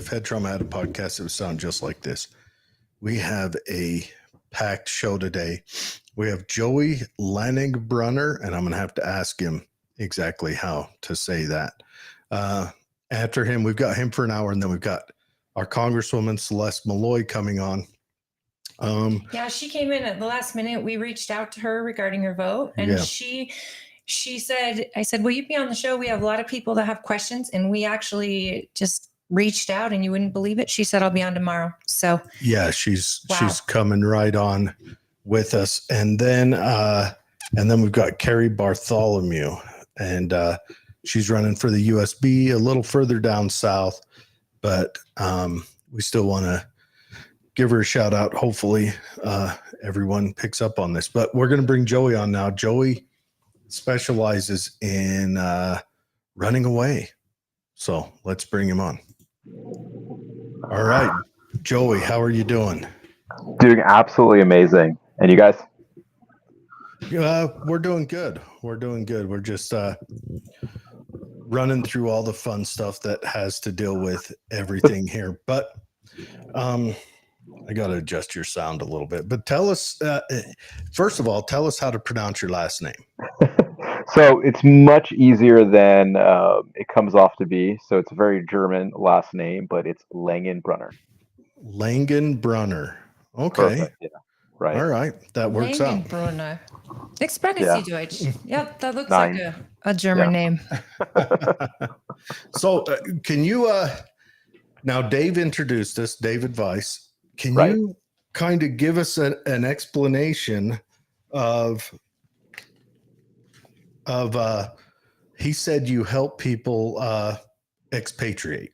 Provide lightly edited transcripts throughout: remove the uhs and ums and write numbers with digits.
if Head Trauma had a podcast, it would sound just like this. We have a packed show today. We have Joey Lanegbrunner, and I'm going to have to ask him exactly how to say that. After him, we've got him for an hour, and then we've got our Congresswoman, Celeste Maloy, coming on. Yeah, she came in at the last minute. We reached out to her regarding her vote, and she said, I said, will you be on the show? We have a lot of people that have questions, and we actually just reached out, and you wouldn't believe it. She said, I'll be on tomorrow. So yeah, she's coming right on with us. And then we've got Cari Bartholemew, and she's running for the USB a little further down south, but we still want to give her a shout out. Hopefully everyone picks up on this, but we're going to bring Joey on now. Joey specializes in running away. So let's bring him on. All right, Joey, how are you doing? Doing absolutely amazing. And you guys? We're doing good. We're doing good. We're just running through all the fun stuff that has to deal with everything here. But I got to adjust your sound a little bit. But tell us, first of all, tell us how to pronounce your last name. So it's much easier than it comes off to be. So it's a very German last name, but it's Langenbrunner. Langenbrunner. Okay. Perfect. Yeah. Right. All right. That works out. Langenbrunner. Ich spreche Sie Deutsch. Yep, that looks like a German name. So can you, now Dave introduced us, David Weiss. Can you kind of give us an explanation of he said you help people expatriate?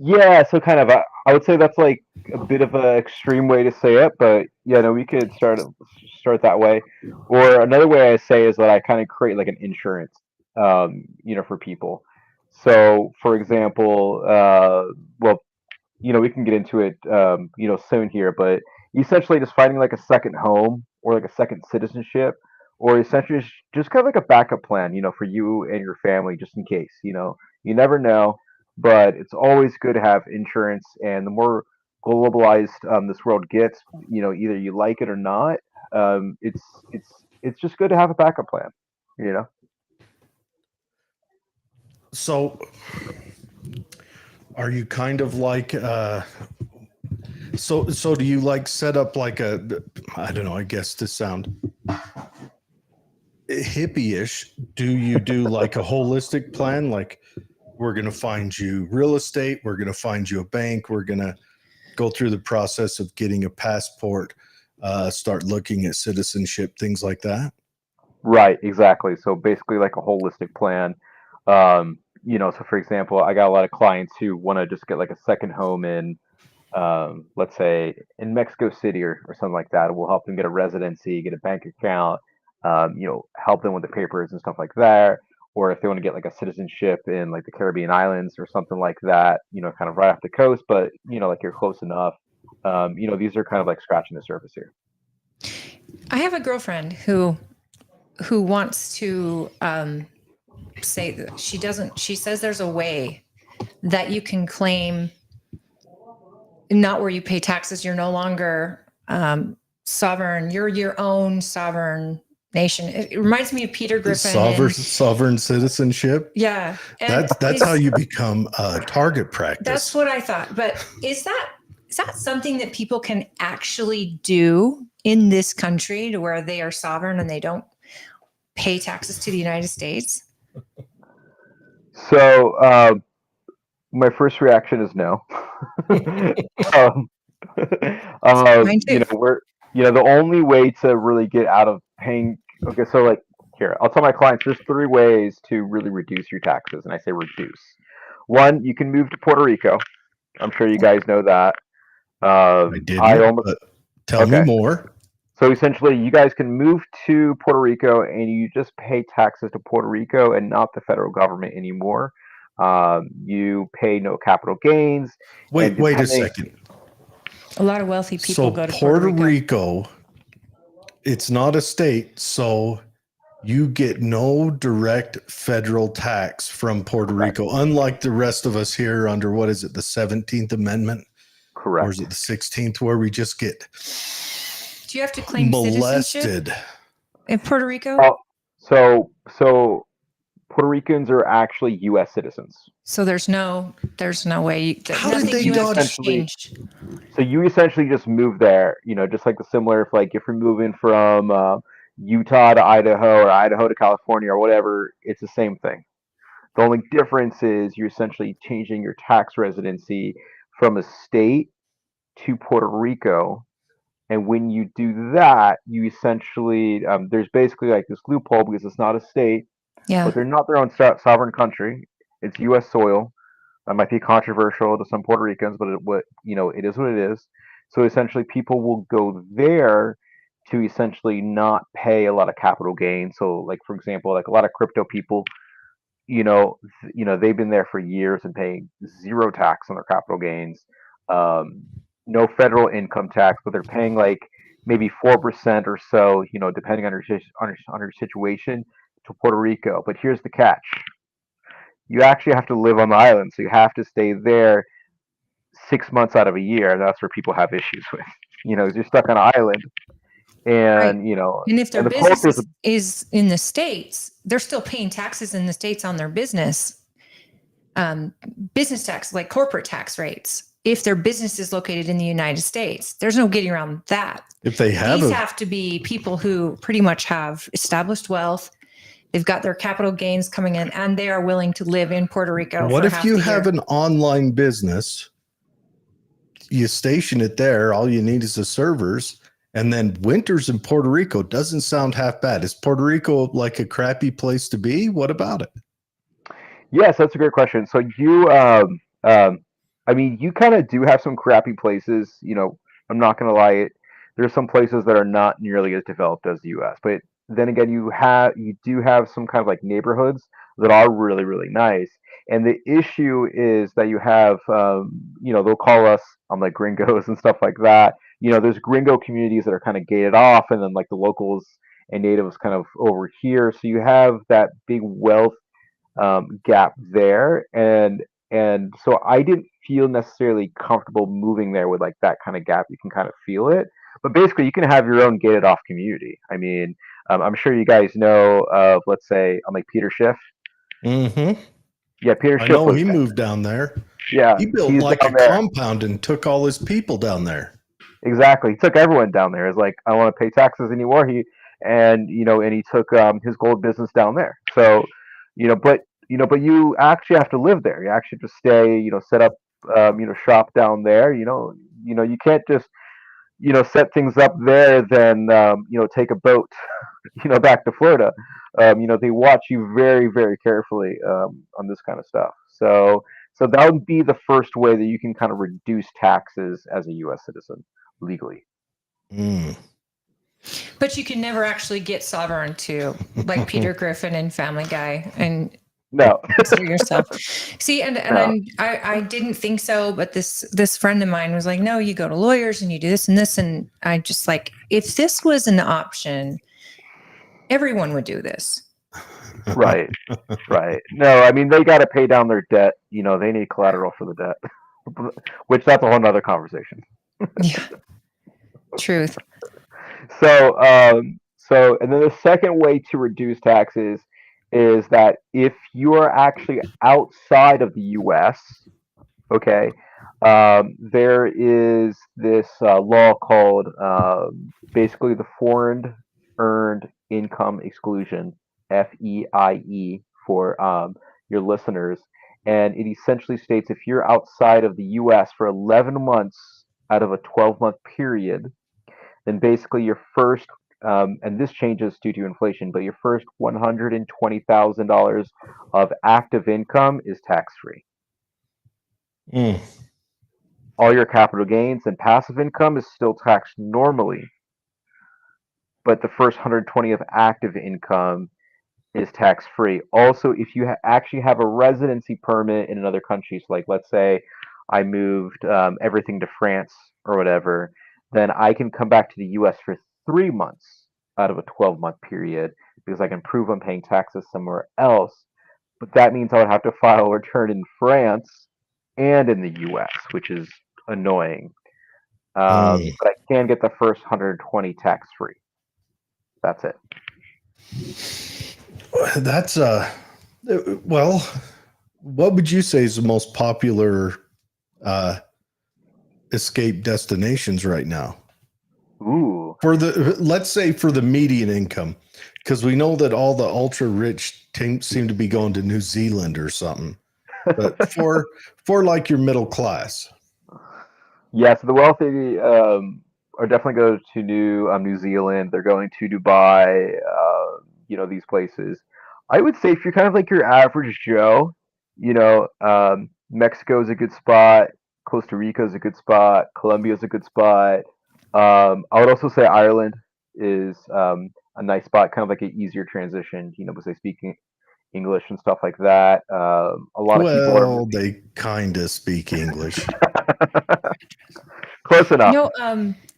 Yeah, so kind of I would say that's like a bit of an extreme way to say it, but yeah, no, we could start that way. Or another way I say is that I kind of create like an insurance, for people. So, for example, we can get into it, soon here, but essentially just finding like a second home or like a second citizenship, or essentially just kind of like a backup plan, for you and your family, just in case, you never know, but it's always good to have insurance. And the more globalized this world gets, either you like it or not, it's just good to have a backup plan, So are you kind of like, so do you like set up like I don't know, I guess to sound hippie-ish, do you do like a holistic plan? Like, we're going to find you real estate, we're going to find you a bank, we're going to go through the process of getting a passport, start looking at citizenship, things like that? Right, exactly. So basically like a holistic plan. So for example, I got a lot of clients who want to just get like a second home in, let's say in Mexico City or something like that. We'll help them get a residency, get a bank account, help them with the papers and stuff like that. Or if they want to get like a citizenship in like the Caribbean islands or something like that, kind of right off the coast, but like you're close enough. These are kind of like scratching the surface here. I have a girlfriend who wants to say that she says there's a way that you can claim not where you pay taxes. You're no longer sovereign. You're your own sovereign nation. It reminds me of Peter Griffin. Sovereign citizenship. Yeah. That's how you become target practice. That's what I thought. But is that something that people can actually do in this country to where they are sovereign and they don't pay taxes to the United States? So my first reaction is no. The only way to really get out of paying. Okay, so like here, I'll tell my clients there's 3 ways to really reduce your taxes, and I say reduce. One, you can move to Puerto Rico. I'm sure you guys know that. I didn't, but tell me more. So essentially, you guys can move to Puerto Rico, and you just pay taxes to Puerto Rico and not the federal government anymore. You pay no capital gains. Wait a second. A lot of wealthy people go to Puerto Rico. It's not a state, so you get no direct federal tax from Puerto Correct. Rico, unlike the rest of us here under, what is it, the 17th Amendment? Correct. Or is it the 16th, where we just get Do you have to claim citizenship molested? in Puerto Rico? Oh, so Puerto Ricans are actually U.S. citizens. So there's no way. How did Nothing they you have to dodge- change. So you essentially just move there, just like the similar, if you're moving from Utah to Idaho or Idaho to California or whatever, it's the same thing. The only difference is you're essentially changing your tax residency from a state to Puerto Rico. And when you do that, you essentially, there's basically like this loophole because it's not a state, Yeah. but they're not their own sovereign country. It's U.S. soil. That might be controversial to some Puerto Ricans, but it is what it is. So essentially, people will go there to essentially not pay a lot of capital gain. So, like for example, like a lot of crypto people, they've been there for years and paying zero tax on their capital gains, um, no federal income tax, but they're paying like maybe 4% or so, depending on your situation, to Puerto Rico. But here's the catch: you actually have to live on the island, so you have to stay there 6 months out of a year. That's where people have issues with, 'cause you're stuck on an island, Right. and And if their and the business culture is in the States, they're still paying taxes in the States on their business. Business tax, like corporate tax rates. If their business is located in the United States, there's no getting around that. If they have These have to be people who pretty much have established wealth. They've got their capital gains coming in, and they are willing to live in Puerto Rico. what for if half you the have year. an online business? You station it there. All you need is the servers. And then winters in Puerto Rico doesn't sound half bad. Is Puerto Rico like a crappy place to be? What about it? Yes, that's a great question. So I mean, you kind of do have some crappy places. I'm not going to lie. There's some places that are not nearly as developed as the U.S. But then again, you do have some kind of like neighborhoods that are really really nice. And the issue is that you have, they'll call us like gringos and stuff like that. There's gringo communities that are kind of gated off, and then like the locals and natives kind of over here. So you have that big wealth gap there, and so I didn't feel necessarily comfortable moving there with like that kind of gap. You can kind of feel it, but basically you can have your own gated off community. I mean, I'm sure you guys know of, let's say, like Peter Schiff. Mm-hmm. Yeah, Peter I Schiff know was he moved down there. yeah, He built he's like a down there. compound and took all his people down there. Exactly, he took everyone down there. It's like, I don't want to pay taxes anymore. And he took his gold business down there. So, but you actually have to live there. You actually have to stay, set up, shop down there. You can't just, set things up there, then, take a boat, back to Florida. They watch you very, very carefully on this kind of stuff. So that would be the first way that you can kind of reduce taxes as a U.S. citizen legally. Mm. But you can never actually get sovereign to like Peter Griffin and Family Guy and No. consider yourself. See, and No. I didn't think so, but this friend of mine was like, no, you go to lawyers and you do this and this, and I just like, if this was an option, everyone would do this. Right. No, I mean, they got to pay down their debt. They need collateral for the debt, which that's a whole nother conversation. Yeah, truth. So, and then the second way to reduce taxes is that if you are actually outside of the U.S., okay, there is this law called basically the Foreign Earned Income Exclusion, FEIE, for your listeners. And it essentially states if you're outside of the U.S. for 11 months out of a 12-month period, then basically your first, and this changes due to inflation, but your first $120,000 of active income is tax-free. Mm. All your capital gains and passive income is still taxed normally, but the first 120 of active income is tax-free. Also, if you actually have a residency permit in another country, so like let's say I moved everything to France or whatever, then I can come back to the U.S. for 3 months out of a 12-month period because I can prove I'm paying taxes somewhere else. But that means I would have to file a return in France and in the US, which is annoying. Mm. But I can get the first 120 tax free. That's it. That's well, what would you say is the most popular escape destinations right now? Ooh. For the, let's say for the median income, because we know that all the ultra rich seem to be going to New Zealand or something. But for like your middle class. Yeah, so the wealthy are definitely going to New Zealand. They're going to Dubai. These places. I would say if you're kind of like your average Joe, Mexico is a good spot. Costa Rica is a good spot. Colombia is a good spot. I would also say Ireland is a nice spot, kind of like an easier transition. Because they speak English and stuff like that. A lot of people are Well, they kind of speak English. close enough.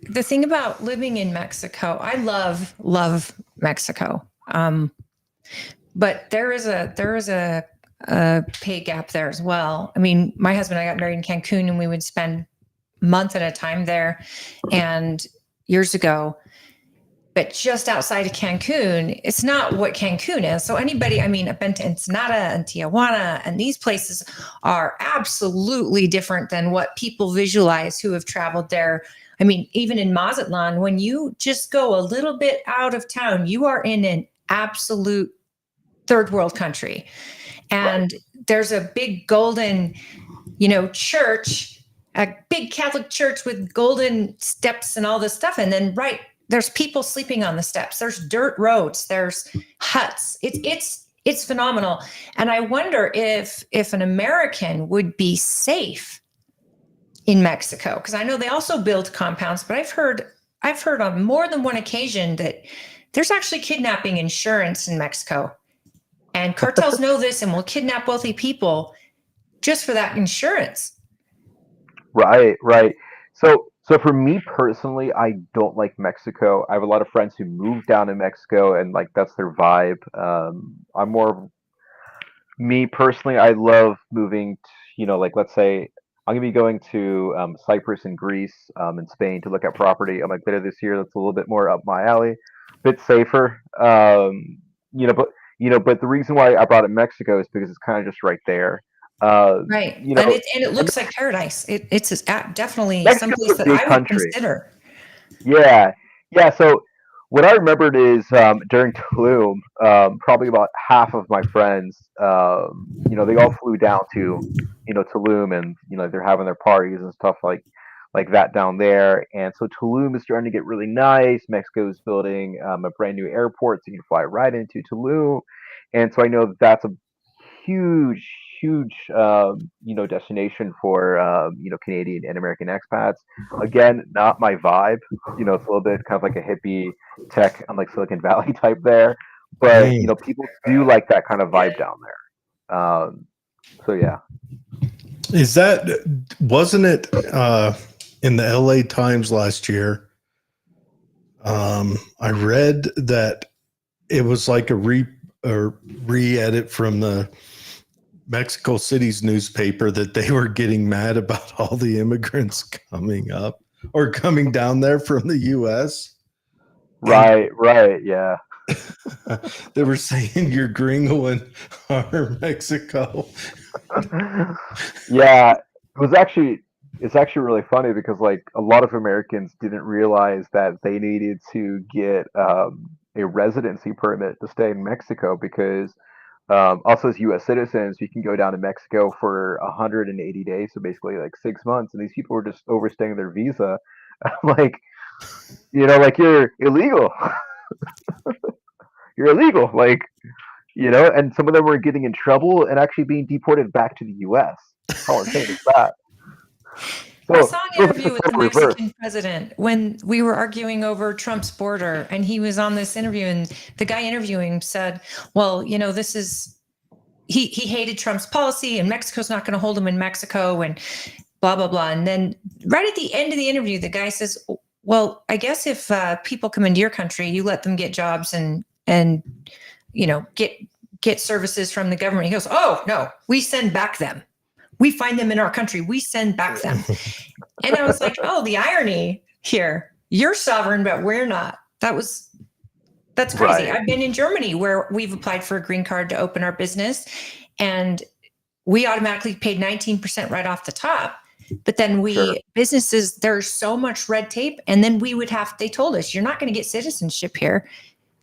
The thing about living in Mexico, I love Mexico. But there is a pay gap there as well. I mean, my husband and I got married in Cancun, and we would spend months at a time there, and years ago. But just outside of Cancun, it's not what Cancun is. So anybody, I mean, I've been to Ensenada and Tijuana, and these places are absolutely different than what people visualize who have traveled there. I mean, even in Mazatlan, when you just go a little bit out of town, you are in an absolute third world country. And there's a big golden, church, a big Catholic church with golden steps and all this stuff. And then there's people sleeping on the steps. There's dirt roads. There's huts. It's phenomenal. And I wonder if an American would be safe in Mexico, because I know they also build compounds, but I've heard on more than one occasion that there's actually kidnapping insurance in Mexico. And cartels know this and will kidnap wealthy people just for that insurance. Right. So for me personally, I don't like Mexico. I have a lot of friends who moved down to Mexico, and like that's their vibe. I'm more me personally. I love moving. Like let's say I'm gonna be going to Cyprus and Greece, and Spain to look at property. I'm like later this year. That's a little bit more up my alley, bit safer. But the reason why I brought up Mexico is because it's kind of just right there. Right. And it looks like paradise. It's definitely Mexico's someplace a that big I would country. consider. Yeah, yeah. So what I remembered is during Tulum, probably about half of my friends, they all flew down to, Tulum, and they're having their parties and stuff like that down there. And so Tulum is starting to get really nice. Mexico is building a brand new airport, so you can fly right into Tulum. And so I know that's a huge, huge, destination for Canadian and American expats. Again, not my vibe. It's a little bit kind of like a hippie tech, on like Silicon Valley type there. But people do like that kind of vibe down there. So yeah. Wasn't it in the LA Times last year? I read that it was like a re-edit from the Mexico City's newspaper that they were getting mad about all the immigrants coming up or coming down there from the US. Right, yeah. They were saying you're gringo in our Mexico. Yeah, it's actually really funny because like a lot of Americans didn't realize that they needed to get a residency permit to stay in Mexico because also as U.S. citizens, you can go down to Mexico for 180 days, so basically like 6 months, and these people were just overstaying their visa. Like, like you're illegal. You're illegal. Like, and some of them were getting in trouble and actually being deported back to the U.S. How insane is that? I saw an interview with the Mexican president when we were arguing over Trump's border, and he was on this interview, and the guy interviewing said, well, this is, he hated Trump's policy, and Mexico's not going to hold him in Mexico, and blah, blah, blah. And then right at the end of the interview, the guy says, well, I guess if people come into your country, you let them get jobs and get services from the government. He goes, oh no, we send back them. We find them in our country. We send back them. And I was like, oh, the irony here. You're sovereign, but we're not. That's crazy. Right. I've been in Germany where we've applied for a green card to open our business, and we automatically paid 19% right off the top. But then businesses, there's so much red tape. And then they told us, you're not going to get citizenship here.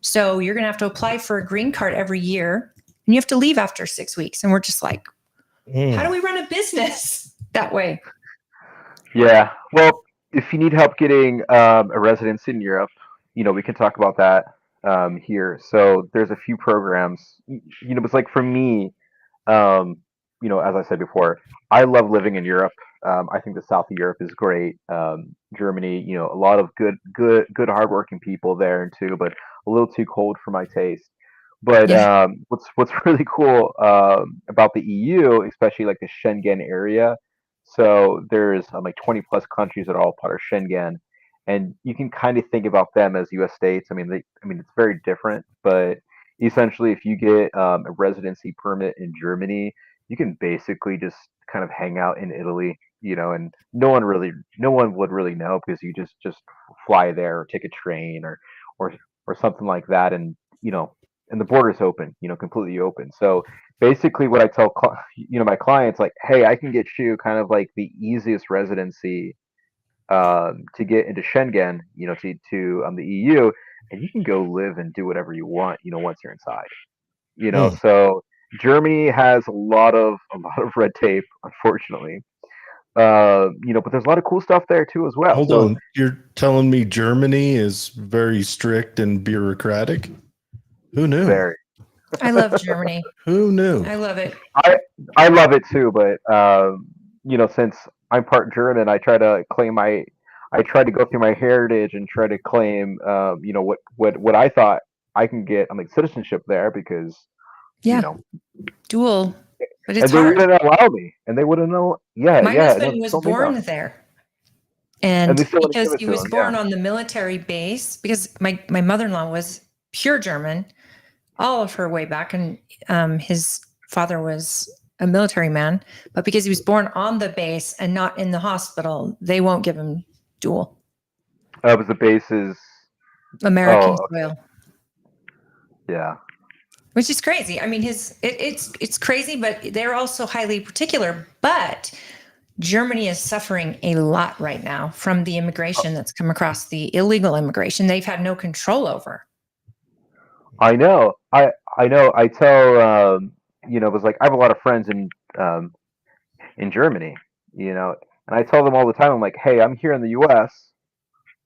So you're going to have to apply for a green card every year, and you have to leave after 6 weeks. And we're just like, how do we run a business that way? Yeah. Well, if you need help getting a residence in Europe, we can talk about that here. So there's a few programs. It's like for me, as I said before, I love living in Europe. I think the south of Europe is great. Germany, a lot of good, hardworking people there too, but a little too cold for my taste. But Yeah. what's really cool about the EU, especially like the Schengen area, so there's like 20 plus countries that are all part of Schengen, and you can kind of think about them as U.S. states. I mean, it's very different, but essentially, if you get a residency permit in Germany, you can basically just kind of hang out in Italy, and no one would really know because you just fly there or take a train or or something like that, and and the border's open, completely open. So basically, what I tell my clients, like, hey, I can get you kind of like the easiest residency to get into Schengen, to the EU, and you can go live and do whatever you want, once you're inside. Mm. So Germany has a lot of red tape, unfortunately. But there's a lot of cool stuff there too as well. Hold So on. You're telling me Germany is very strict and bureaucratic? Who knew? very, I love Germany. Who knew? I love it. I love it too, but since I'm part German, I try to go through my heritage and try to claim, what I thought I can get, like citizenship there because, Yeah. you know, Dual, but and it's they hard. wouldn't allow me, and they wouldn't know. Yeah, My yeah, husband no, was told me born no, there. and And they still wouldn't give because it he to was him. Yeah, born on the military base, because my mother-in-law was pure German, all of her way back, and his father was a military man, but because he was born on the base and not in the hospital, they won't give him dual but the bases. American Oh, soil, yeah. which is crazy. I mean, it's crazy, but they're also highly particular. But Germany is suffering a lot right now from the immigration that's come across, the illegal immigration they've had no control over. I know. I know. I tell it was like I have a lot of friends um in Germany, and I tell them all the time. I'm like, hey, I'm here in the U.S.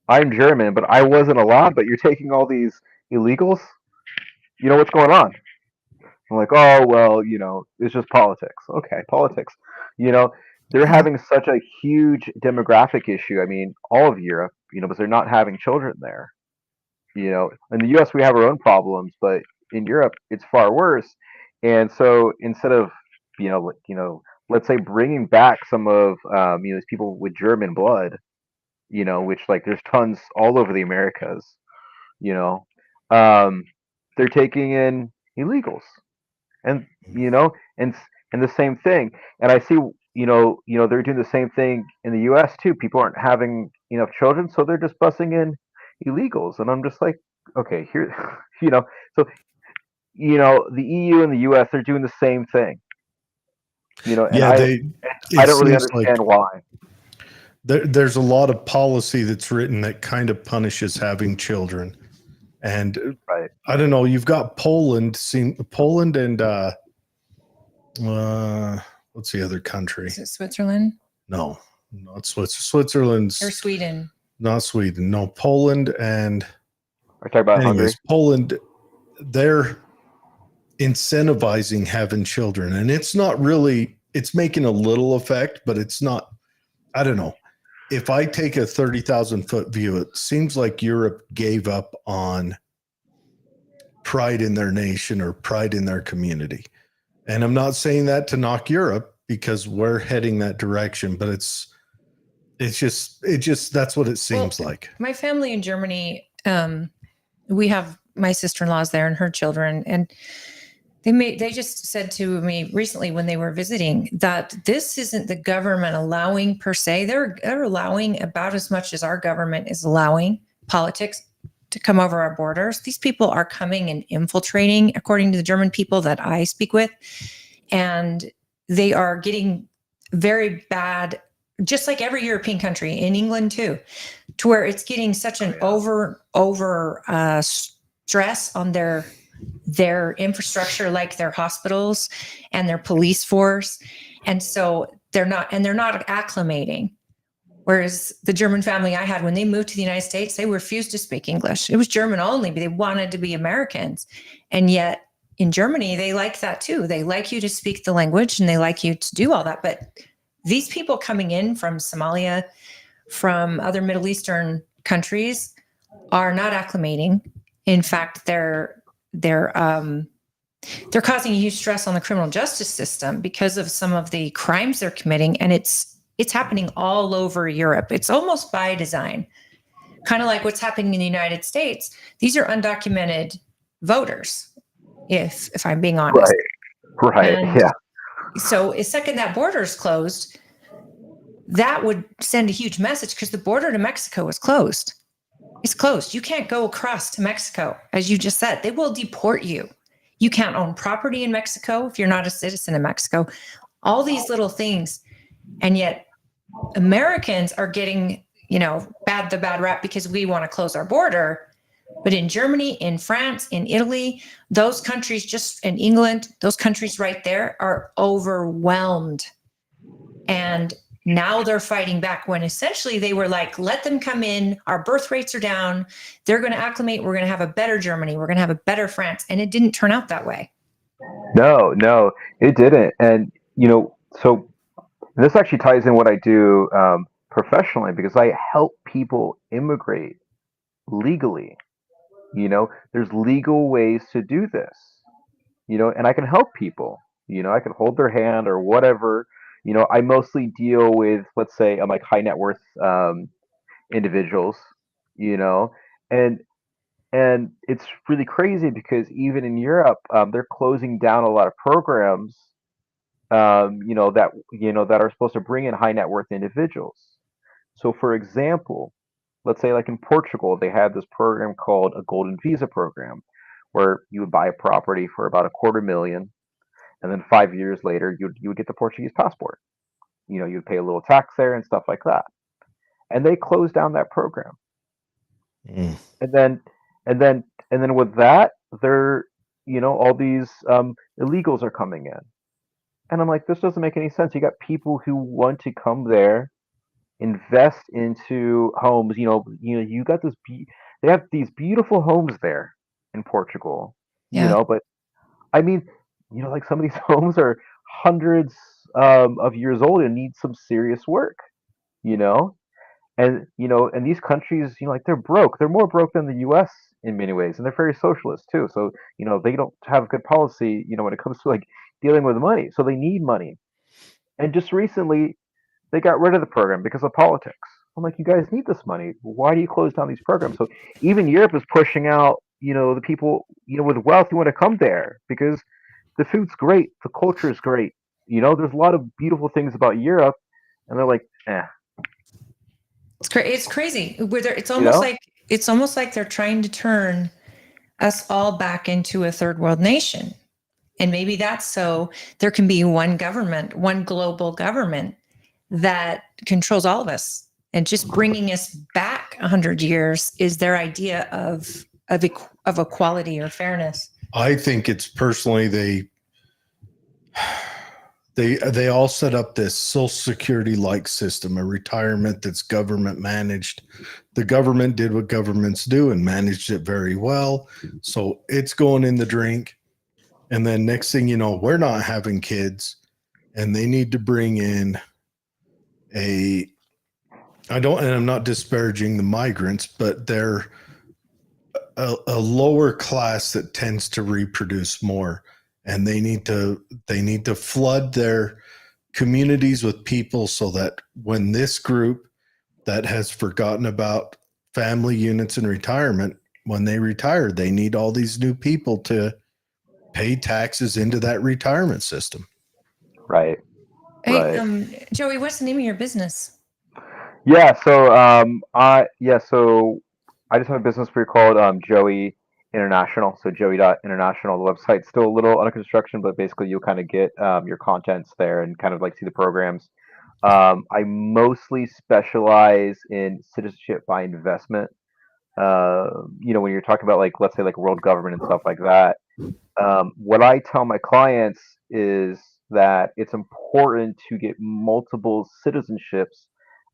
I'm German, but I wasn't allowed. But you're taking all these illegals. What's going on? I'm like, oh well, it's just politics. Okay, politics. You know, they're Yeah. having such a huge demographic issue. I mean, all of Europe, because they're not having children there. In the U.S. we have our own problems, but in Europe it's far worse. And so instead of, let's say bringing back some of these people with German blood, which like there's tons all over the Americas, you know, um, they're taking in illegals, and and the same thing. And I see, they're doing the same thing in the U.S. too. People aren't having enough children, so they're just busing in illegals, and I'm just like, okay, here, so the EU and the U.S. they're doing the same thing, and Yeah, I it don't really seems like understand why. there's a lot of policy that's written that kind of punishes having children. And Right. I don't know, you've got Poland and what's the other country? Is it Switzerland No, not Switzerland's or Sweden? not Sweden. No, Poland and Are you talking about Hungary? anyways, Poland, they're incentivizing having children, and it's making a little effect, but it's not. I don't know. If I take a 30,000-foot view, it seems like Europe gave up on pride in their nation or pride in their community. And I'm not saying that to knock Europe because we're heading that direction, but It's just that's what it seems like. My family in Germany, we have my sister-in-law's there and her children, and they just said to me recently when they were visiting that this isn't the government allowing per se. They're allowing about as much as our government is allowing politics to come over our borders. These people are coming and infiltrating, according to the German people that I speak with, and they are getting very bad, just like every European country, in England too, to where it's getting such an over stress on their infrastructure, like their hospitals and their police force. And so they're not acclimating. Whereas the German family I had, when they moved to the United States, they refused to speak English. It was German only, but they wanted to be Americans. And yet in Germany, they like that too. They like you to speak the language and they like you to do all that. But these people coming in from Somalia, from other Middle Eastern countries, are not acclimating. In fact, they're causing a huge stress on the criminal justice system because of some of the crimes they're committing, and it's happening all over Europe. It's almost by design, kind of like what's happening in the United States. These are undocumented voters, if I'm being honest. Right. And yeah. so the second that border is closed, that would send a huge message, because the border to Mexico is closed. It's closed. You can't go across to Mexico. As you just said, they will deport you. You can't own property in Mexico if you're not a citizen of Mexico. All these little things. And yet Americans are getting, the bad rap because we want to close our border. But in Germany, in France, in Italy, those countries, in England, those countries right there are overwhelmed. And now they're fighting back, when essentially they were like, let them come in. Our birth rates are down. They're going to acclimate. We're going to have a better Germany. We're going to have a better France. And it didn't turn out that way. No, it didn't. And, so this actually ties in what I do professionally, because I help people immigrate legally. There's legal ways to do this, and I can help people. I can hold their hand or whatever. I mostly deal with, let's say, like high net worth individuals, and it's really crazy because even in Europe, they're closing down a lot of programs, that are supposed to bring in high net worth individuals. So, for example, let's say like in Portugal, they had this program called a golden visa program, where you would buy a property for about $250,000, and then 5 years later, you would get the Portuguese passport. You'd pay a little tax there and stuff like that. And they closed down that program. Mm. And then with that, they're, all these illegals are coming in. And I'm like, this doesn't make any sense. You got people who want to come there, invest into homes. You got this. They have these beautiful homes there in Portugal. Yeah. But I mean, like some of these homes are hundreds of years old and need some serious work. And these countries, like they're broke. They're more broke than the U.S. in many ways, and they're very socialist too. So they don't have good policy, when it comes to like dealing with money. So they need money. And just recently, they got rid of the program because of politics. I'm like, you guys need this money. Why do you close down these programs? So even Europe is pushing out, the people, with wealth who want to come there, because the food's great, the culture is great. There's a lot of beautiful things about Europe, and they're like, eh. It's crazy. It's almost like they're trying to turn us all back into a third world nation. And maybe that's so there can be one government, one global government that controls all of us. And just bringing us back 100 years is their idea of equality or fairness. I think it's personally they all set up this Social Security like system, a retirement that's government managed. The government did what governments do and managed it very well. So it's going in the drink. And then next thing you know, we're not having kids, and they need to bring in and I'm not disparaging the migrants, but they're a lower class that tends to reproduce more. And they need to flood their communities with people so that when this group that has forgotten about family units in retirement. When they retire, they need all these new people to pay taxes into that retirement system. Right. Hey, Right. Joey, what's the name of your business? Yeah. So I just have a business we called Joey International. So Joey.international. The website's still a little under construction, but basically you'll kind of get your contents there and kind of like see the programs. I mostly specialize in citizenship by investment. When you're talking about, like, let's say, like world government and stuff like that, what I tell my clients is that it's important to get multiple citizenships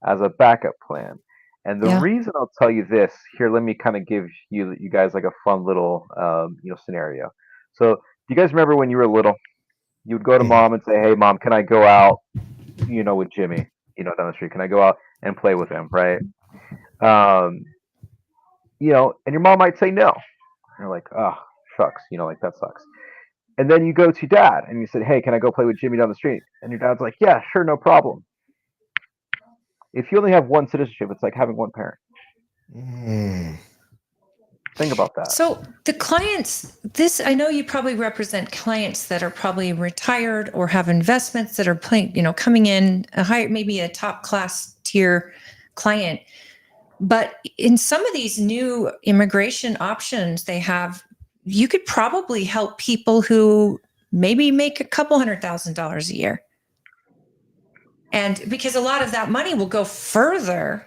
as a backup plan. And the Yeah. reason I'll tell you this here, let me kind of give you guys like a fun little scenario. So, do you guys remember when you were little? You would go to Mhm. mom and say, "Hey, mom, can I go out, with Jimmy, down the street? Can I go out and play with him?" Right? Um, and your mom might say no. And you're like, "Oh, shucks," like that sucks. And then you go to dad and you said, "Hey, can I go play with Jimmy down the street?" And your dad's like, "Yeah, sure, no problem." If you only have one citizenship, it's like having one parent. Mm. Think about that. So the clients, I know you probably represent clients that are probably retired or have investments that are coming in maybe a top class tier client. But in some of these new immigration options they have, you could probably help people who maybe make a couple $100,000 a year. And because a lot of that money will go further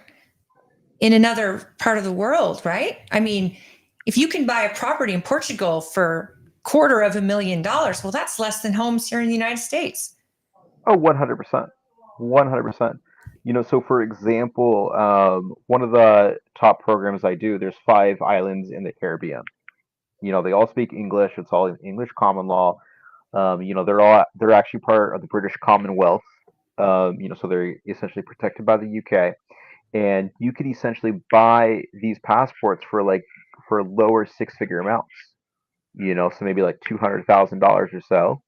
in another part of the world, right? I mean, if you can buy a property in Portugal for $250,000, well, that's less than homes here in the United States. Oh, 100%. 100%. So for example, one of the top programs I do, there's 5 islands in the Caribbean. They all speak English. It's all English common law. They're actually part of the British Commonwealth. So they're essentially protected by the UK. And you could essentially buy these passports for lower 6-figure amounts. So maybe like $200,000 or so.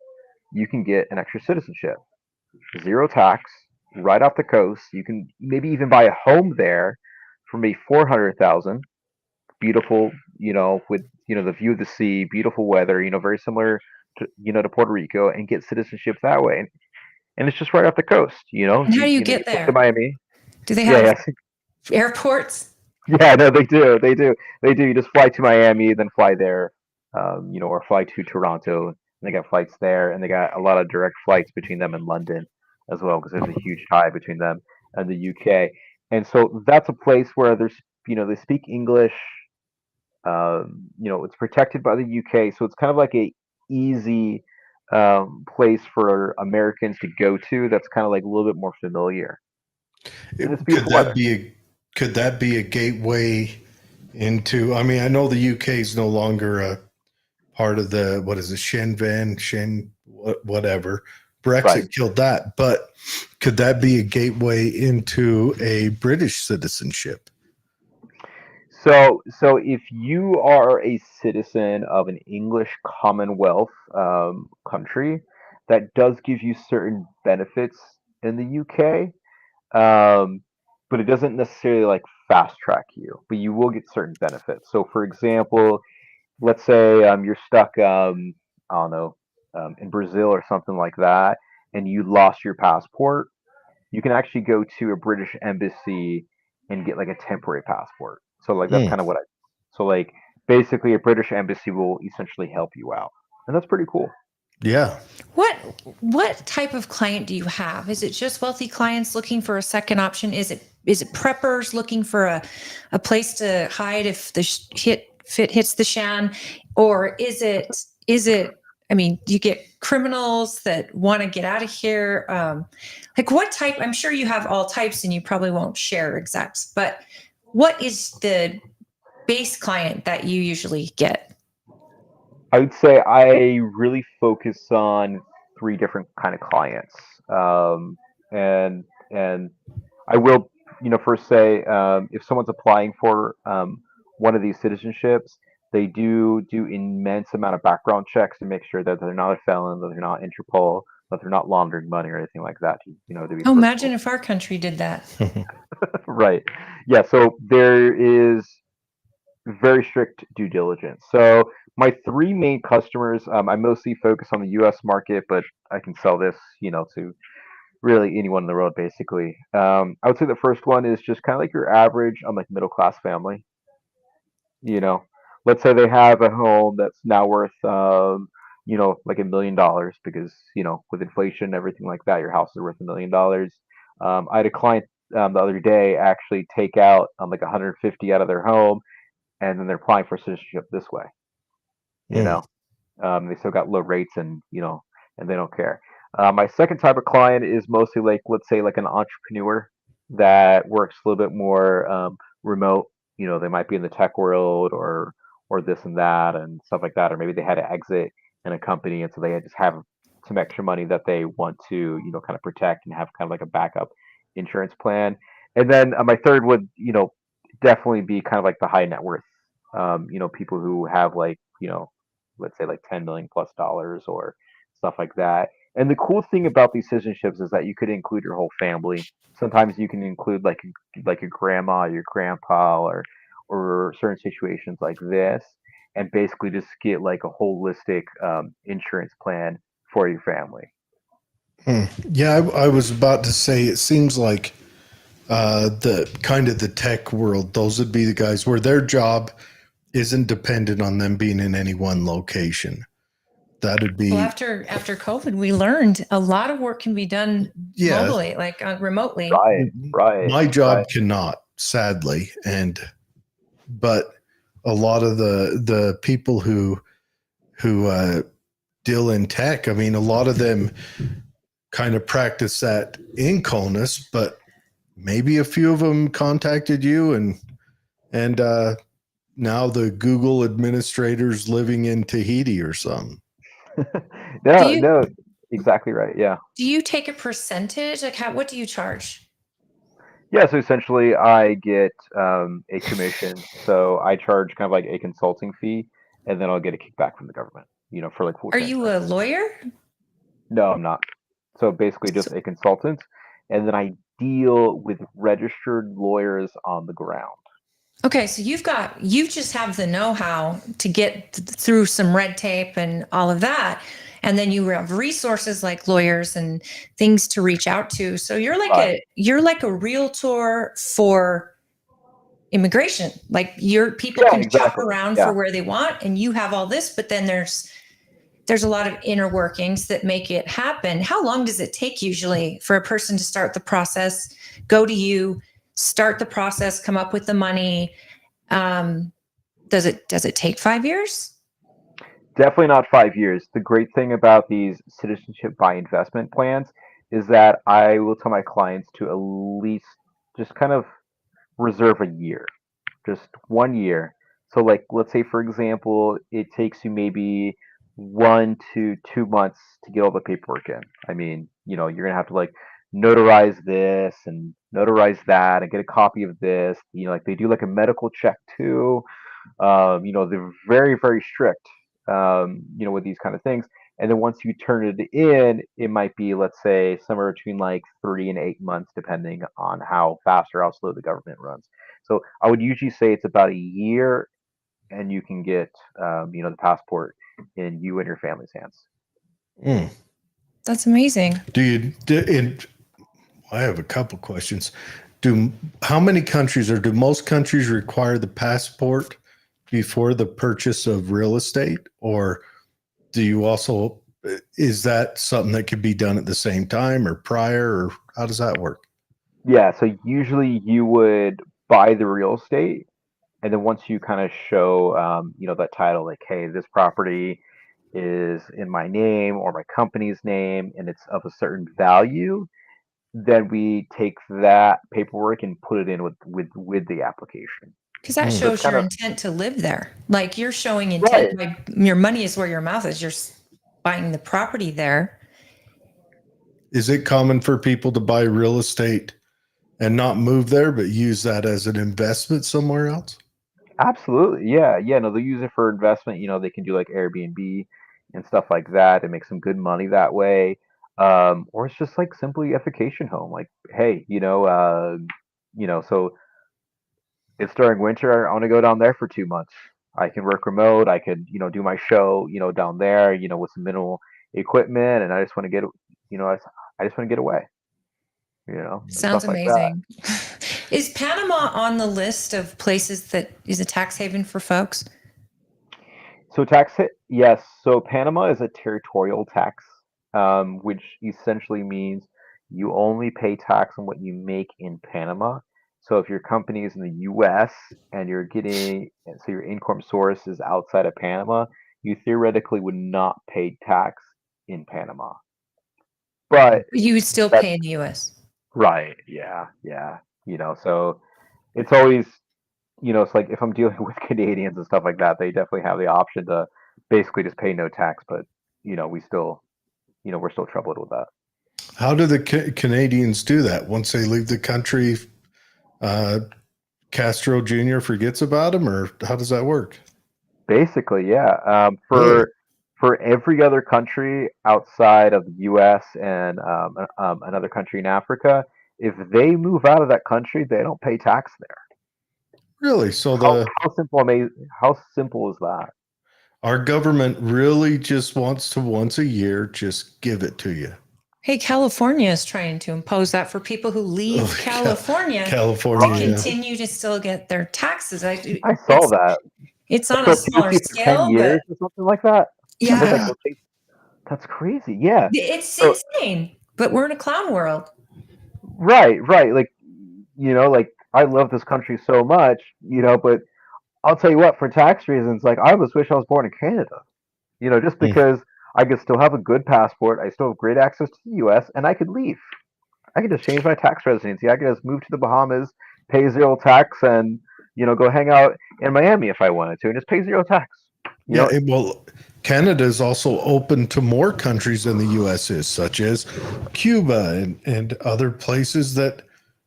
You can get an extra citizenship, zero tax, right off the coast. You can maybe even buy a home there for maybe 400,000. Beautiful, with the view of the sea, beautiful weather. Very similar to Puerto Rico, and get citizenship that way. And it's just right off the coast. And how do you You get fly to there? Miami. Do they Yeah, have yeah. airports? Yeah, no, they do. They do. They do. You just fly to Miami, then fly there, or fly to Toronto. And they got flights there, and they got a lot of direct flights between them and London as well, because there's a huge tie between them and the UK. And so that's a place where they speak English. It's protected by the UK, so it's kind of like a easy place for Americans to go to. That's kind of like a little bit more familiar, and it's Could beautiful that weather. be a gateway into? I mean, I know the UK is no longer a part of the, what is it, whatever. Brexit Right. killed that, but could that be a gateway into a British citizenship? So if you are a citizen of an English Commonwealth country, that does give you certain benefits in the UK, but it doesn't necessarily like fast track you, but you will get certain benefits. So, for example, let's say you're stuck, I don't know, in Brazil or something like that, and you lost your passport. You can actually go to a British embassy and get like a temporary passport. So like that's Mm, kind of what I. So like basically, a British embassy will essentially help you out, and that's pretty cool. yeah. What type of client do you have? Is it just wealthy clients looking for a second option? Is it preppers looking for a place to hide if the fit hits the shan, or is it? I mean, do you get criminals that want to get out of here? Like what type? I'm sure you have all types, and you probably won't share exacts. But what is the base client that you usually get? I would say I really focus on 3 different kind of clients, and and I will, first say, if someone's applying for one of these citizenships, they do immense amount of background checks to make sure that they're not a felon, that they're not Interpol, that they're not laundering money or anything like that. To be Oh, personal. imagine if our country did that. Right. Yeah. So there is very strict due diligence. So my three main customers, I mostly focus on the U.S. market, but I can sell this, to really anyone in the world, basically. I would say the first one is just kind of like your average, like middle class family. You know, let's say they have a home that's now worth, like $1 million because with inflation and everything like that, your house is worth $1 million. I had a client the other day actually take out like 150 out of their home, and then they're applying for citizenship this way. You Mm. know, they still got low rates, and and they don't care. My second type of client is mostly like, let's say, like an entrepreneur that works a little bit more remote. They might be in the tech world, or this and that and stuff like that, or maybe they had to exit in a company, and so they just have some extra money that they want to, kind of protect and have kind of like a backup insurance plan. And then my third would, definitely be kind of like the high net worth, people who have like, let's say like 10 million plus dollars or stuff like that. And the cool thing about these citizenships is that you could include your whole family. Sometimes you can include like your grandma, your grandpa, or certain situations like this, and basically just get like a holistic insurance plan for your family. Hmm. Yeah, I was about to say it seems like the kind of the tech world, those would be the guys where their job isn't dependent on them being in any one location. That'd Well, be, after COVID, we learned a lot of work can be done yeah, mobily, like remotely. Right, right, my right. job cannot, sadly. But a lot of the people who deal in tech, I mean, a lot of them kind of practice that in CONUS, but maybe a few of them contacted you and now the Google administrators living in Tahiti or something. Do No, you no, exactly right. Yeah. do you take a percentage? Like what do you charge? Yeah, so essentially I get a commission. So I charge kind of like a consulting fee, and then I'll get a kickback from the government, for like full Are you a transparency. lawyer? No, I'm not. So basically just a consultant, and then I deal with registered lawyers on the ground. Okay, so you just have the know-how to get through some red tape and all of that. And then you have resources like lawyers and things to reach out to. So Right. you're like a realtor for immigration. Like your people Yeah, can shop exactly. around for Yeah. where they want and you have all this, but then there's a lot of inner workings that make it happen. How long does it take usually for a person to start the process, go to you, start the process, come up with the money? Um, does it take 5 years? Definitely not 5 years. The great thing about these citizenship by investment plans is that I will tell my clients to at least just kind of reserve a year, just 1 year. So, like, let's say, for example, it takes you maybe 1 to 2 months to get all the paperwork in. I mean, you're gonna have to like notarize this and notarize that and get a copy of this. Like they do like a medical check too. They're very, very strict, with these kind of things. And then once you turn it in, it might be, let's say, somewhere between like 3 and 8 months, depending on how fast or how slow the government runs. So I would usually say it's about a year, and you can get, the passport in you and your family's hands. Mm. That's amazing. Do you? I have a couple questions. Do How many countries or do most countries require the passport before the purchase of real estate, or do you also is that something that could be done at the same time or prior, or how does that work? Yeah, so usually you would buy the real estate, and then once you kind of show, that title, like, hey, this property is in my name or my company's name, and it's of a certain value, then we take that paperwork and put it in with the application. Because that Mm. So it's shows kind your of intent to live there. Like you're showing intent right. by your money is where your mouth is. You're buying the property there. Is it common for people to buy real estate and not move there, but use that as an investment somewhere else? Absolutely. Yeah. Yeah. No, they use it for investment. They can do like Airbnb and stuff like that and make some good money that way. Or it's just like simply a vacation home. Like, hey, So it's during winter. I want to go down there for 2 months. I can work remote. I could, do my show, down there, with some minimal equipment, and I just want to get, I just want to get away, and Sounds stuff like that. amazing. Is Panama on the list of places that is a tax haven for folks? So yes. So Panama is a territorial tax, which essentially means you only pay tax on what you make in Panama. So if your company is in the U.S. and so your income source is outside of Panama, you theoretically would not pay tax in Panama. But You would still that's pay in the US. right. Yeah. Yeah. So it's always, it's like if I'm dealing with Canadians and stuff like that, they definitely have the option to basically just pay no tax. But we still, we're still troubled with that. How do the Canadians do that? Once they leave the country, Castro Jr. forgets about them, or how does that work? Basically, yeah. Really? For every other country outside of the U.S. and another country in Africa, if they move out of that country, they don't pay tax there. Really? So How simple is that? our government really just wants to once a year just give it to you. Hey, California is trying to impose that for people who leave California California, to continue to still get their taxes. I saw that. It's on a smaller For 10 scale, years but or something like that. yeah, That's crazy. Yeah. it's insane. But we're in a clown world. Right. Like, like I love this country so much, but I'll tell you what, for tax reasons, like I almost wish I was born in Canada, just because I could still have a good passport. I still have great access to the U.S. and I could leave. I could just change my tax residency. I could just move to the Bahamas, pay zero tax, and go hang out in Miami if I wanted to, and just pay zero tax. Well, Canada is also open to more countries than the U.S. is, such as Cuba and other places that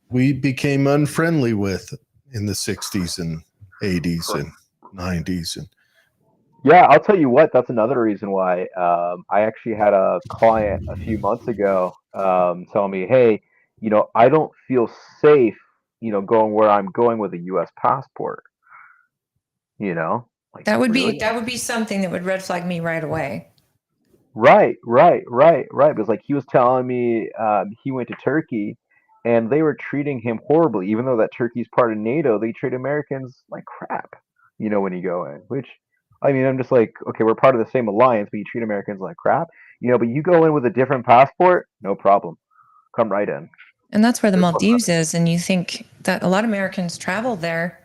we became unfriendly with in the 60s and 80s and 90s. And yeah, I'll tell you what, that's another reason why I actually had a client a few months ago tell me, hey, I don't feel safe, going where I'm going with a U.S. passport. Like That would really? be something that would red flag me right away. Right. Because like he was telling me he went to Turkey and they were treating him horribly, even though that Turkey's part of NATO, they treat Americans like crap, when you go in, which I mean, I'm just like, okay, we're part of the same alliance, but you treat Americans like crap, but you go in with a different passport, no problem. Come right in. And that's where the Maldives is. And you think that a lot of Americans travel there,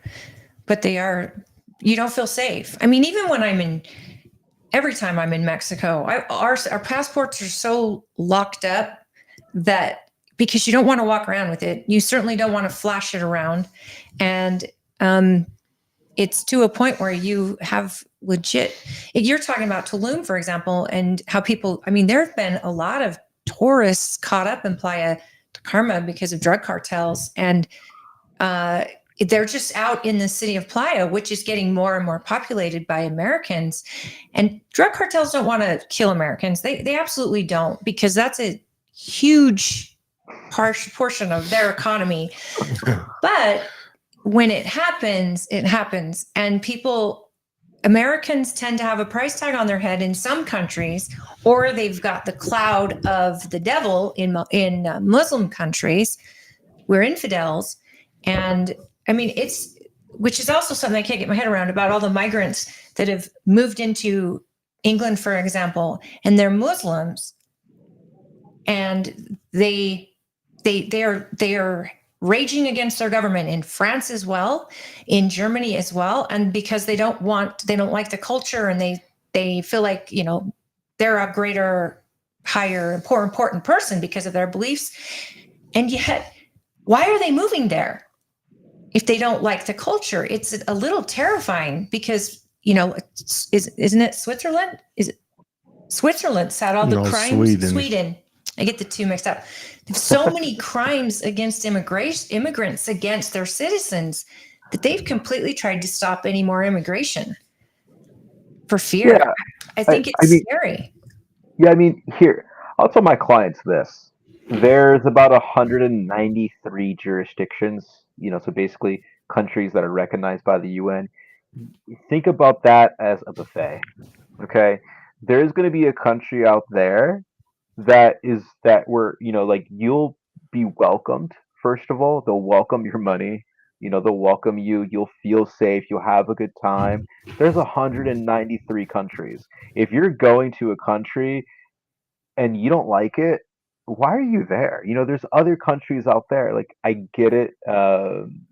but you don't feel safe. I mean, even when every time I'm in Mexico, our passports are so locked up that because you don't want to walk around with it, you certainly don't want to flash it around. And it's to a point where you have you're talking about Tulum, for example, and how there have been a lot of tourists caught up in Playa del Carmen because of drug cartels. And they're just out in the city of Playa, which is getting more and more populated by Americans. And drug cartels don't want to kill Americans. They absolutely don't, because that's a huge portion of their economy. But when it happens, it happens. And Americans tend to have a price tag on their head in some countries, or they've got the cloud of the devil in Muslim countries. We're infidels. And I mean, which is also something I can't get my head around about all the migrants that have moved into England, for example, and they're Muslims, and they are raging against their government in France as well, in Germany as well, and because they don't like the culture, and they feel like they're a greater, higher, more important person because of their beliefs, and yet why are they moving there? If they don't like the culture, it's a little terrifying because, isn't it Switzerland? Is it Switzerland's had all the crimes? Sweden. I get the two mixed up. There's so many crimes against immigrants against their citizens that they've completely tried to stop any more immigration for fear. Yeah, I think it's scary. Yeah, I mean, here, I'll tell my clients this. There's about 193 jurisdictions, so basically countries that are recognized by the UN. Think about that as a buffet. Okay, there's going to be a country out there that where like you'll be welcomed. First of all, they'll welcome your money. They'll welcome you. You'll feel safe. You'll have a good time. There's 193 countries. If you're going to a country and you don't like it, why are you there? There's other countries out there. Like, I get it. Coming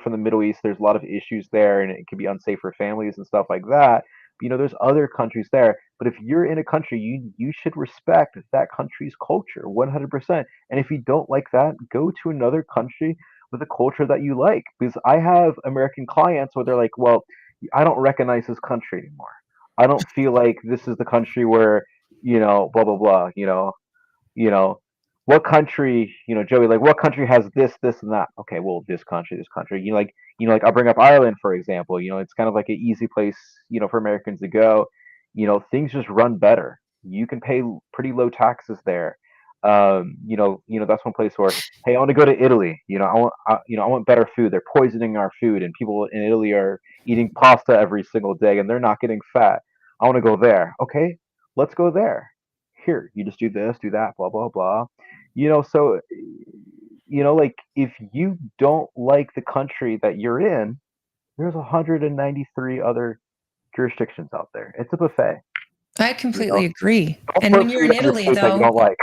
from the Middle East, there's a lot of issues there, and it can be unsafe for families and stuff like that. There's other countries there. But if you're in a country, you should respect that country's culture 100%. And if you don't like that, go to another country with a culture that you like. Because I have American clients where they're like, well, I don't recognize this country anymore. I don't feel like this is the country where blah blah blah. You know, what country, Joey, like what country has this, and that? Okay, well, this country, this country. Like I'll bring up Ireland for example. It's kind of like an easy place, for Americans to go. Things just run better. You can pay pretty low taxes there. That's one place where, hey, I want to go to Italy. I want better food. They're poisoning our food, and people in Italy are eating pasta every single day, and they're not getting fat. I want to go there. Okay, let's go there. Here, you just do this, do that, blah blah blah. So like if you don't like the country that you're in, there's 193 other jurisdictions out there. It's a buffet. I completely agree. Don't And put when you're food in on your Italy, plate that you though, don't like.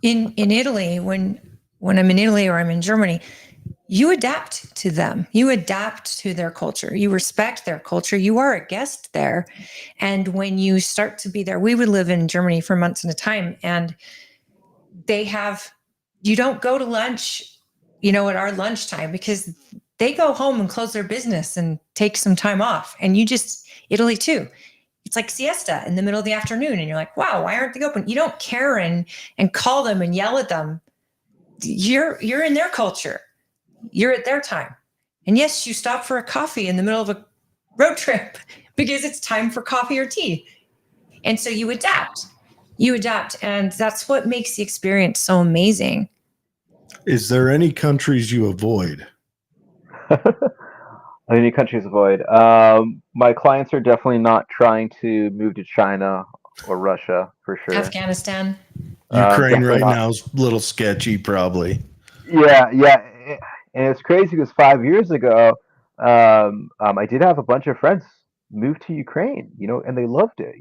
in Italy, when I'm in Italy or I'm in Germany, you adapt to them. You adapt to their culture. You respect their culture. You are a guest there. And when you start to be there, we would live in Germany for months at a time, and you don't go to lunch, at our lunchtime, because they go home and close their business and take some time off. And Italy too. It's like siesta in the middle of the afternoon. And you're like, wow, why aren't they open? You don't care and call them and yell at them. You're in their culture. You're at their time. And yes, you stop for a coffee in the middle of a road trip because it's time for coffee or tea. And so you adapt. And that's what makes the experience so amazing. Is there any countries you avoid? Any countries avoid. My clients are definitely not trying to move to China or Russia for sure. Afghanistan. Ukraine right now is a little sketchy, probably. Yeah. And it's crazy because 5 years ago, I did have a bunch of friends move to Ukraine, and they loved it,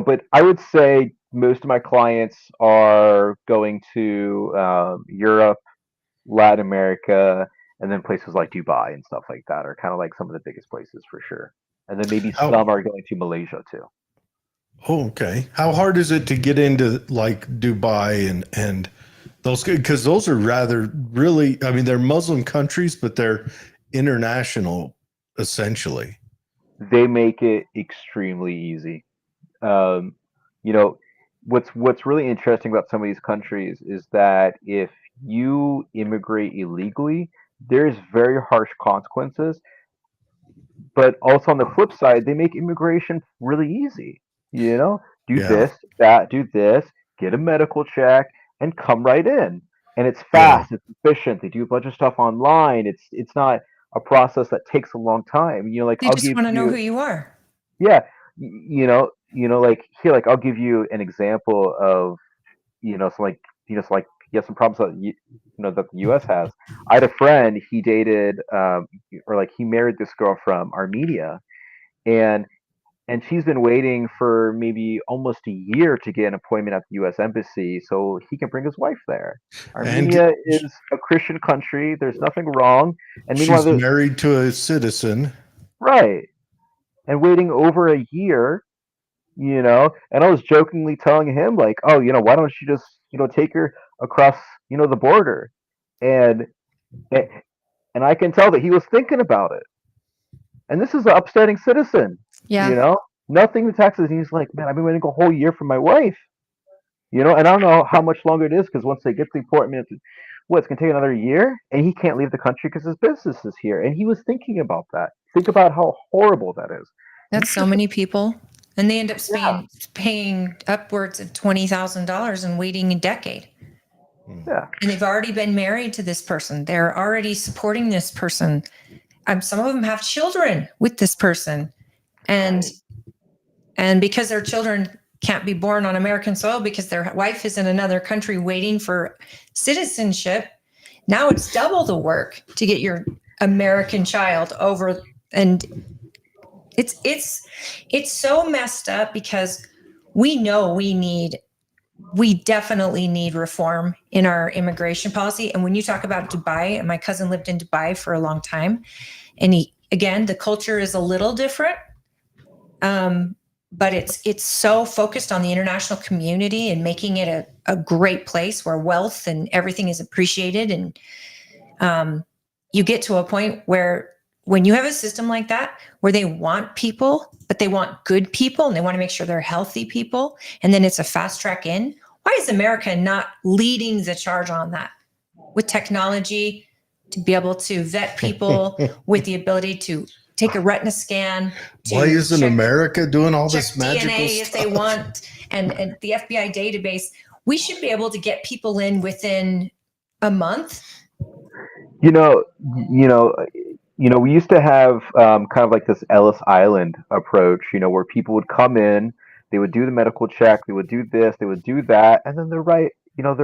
but I would say most of my clients are going to Europe, Latin America, and then places like Dubai and stuff like that are kind of like some of the biggest places for sure. And then maybe some are going to Malaysia too. Oh, okay. How hard is it to get into like Dubai and those, because those are really, I mean, they're Muslim countries, but they're international essentially. They make it extremely easy. What's really interesting about some of these countries is that if you immigrate illegally, there's very harsh consequences. But also on the flip side, they make immigration really easy. This, that, do this, get a medical check, and come right in. And it's fast, it's efficient. They do a bunch of stuff online. It's not a process that takes a long time. They just want to know who you are. Yeah, like here, like I'll give you an example of some problems that that the U.S. has. I had a friend. He dated he married this girl from Armenia, and she's been waiting for maybe almost a year to get an appointment at the U.S. Embassy so he can bring his wife there. Armenia is a Christian country. There's nothing wrong. And meanwhile, she's married to a citizen, right? And waiting over a year. And I was jokingly telling him like, oh, why don't you just, take her across, the border, and I can tell that he was thinking about it. And this is an upstanding citizen, nothing to taxes. And he's like, man, I've been waiting a whole year for my wife, and I don't know how much longer it is because once they get the appointment, it's gonna take another year, and he can't leave the country because his business is here. And he was thinking about that. Think about how horrible that is. That's so many people. and they end up paying upwards of $20,000 and waiting a decade. Yeah. And they've already been married to this person. They're already supporting this person. Some of them have children with this person, and because their children can't be born on American soil because their wife is in another country waiting for citizenship, now it's double the work to get your American child over. And it's so messed up because we know we definitely need reform in our immigration policy. And when you talk about Dubai, and my cousin lived in Dubai for a long time, and again, the culture is a little different. But it's so focused on the international community and making it a great place where wealth and everything is appreciated. And you get to a point where when you have a system like that, where they want people, but they want good people and they want to make sure they're healthy people, and then it's a fast track in, why is America not leading the charge on that with technology to be able to vet people with the ability to take a retina scan? Why isn't America doing all this magical DNA stuff? if they want, and the FBI database? We should be able to get people in within a month. You know, we used to have kind of like this Ellis Island approach, where people would come in, they would do the medical check, they would do this, they would do that, and then they're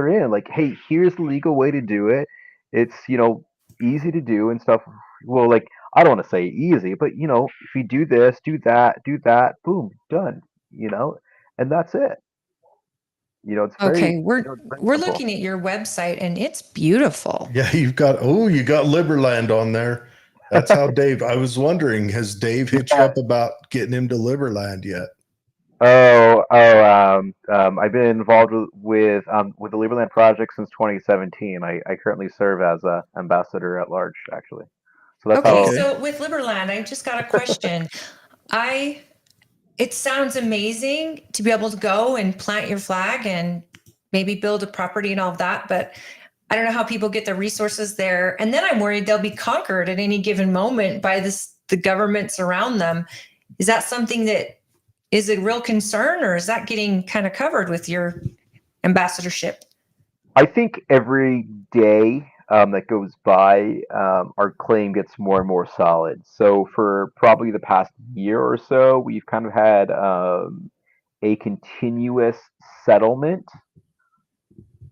in. Like, hey, here's the legal way to do it. It's, easy to do and stuff. Well, like, I don't want to say easy, but if you do this, do that, boom, done, and that's it. It's very, Okay, it's we're very simple. looking at your website and it's beautiful. Yeah, you got Liberland on there. That's how Dave. I was wondering, has Dave hit you up about getting him to Liberland yet? I've been involved with the Liberland project since 2017. I currently serve as a ambassador at large, actually. So that's Okay, how. so with Liberland, I just got a question. It sounds amazing to be able to go and plant your flag and maybe build a property and all of that, but I don't know how people get the resources there. And then I'm worried they'll be conquered at any given moment by the governments around them. Is that something that is a real concern, or is that getting kind of covered with your ambassadorship? I think every day that goes by, our claim gets more and more solid. So for probably the past year or so, we've kind of had a continuous settlement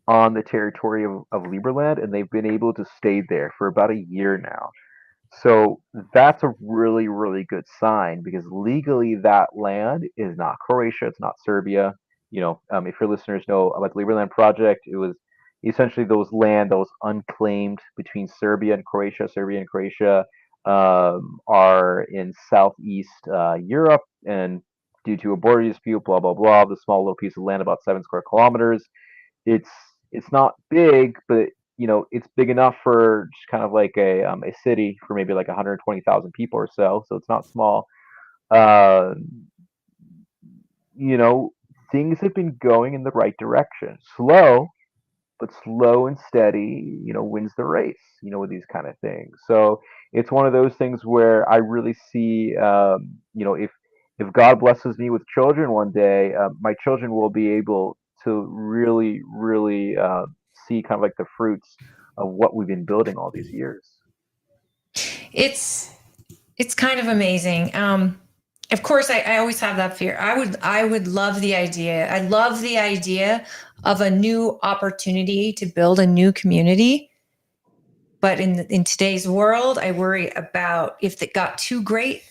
on the territory of Liberland, and they've been able to stay there for about a year now. So that's a really, really good sign, because legally that land is not Croatia, it's not Serbia. If your listeners know about the Liberland project, it was essentially those land that was unclaimed between Serbia and Croatia. Serbia and Croatia are in southeast Europe, and due to a border dispute, blah blah blah, the small little piece of land, about 7 square kilometers, it's not big, but it's big enough for just kind of like a city for maybe like 120,000 people or so. So it's not small. Uh, Things have been going in the right direction. Slow, but slow and steady, wins the race, with these kind of things. So it's one of those things where I really see, if God blesses me with children one day, my children will be able to really, really see kind of like the fruits of what we've been building all these years. It's kind of amazing. Of course, I always have that fear. I would love the idea. I love the idea of a new opportunity to build a new community. But in today's world, I worry about if it got too great.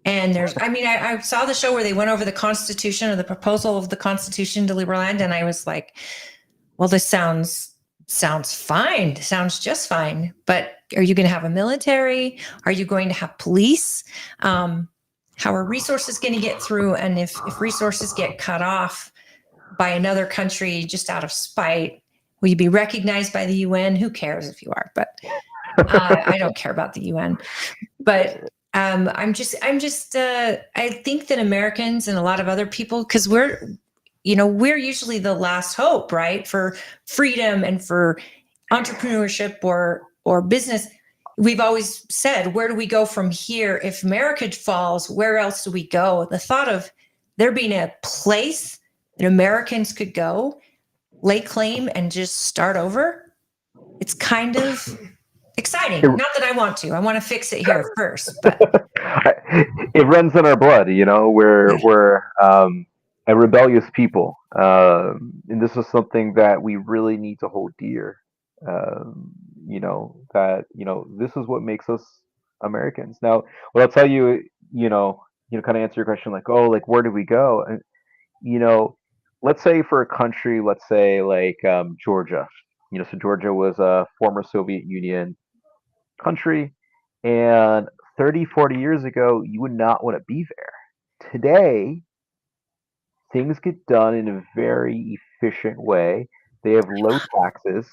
And I saw the show where they went over the Constitution, or the proposal of the Constitution to Liberland, and I was like, well, this sounds fine. Sounds just fine. But are you going to have a military? Are you going to have police? How are resources going to get through? And if resources get cut off by another country just out of spite, will you be recognized by the UN? Who cares if you are? But I don't care about the UN. But I think that Americans and a lot of other people, because we're usually the last hope, right, for freedom and for entrepreneurship or business. we've always said, where do we go from here? If America falls, where else do we go? The thought of there being a place that Americans could go, lay claim, and just start over, it's kind of exciting. Not that I want to fix it here first, but It runs in our blood, we're a rebellious people. And this is something that we really need to hold dear. This is what makes us Americans. Now, what I'll tell you, kind of answer your question like, oh, like, where do we go? And, let's say for a country, let's say like Georgia, so Georgia was a former Soviet Union country, and 30, 40 years ago, you would not want to be there. Today, things get done in a very efficient way. They have low taxes,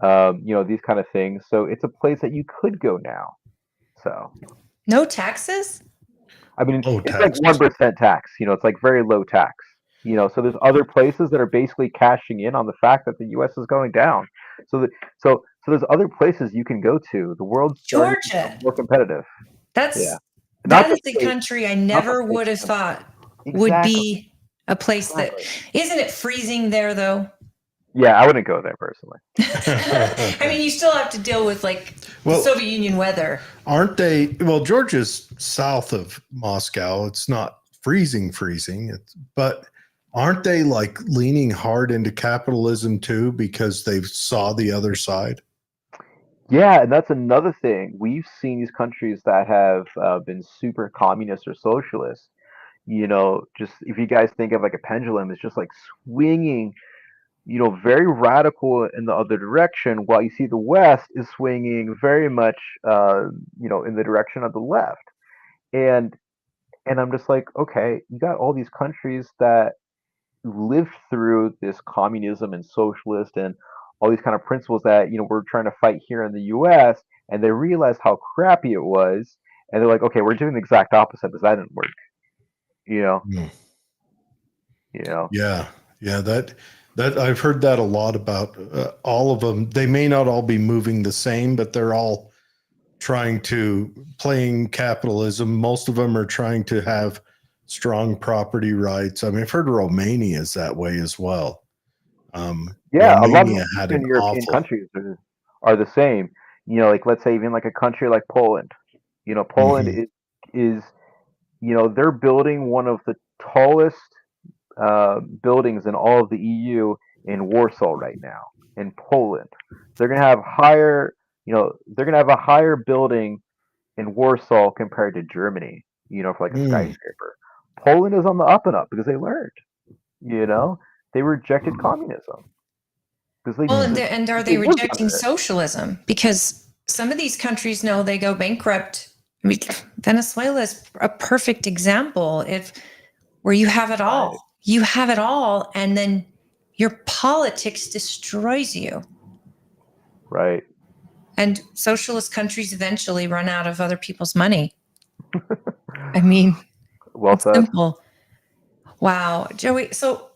these kind of things. So it's a place that you could go now. So no taxes? I mean, Oh, it's taxes. like 1% tax. It's like very low tax. So there's other places that are basically cashing in on the fact that the U.S. is going down. So there's other places you can go to. The world's starting to Georgia. become more competitive. That Not is the a state, country I not the never state, would have thought would exactly. be a place that isn't it freezing there though? Yeah, I wouldn't go there personally. I mean, you still have to deal with like Soviet Union weather. Aren't they? Well, Georgia's south of Moscow. It's not freezing, but aren't they like leaning hard into capitalism too because they saw the other side? Yeah, and that's another thing. We've seen these countries that have been super communist or socialist. Just if you guys think of like a pendulum, it's just like swinging, very radical in the other direction, while you see the West is swinging very much, in the direction of the left. And I'm just like, okay, you got all these countries that lived through this communism and socialist and all these kind of principles that we're trying to fight here in the U.S. and they realized how crappy it was, and they're like, okay, we're doing the exact opposite because that didn't work. Yeah, that I've heard that a lot about all of them. They may not all be moving the same, but they're all playing capitalism. Most of them are trying to have strong property rights. I mean, I've heard Romania is that way as well. Yeah, a lot of Romania had Eastern an European awful. countries are the same. Like let's say even like a country like Poland. Poland is they're building one of the tallest buildings in all of the EU in Warsaw right now in Poland. They're gonna have a higher building in Warsaw compared to Germany. For like a skyscraper. Poland is on the up and up because they learned. They rejected communism. And are they rejecting socialism? Because some of these countries know they go bankrupt. I mean, Venezuela is a perfect example where you have it all. Right. You have it all, and then your politics destroys you. Right. And socialist countries eventually run out of other people's money. I mean, well said. Simple. Wow, Joey. So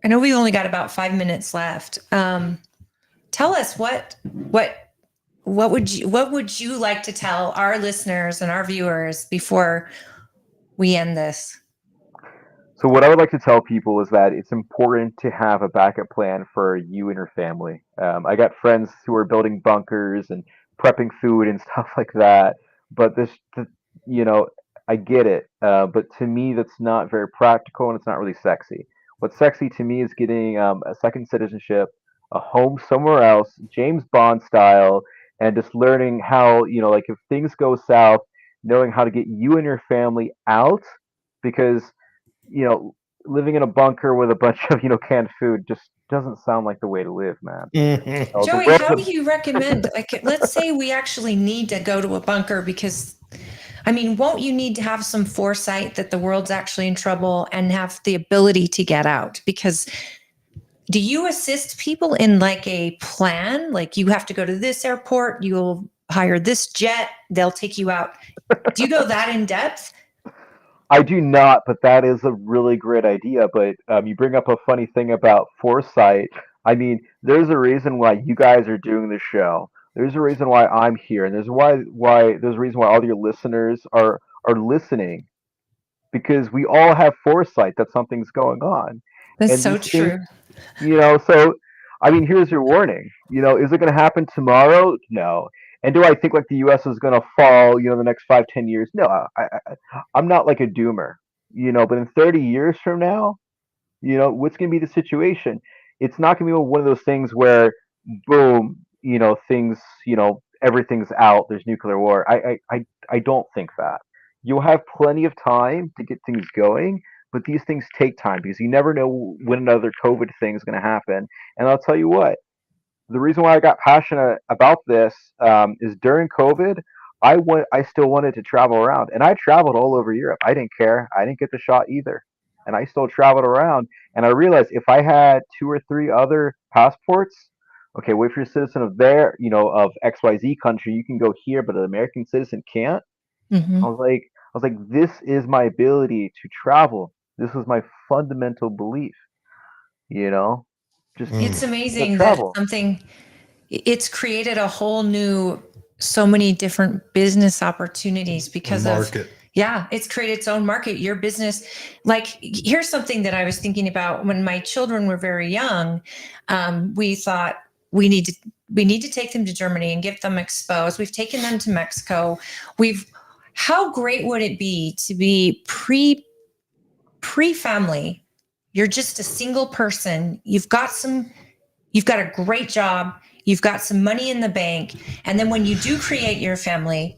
I know we've only got about 5 minutes left. Tell us what would you like to tell our listeners and our viewers before we end this? So what I would like to tell people is that it's important to have a backup plan for you and your family. I got friends who are building bunkers and prepping food and stuff like that. But I get it. But to me, that's not very practical and it's not really sexy. What's sexy to me is getting a second citizenship, a home somewhere else, James Bond style, and just learning how, like if things go south, knowing how to get you and your family out, because living in a bunker with a bunch of, canned food just doesn't sound like the way to live, man. Joey, how do you recommend, like, let's say we actually need to go to a bunker because, I mean, won't you need to have some foresight that the world's actually in trouble and have the ability to get out? Because do you assist people in like a plan? Like you have to go to this airport, you'll hire this jet, they'll take you out. Do you go that in depth? I do not, but that is a really great idea. But you bring up a funny thing about foresight. I mean, there's a reason why you guys are doing the show. There's a reason why I'm here, and there's a reason why all your listeners are listening, because we all have foresight that something's going on, That's and so these things, true. so I mean, here's your warning. Is it going to happen tomorrow? No. And do I think like the U.S. is going to fall, the next 5, 10 years? No, I'm not like a doomer, but in 30 years from now, what's going to be the situation? It's not going to be one of those things where, boom, things, everything's out. There's nuclear war. I don't think that. You'll have plenty of time to get things going, but these things take time because you never know when another COVID thing is going to happen. And I'll tell you what, the reason why I got passionate about this is during COVID, I still wanted to travel around, and I traveled all over Europe. I didn't care. I didn't get the shot either, and I still traveled around. And I realized if I had 2 or 3 other passports, okay, well, if you're a citizen of of XYZ country, you can go here, but an American citizen can't. Hmm. I was like, this is my ability to travel. This was my fundamental belief. You know, just It's the amazing that travel. it's created a whole new, so many different business opportunities because of, Market. yeah, it's created its own market. Your business, like, here's something that I was thinking about when my children were very young. We thought we need to take them to Germany and get them exposed. We've taken them to Mexico. How great would it be to be pre family? You're just a single person. You've got a great job. You've got some money in the bank. And then when you do create your family,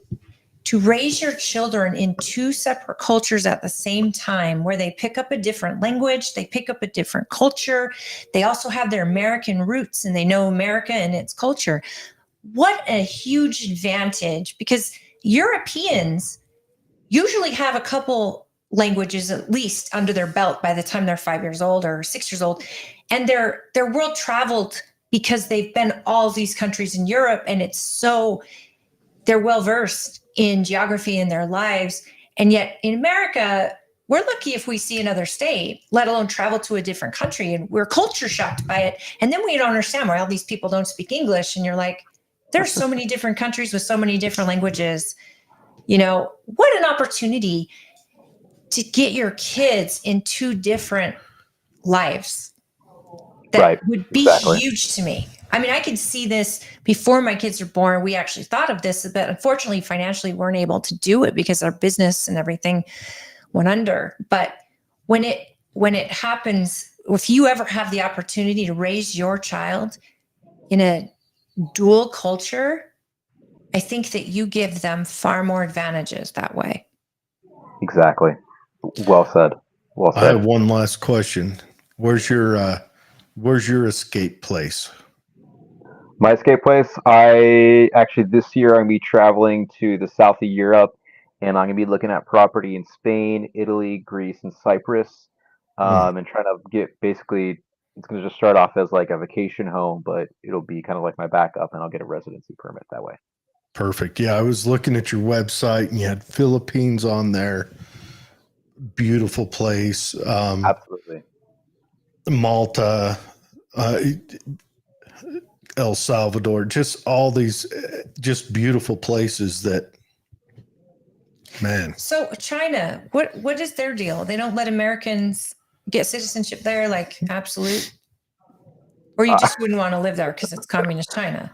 to raise your children in 2 separate cultures at the same time, where they pick up a different language, they pick up a different culture. They also have their American roots and they know America and its culture. What a huge advantage, because Europeans usually have a couple languages at least under their belt by the time they're 5 years old or 6 years old, and they're world traveled because they've been all these countries in Europe, and they're well versed in geography in their lives. And yet in America, we're lucky if we see another state, let alone travel to a different country, and we're culture shocked by it. And then we don't understand why all these people don't speak English, and you're like, there's so many different countries with so many different languages. What an opportunity to get your kids in 2 different lives. That Right. would be Exactly. huge to me. I mean, I could see this before my kids were born. We actually thought of this, but unfortunately, financially, weren't able to do it because our business and everything went under. But when it happens, if you ever have the opportunity to raise your child in a dual culture, I think that you give them far more advantages that way. Exactly. Well said. Well I said. have one last question. Where's your escape place? My escape place, I actually this year I'm gonna be traveling to the south of Europe, and I'm gonna be looking at property in Spain, Italy, Greece, and Cyprus, Hmm, and trying to get basically. It's gonna just start off as like a vacation home, but it'll be kind of like my backup, and I'll get a residency permit that way. perfect. Yeah, I was looking at your website and you had Philippines on there. Beautiful place. Absolutely. Malta, uh, El Salvador, just all these just beautiful places that, man. So China, what is their deal? They don't let Americans get citizenship there, like absolute, or you Uh, just wouldn't want to live there because it's communist China.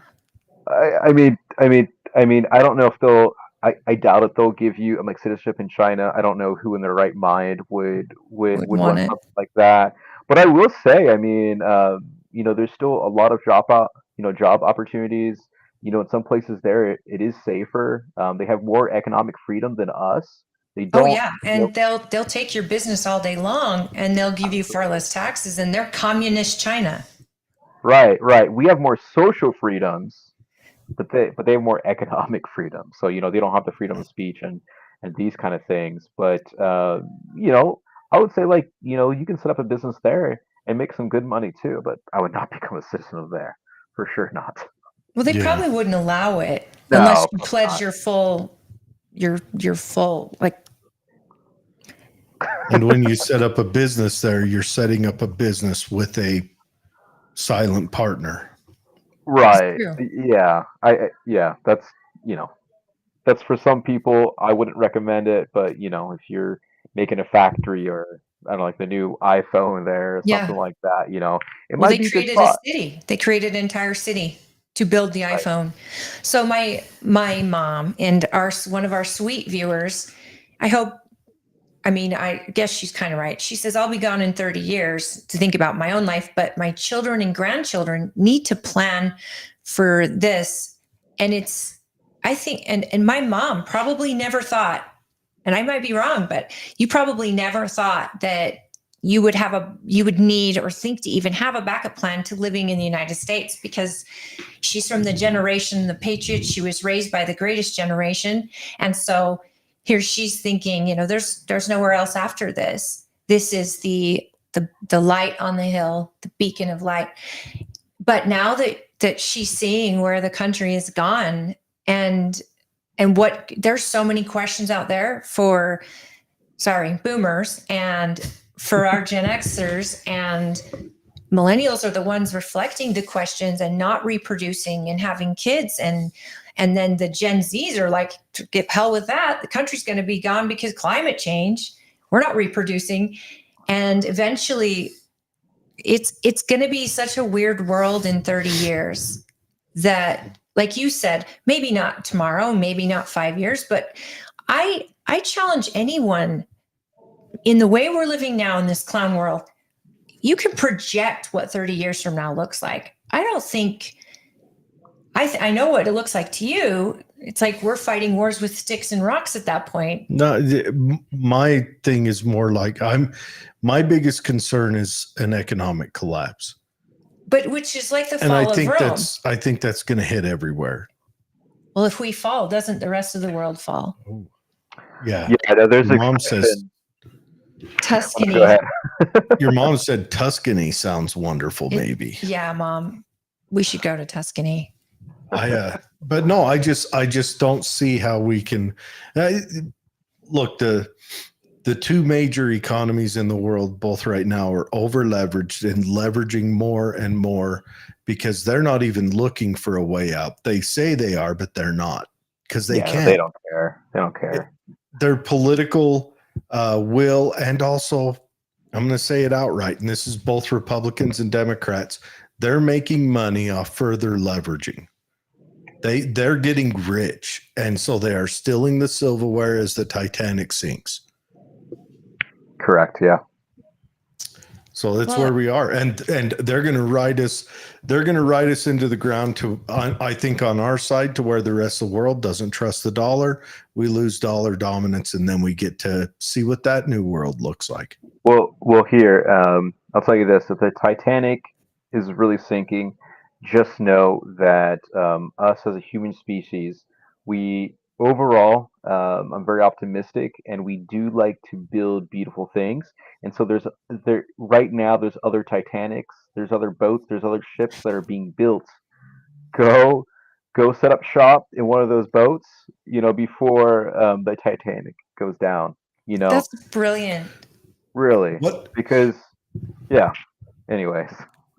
I don't know if they'll. I doubt it. They'll give you like citizenship in China. I don't know who in their right mind Would would want want it. something like that. But I will say, there's still a lot of job opportunities. In some places there it is safer. They have more economic freedom than us. They Oh don't. yeah, and they'll take your business all day long, and they'll give you far less taxes, and they're communist China. Right, right. We have more social freedoms, but they have more economic freedom. So they don't have the freedom of speech and these kind of things. But I would say like you can set up a business there and make some good money too. But I would not become a citizen of there, for sure not. Well, they Yeah. probably wouldn't allow it unless No, you probably pledge not. your full, like. And when you set up a business there, you're setting up a business with a silent partner. Right. true. Yeah. Yeah, that's, you know, that's for some people. I wouldn't recommend it, but if you're making a factory or I don't know, like the new iPhone there or Yeah. something like that, it Well, might they be a good created a spot. city. They created an entire city to build the Right. iPhone. So my mom and one of our sweet viewers, I hope, I mean, I guess she's kind of right. She says, I'll be gone in 30 years to think about my own life, but my children and grandchildren need to plan for this. And I think, and my mom probably never thought, and I might be wrong, but you probably never thought that you would need or think to even have a backup plan to living in the United States, because she's from the generation, the Patriots. She was raised by the greatest generation. And so here she's thinking, there's nowhere else after this. This is the light on the hill, the beacon of light. But now that she's seeing where the country has gone, and what, there's so many questions out there for, boomers, and for our Gen Xers, and millennials are the ones reflecting the questions and not reproducing and having kids, and then the Gen Zs are like, to get hell with that. The country's going to be gone because climate change. We're not reproducing, and eventually, it's going to be such a weird world in 30 years that, like you said, maybe not tomorrow, maybe not 5 years, but I challenge anyone, in the way we're living now in this clown world, you can project what 30 years from now looks like. I don't think, I know what it looks like to you. It's like we're fighting wars with sticks and rocks at that point. No, my thing is more like my biggest concern is an economic collapse. But which is like the And I fall of think Rome. I think that's going to hit everywhere. Well, if we fall, doesn't the rest of the world fall? Ooh. Yeah. Yeah, no, there's Your mom says Tuscany. Go ahead. your mom said Tuscany sounds wonderful. Maybe. Yeah, Mom, we should go to Tuscany. But no, I just don't see how we can look. The two major economies in the world, both right now, are over leveraged and leveraging more and more because they're not even looking for a way out. They say they are, but they're not, because they can't. They don't care. They don't care. Their political will, and also, I'm going to say it outright, and this is both Republicans and Democrats, they're making money off further leveraging. They're getting rich, and so they are stealing the silverware as the Titanic sinks. Correct. Yeah. So that's where we are, and they're going to ride us. They're going to ride us into the ground to, I think, on our side, to where the rest of the world doesn't trust the dollar. We lose dollar dominance, and then we get to see what that new world looks like. Well, here, I'll tell you this: if the Titanic is really sinking, just know that us as a human species, we overall, I'm very optimistic, and we do like to build beautiful things. And so right now there's other Titanics, there's other boats, there's other ships that are being built. Go set up shop in one of those boats, before the Titanic goes down. That's brilliant. Really, What? because yeah. Anyways.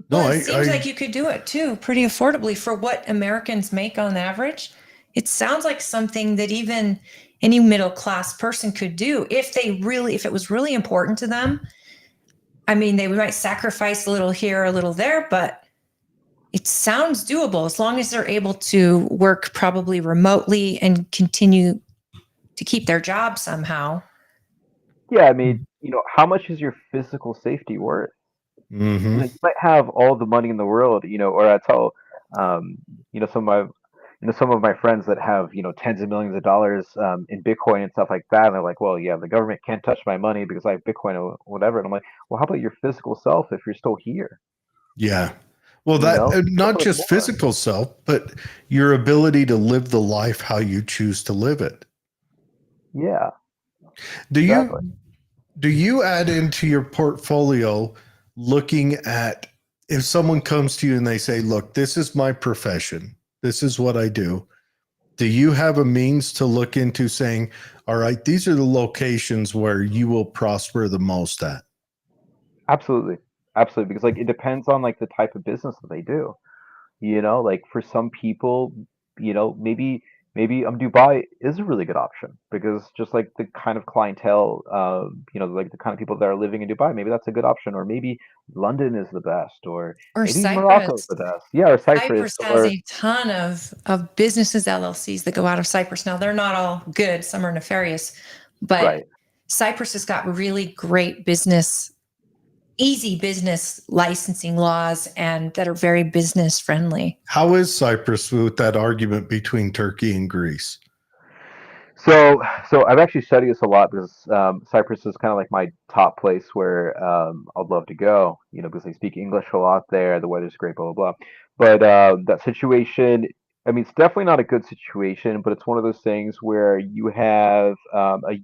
No, Well, it seems like you could do it too, pretty affordably for what Americans make on average. It sounds like something that even any middle class person could do if it was really important to them. I mean, they might sacrifice a little here, a little there, but it sounds doable as long as they're able to work probably remotely and continue to keep their job somehow. Yeah, I mean, how much is your physical safety worth? Mm-hmm. You might have all the money in the world, or I tell, some of my friends that have, tens of millions of dollars in Bitcoin and stuff like that. And they're like, well, yeah, the government can't touch my money because I have Bitcoin or whatever. And I'm like, well, how about your physical self if you're still here? Yeah. Well, that not just physical self, but your ability to live the life how you choose to live it. Yeah. Do you add into your portfolio looking at, if someone comes to you and they say, look, this is my profession, this is what I do you have a means to look into saying, all right, these are the locations where you will prosper the most at? Absolutely. Because it depends on the type of business that they do. Like for some people, maybe Dubai is a really good option because just like the kind of clientele, like the kind of people that are living in Dubai, maybe that's a good option, or maybe London is the best, or Or maybe Morocco is Cyprus. the best. Yeah, or Cyprus, Cyprus has or a ton of businesses, LLCs that go out of Cyprus. Now, they're not all good, some are nefarious, but right. Cyprus has got really great business, easy business licensing laws and that are very business friendly. How is Cyprus with that argument between Turkey and Greece? So I've actually studied this a lot because Cyprus is kind of like my top place where I'd love to go, because they speak English a lot there. The weather's great, blah, blah, blah. But that situation, I mean, it's definitely not a good situation, but it's one of those things where you have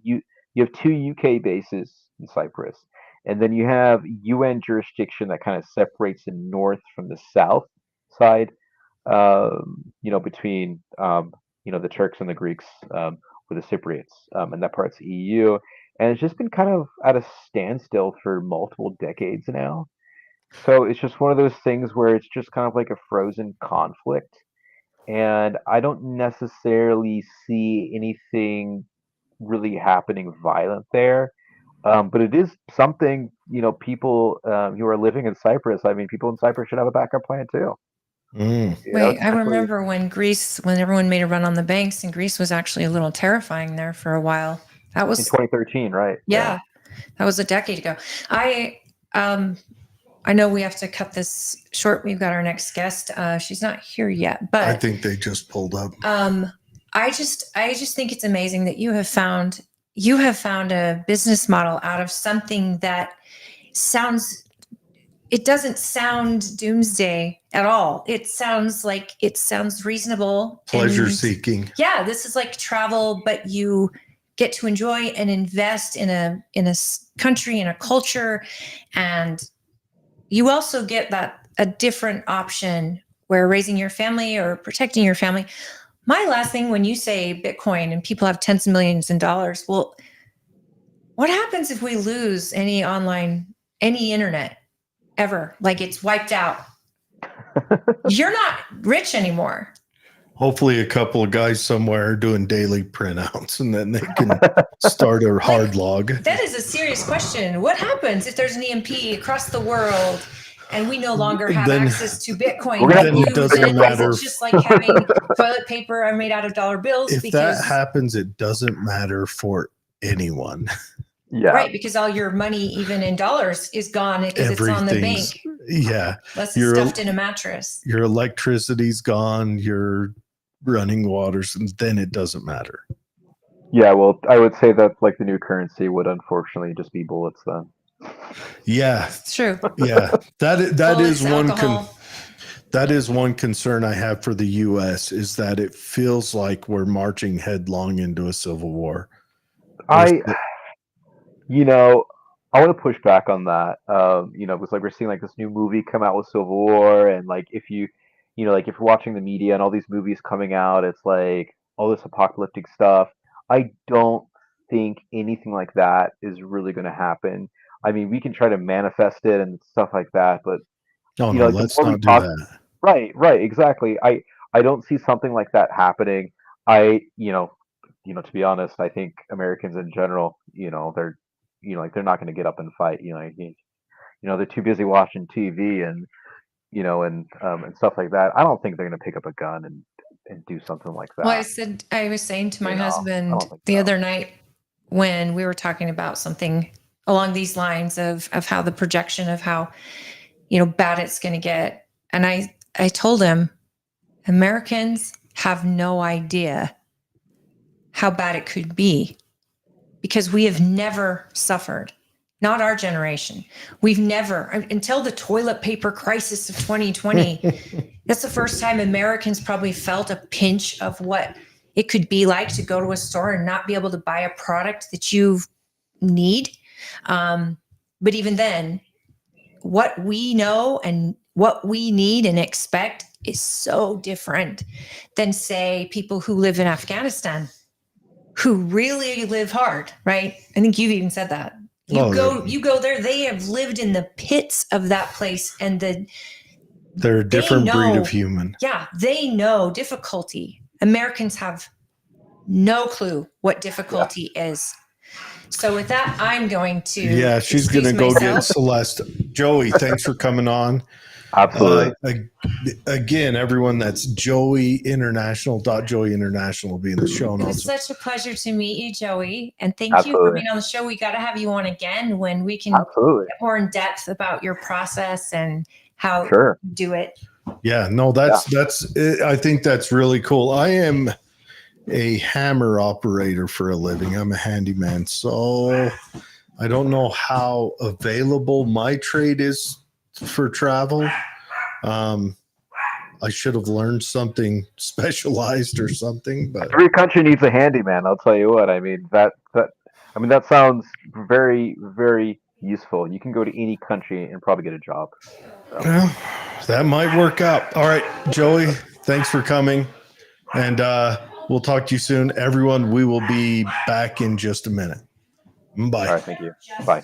you have two UK bases in Cyprus, and then you have UN jurisdiction that kind of separates the north from the south side, between the Turks and the Greeks. With the Cypriots, and that part's EU, and it's just been kind of at a standstill for multiple decades now. So it's just one of those things where it's just kind of like a frozen conflict, and I don't necessarily see anything really happening violent there. But it is something, people who are living in Cyprus. I mean, people in Cyprus should have a backup plan too. Wait, I Especially remember when everyone made a run on the banks, and Greece was actually a little terrifying there for a while. That in was, 2013, right? yeah, that was a decade ago. I know we have to cut this short. We've got our next guest. She's not here yet, but I think they just pulled up. I just think it's amazing that you have found a business model out of something that it doesn't sound doomsday at all. It sounds reasonable. Pleasure seeking. Yeah, this is like travel, but you get to enjoy and invest in a country, in a culture, and you also get a different option where raising your family or protecting your family. My last thing, when you say Bitcoin and people have tens of millions in dollars, well, what happens if we lose any internet ever? Like it's wiped out. You're not rich anymore. Hopefully a couple of guys somewhere are doing daily printouts and then they can start a hard log. That is a serious question. What happens if there's an EMP across the world and we no longer have access to Bitcoin? Then it doesn't matter. It's just like having toilet paper made out of dollar bills. If that happens, it doesn't matter for anyone. Yeah. Right, because all your money, even in dollars, is gone because it's on the bank. Yeah. Unless it's stuffed in a mattress. Your electricity's gone, your running waters, and then it doesn't matter. Yeah, well, I would say that like the new currency would unfortunately just be bullets then. Yeah. It's true. Yeah. That is alcohol. That is one concern I have for the US is that it feels like we're marching headlong into a civil war. I want to push back on that. Because like we're seeing like this new movie come out with Civil War, and like if you're watching the media and all these movies coming out, it's like all this apocalyptic stuff. I don't think anything like that is really going to happen. I mean, we can try to manifest it and stuff like that, but let's not do that. Right, exactly. I don't see something like that happening. To be honest, I think Americans in general, they're they're not going to get up and fight. They're too busy watching TV and stuff like that. I don't think they're going to pick up a gun and do something like that. Well, I was saying to my husband the other night when we were talking about something along these lines of how the projection of how, bad it's going to get. And I told him, Americans have no idea how bad it could be because we have never suffered. Not our generation. We've never, until the toilet paper crisis of 2020, that's the first time Americans probably felt a pinch of what it could be like to go to a store and not be able to buy a product that you need. But even then, what we know and what we need and expect is so different than, say, people who live in Afghanistan, who really live hard, right? I think you've even said that. You go there, they have lived in the pits of that place, and They're a different breed of human. Yeah, they know difficulty. Americans have no clue what difficulty is. So with that, I'm going to she's going to go get Celeste. Joey, thanks for coming on. Absolutely. Again, everyone, that's Joey International. Joey International will be in the show notes. It's such a pleasure to meet you, Joey. And thank you for being on the show. We got to have you on again when we can get more in depth about your process and how you do it. Yeah, no, that's I think that's really cool. I am a hammer operator for a living. I'm a handyman. So I don't know how available my trade is for travel. I should have learned something specialized or something, but every country needs a handyman. I'll tell you what. I mean, that sounds very, very useful. You can go to any country and probably get a job. So. Well, that might work out. All right, Joey, thanks for coming. And we'll talk to you soon. Everyone, we will be back in just a minute. Bye. All right, thank you. Bye.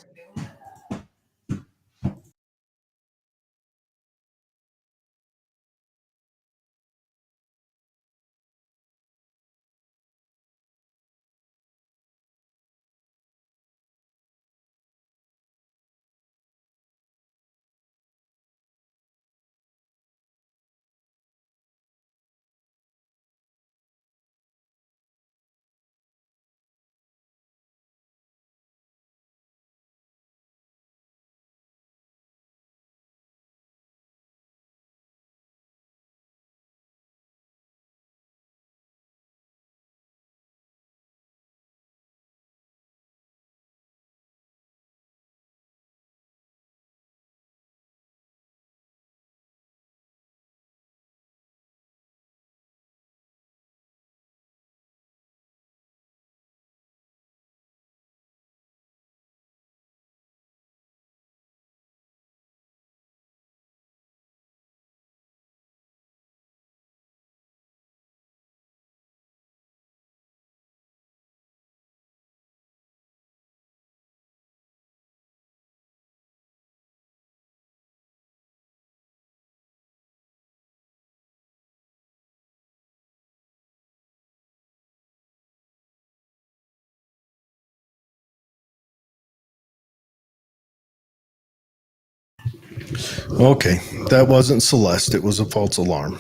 Okay, that wasn't Celeste. It was a false alarm.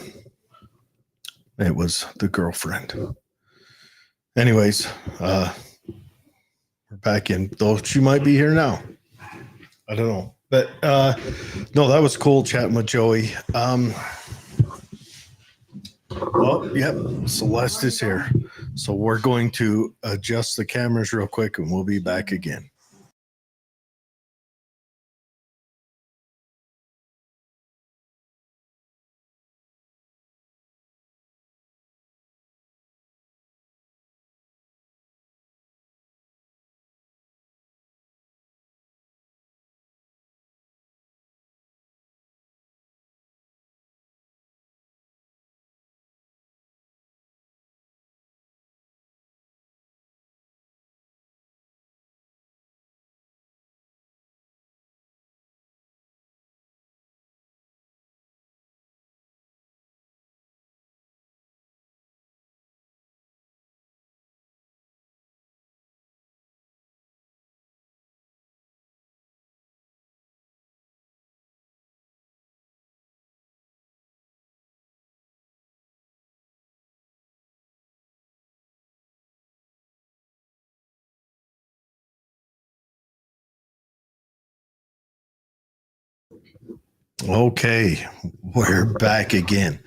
It was the girlfriend. Anyways, we're back in, though she might be here now. I don't know. But no, that was cool chatting with Joey. Well, yep, Celeste is here. So we're going to adjust the cameras real quick and we'll be back again. Okay, we're back again.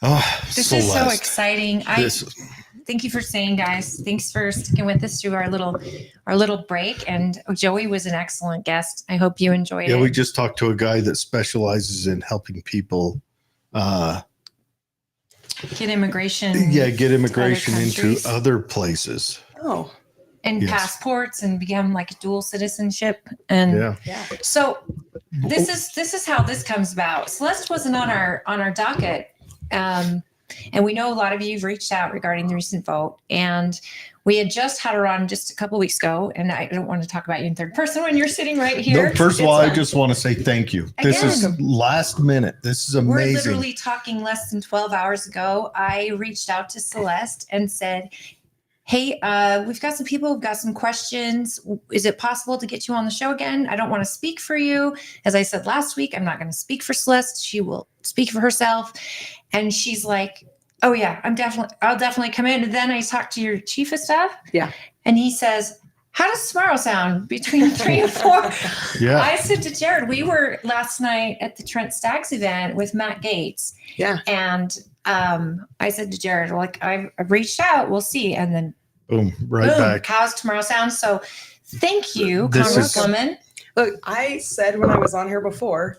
Oh, this is so exciting. Thank you for staying, guys. Thanks for sticking with us through our little break. And Joey was an excellent guest. I hope you enjoyed it. Yeah, we just talked to a guy that specializes in helping people get immigration. Yeah, get immigration into other places. Oh. And passports and become like dual citizenship. And so this is how this comes about. Celeste wasn't on our docket. And we know a lot of you have reached out regarding the recent vote. And we had just had her on just a couple of weeks ago. And I don't want to talk about you in third person when you're sitting right here. No, first of all, It's I just want to say thank you. This is Again. last minute. This is We're amazing. literally talking less than 12 hours ago. I reached out to Celeste and said, hey, we've got some people who've got some questions. Is it possible to get you on the show again? I don't want to speak for you. As I said last week, I'm not going to speak for Celeste. She will speak for herself. And she's like, oh yeah, I'll definitely come in. And then I talked to your chief of staff. Yeah. And he says, how does tomorrow sound between 3 and 4? Yeah. I said to Jared, we were last night at the Trent Staggs event with Matt Gates. Yeah. And I said to Jared, like, I've reached out, we'll see. And then Boom, right boom, back. how's tomorrow sound? So thank you, This is- Congresswoman. Look, I said when I was on here before,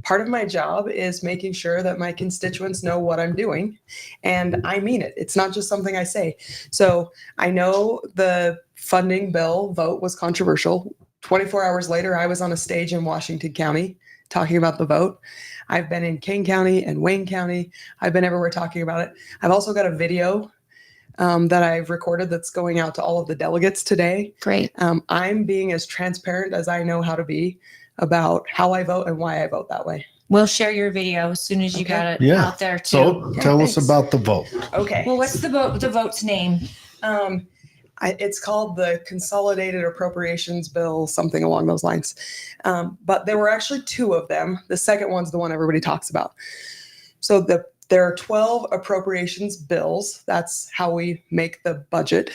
part of my job is making sure that my constituents know what I'm doing. And I mean it. It's not just something I say. So I know the funding bill vote was controversial. 24 hours later, I was on a stage in Washington County talking about the vote. I've been in Kane County and Wayne County. I've been everywhere talking about it. I've also got a video that I've recorded that's going out to all of the delegates today. Great. I'm being as transparent as I know how to be about how I vote and why I vote that way. We'll share your video as soon as you Okay. got it Yeah. out there too. So tell us thanks. about the vote. Okay. Well, what's the vote's name? It's called the Consolidated Appropriations Bill, something along those lines. But there were actually two of them. The second one's the one everybody talks about. So there are 12 appropriations bills. That's how we make the budget.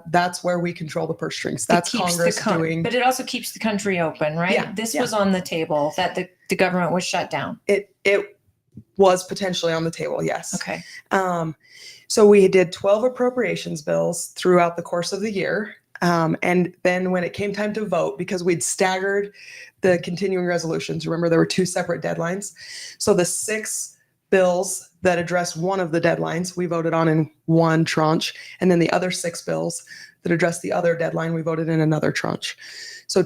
That's where we control the purse strings. That's It keeps Congress doing. But it also keeps the country open, right? Yeah, This yeah. was on the table that the government was shut down. It was potentially on the table, yes. Okay. So we did 12 appropriations bills throughout the course of the year. And then when it came time to vote, because we'd staggered the continuing resolutions, remember there were two separate deadlines. So the 6 bills that addressed one of the deadlines, we voted on in one tranche. And then the other 6 bills that addressed the other deadline, we voted in another tranche. So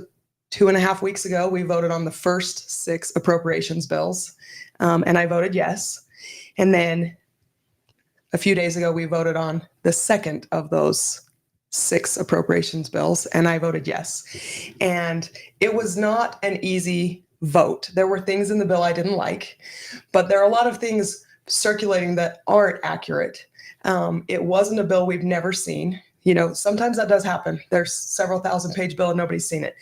2.5 weeks ago, we voted on the first 6 appropriations bills. And I voted yes. And then a few days ago, we voted on the second of those 6 appropriations bills, and I voted yes. And it was not an easy vote. There were things in the bill I didn't like, but there are a lot of things circulating that aren't accurate. It wasn't a bill we've never seen. You know, sometimes that does happen. There's several thousand-page bill and nobody's seen it.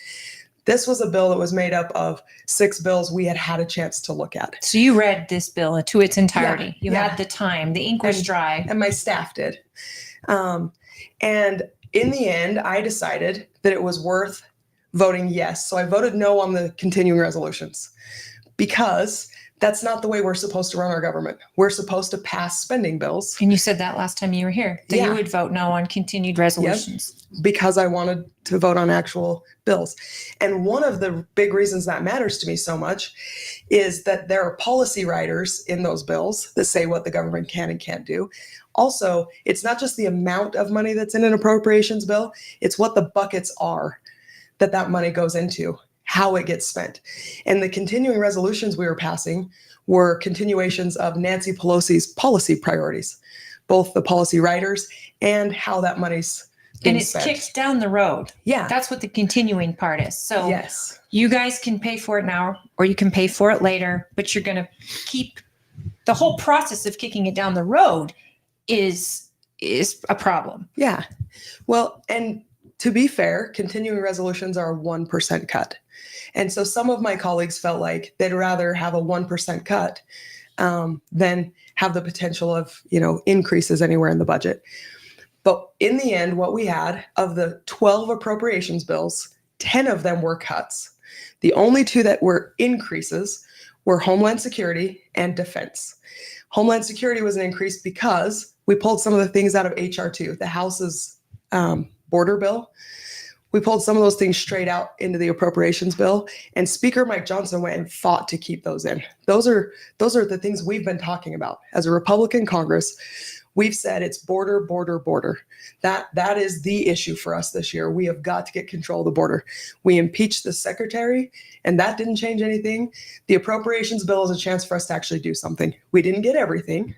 This was a bill that was made up of 6 bills we had a chance to look at. So you read this bill to its entirety. You yeah. had the time. The ink was dry. And my staff did. And in the end, I decided that it was worth voting yes. So I voted no on the continuing resolutions because that's not the way we're supposed to run our government. We're supposed to pass spending bills And you said that last time you were here, that Yeah. you would vote no on continued resolutions. because I wanted to vote on actual bills. And one of the big reasons that matters to me so much is that there are policy writers in those bills that say what the government can and can't do. Also, it's not just the amount of money that's in an appropriations bill, it's what the buckets are that money goes into, how it gets spent. And the continuing resolutions we were passing were continuations of Nancy Pelosi's policy priorities, both the policy writers and how that money's being And it's spent. kicked down the road. Yeah. That's what the continuing part is. So Yes. you guys can pay for it now or you can pay for it later, but you're going to keep the whole process of kicking it down the road is a problem. Yeah. Well, and to be fair, continuing resolutions are a 1% cut. And so some of my colleagues felt like they'd rather have a 1% cut than have the potential of, increases anywhere in the budget. But in the end, what we had of the 12 appropriations bills, 10 of them were cuts. The only 2 that were increases were Homeland Security and Defense. Homeland Security was an increase because we pulled some of the things out of HR 2, the House's border bill. We pulled some of those things straight out into the appropriations bill, and Speaker Mike Johnson went and fought to keep those in. Those are the things we've been talking about. As a Republican Congress, We've said it's border, border, border. That is the issue for us this year. We have got to get control of the border. We impeached the secretary, and that didn't change anything. The appropriations bill is a chance for us to actually do something. We didn't get everything.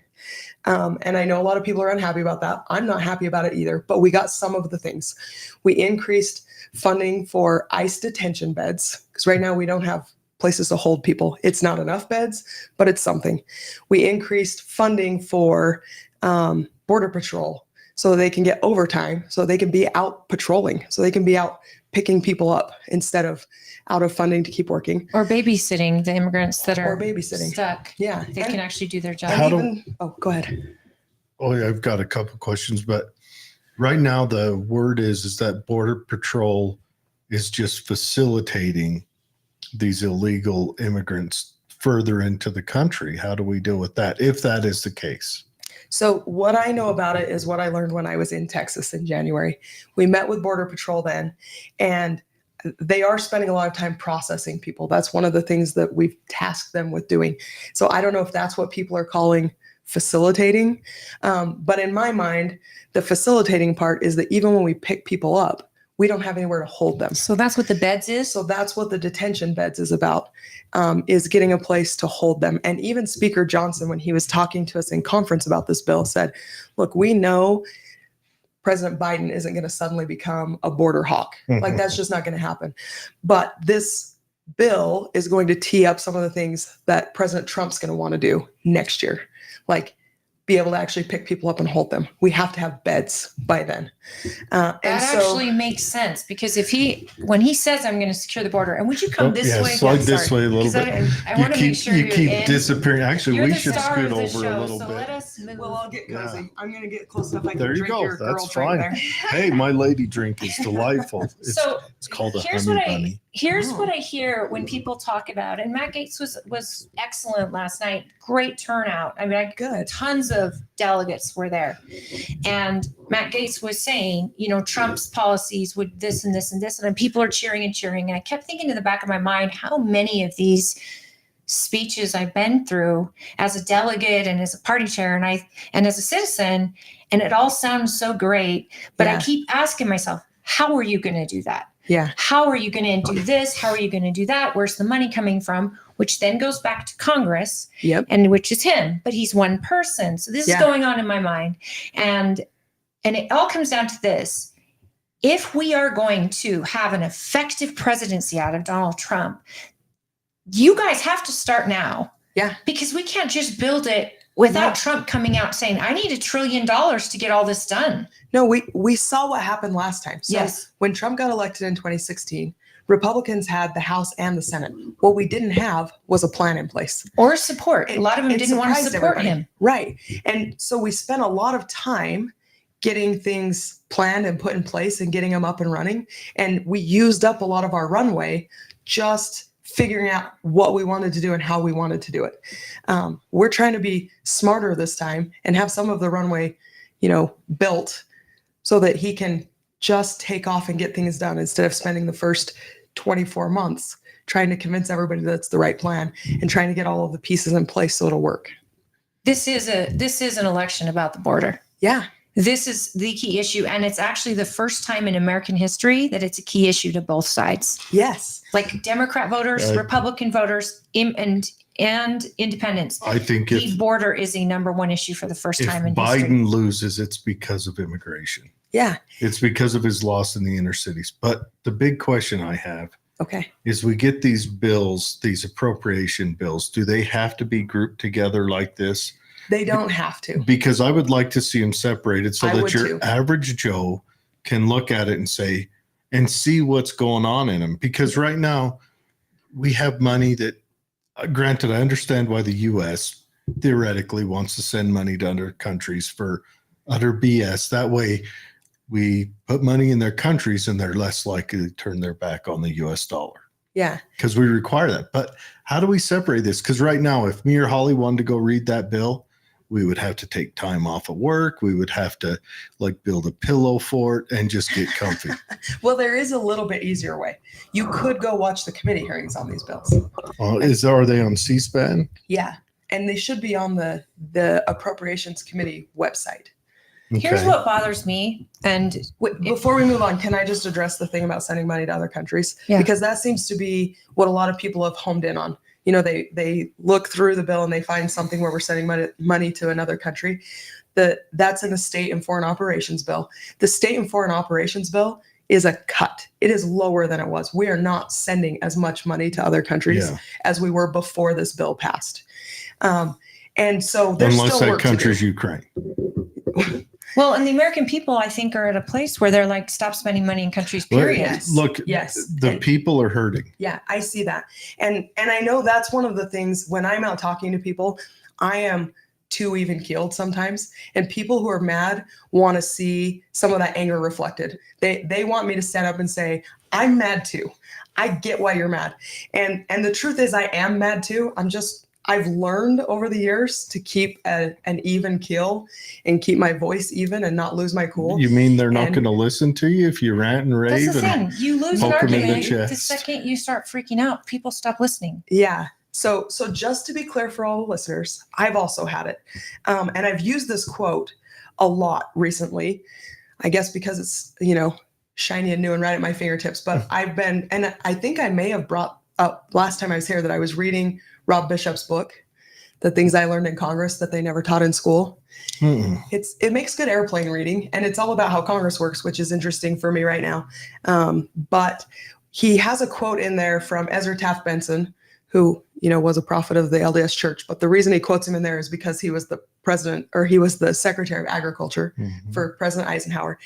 And I know a lot of people are unhappy about that. I'm not happy about it either, but we got some of the things. We increased funding for ICE detention beds, because right now we don't have places to hold people. It's not enough beds, but it's something. We increased funding for Border Patrol so they can get overtime, so they can be out patrolling, so they can be out picking people up instead of out of funding to keep working. Or babysitting the immigrants that are Or babysitting. stuck. Yeah. They can actually do their job. Oh, go ahead. Oh, yeah, I've got a couple questions, but right now the word is that Border Patrol is just facilitating these illegal immigrants further into the country. How do we deal with that, if that is the case? So what I know about it is what I learned when I was in Texas in January. We met with Border Patrol then, and they are spending a lot of time processing people. That's one of the things that we've tasked them with doing. So I don't know if that's what people are calling facilitating. But in my mind, the facilitating part is that even when we pick people up, we don't have anywhere to hold them. So that's what the beds is? So that's what the detention beds is about, is getting a place to hold them. And even Speaker Johnson, when he was talking to us in conference about this bill, said, look, we know President Biden isn't going to suddenly become a border hawk. Like, that's just not going to happen. But this bill is going to tee up some of the things that President Trump's going to want to do next year. Like, be able to actually pick people up and hold them. We have to have beds by then. That actually makes sense, because when he says, I'm going to secure the border, and would you come this way? Slide this way a little bit. I want to make sure you you're keep in. disappearing. Actually, You're we the should star scoot of the over show, a little so bit. let us move. Well, I'll get cozy. Yeah. I'm going to get close enough. I can There you drink go. your girl That's drink fine. there. Hey, my lady drink is delightful. It's called a here's honey what bunny. Here's what I hear when people talk about, and Matt Gaetz was excellent last night. Great turnout. I mean, Good. Tons of delegates were there. And Matt Gaetz was saying, Trump's policies would this and this and this, and people are cheering and cheering. And I kept thinking in the back of my mind, how many of these speeches I've been through as a delegate and as a party chair and as a citizen, and it all sounds so great, but I keep asking myself, how are you going to do that? Yeah. How are you going to do this? How are you going to do that? Where's the money coming from? Which then goes back to Congress, and which is him, but he's one person. So this is going on in my mind. And it all comes down to this. If we are going to have an effective presidency out of Donald Trump, you guys have to start now. Yeah. Because we can't just build it without Trump coming out saying, I need $1 trillion to get all this done. No, we saw what happened last time. So when Trump got elected in 2016, Republicans had the House and the Senate. What we didn't have was a plan in place. Or support. A lot of them didn't want to support him. Right. And so we spent a lot of time getting things planned and put in place and getting them up and running. And we used up a lot of our runway just figuring out what we wanted to do and how we wanted to do it. We're trying to be smarter this time and have some of the runway, built so that he can just take off and get things done instead of spending the first 24 months trying to convince everybody that's the right plan and trying to get all of the pieces in place so it'll work. This is an election about the border. Yeah. This is the key issue. And it's actually the first time in American history that it's a key issue to both sides. Yes. Like Democrat voters, Republican voters, and independents. I think the border is a number one issue for the first time in history. If Biden loses, it's because of immigration. Yeah. It's because of his loss in the inner cities. But the big question I have is we get these bills, these appropriation bills, do they have to be grouped together like this? They don't have to. Because I would like to see them separated so that your too. average Joe can look at it and see what's going on in them. Because right now we have money that, granted, I understand why the U.S. theoretically wants to send money to other countries for utter BS. That way we put money in their countries and they're less likely to turn their back on the U.S. dollar. Yeah. Because we require that. But how do we separate this? Because right now, if me or Holly wanted to go read that bill, we would have to take time off of work. We would have to build a pillow fort and just get comfy. Well, there is a little bit easier way. You could go watch the committee hearings on these bills. Well, are they on C-SPAN? Yeah. and they should be on the Appropriations Committee website. Here's Okay. what bothers me. And Wait, before we move on, can I just address the thing about sending money to other countries? Yeah. Because that seems to be what a lot of people have homed in on. You know, they look through the bill and they find something where we're sending money to another country. That's in the state and foreign operations bill. The state and foreign operations bill is a cut. It is lower than it was. We are not sending as much money to other countries Yeah. as we were before this bill passed. And so there's Unless still that work to do. country's Ukraine. well, and the American people, I think, are at a place where they're like, stop spending money in countries, Look, period. Yes. Look, Yes. the And- people are hurting. Yeah, I see that. And I know that's one of the things when I'm out talking to people, I am too even keeled sometimes. And people who are mad want to see some of that anger reflected. They want me to stand up and say, I'm mad too. I get why you're mad. And the truth is I am mad too. I've learned over the years to keep an even keel and keep my voice even and not lose my cool. You mean they're not And- going to listen to you if you rant and rave? That's the and thing. You lose an poke 'em in the argument the chest. second you start freaking out. People stop listening. Yeah. So just to be clear for all the listeners, I've also had it. And I've used this quote a lot recently, I guess because it's, shiny and new and right at my fingertips. But and I think I may have brought up last time I was here that I was reading Rob Bishop's book, The Things I Learned in Congress That They Never Taught in School. Mm-mm. It makes good airplane reading, and it's all about how Congress works, which is interesting for me right now. But he has a quote in there from Ezra Taft Benson, who was a prophet of the LDS Church. But the reason he quotes him in there is because he was the president, or he was the Secretary of Agriculture Mhm. for President Eisenhower,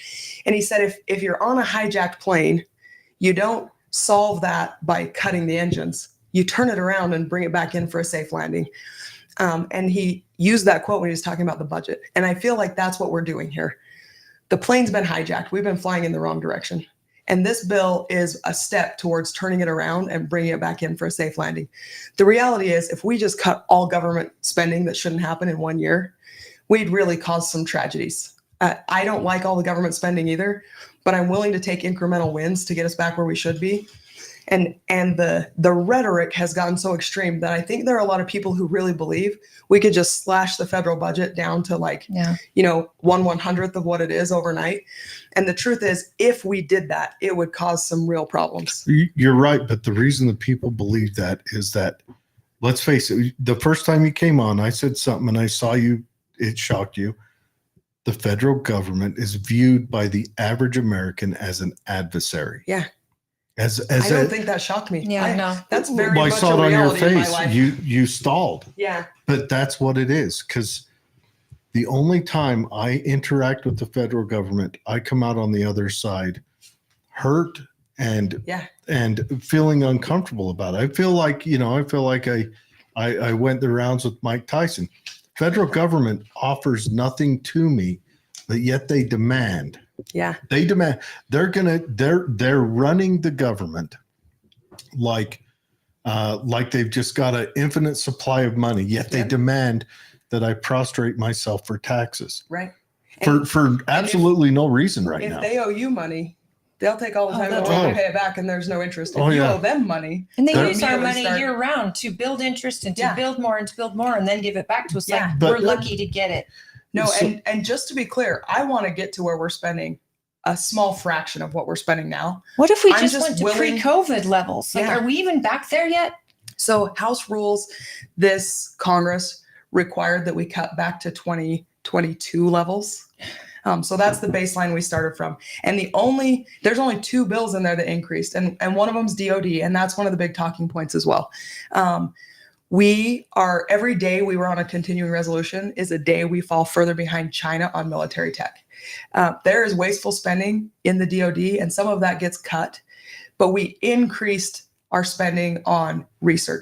and he said if you're on a hijacked plane, you don't solve that by cutting the engines. You turn it around and bring it back in for a safe landing. And he used that quote when he was talking about the budget. And I feel like that's what we're doing here. The plane's been hijacked. We've been flying in the wrong direction. And this bill is a step towards turning it around and bringing it back in for a safe landing. The reality is, if we just cut all government spending that shouldn't happen in 1 year, we'd really cause some tragedies. I don't like all the government spending either, but I'm willing to take incremental wins to get us back where we should be. And the rhetoric has gotten so extreme that I think there are a lot of people who really believe we could just slash the federal budget down to 1/100th of what it is overnight. And the truth is, if we did that, it would cause some real problems. You're right, but the reason that people believe that is that, let's face it, the first time you came on, I said something and I saw you, it shocked you. The federal government is viewed by the average American as an adversary. Yeah. I As don't think that shocked me. Yeah, no. That's very well, I much saw a it on your reality in my face. life. You stalled, Yeah. but that's what it is. Because the only time I interact with the federal government, I come out on the other side hurt and Yeah. and feeling uncomfortable about it. I feel like I went the rounds with Mike Tyson. Federal government offers nothing to me, but yet they demand. Yeah. They demand. They're running the government like they've just got an infinite supply of money. Yet they Yeah. demand that I prostrate myself for taxes Right. for absolutely no reason right If now. they owe you money, they'll take all the Oh, time in the that's world to right. pay it back, and there's no interest. If Oh, you yeah. owe them money, And they They're- use our immediately money start- year round to build interest and to Yeah. build more and then give it back to us. Yeah. Like, But- we're lucky to get it. no. So- And just to be clear, I want to get to where we're spending a small fraction of what we're spending now. What if we I'm just just went to willing- pre-COVID levels? Like, Yeah. are we even back there yet? So House rules, this Congress required that we cut back to 2022 levels. So that's the baseline we started from. And there's only 2 bills in there that increased, and one of them's DOD, and that's one of the big talking points as well. Every day we were on a continuing resolution is a day we fall further behind China on military tech. There is wasteful spending in the DOD, and some of that gets cut, but we increased our spending on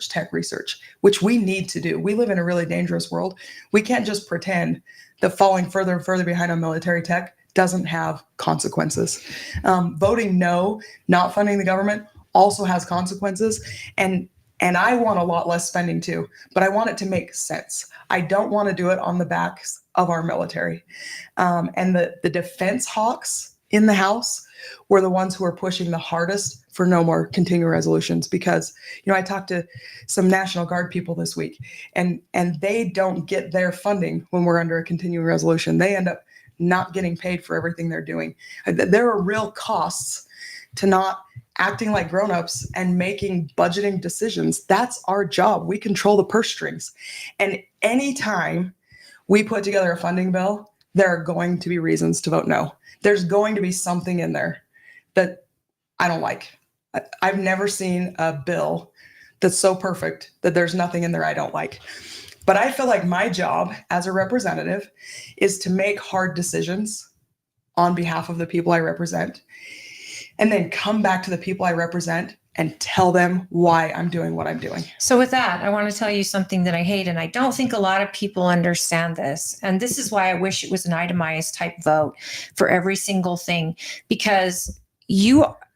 tech research, which we need to do. We live in a really dangerous world. We can't just pretend that falling further and further behind on military tech doesn't have consequences. Voting no, not funding the government, also has consequences. And I want a lot less spending too, but I want it to make sense. I don't want to do it on the backs of our military. And the defense hawks in the House were the ones who are pushing the hardest for no more continuing resolutions. Because, I talked to some National Guard people this week, and they don't get their funding when we're under a continuing resolution. They end up not getting paid for everything they're doing. There are real costs to not acting like grown-ups and making budgeting decisions. That's our job. We control the purse strings. And anytime we put together a funding bill, there are going to be reasons to vote no. There's going to be something in there that I don't like. I've never seen a bill that's so perfect that there's nothing in there I don't like. But I feel like my job as a representative is to make hard decisions on behalf of the people I represent, and then come back to the people I represent and tell them why I'm doing what I'm doing. So with that, I want to tell you something that I hate, and I don't think a lot of people understand this. And this is why I wish it was an itemized type vote for every single thing, because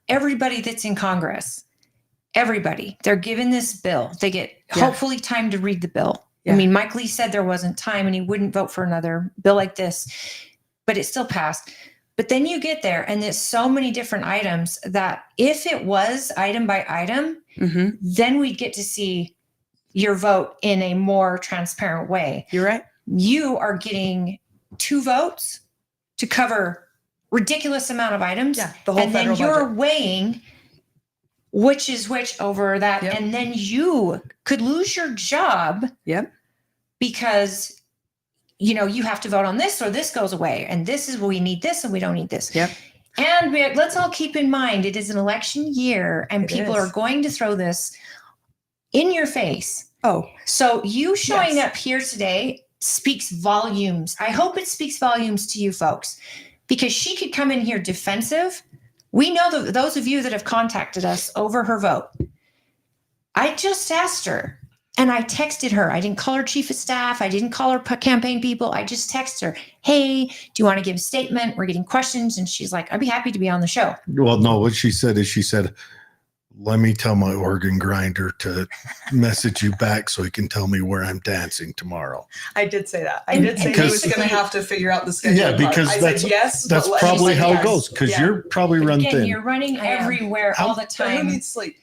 everybody that's in Congress, everybody, they're given this bill. They get hopefully time to read the bill. Yeah. I mean, Mike Lee said there wasn't time and he wouldn't vote for another bill like this, but it still passed. But then you get there and there's so many different items that if it was item by item, then we'd get to see your vote in a more transparent way. You're right. You are getting 2 votes to cover ridiculous amount of items. Yeah, the whole and federal then you're budget. Weighing which is which over that. Yep. And then you could lose your job. Yep. Because you have to vote on this or this goes away. And this is, we need this and we don't need this. Yep. And let's all keep in mind, it is an election year and people are going to throw this in your face. Oh. So you showing up here today speaks volumes. I hope it speaks volumes to you folks, because she could come in here defensive. We know that those of you that have contacted us over her vote, I just asked her. And I texted her. I didn't call her chief of staff. I didn't call her campaign people. I just texted her, hey, do you want to give a statement? We're getting questions. And she's like, I'd be happy to be on the show. Well, no, what she said is let me tell my organ grinder to message you back so he can tell me where I'm dancing tomorrow. I did say that. I did say he was going to have to figure out the schedule. Yeah, because that's probably how it goes, because you're probably run thin. You're running everywhere all the time. Who needs sleep?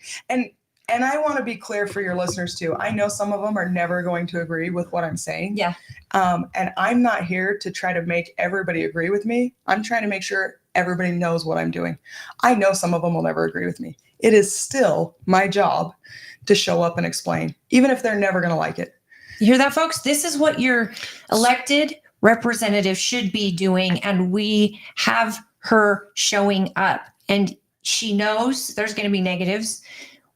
And I want to be clear for your listeners too. I know some of them are never going to agree with what I'm saying. Yeah. And I'm not here to try to make everybody agree with me. I'm trying to make sure everybody knows what I'm doing. I know some of them will never agree with me. It is still my job to show up and explain, even if they're never going to like it. You hear that, folks? This is what your elected representative should be doing. And we have her showing up, and she knows there's going to be negatives.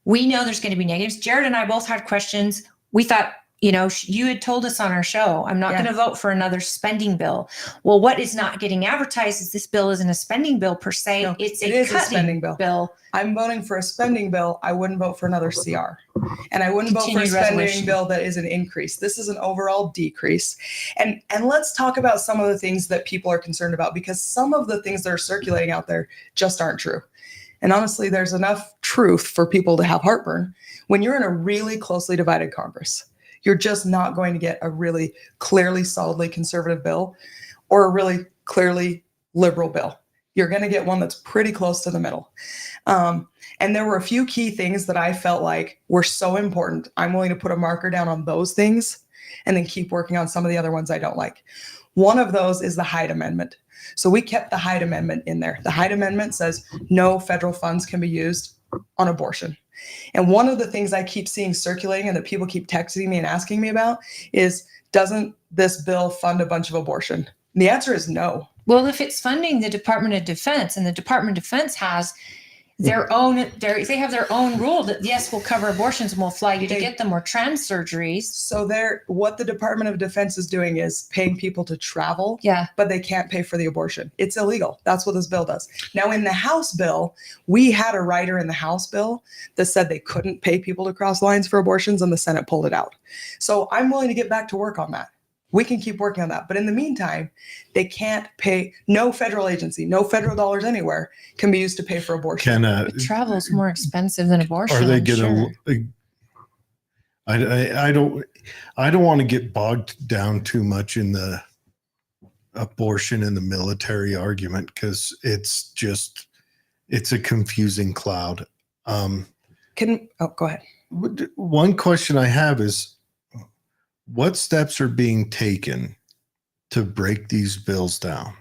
We know there's going to be negatives. Jared and I both had questions. We thought, you had told us on our show, I'm not going to vote for another spending bill. Well, what is not getting advertised is this bill isn't a spending bill per se. No, it's it a is a spending bill. I'm voting for a spending bill. I wouldn't vote for another CR. And I wouldn't vote for a spending bill that is an increase. This is an overall decrease. And let's talk about some of the things that people are concerned about, because some of the things that are circulating out there just aren't true. And honestly, there's enough truth for people to have heartburn. When you're in a really closely divided Congress, you're just not going to get a really clearly, solidly conservative bill or a really clearly liberal bill. You're going to get one that's pretty close to the middle. And there were a few key things that I felt like were so important. I'm willing to put a marker down on those things and then keep working on some of the other ones I don't like. One of those is the Hyde Amendment. So we kept the Hyde Amendment in there. The Hyde Amendment says no federal funds can be used on abortion. And one of the things I keep seeing circulating and that people keep texting me and asking me about is, doesn't this bill fund a bunch of abortion? And the answer is no. Well, if it's funding the Department of Defense, and the Department of Defense has their own, they have their own rule that yes, we'll cover abortions and we'll fly you to get them, or trans surgeries. So what the Department of Defense is doing is paying people to travel, but they can't pay for the abortion. It's illegal. That's what this bill does. Now, in the House bill, we had a writer in the House bill that said they couldn't pay people to cross lines for abortions, and the Senate pulled it out. So I'm willing to get back to work on that. We can keep working on that. But in the meantime, they can't pay. No federal agency, no federal dollars anywhere can be used to pay for abortion. Travel is more expensive than abortion. Are they going to? I don't want to get bogged down too much in the abortion in the military argument because it's a confusing cloud. Go ahead. One question I have is, what steps are being taken to break these bills down?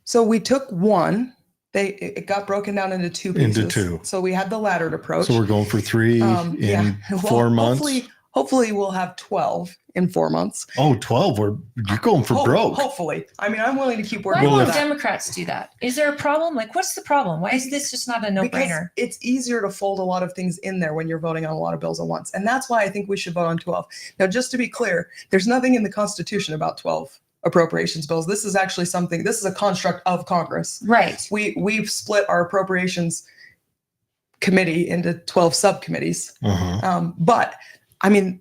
So we took one. It got broken down into two pieces. Into two. So we had the laddered approach. So we're going for 3 in 4 months. Hopefully we'll have 12 in 4 months. Oh, 12. You're going for broke. Hopefully. I mean, I'm willing to keep working Why on won't that. Democrats do that? Is there a problem? Like, what's the problem? Why is this just not a no-brainer? Because it's easier to fold a lot of things in there when you're voting on a lot of bills at once. And that's why I think we should vote on 12. Now, just to be clear, there's nothing in the Constitution about 12 appropriations bills. This is actually this is a construct of Congress. Right. We've split our appropriations committee into 12 subcommittees. But I mean,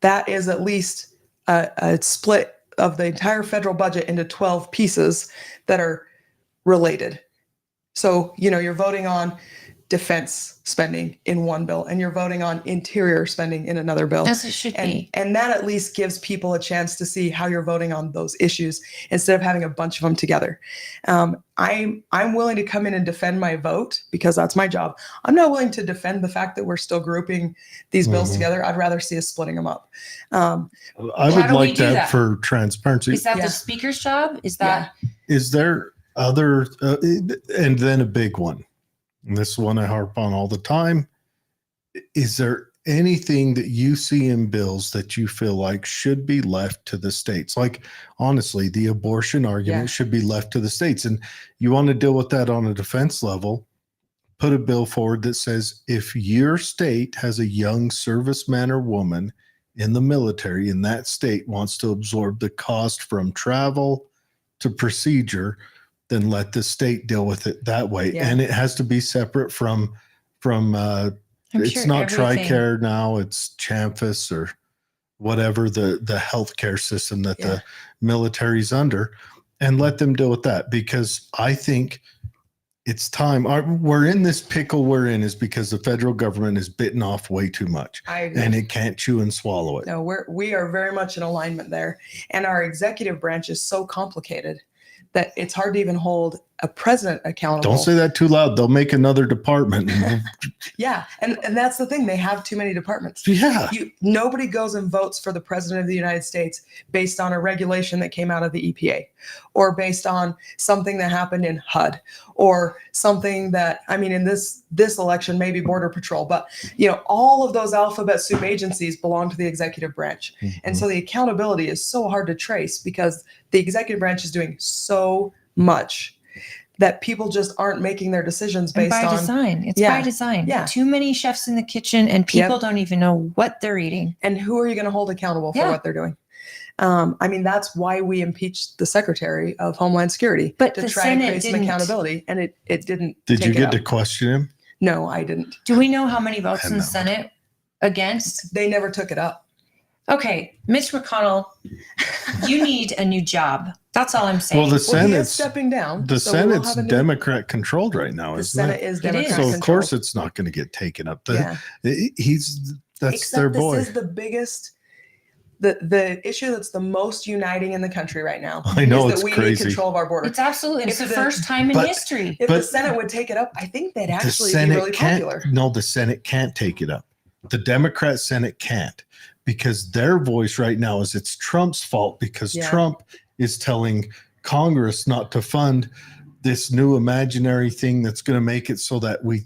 that is at least a split of the entire federal budget into 12 pieces that are related. So, you're voting on defense spending in one bill and you're voting on interior spending in another bill. As it should be. And that at least gives people a chance to see how you're voting on those issues instead of having a bunch of them together. I'm willing to come in and defend my vote because that's my job. I'm not willing to defend the fact that we're still grouping these bills together. I'd rather see us splitting them up. I would like that for transparency. Is that the speaker's job? Is there other, and then a big one, and this one I harp on all the time. Is there anything that you see in bills that you feel like should be left to the states? Like, honestly, the abortion argument should be left to the states. And you want to deal with that on a defense level, put a bill forward that says if your state has a young serviceman or woman in the military and that state wants to absorb the cost from travel to procedure, then let the state deal with it that way. And it has to be separate from it's not TRICARE now, it's CHAMFIS or whatever the healthcare system that the military's under, and let them deal with that. Because I think it's time. We're in this pickle we're in is because the federal government is bitten off way too much. I agree. And it can't chew and swallow it. No, we are very much in alignment there. And our executive branch is so complicated that it's hard to even hold a president accountable. Don't say that too loud. They'll make another department. Yeah. And that's the thing. They have too many departments. Yeah. Nobody goes and votes for the president of the United States based on a regulation that came out of the EPA or based on something that happened in HUD or something that, I mean, in this election, maybe Border Patrol, but all of those alphabet soup agencies belong to the executive branch. Mm-hmm. And so the accountability is so hard to trace because the executive branch is doing so much that people just aren't making their decisions based on design. It's by design. Yeah. Too many chefs in the kitchen and people don't even know what they're eating. And who are you going to hold accountable for what they're doing? I mean, that's why we impeached the Secretary of Homeland Security, but to try and create some accountability. And it didn't. Did you get to question him? No, I didn't. Do we know how many votes in the Senate against? They never took it up. Okay, Mitch McConnell, you need a new job. That's all I'm saying. Well, the Senate's stepping down. The Senate's Democrat controlled right now, isn't it? The Senate is Democrat controlled. So of course it's not going to get taken up. That's their boy. This is the biggest, the issue that's the most uniting in the country right now. I know, is that we need control of our border. It's absolutely. It's the first time in history. If the Senate would take it up, I think they'd actually be really popular. No, the Senate can't take it up. The Democrat Senate can't. Because their voice right now is it's Trump's fault because Trump is telling Congress not to fund this new imaginary thing that's going to make it so that we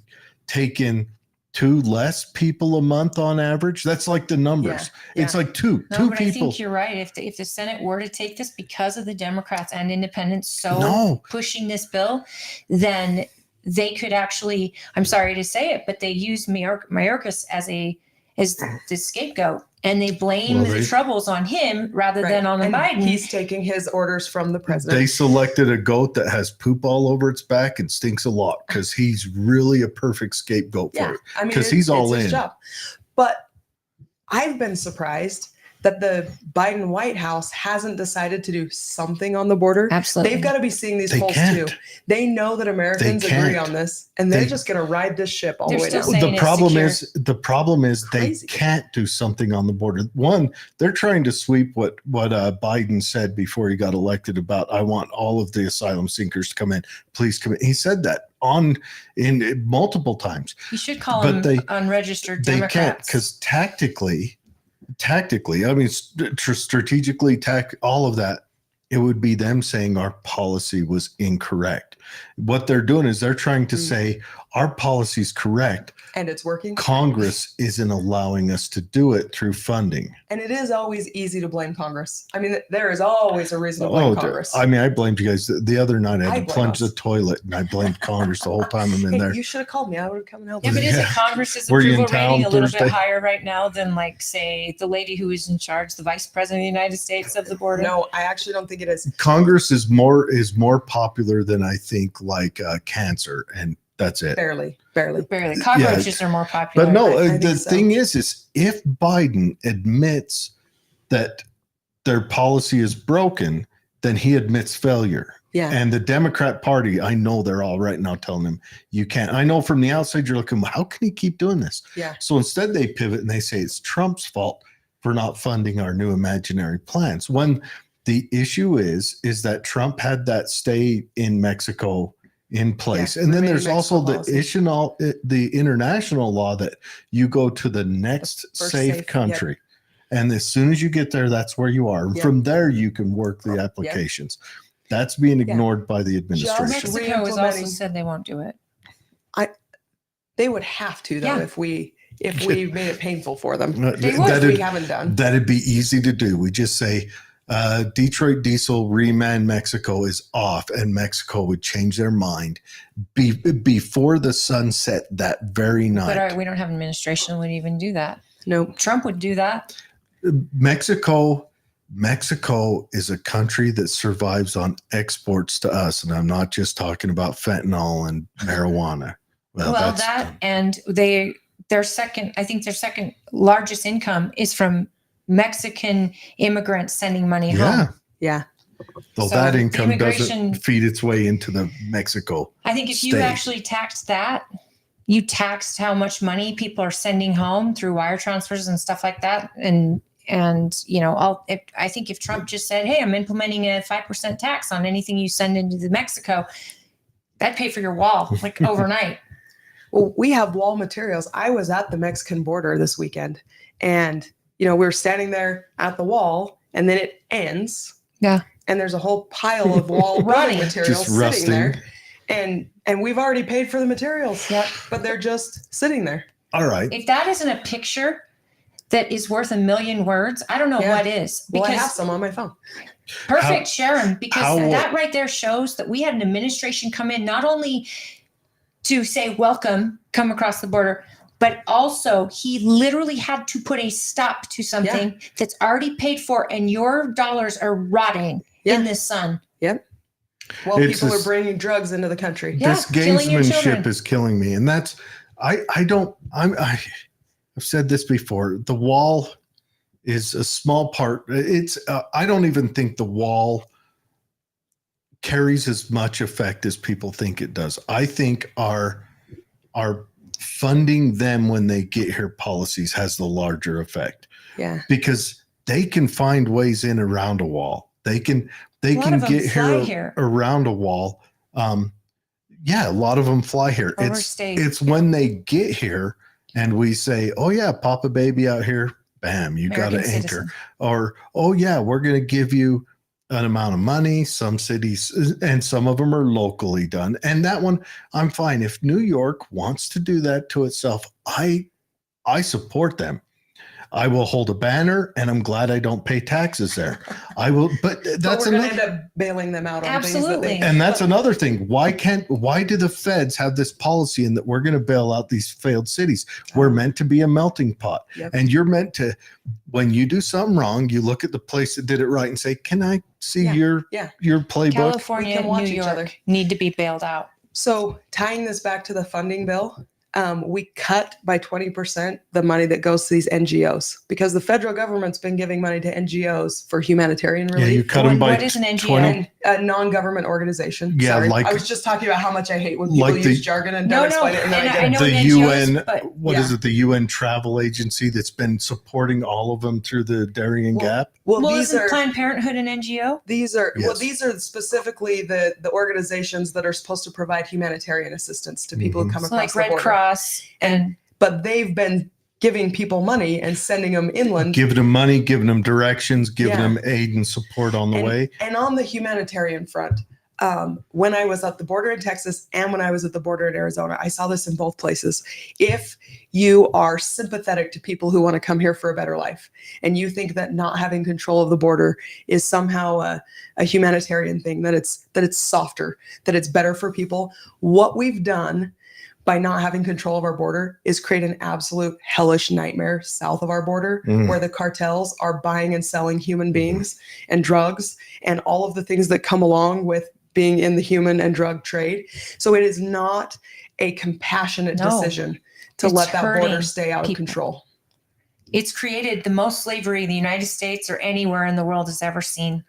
take in 2 less people a month on average. That's like the numbers. Yeah. It's like two people. I think you're right. If the Senate were to take this because of the Democrats and independents pushing this bill, then they could actually, I'm sorry to say it, but they use Mayorkas as the scapegoat. And they blame the troubles on him rather than on Biden. He's taking his orders from the president. They selected a goat that has poop all over its back and stinks a lot because he's really a perfect scapegoat for it. Because he's all in. Job. But I've been surprised that the Biden White House hasn't decided to do something on the border. Absolutely. They've got to be seeing these They polls can't. too. They know that Americans They agree can't. on this, and they're They- just going to ride this ship all the They're way still down. saying The it's problem secure. is they Crazy. can't do something on the border. One, they're trying to sweep what Biden said before he got elected about, I want all of the asylum seekers to come in. Please come in. He said that in multiple times. You should call But them unregistered They can't, Democrats. because tactically, I mean, strategically, all of that, it would be them saying our policy was incorrect. What they're doing is they're trying to say our policy is correct. And it's working. Congress isn't allowing us to do it through funding. And it is always easy to blame Congress. I mean, there is always a reason to blame Congress. I mean, I blamed you guys the other night. I I had to blame plunge us. the toilet, and I blamed Congress the whole time I'm in Hey, there. you should have called me. I would have come and helped Yeah, you. but isn't Yeah. Congress's Were you in approval rating town a little Thursday? bit higher right now than, like, say, the lady who is in charge, the vice president of the United States of the border? No, I actually don't think it is. Congress is more popular than I think, like cancer, and that's it. Barely. Barely. Cockroaches are more popular. But no, I think the so. thing is if Biden admits that their policy is broken, then he admits failure. Yeah. And the Democrat Party, I know they're all right now telling him you can't. I know from the outside you're looking, how can he keep doing this? Yeah. So instead they pivot and they say it's Trump's fault for not funding our new imaginary plans. When the issue is that Trump had that stay in Mexico in place. Yeah, and then remain there's in also Mexico the international law that you go to the next first safe safe, country. And as soon as you get there, that's where you are. And Yep. from there, you can work the applications. That's being ignored by the administration. Mexico has also Re-implementing. said they won't do it. They would have to though Yeah. if we made it painful for them. They would. Which we haven't done. That'd be easy to do. We just say Detroit Diesel reman Mexico is off, and Mexico would change their mind before the sun set that very night. But we don't have an administration that would even do that. No. Trump would do that. Mexico is a country that survives on exports to us, and I'm not just talking about fentanyl and marijuana. Well, that's that and their second largest income is from Mexican immigrants sending money yeah. home. Yeah. Well, So that the income immigration- doesn't feed its way into the Mexico. I think if you State. actually taxed that, you taxed how much money people are sending home through wire transfers and stuff like that. And I think if Trump just said, hey, I'm implementing a 5% tax on anything you send into the Mexico, that'd pay for your wall like overnight. Well, we have wall materials. I was at the Mexican border this weekend, and we were standing there at the wall, and then it ends. Yeah. And there's a whole pile of wall building Rotting. materials Just sitting rusting. there. And we've already paid for the materials. Yep. But they're just sitting there. All right. If that isn't a picture that is worth a million words, I don't know Yeah. what is. Well, I have Because some on my phone. perfect, Sharon, because how- that right there shows that we had an administration come in not only to say welcome, come across the border, but also he literally had to put a stop to something that's already paid for, and your dollars are rotting Yeah. in the sun. While It's people this- are bringing drugs into the country. Yeah, This killing your gamesmanship children. is killing me, and that's I've said this before. The wall is a small part. It's I don't even think the wall carries as much effect as people think it does. I think our funding them when they get here policies has the larger effect, Yeah. because they can find ways in around a wall. They can A lot of them get fly here, here. around a wall. A lot of them fly here. Overstayed. It's when they get here and we say, oh yeah, pop a baby out here, bam, you got American to anchor. citizen. Or, oh yeah, we're going to give you an amount of money. Some cities, and some of them are locally done. And that one, I'm fine. If New York wants to do that to itself, I support them. I will hold a banner, and I'm glad I don't pay taxes there. I will, but But that's we're going to another. end up bailing them out on Absolutely. things that they. And that's another thing. Why do the feds have this policy in that we're going to bail out these failed cities? We're meant to be a melting pot. Yep. And you're meant to, when you do something wrong, you look at the place that did it right and say, can I see Yeah. your playbook? California We can and watch New each York other. need to be bailed out. So tying this back to the funding bill, we cut by 20% the money that goes to these NGOs because the federal government's been giving money to NGOs for humanitarian relief. Yeah, you cut them by What is an NGO? 20. A non-government organization. Yeah, Sorry. like- I was just talking about how much I hate when people like the- use jargon and don't explain it. And then and I know The an NGOs, UN, but what is it? The UN travel agency that's been supporting all of them through the Darien Gap. well, well, these isn't are Planned Parenthood an NGO? these are well, Yes. these are specifically the organizations that are supposed to provide humanitarian assistance to people who come So across like the Red border. Cross and But they've been giving people money and sending them inland. Giving them money, giving them directions, giving Yeah. them aid and support on the way. And on the humanitarian front, when I was at the border in Texas and when I was at the border in Arizona, I saw this in both places. If you are sympathetic to people who want to come here for a better life, and you think that not having control of the border is somehow a humanitarian thing, that it's softer, that it's better for people, what we've done by not having control of our border is create an absolute hellish nightmare south of our border where the cartels are buying and selling human beings and drugs and all of the things that come along with being in the human and drug trade. So it is not a compassionate No, decision to it's let that border hurting stay out of people. control. it's created the most slavery the United States or anywhere in the world has ever seen.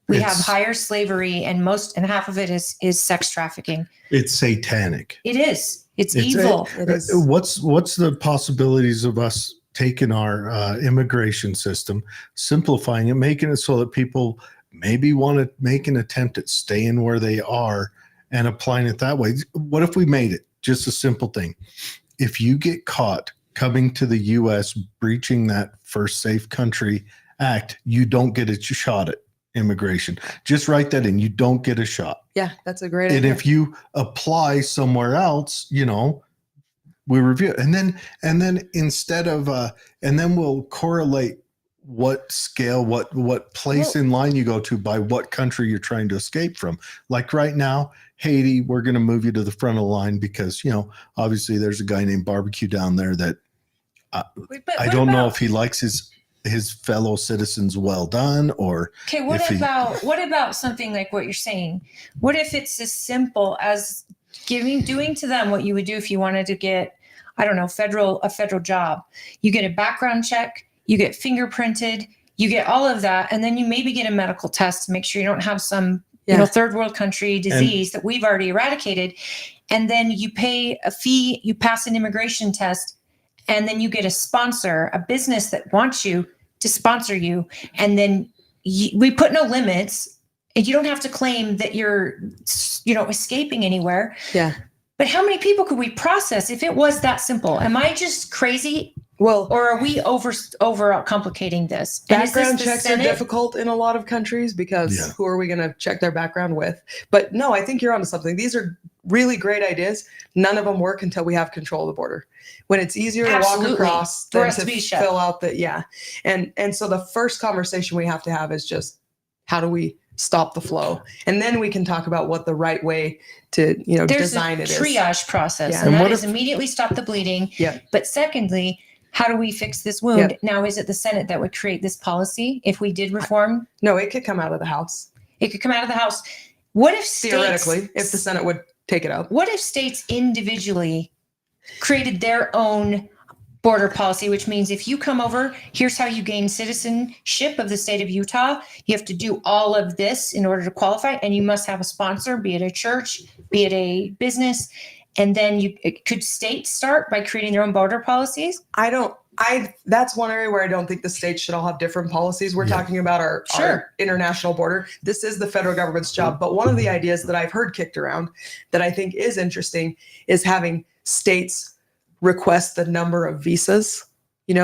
We have It's- higher slavery and half of it is sex trafficking. It's satanic. It is. It's It's evil. It is. What's the possibilities of us taking our immigration system, simplifying it, making it so that people maybe want to make an attempt at staying where they are and applying it that way? What if we made it just a simple thing? If you get caught coming to the U.S. breaching that First Safe Country Act, you don't get a shot at immigration. Just write that in. You don't get a shot. Yeah, that's a great And idea. if you apply somewhere else, we review it. And then instead of and then we'll correlate what scale, what place in line you go to by what country you're trying to escape from. Like right now, Haiti, we're going to move you to the front of the line because, obviously there's a guy named Barbecue down there that I don't know if he likes his fellow citizens well done or Okay, what about something like what you're saying? What if it's as simple as doing to them what you would do if you wanted to get, I don't know, a federal job? You get a background check, you get fingerprinted, you get all of that, and then you maybe get a medical test to make sure you don't have some third world country disease that we've already eradicated. And then you pay a fee, you pass an immigration test, and then you get a sponsor, a business that wants you to sponsor you. And then we put no limits, and you don't have to claim that you're, escaping anywhere. Yeah. But how many people could we process if it was that simple? Am I just crazy? Well, Or are we over complicating this? And is this background the checks Senate? are difficult in a lot of countries because Yeah. who are we going to check their background with? But no, I think you're onto something. These are really great ideas. None of them work until we have control of the border. When it's easier to walk Absolutely. across For than us to to be shut. fill out the And so the first conversation we have to have is just how do we stop the flow? And then we can talk about what the right way to There's design a it is. triage process, Yeah. and And that what is if- immediately stop the bleeding. Yeah. But secondly, how do we fix this wound? Yeah. Now, is it the Senate that would create this policy if we did reform? No, it could come out of the House. It could come out of the House. What if states, Theoretically, if the Senate would take it up. What if states individually created their own border policy, which means if you come over, here's how you gain citizenship of the state of Utah. You have to do all of this in order to qualify, and you must have a sponsor, be it a church, be it a business. And then could states start by creating their own border policies? That's one area where I don't think the states should all have different policies. We're Yeah. talking about our international border. This is the federal government's job. But one of the ideas that I've heard kicked around that I think is interesting is having states request the number of visas.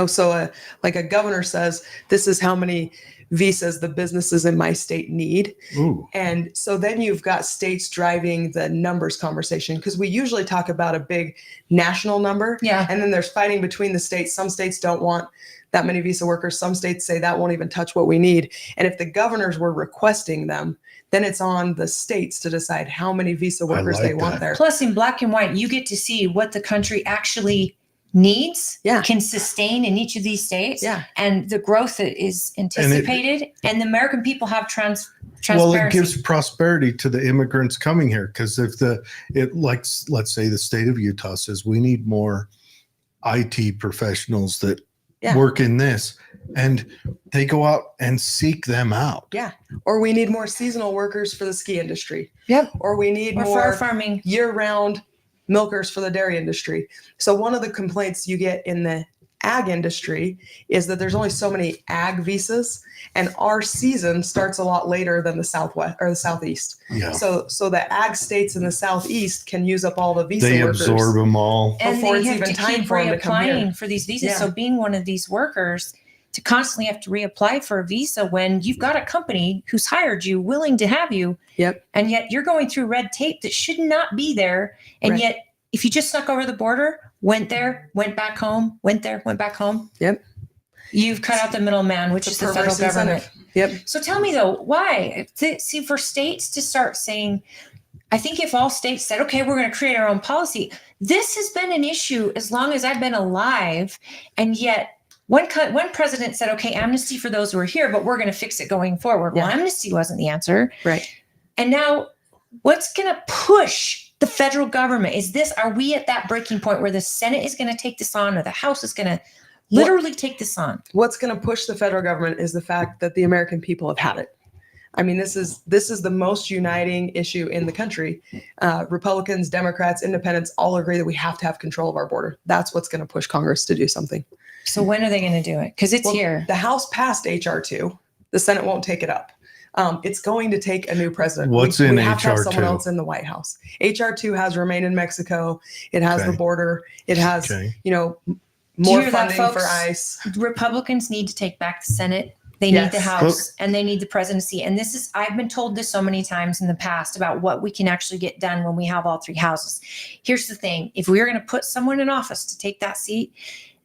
So like a governor says, this is how many visas the businesses in my state need. Ooh. And so then you've got states driving the numbers conversation because we usually talk about a big national number. Yeah. And then there's fighting between the states. Some states don't want that many visa workers. Some states say that won't even touch what we need. And if the governors were requesting them, then it's on the states to decide how many visa workers like they want that. there. Plus, in black and white, you get to see what the country actually needs Yeah. can sustain in each of these states, Yeah. and the growth that is anticipated, and the American people have transparency. Well, it gives prosperity to the immigrants coming here, because if let's say the state of Utah says we need more IT professionals that Yeah. work in this, and they go out and seek them out. Yeah. Or we need more seasonal workers for the ski industry. Yep. Or we need Or more farming. year-round milkers for the dairy industry. So one of the complaints you get in the ag industry is that there's only so many ag visas, and our season starts a lot later than the Southwest or the Southeast. Yeah. So the ag states in the Southeast can use up all the visa They workers. absorb them all. And before they it's have even to time keep for 'em to come here. reapplying for these visas. Yeah. So being one of these workers, to constantly have to reapply for a visa when you've got a company who's hired you, willing to have you, Yep. and yet you're going through red tape that should not be there. And Right. yet, if you just snuck over the border, went there, went back home, went there, went back home, Yep. you've cut out the middleman, which It's is a the federal perverse government. incentive. Yep. So tell me though, why? See, for states to start saying, I think if all states said, okay, we're going to create our own policy, this has been an issue as long as I've been alive. And yet one president said, okay, amnesty for those who are here, but we're going to fix it going forward. Well, Yeah. amnesty wasn't the answer. Right. And now what's going to push the federal government? Are we at that breaking point where the Senate is going to take this on, or the House is going to literally take this on? What's going to push the federal government is the fact that the American people have had it. I mean, this is the most uniting issue in the country. Republicans, Democrats, Independents all agree that we have to have control of our border. That's what's going to push Congress to do something. So when are they going to do it? Because it's Well, here. The House passed HR 2. The Senate won't take it up. It's going to take a new president. What's we in have to have HR2? someone else in the White House. HR 2 has remain in Mexico. It has Okay. the border. It has, Okay. more you hear that, funding for folks? ICE. Republicans need to take back the Senate. They Yes. need the House, and they need the presidency. And I've been told this so many times in the past about what we can actually get done when we have all three houses. Here's the thing. If we are going to put someone in office to take that seat,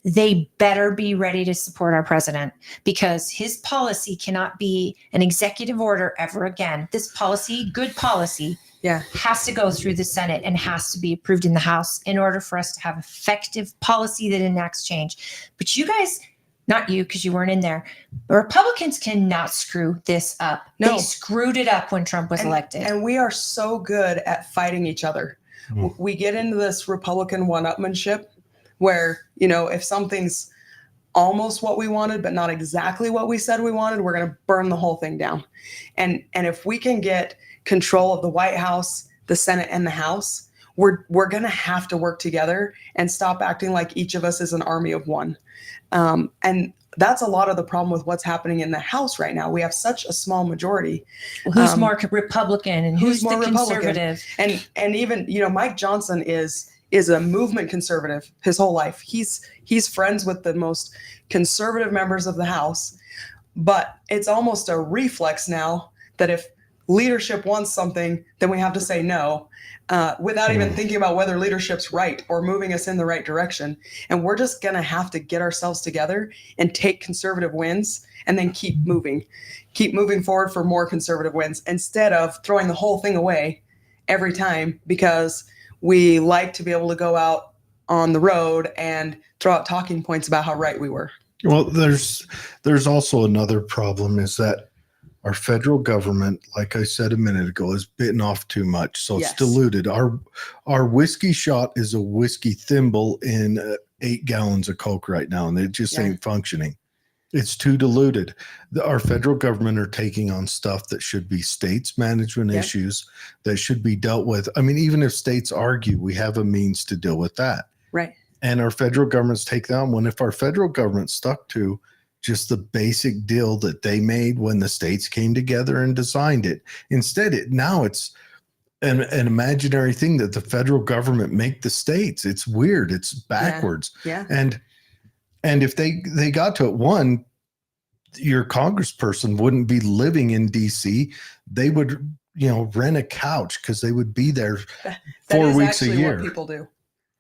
they better be ready to support our president, because his policy cannot be an executive order ever again. This policy, good policy, Yeah. has to go through the Senate and has to be approved in the House in order for us to have effective policy that enacts change. But you guys, not you, because you weren't in there, but Republicans cannot screw this up. No. They screwed it up when Trump was elected. And we are so good at fighting each other. Mm. We get into this Republican one-upmanship where, if something's almost what we wanted, but not exactly what we said we wanted, we're going to burn the whole thing down. And if we can get control of the White House, the Senate, and the House, we're going to have to work together and stop acting like each of us is an army of one. And that's a lot of the problem with what's happening in the House right now. We have such a small majority. Who's more Republican and who's more the Republican? conservative? And even, Mike Johnson is a movement conservative his whole life. He's friends with the most conservative members of the House, but it's almost a reflex now that if leadership wants something, then we have to say no, without even thinking about whether leadership's right or moving us in the right direction. And we're just going to have to get ourselves together and take conservative wins and then keep moving forward for more conservative wins, instead of throwing the whole thing away every time because we like to be able to go out on the road and throw out talking points about how right we were. Well, there's also another problem, is that our federal government, like I said a minute ago, is bitten off too much. So it's Yes. diluted. Our whiskey shot is a whiskey thimble in 8 gallons of Coke right now, and it just Yeah. ain't functioning. It's too diluted. Our federal government are taking on stuff that should be states management Yeah. issues that should be dealt with. I mean, even if states argue, we have a means to deal with that. Right. And our federal governments take that on. If our federal government stuck to just the basic deal that they made when the states came together and designed it, instead now it's an imaginary thing that the federal government make the states. It's weird. It's backwards. Yeah. And if they got to it, one, your congressperson wouldn't be living in DC. They would, rent a couch because they would be there That 4 is weeks a actually year. what people do.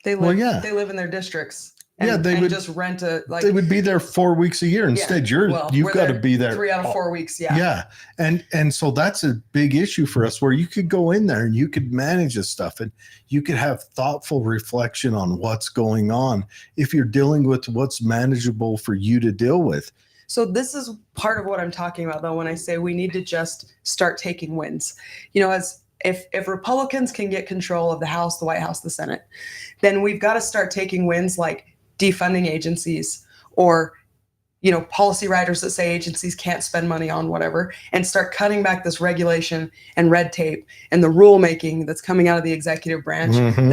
They live, Well, yeah. They live in their districts and, they and would just rent they would be there 4 weeks a year. Instead, you've we're got to there be there 3 out of 4 weeks. Yeah. Yeah. And so that's a big issue for us, where you could go in there and you could manage this stuff, and you could have thoughtful reflection on what's going on if you're dealing with what's manageable for you to deal with. So this is part of what I'm talking about, though, when I say we need to just start taking wins. You know, as if Republicans can get control of the House, the White House, the Senate, then we've got to start taking wins like defunding agencies, or, you know, policy writers that say agencies can't spend money on whatever, and start cutting back this regulation and red tape and the rulemaking that's coming out of the executive branch. Mhm.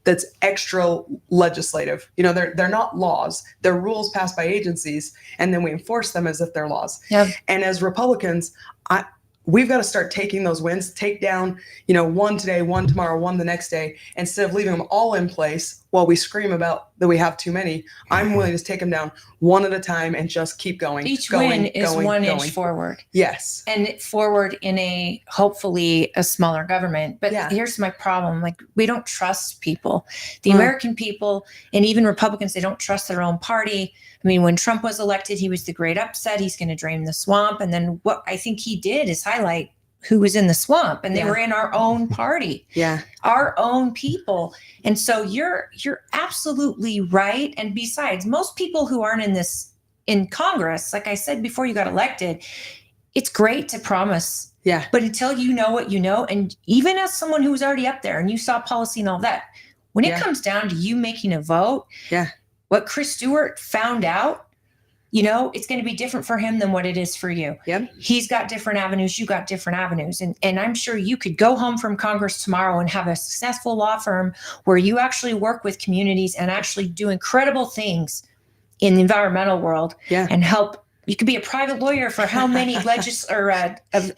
That's extra legislative. You know, they're not laws. They're rules passed by agencies, and then we enforce them as if they're laws. Yeah. And as Republicans, we've got to start taking those wins, take down, you know, one today, one tomorrow, one the next day, instead of leaving them all in place while we scream about that we have too many. I'm willing to take them down one at a time and just keep going. Each going, win is going, one going. inch forward. Yes. And forward in a hopefully a smaller government. But Yeah. here's my problem. Like, we don't trust people. The Mm. American people, and even Republicans, they don't trust their own party. I mean, when Trump was elected, he was the great upset. He's going to drain the swamp. And then what I think he did is highlight who was in the swamp, and they Yeah. were in our own party, Yeah. our own people. And so you're absolutely right. And besides, most people who aren't in Congress, like I said before you got elected, it's great to promise, Yeah. but until you know what you know, and even as someone who was already up there and you saw policy and all that, when it Yeah. comes down to you making a vote, Yeah. what Chris Stewart found out, you know, it's going to be different for him than what it is for you. Yep. He's got different avenues. You got different avenues. And I'm sure you could go home from Congress tomorrow and have a successful law firm where you actually work with communities and actually do incredible things in the environmental world. Yeah. And help. You could be a private lawyer for how many of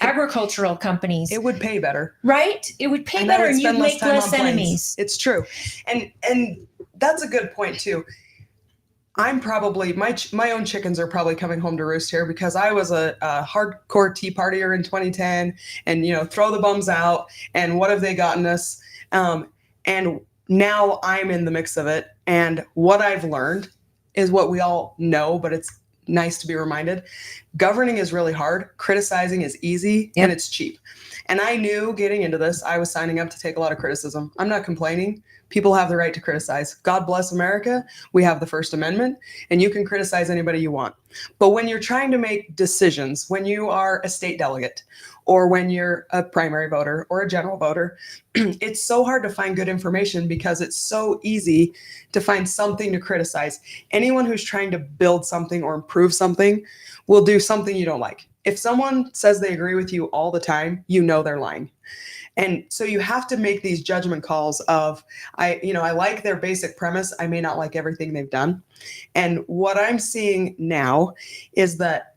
agricultural companies, It would pay better. right? It would pay And better, I would and you'd spend make time less on planes. enemies. It's true. And that's a good point too. I'm probably my own chickens are probably coming home to roost here, because I was a hardcore Tea Partier in 2010, and, you know, throw the bums out, and what have they gotten us? And now I'm in the mix of it, and what I've learned is what we all know, but it's nice to be reminded. Governing is really hard. Criticizing is easy. Yep. And it's cheap. And I knew getting into this, I was signing up to take a lot of criticism. I'm not complaining. People have the right to criticize. God bless America. We have the First Amendment, and you can criticize anybody you want. But when you're trying to make decisions, when you are a state delegate, or when you're a primary voter or a general voter, it's so hard to find good information, because it's so easy to find something to criticize. Anyone who's trying to build something or improve something will do something you don't like. If someone says they agree with you all the time, you know they're lying. And so you have to make these judgment calls of, I like their basic premise. I may not like everything they've done. And what I'm seeing now is that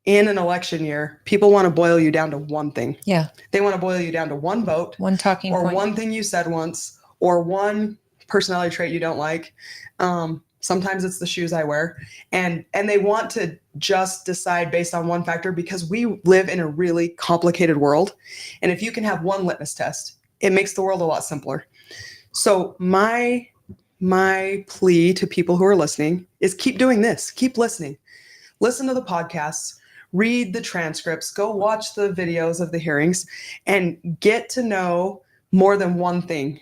in an election year, people want to boil you down to one thing. Yeah. They want to boil you down to one vote, One talking or point. one thing you said once, or one personality trait you don't like. Sometimes it's the shoes I wear, and they want to just decide based on one factor, because we live in a really complicated world. And if you can have one litmus test, it makes the world a lot simpler. So my plea to people who are listening is keep doing this, keep listening, listen to the podcasts, read the transcripts, go watch the videos of the hearings, and get to know more than one thing.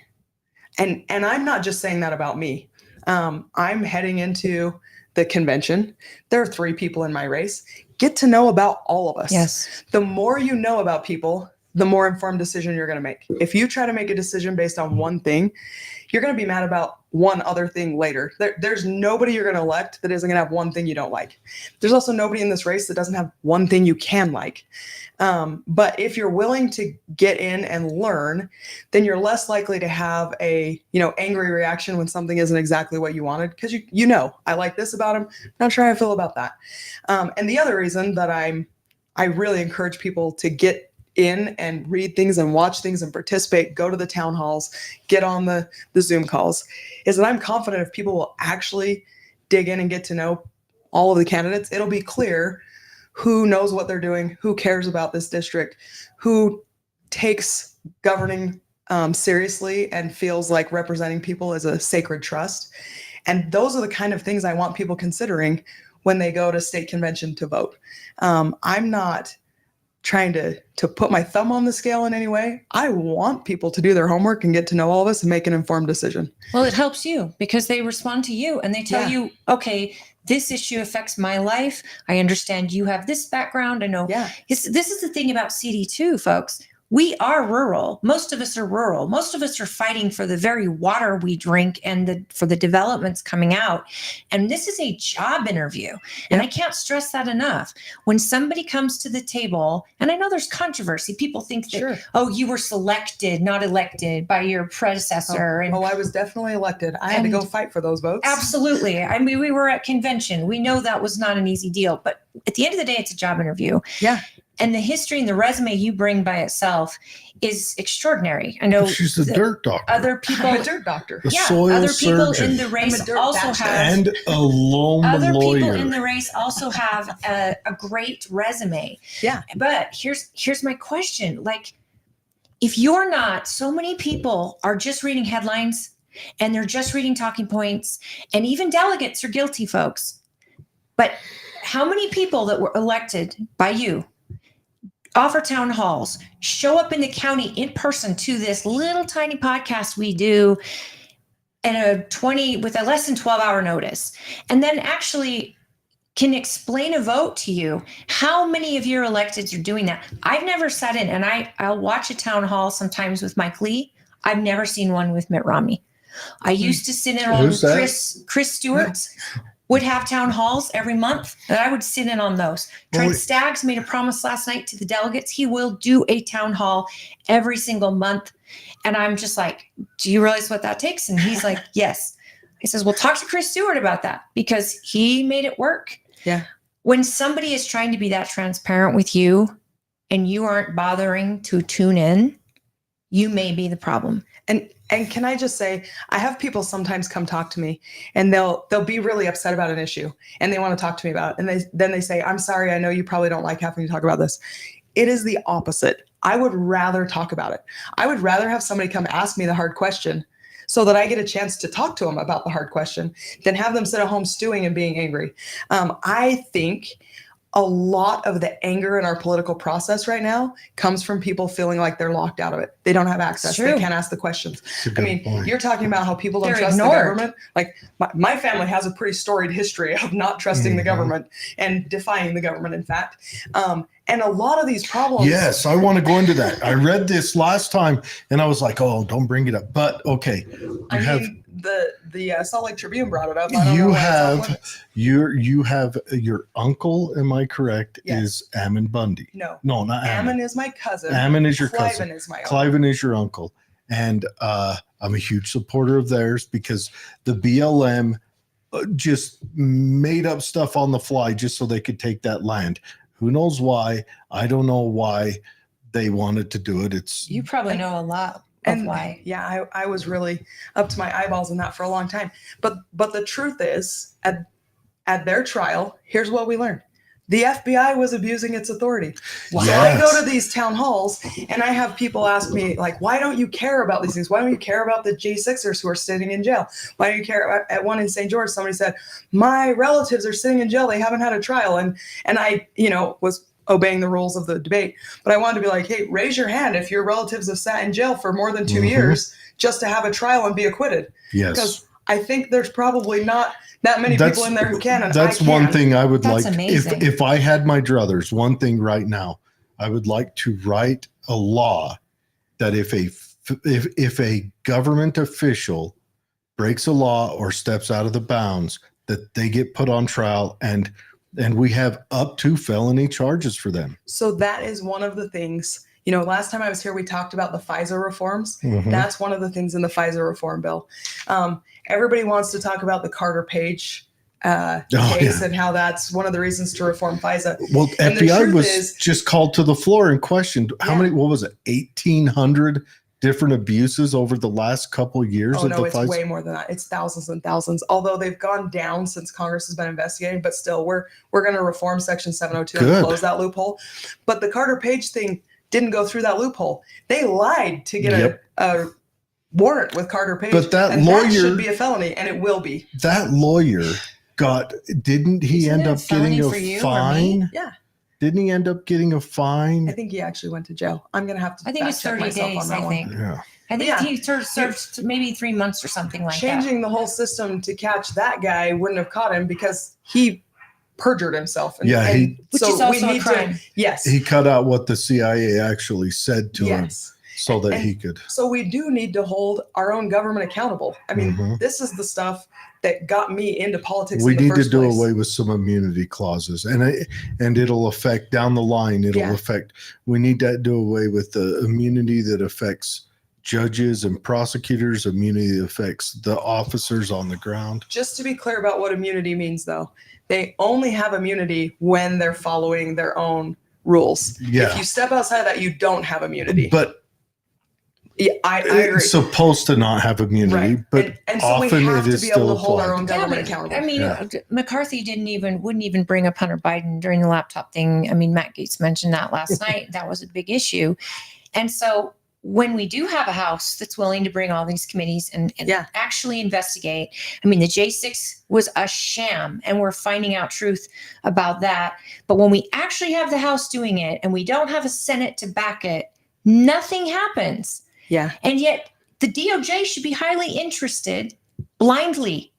And I'm not just saying that about me. I'm heading into the convention. There are 3 people in my race. Get to know about all of us. Yes. The more you know about people, the more informed decision you're going to make. If you try to make a decision based on one thing, you're going to be mad about one other thing later. There's nobody you're going to elect that isn't going to have one thing you don't like. There's also nobody in this race that doesn't have one thing you can like. But if you're willing to get in and learn, then you're less likely to have a, angry reaction when something isn't exactly what you wanted, because you know, I like this about him, not sure how I feel about that. And the other reason that I really encourage people to get in and read things and watch things and participate, go to the town halls, get on the Zoom calls, is that I'm confident if people will actually dig in and get to know all of the candidates, it'll be clear who knows what they're doing, who cares about this district, who takes governing seriously and feels like representing people is a sacred trust. And those are the kind of things I want people considering when they go to state convention to vote. I'm not trying to put my thumb on the scale in any way. I want people to do their homework and get to know all of us and make an informed decision. Well, it helps you because they respond to you and they tell you, okay, this issue affects my life. I understand you have this background. I know. Yeah. This is the thing about CD2, folks. We are rural. Most of us are rural. Most of us are fighting for the very water we drink and for the developments coming out. And this is a job interview. And I can't stress that enough. When somebody comes to the table, and I know there's controversy, people think that, oh, you were selected, not elected by your predecessor. I was definitely elected. I had to go fight for those votes. Absolutely. I mean, we were at convention. We know that was not an easy deal. But at the end of the day, it's a job interview. Yeah. And the history and the resume you bring by itself is extraordinary. I know she's a dirt doctor. Other people, I'm a dirt doctor. The soil other people surgeon. in the race also have, and a loam other lawyer. people in the race also have a great resume. Yeah. But here's my question: like, if you're not, so many people are just reading headlines and they're just reading talking points, and even delegates are guilty, folks. But how many people that were elected by you offer town halls, show up in the county in person to this little tiny podcast we do with a less than 12-hour notice, and then actually can explain a vote to you? How many of your electeds are doing that? I've never sat in, and I'll watch a town hall sometimes with Mike Lee. I've never seen one with Mitt Romney. I used to sit in on Chris Stewart's. Would have town halls every month, and I would sit in on those. Trent Staggs made a promise last night to the delegates. He will do a town hall every single month. And I'm just like, do you realize what that takes? And he's like, yes. He says, well, talk to Chris Stewart about that because he made it work. Yeah. When somebody is trying to be that transparent with you and you aren't bothering to tune in, you may be the problem. And can I just say, I have people sometimes come talk to me and they'll be really upset about an issue and they want to talk to me about it. And then they say, I'm sorry, I know you probably don't like having to talk about this. It is the opposite. I would rather talk about it. I would rather have somebody come ask me the hard question so that I get a chance to talk to them about the hard question than have them sit at home stewing and being angry. I think a lot of the anger in our political process right now comes from people feeling like they're locked out of it. They don't have access. They can't ask the questions. I mean, you're talking about how people don't trust the government. Like my family has a pretty storied history of not trusting the government and defying the government, in fact. And a lot of these problems. Yes, I want to go into that. I read this last time and I was like, oh, don't bring it up. But okay. The Salt Lake Tribune brought it up. You have your uncle, am I correct? Yes. Is Ammon Bundy? No, not Ammon. Ammon is my cousin. Ammon is your cousin. Cliven is my uncle. Cliven is your uncle. And I'm a huge supporter of theirs because the BLM just made up stuff on the fly just so they could take that land. Who knows why? I don't know why they wanted to do it. You probably know a lot. And why? Yeah, I was really up to my eyeballs in that for a long time. But the truth is, at their trial, here's what we learned. The FBI was abusing its authority. Wow. So I go to these town halls and I have people ask me, like, why don't you care about these things? Why don't you care about the J6ers who are sitting in jail? Why don't you care? At one in St. George, somebody said, my relatives are sitting in jail. They haven't had a trial. And I, was obeying the rules of the debate. But I wanted to be like, hey, raise your hand if your relatives have sat in jail for more than 2 years just to have a trial and be acquitted. Yes. Because I think there's probably not that many people in there who can. And that's one thing I would like. Amazing. If I had my druthers, one thing right now, I would like to write a law that if a government official breaks a law or steps out of the bounds, that they get put on trial and we have up to felony charges for them. So that is one of the things, last time I was here, we talked about the FISA reforms. That's one of the things in the FISA reform bill. Everybody wants to talk about the Carter Page case and how that's one of the reasons to reform FISA. Well, FBI was just called to the floor and questioned how many, what was it, 1,800 different abuses over the last couple of years. Oh, no, it's way more than that. It's thousands and thousands, although they've gone down since Congress has been investigating, but still we're going to reform Section 702 and close that loophole. But the Carter Page thing didn't go through that loophole. They lied to get warrant with Carter Page. But that and lawyer- that should be a felony, and it will be. That lawyer didn't he Isn't end it a up getting felony a for you or me? fine? Yeah, Didn't he end up getting a I fine? think he actually went to jail. I'm gonna have to. I think it's fact check 30 myself days, on that I one. think. Yeah. I think Yeah. he served maybe 3 months or something like that. Changing the whole system to catch that guy wouldn't have caught him because he perjured himself. And, Yeah, Which is also a crime. Yes. He cut out what the CIA actually said to him Yes. so that And he could. So we do need to hold our own government accountable. I mean, Mhm. this is the stuff that got me into politics. We in the need to first do place. away with some immunity clauses, and it'll affect down the line. It'll Yeah. affect. We need to do away with the immunity that affects judges and prosecutors. Immunity that affects the officers on the ground. Just to be clear about what immunity means, though, they only have immunity when they're following their own rules. Yeah. If you step outside of that, you don't have immunity. But Yeah, I agree. it's supposed to not have immunity, Right. but and so we often have it to is be able still to hold our applied. own government accountable. I mean, Yeah. McCarthy wouldn't even bring up Hunter Biden during the laptop thing. I mean, Matt Gaetz mentioned that last night. That was a big issue. And so when we do have a House that's willing to bring all these committees and Yeah. actually investigate, I mean, the J6 was a sham and we're finding out truth about that. But when we actually have the House doing it and we don't have a Senate to back it, nothing happens. Yeah. And yet the DOJ should be highly interested, blindly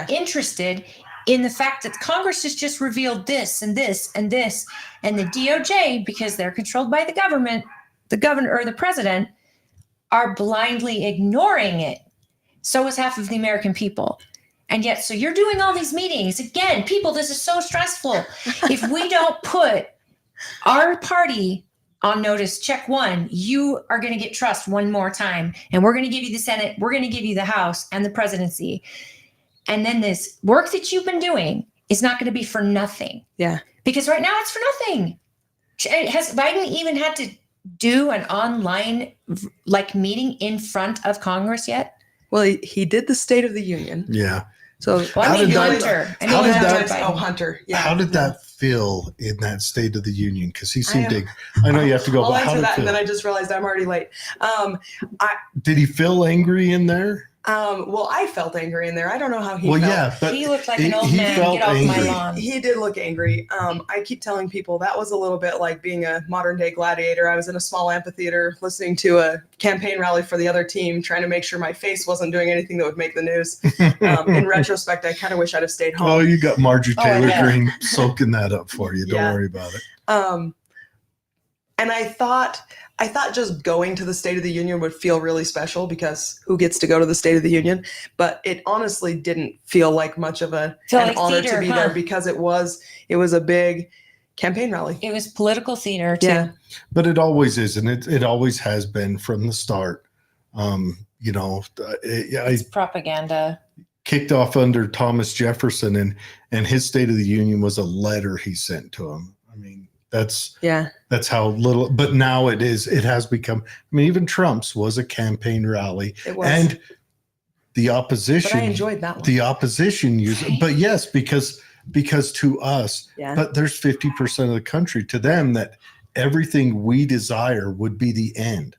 interested in the fact that Congress has just revealed this and this and this. And the DOJ, because they're controlled by the government, the governor or the president, are blindly ignoring it. So is half of the American people. And yet, so you're doing all these meetings. Again, people, this is so stressful. If we don't put our party on notice, check one, you are going to get trust one more time. And we're going to give you the Senate, we're going to give you the House and the presidency. And then this work that you've been doing is not going to be for nothing. Yeah. Because right now it's for nothing. Has Biden even had to do an online meeting in front of Congress yet? Well, he did the State of the Union. Yeah. So Well, How I mean, did that- Hunter. I how mean, did Hunter that- Biden. Hunter. Yeah. How did that feel in that State of the Union? Because he seemed I- to. I know you have to go, I'll but how answer did that, it and then feel? I just realized I'm already late. Did he feel angry in there? Well, I felt angry in there. I don't know how he Well, felt. yeah, but He looked like an old he man. felt Get off my angry. lawn. He did look angry. I keep telling people that was a little bit like being a modern day gladiator. I was in a small amphitheater listening to a campaign rally for the other team, trying to make sure my face wasn't doing anything that would make the news. In retrospect, I kind of wish I'd have stayed home. Oh, you got Marjorie Oh, I Taylor know. Greene soaking that up for you. Don't Yeah. worry about it. And I thought just going to the State of the Union would feel really special because who gets to go to the State of the Union? But it honestly didn't feel like much of an like honor theater, to be huh? there because it was a big campaign rally. It was political theater too. Yeah. But it always is, and it always has been from the start. I It's propaganda. kicked off under Thomas Jefferson, and his State of the Union was a letter he sent to him. I mean, that's how little. But now it has become. I mean, even Trump's was a campaign rally, It was. and the opposition. But I enjoyed that one. The opposition used it, but yes, because to us, Yeah. but there's 50% of the country to them that everything we desire would be the end.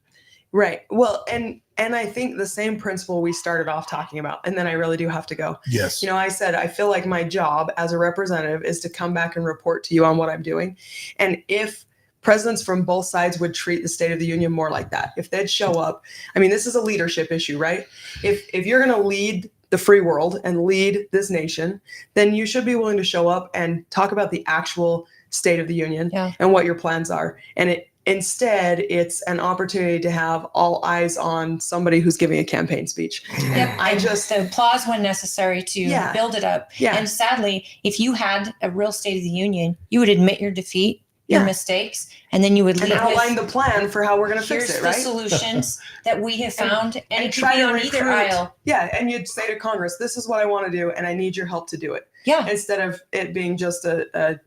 Right. Well, and I think the same principle we started off talking about, and then I really do have to go. Yes. You know, I said, I feel like my job as a representative is to come back and report to you on what I'm doing. And if presidents from both sides would treat the State of the Union more like that, if they'd show up, I mean, this is a leadership issue, right? If you're going to lead the free world and lead this nation, then you should be willing to show up and talk about the actual State of the Union and what your plans are. And instead, it's an opportunity to have all eyes on somebody who's giving a campaign speech. Yep. I just the applause when necessary to build it up. Yeah. And sadly, if you had a real State of the Union, you would admit your defeat, your mistakes, and then you would and lead outline with, the plan for how we're going to here's fix it, the right? solutions that we have found, and it could try be to on either recruit. aisle. Yeah, and you'd say to Congress, this is what I want to do, and I need your help to do it. Yeah. Instead of it being just a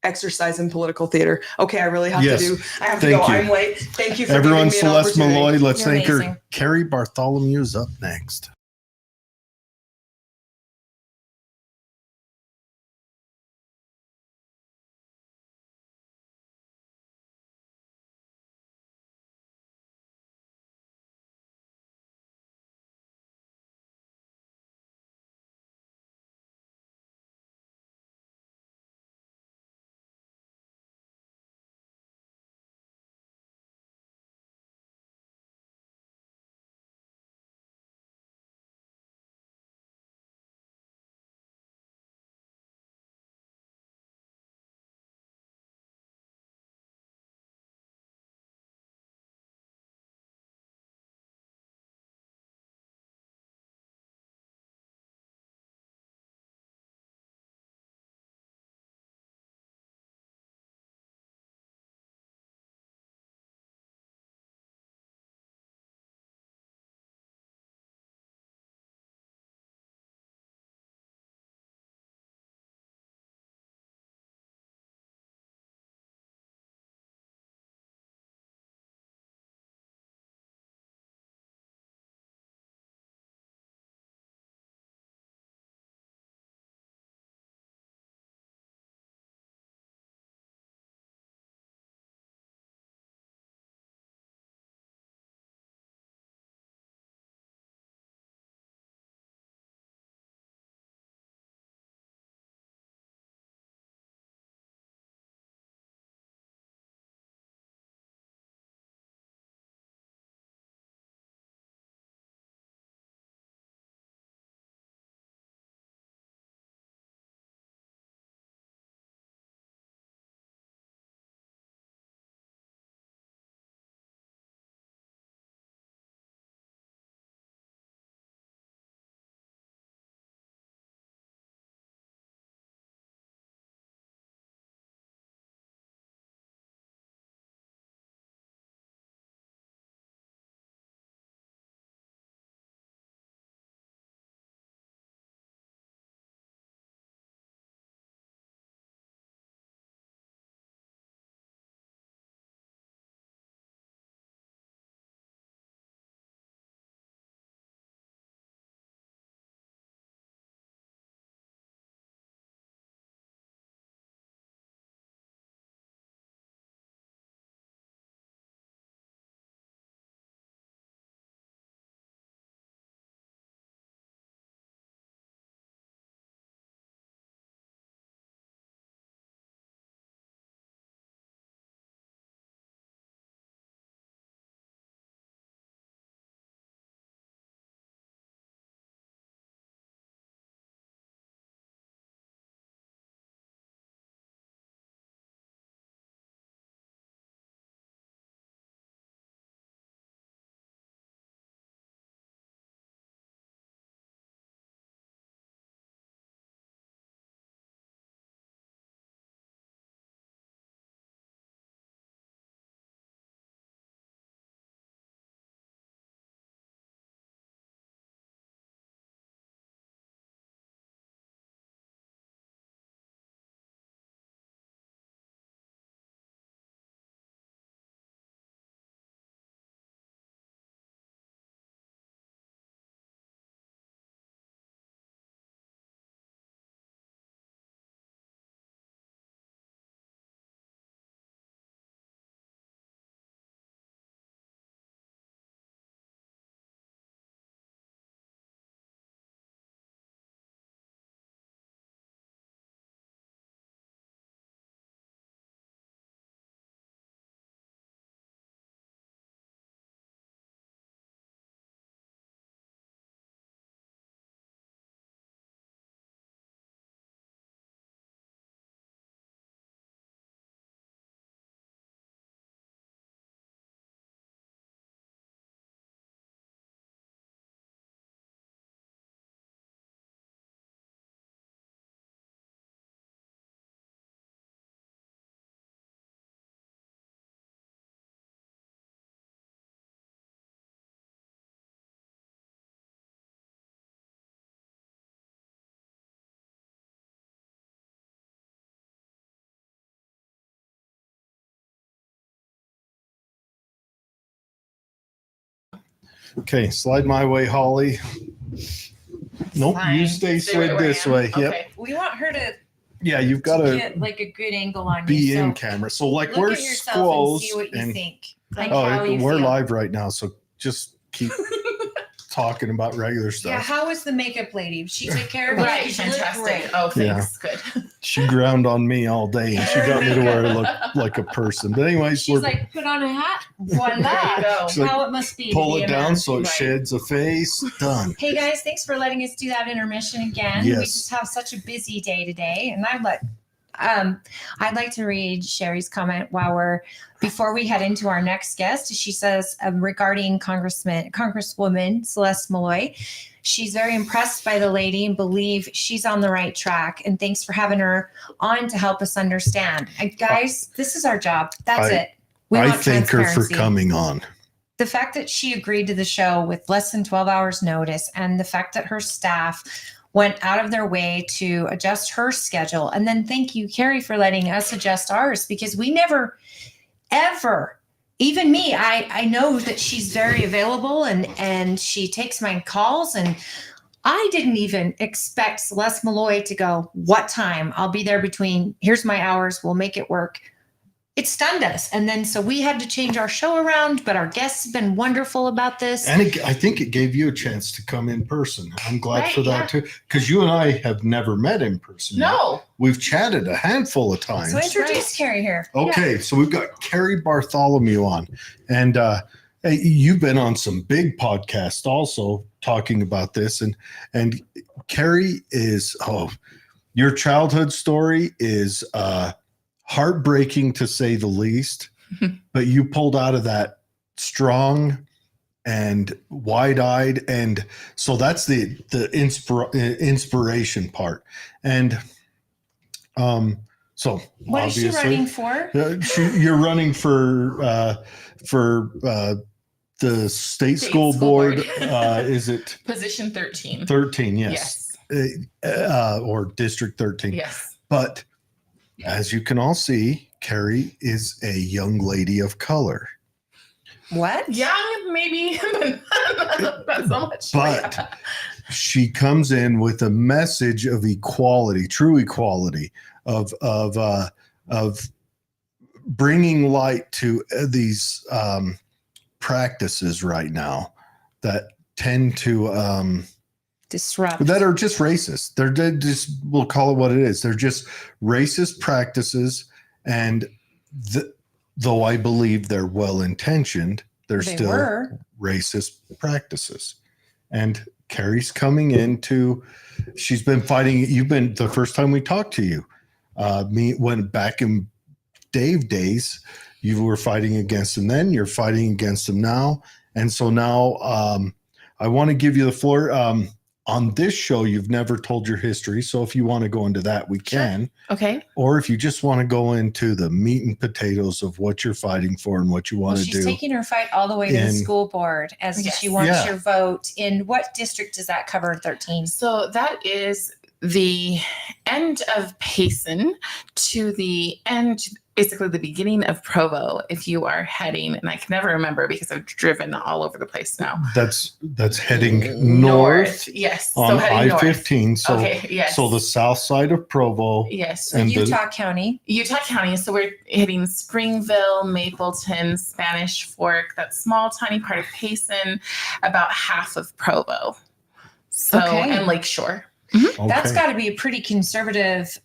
exercise in political theater. Okay, I really have Yes. to Thank go. you. I'm late. Thank you for Everyone, giving me an Celeste opportunity. Maloy, let's You're thank amazing. her. Cari Bartholemew is up next. Okay, slide my way, Holly. Nope, Fine. you stay slid this way. Yep. Okay. We want her to Yeah, you've got to get like a good angle on be you. in So camera. So like look we're at yourself and squoze see what you and think. Like how oh, you we're feel. live right now. So just keep talking about regular stuff. Yeah, how was the makeup lady? She took care of you. Right, She looked fantastic. great. Oh, thanks. Good. She ground on me all day and she got me to where I look like a person. But anyways, She's like, put on a hat. Voila. There you go. She's like, How it must be. pull to be it a down man. so it Right. sheds a face. Done. Hey guys, thanks for letting us do that intermission again. We Yes. just have such a busy day today, and I'd like to read Sherry's comment before we head into our next guest. She says regarding Congresswoman Celeste Maloy, she's very impressed by the lady and believe she's on the right track. And thanks for having her on to help us understand. And guys, this is our job. That's it. We I want thank her for transparency. coming on. The fact that she agreed to the show with less than 12 hours notice, and the fact that her staff went out of their way to adjust her schedule. And then thank you, Cari, for letting us adjust ours, because we never, ever, even me, I know that she's very available and she takes my calls, and I didn't even expect Celeste Maloy to go, what time? I'll be there between, here's my hours, we'll make it work. It stunned us. And then so we had to change our show around, but our guests have been wonderful about this. And I think it gave you a chance to come in person. I'm glad Right, for that too. Because you and I have never met in person. yet. No. We've chatted a handful of times. So introduce Cari here. Okay, so we've got Cari Bartholemew on. And hey, you've been on some big podcasts also talking about this. And Cari is, your childhood story is heartbreaking to say the least, but you pulled out of that strong and wide-eyed, and so that's the inspiration part. And so What is she running for? you're running for the state school board. Is it Position 13. 13? Yes. Or District 13. Yes. But as you can all see, Cari is a young lady of color. What? Young, maybe, but not so much. But she comes in with a message of equality, true equality, of bringing light to these practices right now that tend to Disrupt. that are just racist. They're just, we'll call it what it is. They're just racist practices. And though I believe they're well-intentioned, they're They still were. racist practices. And Cari's coming into, she's been fighting. You've been, the first time we talked to you, when back in Dave days, you were fighting against him then, you're fighting against him now. And so now I want to give you the floor. On this show, you've never told your history. So if you want to go into that, we can. Okay. Or if you just want to go into the meat and potatoes of what you're fighting for and what you want to She's do. taking her fight all the way to the in- school board as Yes. she wants Yeah. your vote. In what district does that cover? 13. So that is the end of Payson to the end, basically the beginning of Provo, if you are heading, and I can never remember because I've driven all over the place now. That's heading north Yes. on heading north. I-15. So, Okay. Yes. so the south side of Provo. yes. And the- Utah County. Utah County. So we're hitting Springville, Mapleton, Spanish Fork, that small, tiny part of Payson, about half of Provo. So, Okay. and Lakeshore. That's Okay. got to be a pretty conservative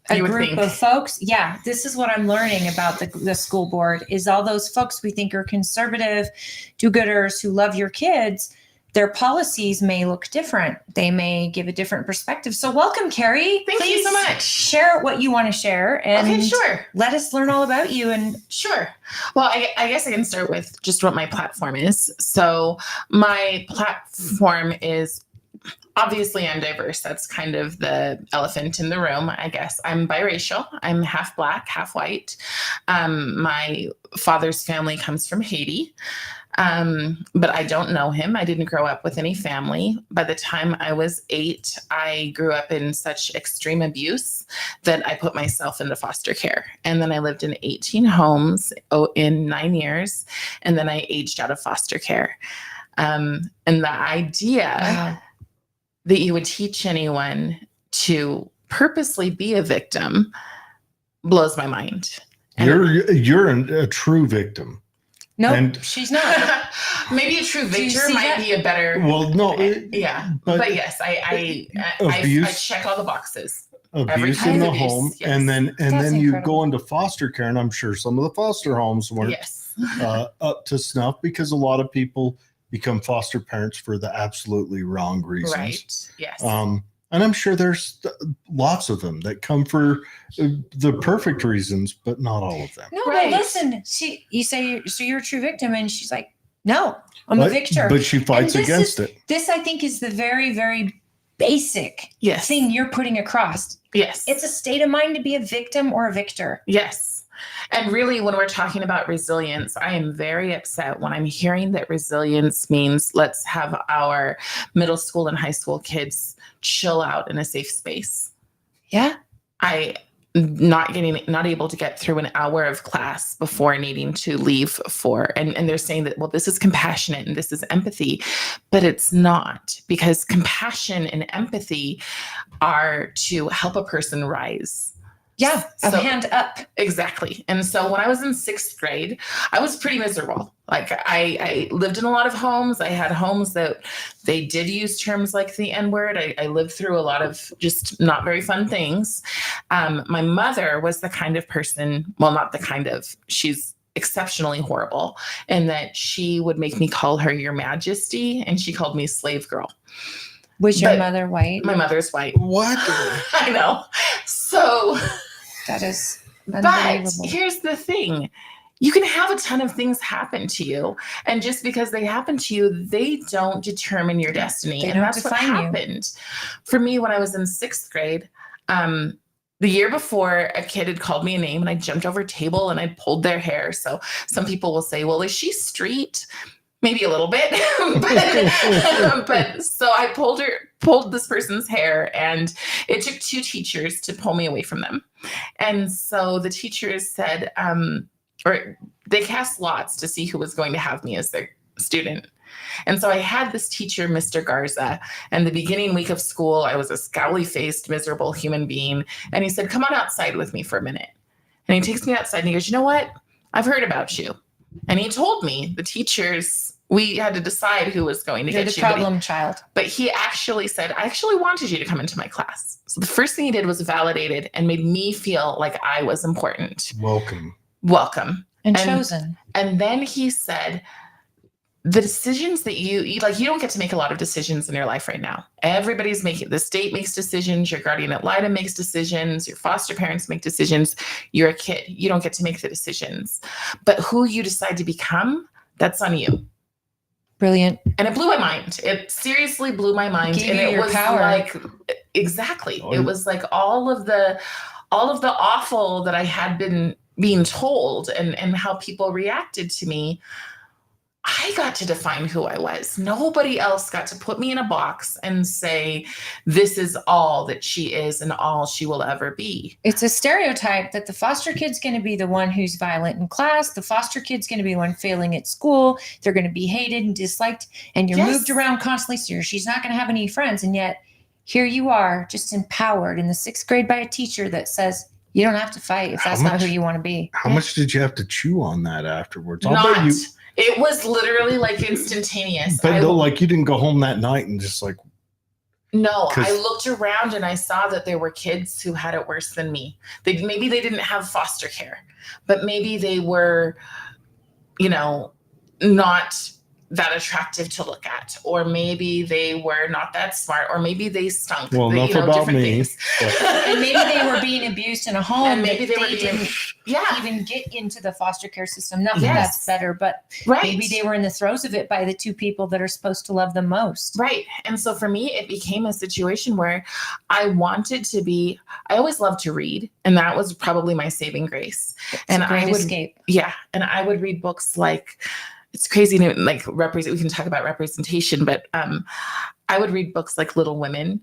a You would group think. of folks. Yeah, this is what I'm learning about the school board is all those folks we think are conservative do-gooders who love your kids. Their policies may look different. They may give a different perspective. So welcome, Cari. Thank you so much. Share what you want to share and Okay, sure. let us learn all about you. And Sure. Well, I guess I can start with just what my platform is. So my platform is, obviously I'm diverse. That's kind of the elephant in the room, I guess. I'm biracial. I'm half Black, half white. My father's family comes from Haiti. But I don't know him. I didn't grow up with any family. By the time I was 8, I grew up in such extreme abuse that I put myself into foster care. And then I lived in 18 homes in 9 years. And then I aged out of foster care. And the idea that you would teach anyone to purposely be a victim blows my mind. And You're a true victim. No, And- she's not. maybe a true Do you victor see might that? be a better. Well, no, Yeah, but but yes, I abuse- check all the boxes. Every abuse kind in of the abuse, home, yes. and then That's you incredible. go into foster care, and I'm sure some of the foster homes weren't Yes. up to snuff because a lot of people become foster parents for the absolutely wrong reasons. Right. Yes. And I'm sure there's lots of them that come for the perfect reasons, but not all of them. No, Right. but listen, you say so you're a true victim, and she's like, no, I'm a But- victor. But she fights And this against is- it. This, I think, is the very, very basic yes. thing you're putting across. Yes. It's a state of mind to be a victim or a victor. Yes. And really, when we're talking about resilience, I am very upset when I'm hearing that resilience means let's have our middle school and high school kids chill out in a safe space. Yeah. I not able to get through an hour of class before needing to leave for and they're saying that, well, this is compassionate and this is empathy, but it's not, because compassion and empathy are to help a person rise. Yeah. A So- hand up. Exactly. And so when I was in 6th grade, I was pretty miserable. Like I lived in a lot of homes. I had homes that they did use terms like the N-word. I lived through a lot of just not very fun things. My mother was the kind of person, well, not the kind of, she's exceptionally horrible, in that she would make me call her Your Majesty, and she called me slave girl. Was your But- mother white? My mother's white. What? I know. So That is But unbelievable. here's the thing. You can have a ton of things happen to you. And just because they happen to you, they don't determine your destiny. They And don't that's what define you. happened. For me, when I was in 6th grade, the year before, a kid had called me a name and I jumped over a table and I pulled their hair. So some people will say, well, is she street? Maybe a little bit, but so I pulled this person's hair, and it took 2 teachers to pull me away from them. And so the teachers said, or they cast lots to see who was going to have me as their student. And so I had this teacher, Mr. Garza, and the beginning week of school, I was a scowly faced, miserable human being. And he said, come on outside with me for a minute. And he takes me outside and he goes, you know what? I've heard about you. And he told me, the teachers, we had to decide who was going to You're get the you. problem child. But he actually said, I actually wanted you to come into my class. So the first thing he did was validated and made me feel like I was important. Welcome. Welcome. And And- chosen. And then he said, the decisions that you like, you don't get to make a lot of decisions in your life right now. Everybody's making, the state makes decisions, your guardian ad litem makes decisions, your foster parents make decisions. You're a kid. You don't get to make the decisions. But who you decide to become, that's on you. Brilliant. And it blew my mind. It seriously blew my mind. Gave And you it your was power. like, exactly. Oh, It was like all of the awful that I had been being told and how people reacted to me. I got to define who I was. Nobody else got to put me in a box and say, this is all that she is and all she will ever be. It's a stereotype that the foster kid's going to be the one who's violent in class. The foster kid's going to be the one failing at school. They're going to be hated and disliked, and you're Yes. moved around constantly. So she's not going to have any friends. And yet here you are, just empowered in the 6th grade by a teacher that says, you don't have to fight if How that's not much- who you want to be. How much did you have to chew on that afterwards? I'll Not, bet you. it was literally like instantaneous. But though, like, you didn't go home that night and just like, No, 'Cause- I looked around and I saw that there were kids who had it worse than me. Maybe they didn't have foster care, but maybe they were, not that attractive to look at, or maybe they were not that smart, or maybe they stunk. well, enough about different me. things. And maybe they were being abused in a home. And maybe that they were being- didn't Yeah, even get into the foster care system. Not that Yes. that's better, but right. maybe they were in the throes of it by the 2 people that are supposed to love them most. Right. And so for me, it became a situation where I always loved to read. And that was probably my saving grace. It's And a great I would- escape. Yeah. And I would read books like, it's crazy to like represent, we can talk about representation, but I would read books like Little Women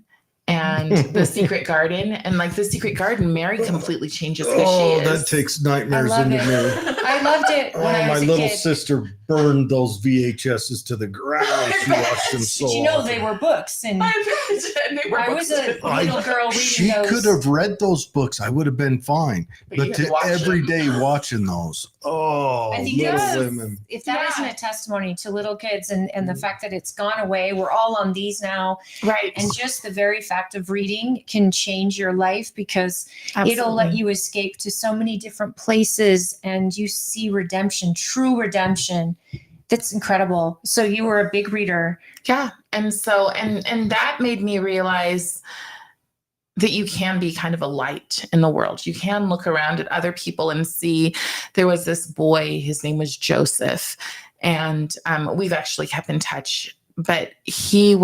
and The Secret Garden. And like The Secret Garden, Mary completely changes who she Oh, is. that takes nightmares I love into it. me. I loved it when Oh, I my was a little kid. sister burned those VHSs to the ground. She watched them so But you know, often. they were books, and I imagine they were I was a books. little girl reading She those. could have read those books. I would have been fine. But you But had to to watch every them. day watching those. Oh, I think Little that's- Women. if that Yeah. not a testimony to little kids and the fact that it's gone away, we're all on these now. Right. And just the very fact of reading can change your life because it'll let you escape to so many different places and you see redemption, true redemption. That's incredible. So you were a big reader. Yeah. And so, and that made me realize that you can be kind of a light in the world. You can look around at other people and see. There was this boy, his name was Joseph, and we've actually kept in touch, but he'd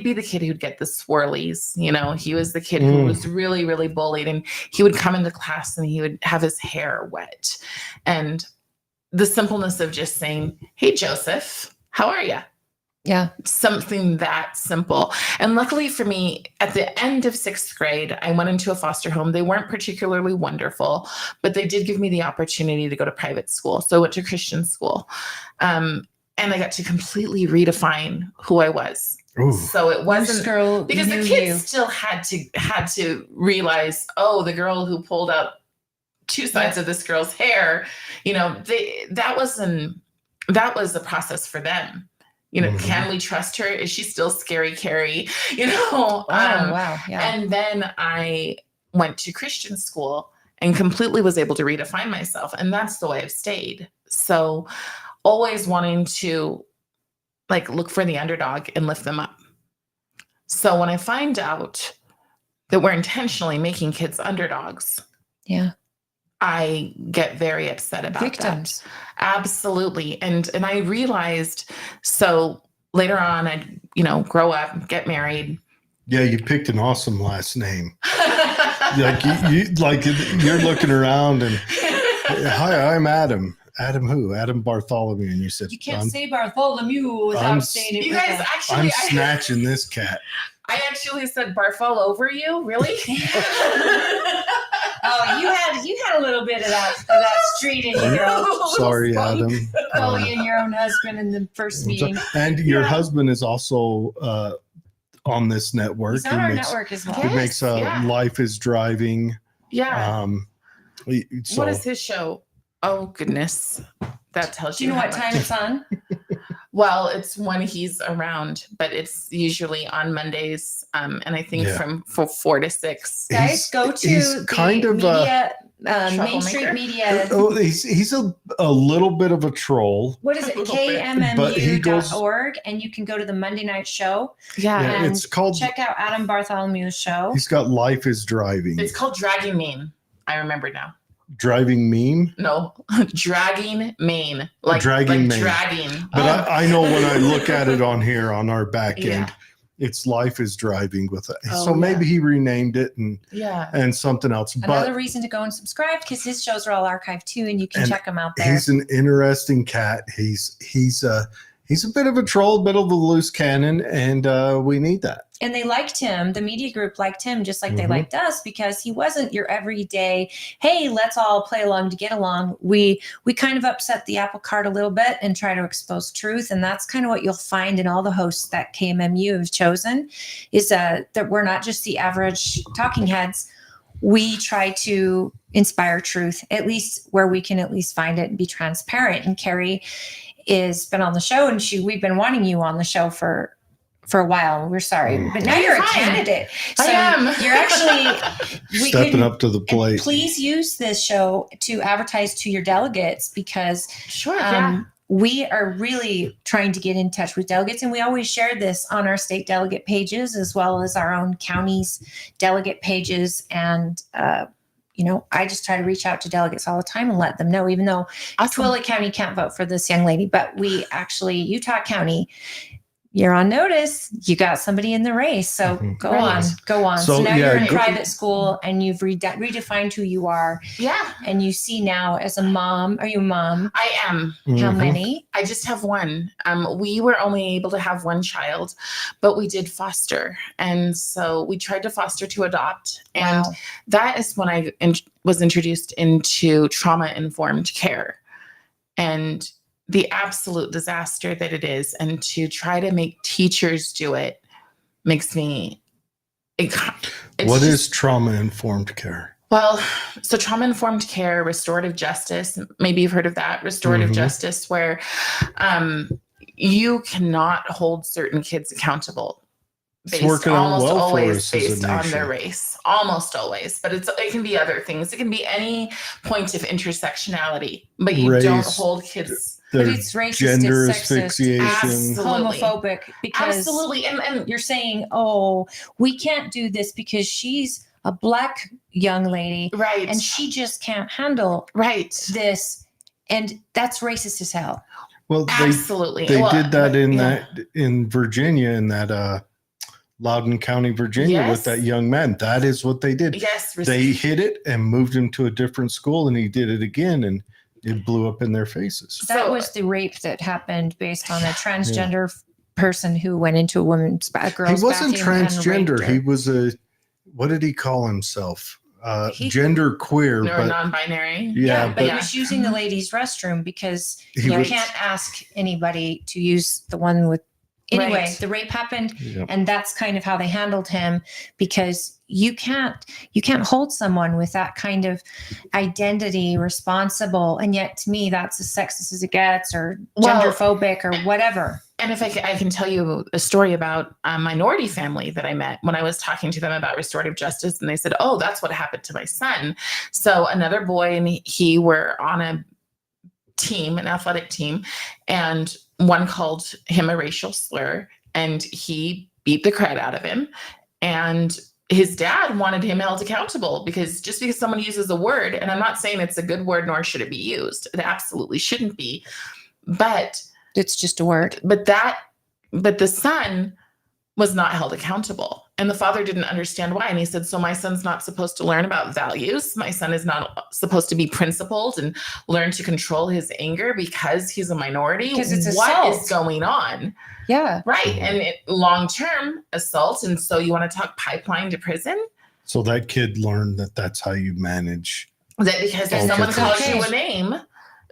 be the kid who'd get the swirlies. You know, he was the kid who was really, really bullied, and he would come into class and he would have his hair wet. And the simpleness of just saying, "Hey, Joseph, how are you?" Yeah. Something that simple. And luckily for me, at the end of 6th grade, I went into a foster home. They weren't particularly wonderful, but they did give me the opportunity to go to private school. So I went to Christian school. And I got to completely redefine who I was. Ooh. So it wasn't This girl because the knew kids you. still had to realize, oh, the girl who pulled out two sides of this girl's hair, you know, that was a process for them. You know, can we trust her? Is she still scary Cari? You know? Wow. Yeah. And then I went to Christian school and completely was able to redefine myself. And that's the way I've stayed. So always wanting to like look for the underdog and lift them up. So when I find out that we're intentionally making kids underdogs, Yeah. I get very upset about Victims. that. Absolutely. And I realized, so later on, I'd, grow up, get married. Yeah, you picked an awesome last name. Like you're looking around and hi, I'm Adam. Adam who? Adam Bartholemew. And you said, You can't say Bartholemew without saying it. You guys, actually, I'm snatching this cat. I actually said Barthol over you. Really? Oh, you had a little bit of that street in you, girl. Sorry, Adam. Bullying your own husband in the first meeting. And your husband is also on this network. He's on our network as well. He makes Life is Driving. Yeah. So, what is his show? Oh, goodness. That tells Do you you know how what much. time it's on? Well, it's when he's around, but it's usually on Mondays. And I think from 4 to 6. Guys, go to he's the kind of media, Main troublemaker. Street Media. Oh, he's a little bit of a troll. What is it? But he goes- KMMU.org, and you can go to the Monday night show. Yeah. Yeah, And it's called. check out Adam Bartholomew's show. He's got Life is Driving. It's called Dragging Maine. I remember now. Driving Meme. No, Dragging Maine. Dragging Maine. Dragging. But I know when I look at it on here on our back end, Yeah. it's Life is Driving with it. Oh, So maybe he renamed it Yeah. and something else. Another But reason to go and subscribe because his shows are all archived too, and you can check them out there. he's an interesting cat. He's a bit of a troll, bit of a loose cannon, and we need that. And they liked him. The media group liked him just like they Mhm. liked us because he wasn't your everyday, hey, let's all play along to get along. We kind of upset the apple cart a little bit and try to expose truth. And that's kind of what you'll find in all the hosts that KMMU have chosen is that we're not just the average talking heads. We try to inspire truth, at least where we can at least find it and be transparent. And Cari has been on the show, and we've been wanting you on the show for a while. We're sorry, but now you're a Fine. candidate. So I am. You're actually Stepping up to the plate. Please use this show to advertise to your delegates because Sure. Yeah. we are really trying to get in touch with delegates, and we always share this on our state delegate pages as well as our own counties delegate pages. And I just try to reach out to delegates all the time and let them know, even though Awesome. Twilla County can't vote for this young lady, but we actually, Utah County, you're on notice. You got somebody in the race. So go Right. on. So, So now yeah, you're in go- private school and you've redefined who you are. Yeah, And you see now as a mom, are you a mom? I am. How Mhm. many? I just have one. We were only able to have one child, but we did foster. And so we tried to foster to adopt. And Wow. that is when I was introduced into trauma-informed care and the absolute disaster that it is. And to try to make teachers do it makes me... it's What just- is trauma-informed care? Well, so trauma-informed care, restorative justice, maybe you've heard of that, restorative Mhm. justice, where you cannot hold certain kids accountable It's based working out almost well for always us as a based on their nation. race. Almost always, but it can be other things. It can be any point of intersectionality, but you don't Race, hold kids. But Their it's racist, gender it's sexist, asphyxiation. Absolutely. homophobic, because Absolutely. And you're saying, oh, we can't do this because she's a Black young lady right. and she just can't handle right. this. And that's racist as hell. Well, Absolutely. they Well, did that but- in Virginia, in that Loudoun County, Virginia, Yes. with that young man. That is what they did. Yes. They hid it and moved him to a different school, and he did it again, and it blew up in their faces. That So- was the rape that happened based on a transgender person who went into a woman's He girl's wasn't bathroom and transgender. raped her. He was what did he call himself? He- Gender queer, or but non-binary. yeah, but but he was using the ladies' restroom because he you was. can't ask anybody to use the one with. Anyway, Right. the rape happened, Yeah. and that's kind of how they handled him, because you can't hold someone with that kind of identity responsible, and yet to me that's as sexist as it gets, or Well- genderphobic, or whatever. And if I can tell you a story about a minority family that I met when I was talking to them about restorative justice, and they said, "Oh, that's what happened to my son." So another boy and he were on a team, an athletic team, and one called him a racial slur, and he beat the crap out of him. And his dad wanted him held accountable because just because someone uses a word, and I'm not saying it's a good word, nor should it be used, it absolutely shouldn't be, but It's just a word. but the son was not held accountable, and the father didn't understand why. And he said, so my son's not supposed to learn about values. My son is not supposed to be principled and learn to control his anger because he's a minority. Because it's What assault. is going on? Yeah. Right. And long-term assault. And so you want to talk pipeline to prison? So that kid learned that that's how you manage. That because if Okay. someone calls Okay. you a name,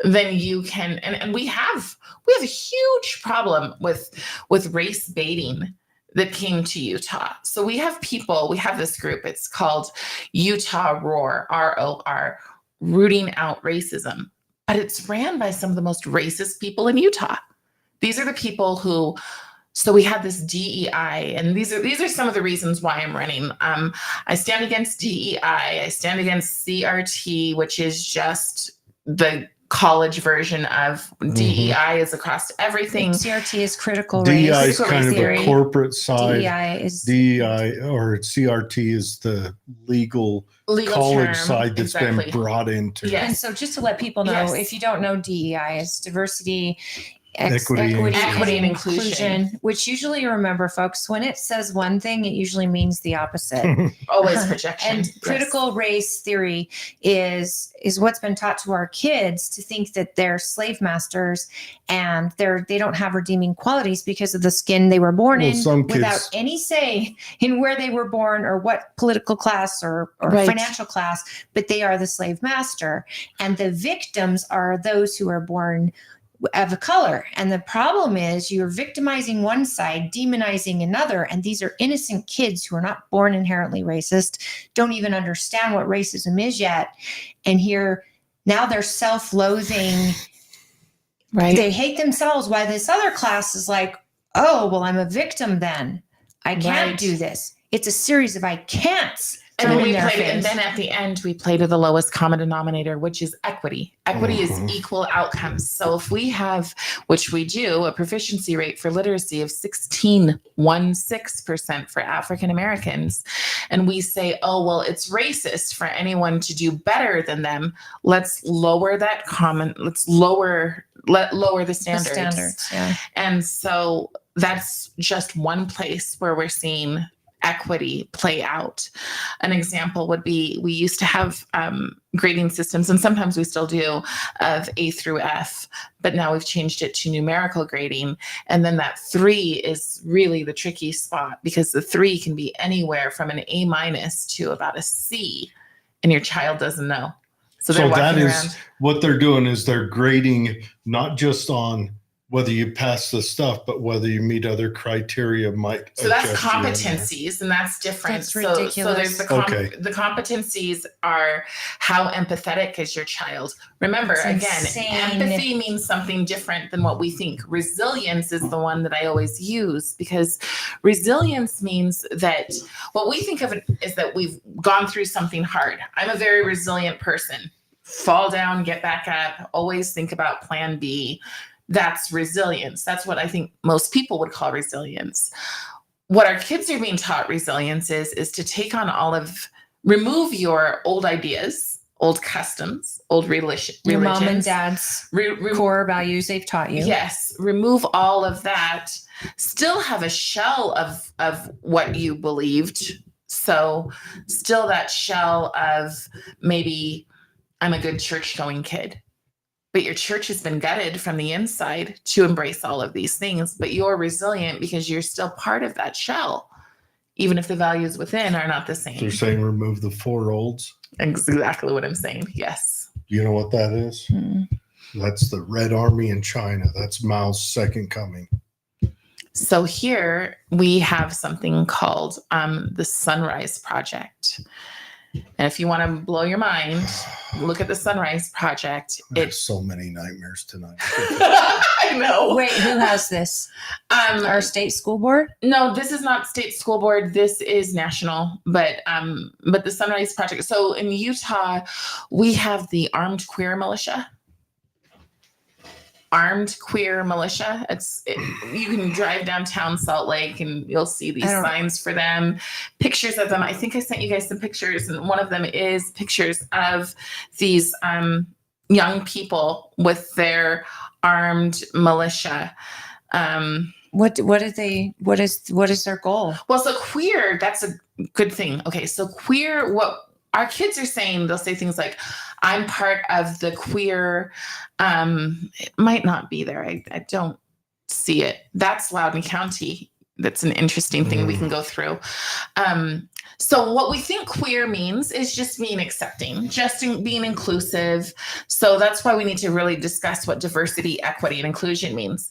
then you can, and we have a huge problem with race baiting that came to Utah. So we have this group, it's called Utah Roar, ROR, Rooting Out Racism. But it's ran by some of the most racist people in Utah. These are the people who, so we had this DEI, and these are some of the reasons why I'm running. I stand against DEI, I stand against CRT, which is just the college version of DEI is across everything. CRT is critical DEI race is kind of theory. a corporate side. DEI is DEI or CRT is the legal college term, side that's exactly. been brought into. Yeah. And so just to let people know, Yes. if you don't know, DEI is diversity, Equity, Equity and inclusion, which usually, remember folks, when it says one thing, it usually means the opposite. Always projection. And Yes. critical race theory is what's been taught to our kids to think that they're slave masters and they don't have redeeming qualities because of the skin they were born Well, in, some kids- without any say in where they were born or what political class or Right. financial class, but they are the slave master. And the victims are those who are born of a color. And the problem is you're victimizing one side, demonizing another. And these are innocent kids who are not born inherently racist, don't even understand what racism is yet. And here now they're self-loathing. Right. They hate themselves, while this other class is like, oh, well, I'm a victim then. I can't Right. do this. It's a series of I can'ts. And thrown then we in their played, and face. then at the end, we play to the lowest common denominator, which is equity. Equity Mhm. is equal outcomes. So if we have, which we do, a proficiency rate for literacy of 16% for African Americans, and we say, oh, well, it's racist for anyone to do better than them, let's lower the standards. The standards, yeah. And so that's just one place where we're seeing equity play out. An example would be, we used to have grading systems, and sometimes we still do, of A through F, but now we've changed it to numerical grading. And then that 3 is really the tricky spot, because the 3 can be anywhere from an A- to about a C, and your child doesn't know. So they're that walking is around. what they're doing, is they're grading not just on whether you pass the stuff, but whether you meet other criteria might. So that's adjust you in there. competencies, and that's different. That's So there's ridiculous. the competencies are, how empathetic is your child? Remember, That's again, insane. empathy means something different than what we think. Resilience is the one that I always use, because resilience means that what we think of it is that we've gone through something hard. I'm a very resilient person. Fall down, get back up, always think about plan B. That's resilience. That's what I think most people would call resilience. What our kids are being taught resilience is to take on remove your old ideas, old customs, old religions. Your mom and dad's core values they've taught you. Yes. Remove all of that. Still have a shell of what you believed. So still that shell of, maybe I'm a good church going kid. But your church has been gutted from the inside to embrace all of these things. But you're resilient because you're still part of that shell, even if the values within are not the same. They're saying remove the 4 olds. Exactly what I'm saying. Yes. You know what that is? That's the Red Army in China. That's Mao's second coming. So here we have something called the Sunrise Project. And if you want to blow your mind, look at the Sunrise Project. There's so many nightmares tonight. I know. Wait, who has this? Our state school board? No, this is not state school board. This is national, but the Sunrise Project. So in Utah, we have the armed queer militia. Armed queer militia. You can drive downtown Salt Lake and you'll see these signs for them, pictures of them. I think I sent you guys some pictures, and one of them is pictures of these young people with their armed militia. What is their goal? Well, so queer, that's a good thing. Okay, so queer, what our kids are saying, they'll say things like, I'm part of the queer, it might not be there. I don't see it. That's Loudoun County. That's an interesting thing we can go through. So what we think queer means is just being accepting, just being inclusive. So that's why we need to really discuss what diversity, equity, and inclusion means.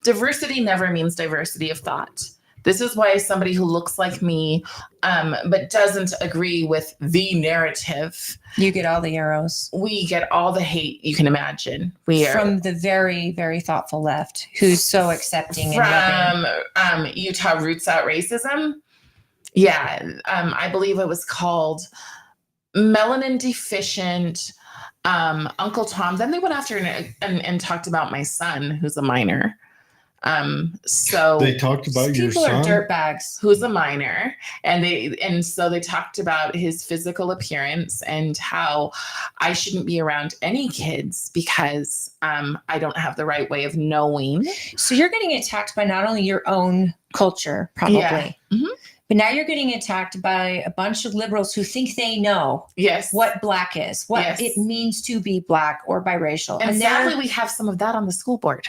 Diversity never means diversity of thought. This is why somebody who looks like me, but doesn't agree with the narrative. You get all the arrows. We get all the hate you can imagine. We are from the very, very thoughtful left, who's so accepting and loving. Utah Roots Out Racism. Yeah, I believe it was called Melanin Deficient, Uncle Tom. Then they went after and talked about my son, who's a minor. So they talked about your people son, are dirtbags, who's a minor, and so they talked about his physical appearance and how I shouldn't be around any kids because I don't have the right way of knowing. So you're getting attacked by not only your own culture, probably, but now you're getting attacked by a bunch of liberals who think they know what black is, what it means to be black or biracial. And sadly, we have some of that on the school board.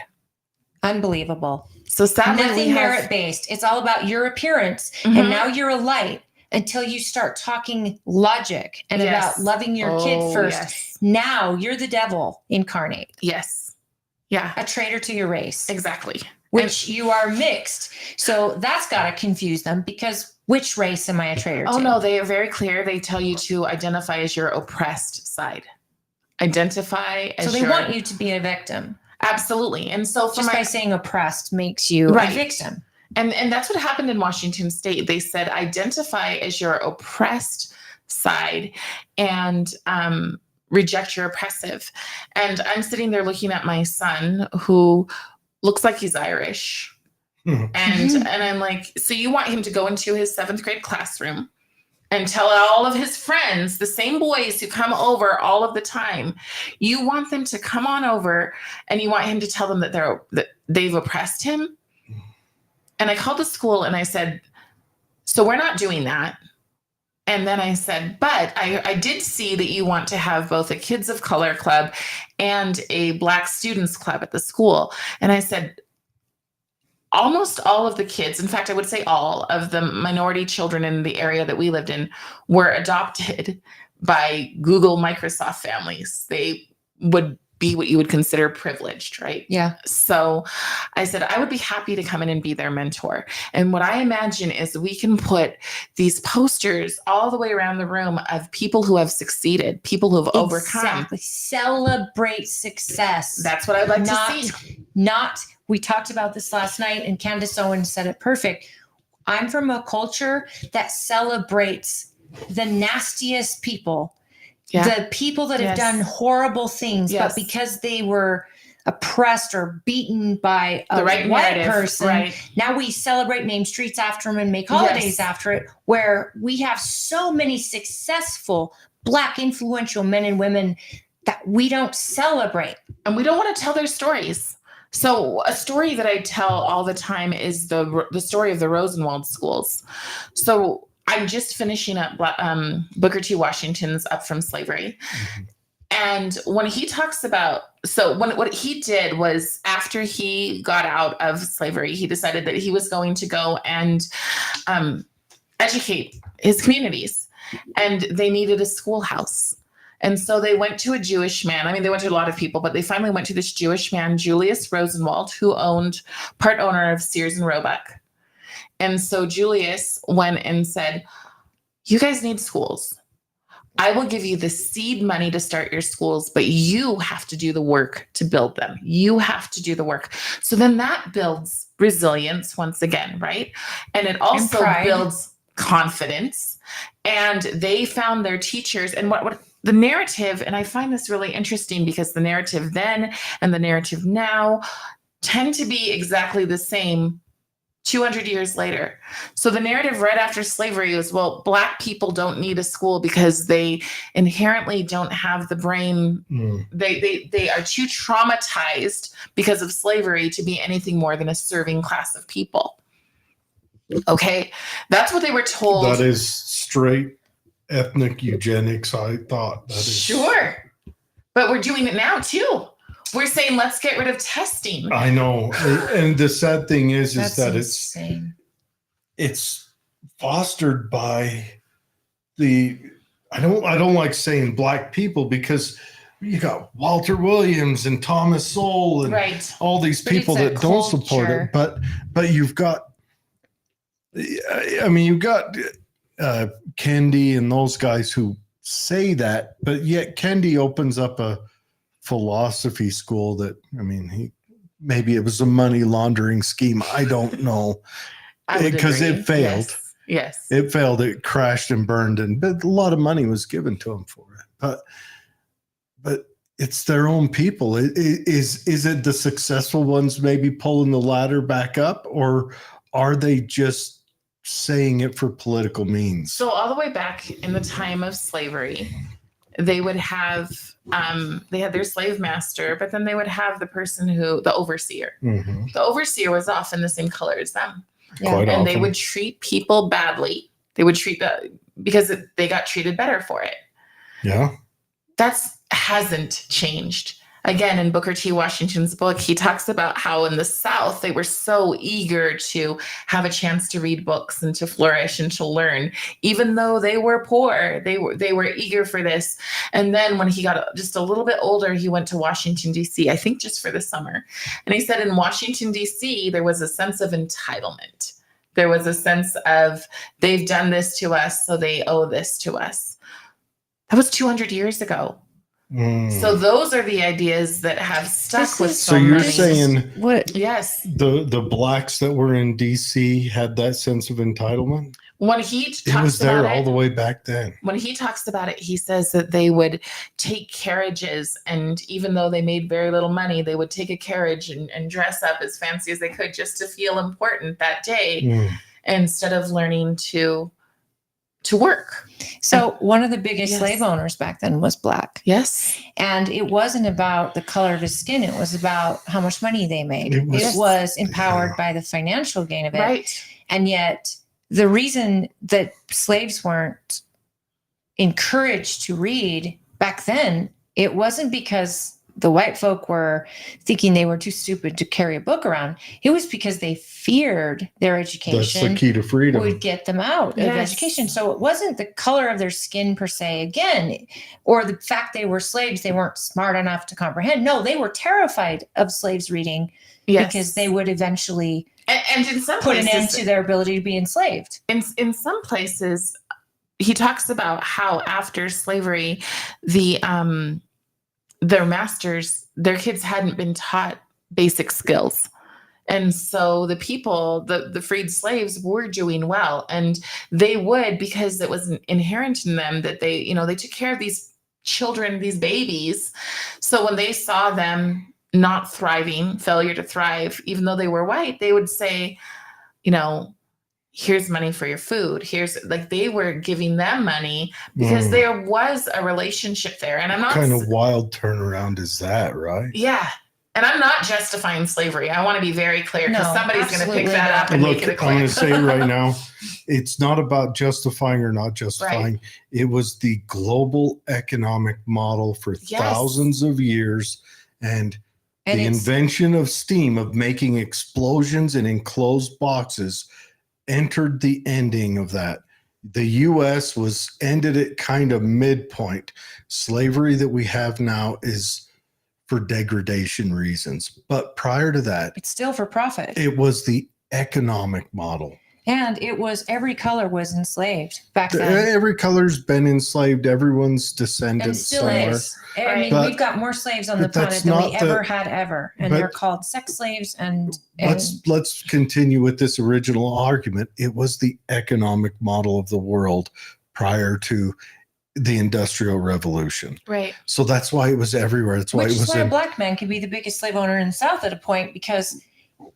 Unbelievable. So sadly, nothing merit-based. It's all about your appearance. And now you're a light until you start talking logic and about loving your kid first. Now you're the devil incarnate. Yes. Yeah. A traitor to your race. Exactly. Which you are mixed. So that's got to confuse them, because which race am I a traitor to? Oh, no, they are very clear. They tell you to identify as your oppressed side. Identify as So they want you to be a victim. Absolutely. And so just by saying oppressed makes you a victim. And that's what happened in Washington State. They said, identify as your oppressed side and reject your oppressive. And I'm sitting there looking at my son who looks like he's Irish. And I'm like, so you want him to go into his 7th grade classroom and tell all of his friends, the same boys who come over all of the time, you want them to come on over and you want him to tell them that they've oppressed him? And I called the school and I said, so we're not doing that. And then I said, but I did see that you want to have both a Kids of Color club and a Black Students Club at the school. And I said, almost all of the kids, in fact, I would say all of the minority children in the area that we lived in were adopted by Google, Microsoft families. They would be what you would consider privileged, right? Yeah. So I said, I would be happy to come in and be their mentor. And what I imagine is we can put these posters all the way around the room of people who have succeeded, people who have overcome. Exactly. Celebrate success. That's what I'd like to see. We talked about this last night, and Candace Owen said it perfect. I'm from a culture that celebrates the nastiest people. The people that have done horrible things, but because they were oppressed or beaten by a white person, now we celebrate, name streets after them, and make holidays after it, where we have so many successful Black influential men and women that we don't celebrate. And we don't want to tell their stories. So a story that I tell all the time is the story of the Rosenwald schools. So I'm just finishing up Booker T. Washington's Up from Slavery. Mm-hmm. And when he talks about, what he did was after he got out of slavery, he decided that he was going to go and educate his communities, and they needed a schoolhouse. And so they went to a Jewish man. I mean, they went to a lot of people, but they finally went to this Jewish man, Julius Rosenwald, who part owner of Sears and Roebuck. And so Julius went and said, you guys need schools. I will give you the seed money to start your schools, but you have to do the work to build them. You have to do the work. So then that builds resilience once again, right? And it also builds confidence. And they found their teachers. And what the narrative, and I find this really interesting because the narrative then and the narrative now tend to be exactly the same 200 years later. So the narrative right after slavery was, well, Black people don't need a school because they inherently don't have the brain. They are too traumatized because of slavery to be anything more than a serving class of people. Okay. That's what they were told. That is straight ethnic eugenics, I thought. That is. Sure. But we're doing it now too. We're saying, let's get rid of testing. I know. And the sad thing is that insane. It's fostered by I don't like saying Black people, because you got Walter Williams and Thomas Sowell and all these people that don't support it. But you've got, I mean, you've got Kendi and those guys who say that, but yet Kendi opens up a philosophy school that, I mean, maybe it was a money laundering scheme. I don't know, because it failed. Yes. It failed. It crashed and burned, but a lot of money was given to them for it. But it's their own people. Is it the successful ones maybe pulling the ladder back up, or are they just saying it for political means? So all the way back in the time of slavery, they would have they had their slave master, but then they would have the person the overseer. Mm-hmm. The overseer was often the same color as them. Yeah. And often. They would treat people badly. They would treat because they got treated better for it. Yeah. That's hasn't changed. Again, in Booker T. Washington's book, he talks about how in the South, they were so eager to have a chance to read books and to flourish and to learn, even though they were poor. They were eager for this. And then when he got just a little bit older, he went to Washington, D.C., I think just for the summer. And he said in Washington, D.C., there was a sense of entitlement. There was a sense of, they've done this to us, so they owe this to us. That was 200 years ago. So those are the ideas that have stuck with so you're many. Saying what? Yes. The Blacks that were in DC had that sense of entitlement? When he talks it was there about all the way back then. When he talks about it, he says that they would take carriages, and even though they made very little money, they would take a carriage and dress up as fancy as they could just to feel important that day, instead of learning to to work. So one of the biggest Yes. slave owners back then was black. Yes. And it wasn't about the color of his skin. It was about how much money they made. It It was- was empowered by the financial gain of it. Right. And yet the reason that slaves weren't encouraged to read back then, it wasn't because the white folk were thinking they were too stupid to carry a book around. It was because they feared their That's the education key to freedom. would get them out of Yes. education. So it wasn't the color of their skin per se, again, or the fact they were slaves, they weren't smart enough to comprehend. No, they were terrified of slaves reading Yes. because they would eventually and in some put an end places, to their ability to be enslaved. in some places, he talks about how after slavery, their masters, their kids hadn't been taught basic skills. And so the people, the freed slaves were doing well. And they would, because it was inherent in them that they took care of these children, these babies. So when they saw them not thriving, failure to thrive, even though they were white, they would say, here's money for your food. Here's, like, they were giving them money because there was a relationship there. And I'm not What kind of wild turnaround is that, right? Yeah. And I'm not justifying slavery. I want to be very clear because No, somebody's going to pick absolutely that not. up and Look, make it a I'm clip. going to say it right now. It's not about justifying or not justifying. Right. It was the global economic model for Yes. thousands of years. And And the it's invention of steam, of making explosions in enclosed boxes, entered the ending of that. The U.S. ended at kind of midpoint. Slavery that we have now is for degradation reasons. But prior to that, it's still for profit. it was the economic model. And it was every color was enslaved back then. Every color's been enslaved. Everyone's descendant And still somewhere. is. I mean, But- we've got more slaves on the but that's planet than we not the- ever had ever. And but- they're called sex slaves and Let's continue with this original argument. It was the economic model of the world prior to the Industrial Revolution. Right. So that's why it was everywhere. That's why which it is was why a in. black man could be the biggest slave owner in the South at a point because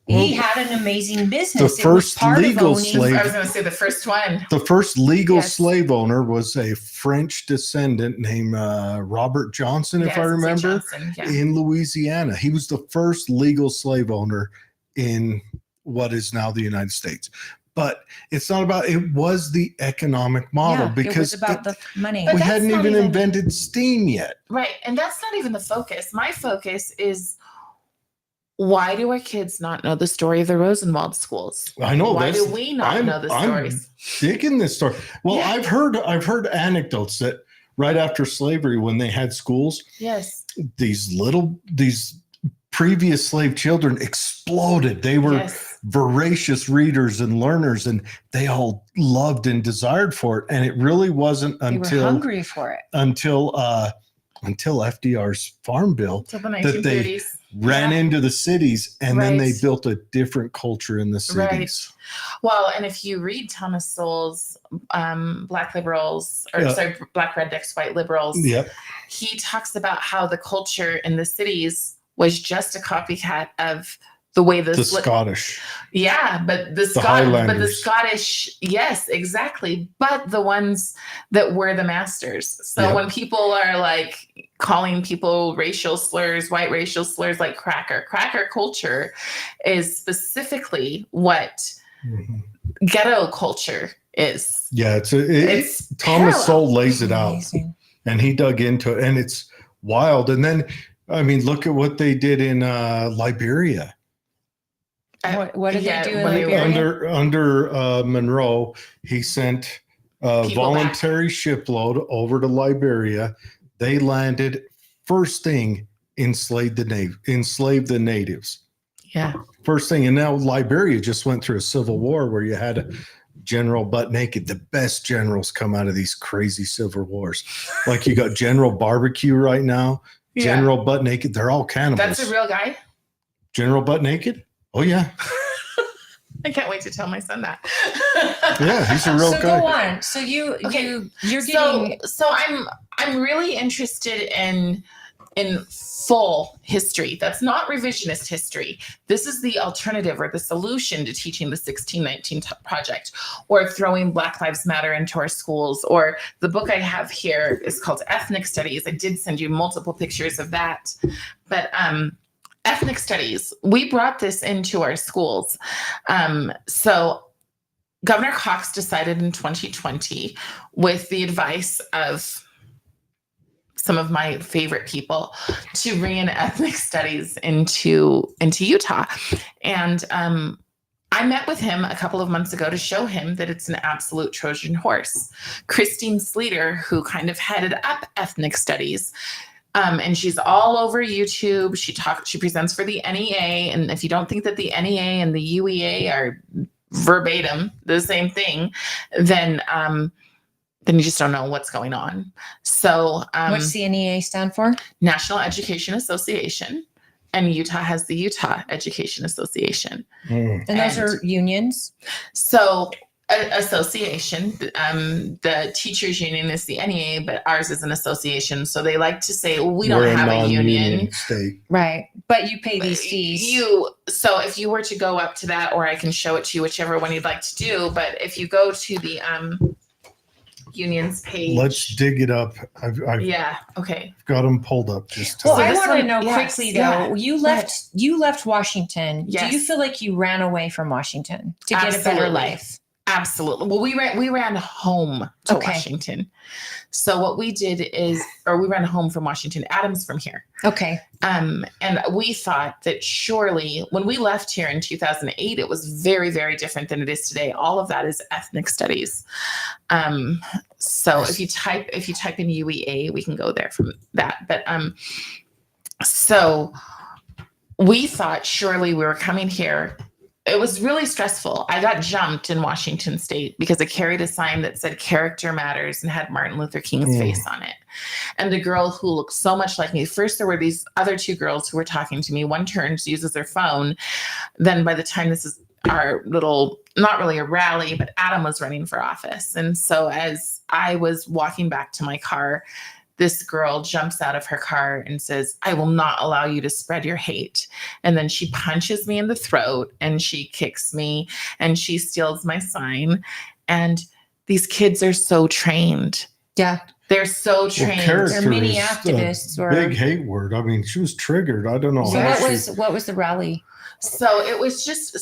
he had an amazing business. The It was first part of legal owning- slave- I was going to say the first one. The first legal Yes. slave owner was a French descendant named Robert Johnson, if Yes, I it's remember, Johnson, yeah. in Louisiana. He was the first legal slave owner in what is now the United States. But it's not about, it was the economic model Yeah, it was because about the money. But we that's hadn't not even even- invented steam yet. Right. And that's not even the focus. My focus is, why do our kids not know the story of the Rosenwald schools? I know. Why that's- do we not know the I'm stories? digging this story. Well, Yeah. I've heard anecdotes that right after slavery, when they had schools, Yes. these previous slave children exploded. They were Yes. voracious readers and learners, and they all loved and desired for it. And it really wasn't They were until hungry for it. FDR's Farm Bill Till the that they 1930s. ran Yeah. into the cities, and then they Right. built a different culture in the Right. cities. Well, and if you read Thomas Sowell's Black Liberals, or Yeah. sorry, Black Rednecks, White Liberals, Yep. he talks about how the culture in the cities was just a copycat of the way The Scottish. Yeah, but the Highlanders. Scottish, yes, exactly. But the ones that were the masters. So Yep. when people are like calling people racial slurs, white racial slurs, like cracker culture is specifically what Mhm. ghetto culture is. Yeah, It's Thomas parallel. Sowell lays it out, Amazing. and he dug into it, and it's wild. And then, I mean, look at what they did in Liberia. What did Yeah, they do in when they- Liberia? Under Monroe. He sent a People voluntary shipload over to Liberia. They landed, first thing, enslaved the natives. Yeah. First thing. And now Liberia just went through a civil war where you had a general butt naked. The best generals come out of these crazy civil wars. Like you got General Barbecue right now, General Butt Naked. They're all cannibals. That's a real guy. General Butt Naked? Oh, yeah. I can't wait to tell my son that. Yeah, he's a real So guy. go on. So you're Okay. getting So I'm really interested in in full history. That's not revisionist history. This is the alternative or the solution to teaching the 1619 project, or throwing Black Lives Matter into our schools. Or the book I have here is called Ethnic Studies. I did send you multiple pictures of that. But ethnic studies, we brought this into our schools. So Governor Cox decided in 2020, with the advice of some of my favorite people, to bring in ethnic studies into Utah. And I met with him a couple of months ago to show him that it's an absolute Trojan horse. Christine Sleater, who kind of headed up ethnic studies, and she's all over YouTube. She presents for the NEA. And if you don't think that the NEA and the UEA are verbatim the same thing, then you just don't know what's going on. So what's the NEA stand for? National Education Association, and Utah has the Utah Education Association. And those are unions? So association, the teachers union is the NEA, but ours is an association. So they like to say, well, we don't have a union. State. Right. But you pay these fees. So if you were to go up to that, or I can show it to you, whichever one you'd like to do. But if you go to the unions page. Let's dig it up. I've okay. got them pulled up. Well, So I this want to one- know yes, quickly though. yeah. You left Washington. Yes. Do you feel like you ran away from Washington to get a better Absolutely. life? Absolutely. Well, we ran home to Okay. Washington. So what we did is, or we ran home from Washington. Adam's from here. Okay. And we thought that surely when we left here in 2008, it was very, very different than it is today. All of that is ethnic studies. So if you type in UEA, we can go there from that. But so we thought surely we were coming here. It was really stressful. I got jumped in Washington State because I carried a sign that said "Character Matters" and had Martin Luther King's face on it. And a girl who looked so much like me. First, there were these other two girls who were talking to me. One turns, uses their phone. Then by the time this is our little, not really a rally, but Adam was running for office. And so as I was walking back to my car, this girl jumps out of her car and says, "I will not allow you to spread your hate." And then she punches me in the throat and she kicks me and she steals my sign. And these kids are so trained. Yeah. They're so trained. character They're mini is activists a or big hate word. I mean, she was triggered. I don't know So how what was the rally? So it was just,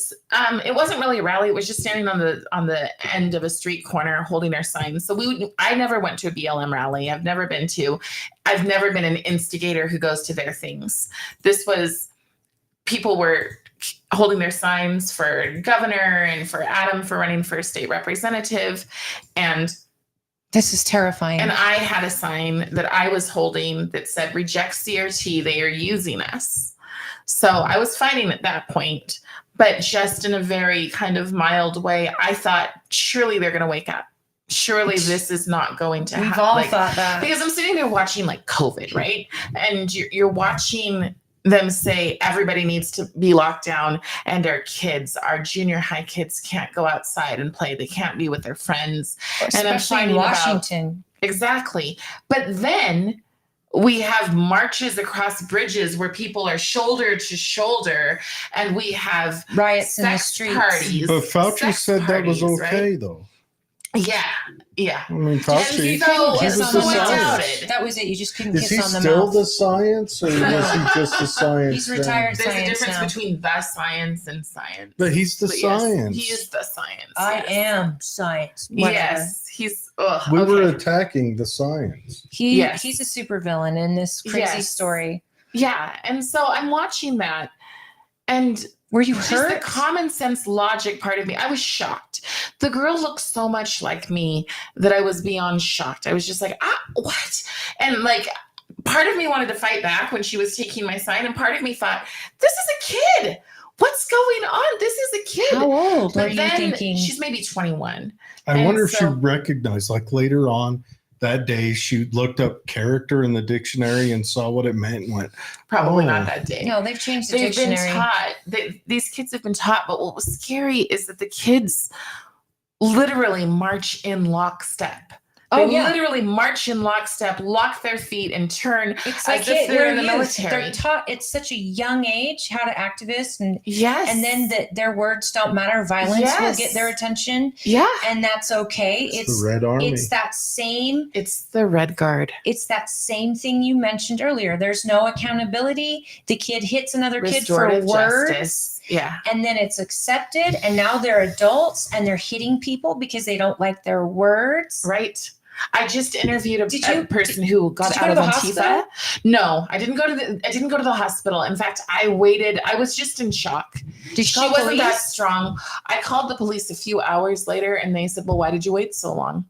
it wasn't really a rally. It was just standing on the end of a street corner holding our signs. So I never went to a BLM rally. I've never been an instigator who goes to their things. This was, people were holding their signs for governor and for Adam for running for state representative. And This is terrifying. And I had a sign that I was holding that said, "Reject CRT, they are using us." So I was fighting at that point, but just in a very kind of mild way. I thought, surely they're going to wake up. Surely this is not going to happen. We've all thought that. Because I'm sitting there watching like COVID, right? And you're watching them say everybody needs to be locked down, and our junior high kids can't go outside and play. They can't be with their friends. Especially in Washington. Exactly. But then we have marches across bridges where people are shoulder to shoulder, and we have Riots in the sex streets. parties. But Fauci sex said that was parties, okay, right? though. Yeah. I mean, You Fauci. couldn't So- kiss he was on the the I mouth. doubt science. it. That was it. You just couldn't Is he kiss on the still mouth. the science, or was he just the science? He's then? retired. There's a Science difference now. between the science and science. But he's the But yes, science. he is the science. I yes. am science. Whatever. Yes, he's. We were okay. attacking the science. Yes. He's a supervillain in this crazy Yes. story. Yeah, and so I'm watching that, and Were you just the hurt? common sense logic part of me, I was shocked. The girl looked so much like me that I was beyond shocked. I was just like, what? And like, part of me wanted to fight back when she was taking my sign, and part of me thought, this is a kid. What's going on? This is a kid. How old But are you then thinking? she's maybe 21. I And wonder if she so- recognized, like later on that day, she looked up character in the dictionary and saw what it meant and went, Probably Oh. not that day. No, they've changed the They've been dictionary. taught. These kids have been taught. But what was scary is that the kids literally march in lockstep. They Oh, yeah. literally march in lockstep, lock their feet, and turn It's as like if they're in the youth. military. They're taught at such a young age how to activist, and Yes. and then their words don't matter. Violence will get their attention, Yeah. and that's okay. It's the Red Army. It's that same. It's the Red Guard. It's that same thing you mentioned earlier. There's no accountability. The kid hits another kid for Restorative words. justice. Yeah. And then it's accepted, and now they're adults and they're hitting people because they don't like their words. Right. I just interviewed a you- person who got did you out go of to the Antifa. hospital? No, I didn't go to the hospital. In fact, I waited. I was just in shock. Did She you call wasn't that police? strong. I called the police a few hours later, and they said, "Well, why did you wait so long?"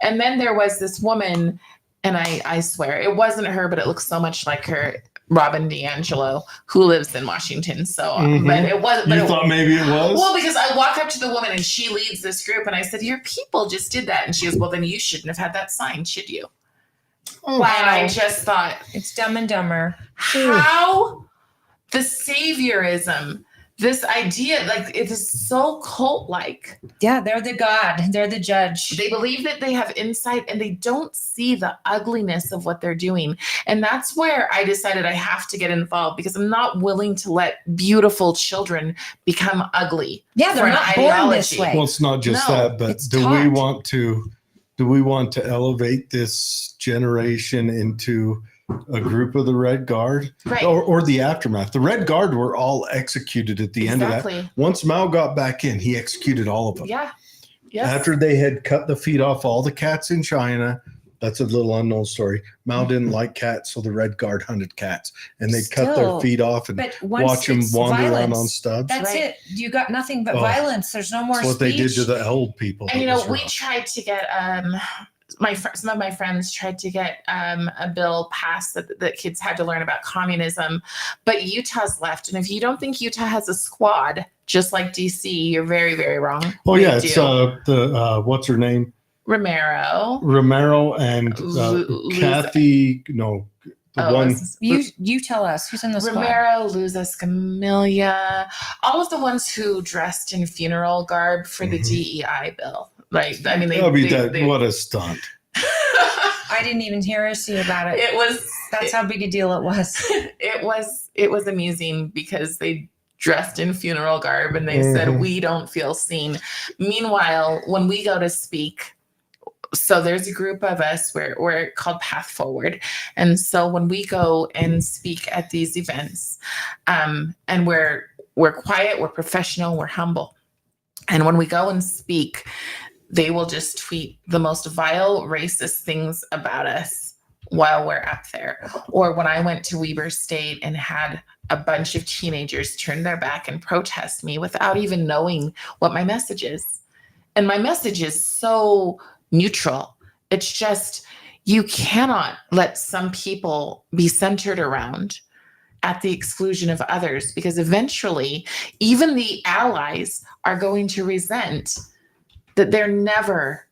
And then there was this woman, and I swear it wasn't her, but it looks so much like her. Robin DiAngelo, who lives in Washington. So, Mhm. but it wasn't. You thought maybe it was? Well, because I walk up to the woman and she leads this group, and I said, "Your people just did that," and she goes, "Well, then you shouldn't have had that sign, should you?" Oh, And I just thought, It's Dumb and Dumber. how the saviorism, this idea, like it is so cult-like. Yeah, they're the God. They're the judge. They believe that they have insight and they don't see the ugliness of what they're doing. And that's where I decided I have to get involved, because I'm not willing to let beautiful children become ugly. Yeah, they're for an not born this ideology. way. well, it's not just No, that, but it's do we taught. want to elevate this generation into a group of the Red Guard Right. or the aftermath? The Red Guard were all executed at the end of that. Exactly. Once Mao got back in, he executed all of them. Yeah. Yes. After they had cut the feet off all the cats in China, that's a little unknown story. Mao didn't like cats, so the Red Guard hunted cats, and they cut their Still, feet off and But once watch them it's wander around violence, on stubs. that's Right. it. You got nothing but Oh, violence. There's no more That's what speech. they did to the old people. And That you know, was we rough. tried to get some of my friends tried to get a bill passed that kids had to learn about communism, but Utah's left. And if you don't think Utah has a squad just like DC, you're very, very wrong. Oh We yeah, it's do. the what's her name? Romero. Romero and Kathy. No, the Oh, one. it's You tell us who's in the squad. Romero, Luz Escamilla, all of the ones who dressed in funeral garb for the Mhm. DEI bill. Like, I mean, What a stunt! I didn't even hear or see about it. it was. That's how big a deal it was. It was amusing because they dressed in funeral garb and they said, Mhm. "We don't feel seen." Meanwhile, when we go to speak, so there's a group of us, we're called Path Forward, and so when we go and speak at these events, and we're quiet, we're professional, we're humble, and when we go and speak, they will just tweet the most vile, racist things about us while we're up there. Or when I went to Weber State and had a bunch of teenagers turn their back and protest me without even knowing what my message is. And my message is so neutral. It's just, you cannot let some people be centered around at the exclusion of others, because eventually even the allies are going to resent that they're never,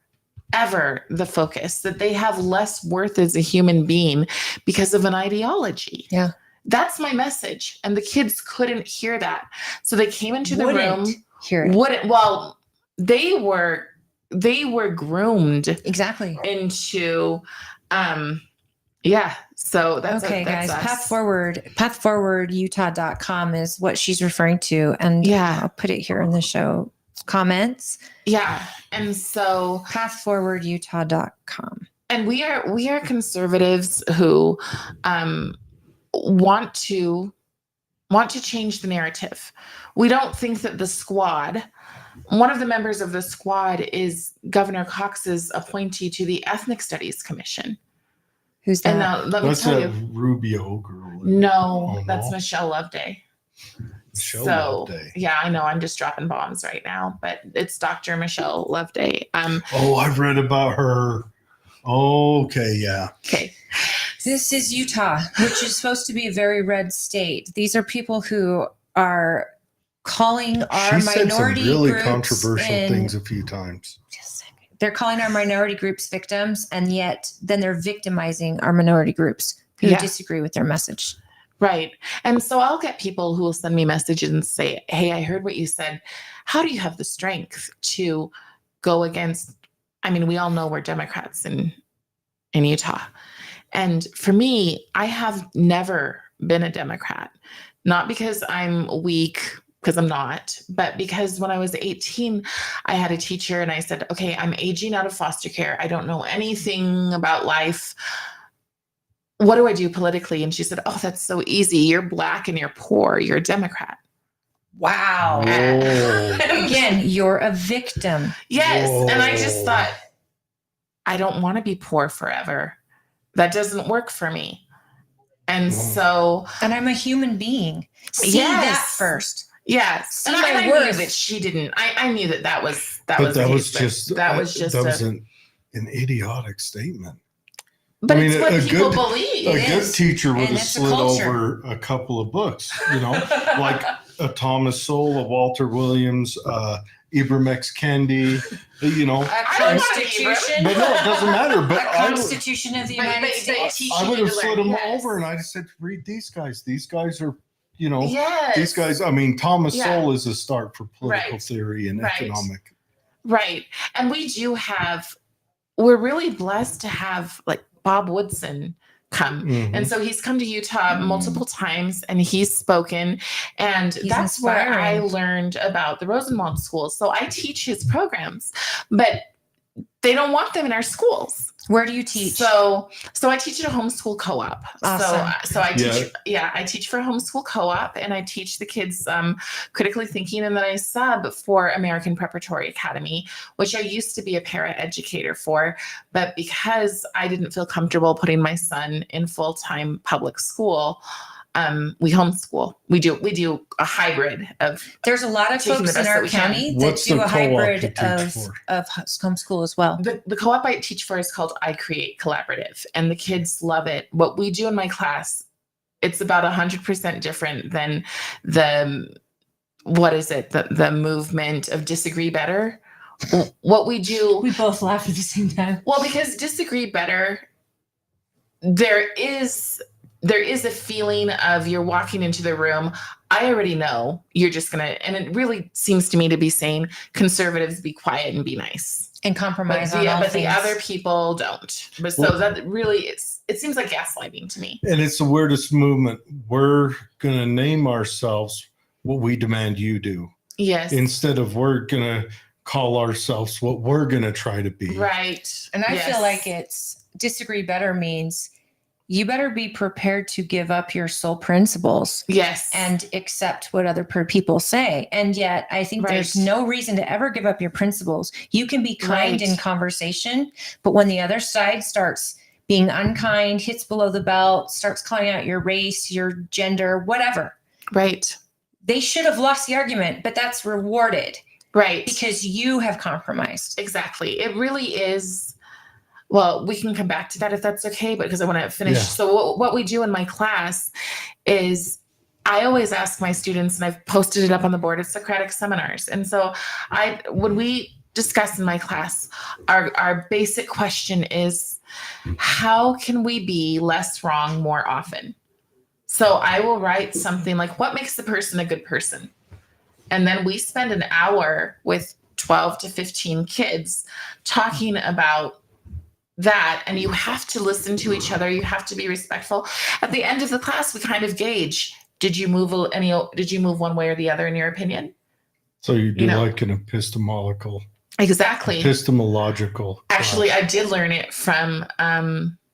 ever the focus, that they have less worth as a human being because of an ideology. Yeah. That's my message. And the kids couldn't hear that. So they came into the room. Hear it. Well, they were groomed Exactly. into so that's Okay, that's guys. us. Pathforwardutah.com is what she's referring to. And Yeah. I'll put it here in the show comments. Yeah. And so Pathforwardutah.com. and we are conservatives who want to change the narrative. We don't think that the squad, one of the members of the squad is Governor Cox's appointee to the Ethnic Studies Commission. Who's that? And now let me That's tell a you, Rubio girl. no, Oh, that's no? Michelle Loveday. Michelle So Loveday. yeah, I know I'm just dropping bombs right now, but it's Dr. Michelle Loveday. Oh, I've read about her. Okay, yeah. Okay. This is Utah, which is supposed to be a very red state. These are people who are calling our She said some minority really groups controversial in- things a few times. Just a second. They're calling our minority groups victims, and yet then they're victimizing our minority groups who Yeah. disagree with their message. Right. And so I'll get people who will send me messages and say, "Hey, I heard what you said. How do you have the strength to go against I mean, we all know we're Democrats in Utah. And for me, I have never been a Democrat, not because I'm weak, because I'm not, but because when I was 18, I had a teacher and I said, okay, I'm aging out of foster care. I don't know anything about life. What do I do politically? And she said, oh, that's so easy. You're Black and you're poor. You're a Democrat. Wow. Whoa. Again, you're a victim. Yes. Whoa. And I just thought, I don't want to be poor forever. That doesn't work for me. And so. And I'm a human being. See Yes. that first. Yes. See And my I knew worth. that she didn't. I knew that was But the that was case, but just that was just an idiotic statement. but I mean, it's what a people good- believe. A It good is. teacher would And have it's a slid culture. over a couple of books, like a Thomas Sowell, a Walter Williams, Ibram X. Kendi, A I don't want constitution. But no, it doesn't matter. But A Constitution of the But United they States. teach I you would have to slid learn, them yes. over and I just said, read these guys. These guys are, Yes. these guys. I mean, Thomas Yeah. Sowell is a start for political Right. theory and Right. economic. Right. And we're really blessed to have like Bob Woodson come. Mhm. And so he's come to Utah multiple times and he's spoken. And He's that's where I inspiring. learned about the Rosenwald schools. So I teach his programs, but they don't want them in our schools. Where do you teach? So I teach at a homeschool co-op. Awesome. So I teach, I teach for a homeschool co-op and I teach the kids critically thinking, and then I sub for American Preparatory Academy, which I used to be a para educator for, but because I didn't feel comfortable putting my son in full-time public school, we homeschool. We do a hybrid of. There's a lot of Taking the folks in best our that we can. county that What's do the a co-op you hybrid teach of for? homeschool as well. The co-op I teach for is called I Create Collaborative, and the kids love it. What we do in my class, it's about 100% different than the movement of Disagree Better. What we do, We both laugh at the same time. well, because Disagree Better, there is a feeling of you're walking into the room. I already know you're just going to, and it really seems to me to be saying conservatives be quiet and be nice. And But, compromise on all the things. other people don't. But so Well- that really it seems like gaslighting to me. And it's the weirdest movement. We're going to name ourselves what we demand you do Yes. instead of we're going to call ourselves what we're going to try to be. Right. And I Yes. feel like it's Disagree Better means you better be prepared to give up your sole principles Yes. and accept what other people say. And yet, I think there's Right. no reason to ever give up your principles. You can be kind Right. in conversation, but when the other side starts being unkind, hits below the belt, starts calling out your race, your gender, whatever, Right. they should have lost the argument, but that's rewarded Right. because you have compromised. Exactly. It really is. Well, we can come back to that if that's okay, but because I want to finish. Yeah. So what we do in my class is I always ask my students, and I've posted it up on the board, it's Socratic seminars. And so when we discuss in my class, our basic question is, how can we be less wrong more often? So I will write something like, what makes the person a good person? And then we spend an hour with 12 to 15 kids talking about that, and you have to listen to each other. You have to be respectful. At the end of the class, we kind of gauge: did you move one way or the other in your opinion? So you do You know. like an epistemological, Exactly. epistemological. Actually, class. I did learn it from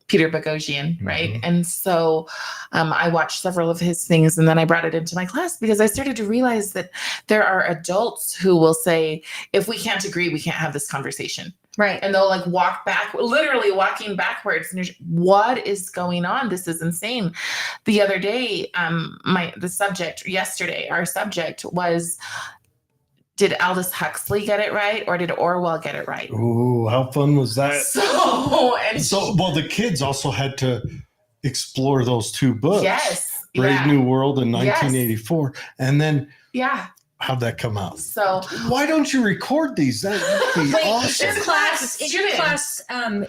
Peter Boghossian, right? Mhm. And so I watched several of his things, and then I brought it into my class because I started to realize that there are adults who will say, if we can't agree, we can't have this conversation. Right. And they'll like walk back, literally walking backwards. And you're, what is going on? This is insane. The other day, our subject was, did Aldous Huxley get it right or did Orwell get it right? Ooh, how fun was that? So Well, the kids also had to explore those two books. yes. Brave Yeah. New World in Yes. 1984. And then Yeah. how'd that come out? So Why don't you record these? That'd be Wait, awesome. is your class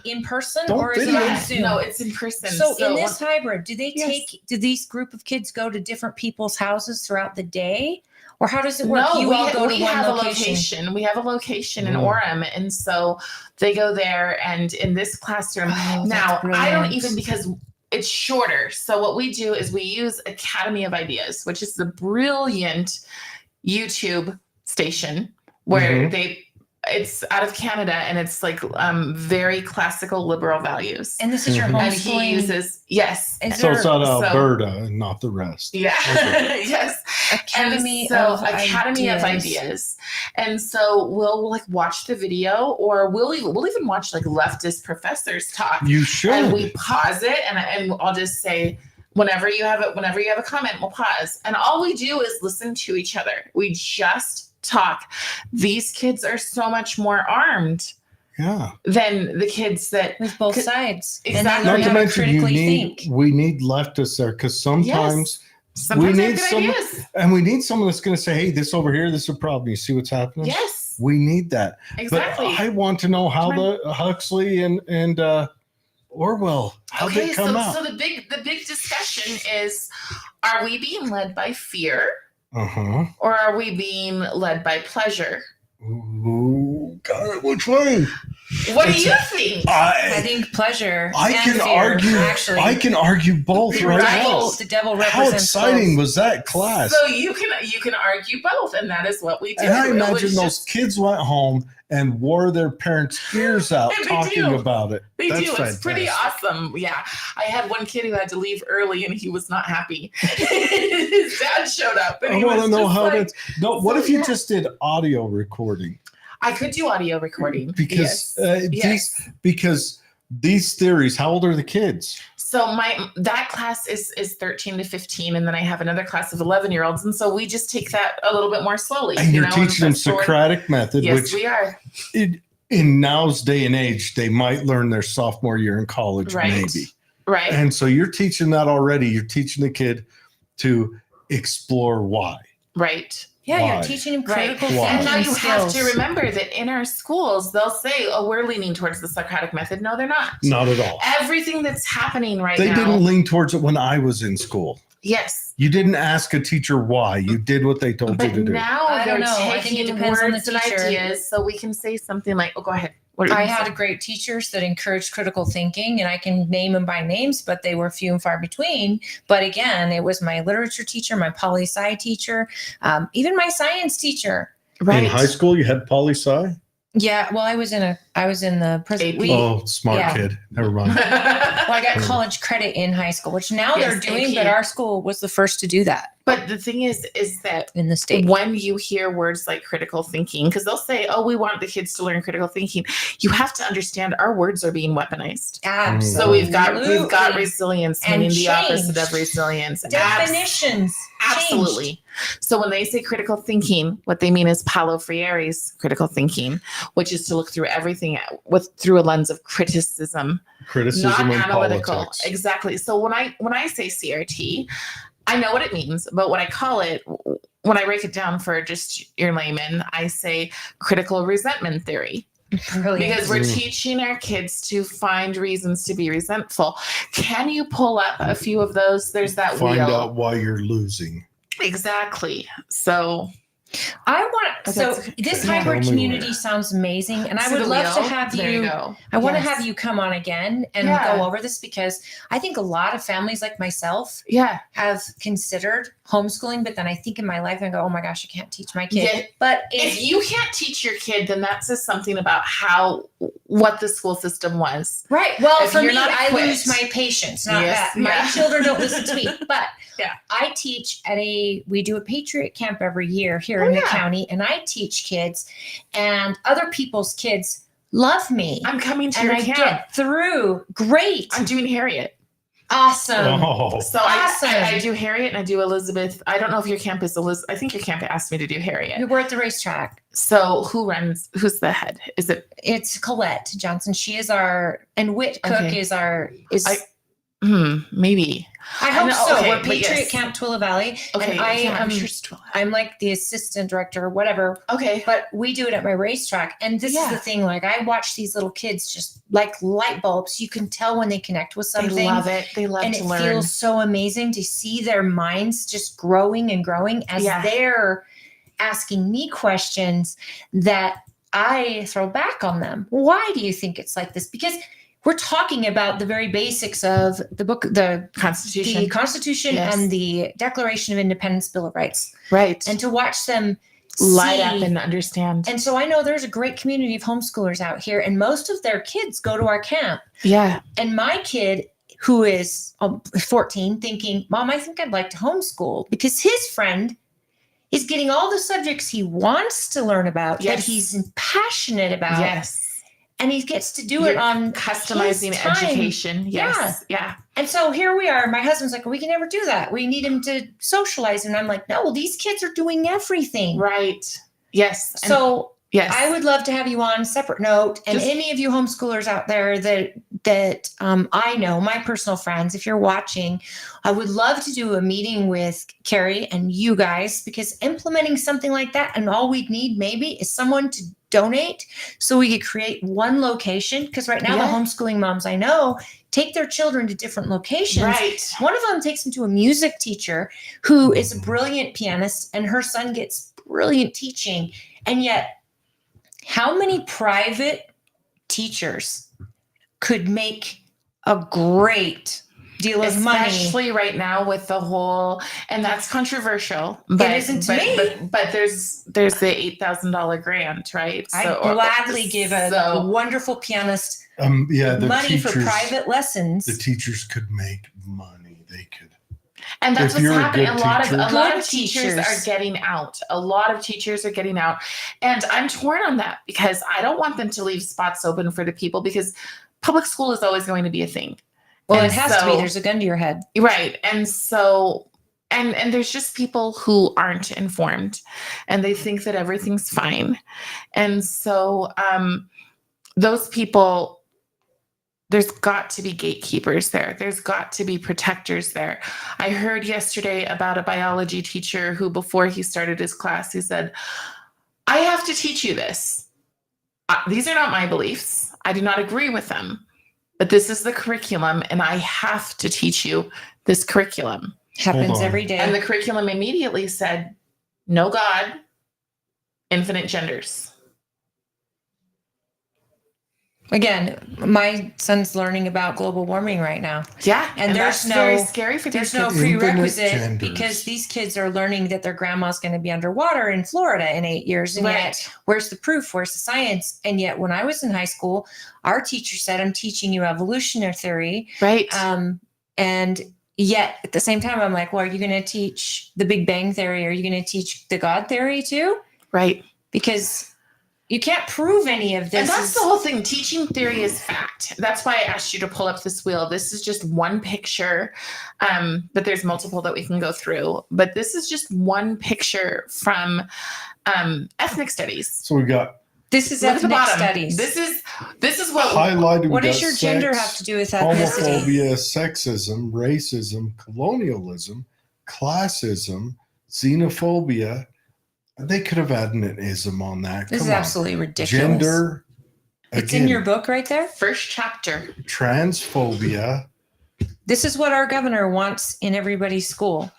in person Don't or is it video on it. Zoom? no, it's in person. So in this hybrid, do Yes. these group of kids go to different people's houses throughout the day? Or how does it work? No, You all go to we one have location. a location. We have a location in Mm. Orem, and so they go there. And in this classroom, Oh, now that's I don't brilliant. even, because it's shorter. So what we do is we use Academy of Ideas, which is the brilliant YouTube station where it's out of Canada, and it's like very classical liberal values. And this is your Mhm. And he homeschooling. uses, yes. Is So there it's out of so- Alberta and not the rest. Yeah. Okay. Yes. Academy And so of Academy of Ideas. And so we'll like watch the video, or we'll even watch like leftist professors talk. You should. And we pause it, and I'll just say, whenever you have a comment, we'll pause. And all we do is listen to each other. We just talk. These kids are so much more armed Yeah. than the kids that with both sides. Exactly. And they Not learn to how to mention, you critically think. we need leftists there, because sometimes sometimes we have need good some- ideas. and we need someone that's going to say, hey, this over here, this is a problem. You see what's happening? Yes. We need that. Exactly. But I want to know how Come the Huxley and Orwell, how they come out. So the big discussion is, are we being led by fear, Uh-huh. or are we being led by pleasure? Ooh, God, which way? What do It's you think? I think pleasure. I and can fear, argue. Actually, I can argue both You're right right. now. The devil How represents exciting both. was that class? So you can argue both, and that is what we do. And I It was imagine those just- kids went home and wore their parents' ears out And they talking do. about it. They That's do. It's pretty fantastic. awesome. Yeah. I had one kid who had to leave early, and he was not happy. His dad showed up, and I he want was to know just how like, that's. No, what so, if you yeah. just did audio recording? I could do audio recording Because Yes. because these theories. How old are the kids? So that class is 13 to 15, and then I have another class of 11-year-olds, and so we just take that a little bit more slowly. And you're teaching them fast forward. Socratic method, Yes, which we are. in now's day and age they might learn their sophomore year in college, Right. maybe. Right. And so you're teaching that already. You're teaching the kid to explore why. Right. Yeah, Why? you're teaching him Right. critical Why? And now thinking you have skills. to remember that in our schools, they'll say, oh, we're leaning towards the Socratic method. No, they're not. Not at all. Everything that's happening right They now. didn't lean towards it when I was in school. Yes. You didn't ask a teacher why. You did what they told you But to do. now I they're don't know. I think it taking depends on the words and teacher. ideas, so we can say something like, oh, go ahead. What I had great teachers that encouraged critical thinking, and I can name them by names, but they were few and far between. But again, it was my literature teacher, my poli-sci teacher, even my science teacher. right. In high school, you had poli-sci? Yeah, well, I was in the prison. AP. Oh, smart Yeah. kid. Never mind. Well, I got college credit in high school, which now Yes, they're doing, AP. but our school was the first to do that But the thing is that in the state. when you hear words like critical thinking, because they'll say, oh, we want the kids to learn critical thinking, you have to understand our words are being weaponized. Absolutely. So we've got resilience, And meaning the opposite changed. of resilience. definitions. Absolutely. changed. So when they say critical thinking, what they mean is Paulo Freire's critical thinking, which is to look through everything through a lens of criticism, Criticism not and analytical. politics. Exactly. So when I say CRT, I know what it means, but what I call it, when I break it down for just your layman, I say critical resentment theory. Brilliant. Because we're Mm. teaching our kids to find reasons to be resentful. Can you pull up a few of those? There's that Find wheel. out why you're losing. Exactly. So I want Okay, so it's okay. this Yeah. hybrid Tell me community where. sounds amazing, and I see would the love to wheel? have There you. go. I want to Yes. have you come on again and Yeah. go over this, because I think a lot of families like myself Yeah. have considered homeschooling, but then I think in my life I go, oh my gosh, I can't teach my kid. Yeah. But If you can't teach your kid, then that says something about what the school system was. right, well, if for you're me, not I equipped- lose my patience. Not Yes, that my yeah. children don't listen to me, but Yeah. I teach we do a Patriot camp every year here Oh, in the yeah. county, and I teach kids, and other people's kids love me. I'm coming to and your I camp. get through. Great. I'm doing Harriet. Awesome. Oh, So Awesome. I do Harriet and I do Elizabeth. I don't know if your camp is Elizabeth. I think your camp asked me to do Harriet. We're at the racetrack. So who's the head? Is it It's Colette Johnson. She is and Whit Cook Okay. is maybe. I hope know, so. okay, We're but Patriot yes. Camp Twila Valley. Okay. And I yeah, am I'm sure it's 12. I'm like the assistant director or whatever, Okay. but we do it at my racetrack. And this is Yeah. the thing, like I watch these little kids just like light bulbs. You can tell when they connect with something. They love it. They love And to it learn. feels so amazing to see their minds just growing and growing as Yeah. they're asking me questions that I throw back on them. Why do you think it's like this? Because we're talking about the very basics of the book, the Constitution Yes. and the Declaration of Independence, Bill of Rights. Right. And to watch them light see, up and understand. And so I know there's a great community of homeschoolers out here, and most of their kids go to our camp. Yeah. And my kid, who is 14, thinking, Mom, I think I'd like to homeschool, because his friend is getting all the subjects he wants to learn about, that he's passionate about. Yes. And he gets to do it on customizing his time. Education. Yes. Yeah. And so here we are. My husband's like, we can never do that. We need him to socialize. And I'm like, no, well, these kids are doing everything. Right. Yes. So yes, I would love to have you on separate note. And any of you homeschoolers out there that I know, my personal friends, if you're watching, I would love to do a meeting with Cari and you guys, because implementing something like that, and all we'd need maybe is someone to donate so we could create one location. Because right now the homeschooling moms I know take their children to different locations. Right. One of them takes them to a music teacher who is a brilliant pianist, and her son gets brilliant teaching. And yet, how many private teachers could make a great deal of money? Especially right now with the whole, and that's controversial. But, it isn't to me. But there's the $8,000 grant, right? I'd gladly give a wonderful pianist the money teachers, for private lessons. The teachers could make money. They could. And that's If what's you're a happening. good A lot teacher- of teachers are getting out. A lot of teachers are getting out. And I'm torn on that, because I don't want them to leave spots open for the people, because public school is always going to be a thing. Well, And it has to be. There's a gun to your head. Right. And so, and there's just people who aren't informed, and they think that everything's fine. And so those people, there's got to be gatekeepers there. There's got to be protectors there. I heard yesterday about a biology teacher who, before he started his class, he said, I have to teach you this. These are not my beliefs. I do not agree with them, but this is the curriculum, and I have to teach you this curriculum. Happens every day. And the curriculum immediately said, no God, infinite genders. Again, my son's learning about global warming right now. Yeah. And there's that's very scary for there's these no kids. prerequisite, Infinite genders. because these kids are learning that their grandma's going to be underwater in Florida in 8 years. And yet, where's the proof? Where's the science? And yet, when I was in high school, our teacher said, I'm teaching you evolutionary theory. Right. And yet, at the same time, I'm like, well, are you going to teach the Big Bang theory? Are you going to teach the God theory too? Right. Because you can't prove any of this. And that's the whole thing. Teaching theory is fact. That's why I asked you to pull up this wheel. This is just one picture, but there's multiple that we can go through. But this is just one picture from ethnic studies. So we got This is Look at the ethnic bottom. studies. This is what highlighted. What we does got your gender sex, have to do with ethnicity? homophobia, sexism, racism, colonialism, classism, xenophobia. They could have added an ism on that. This Come is on. absolutely ridiculous. Gender. It's in your book right there. first chapter. Transphobia. This is what our governor wants in everybody's school.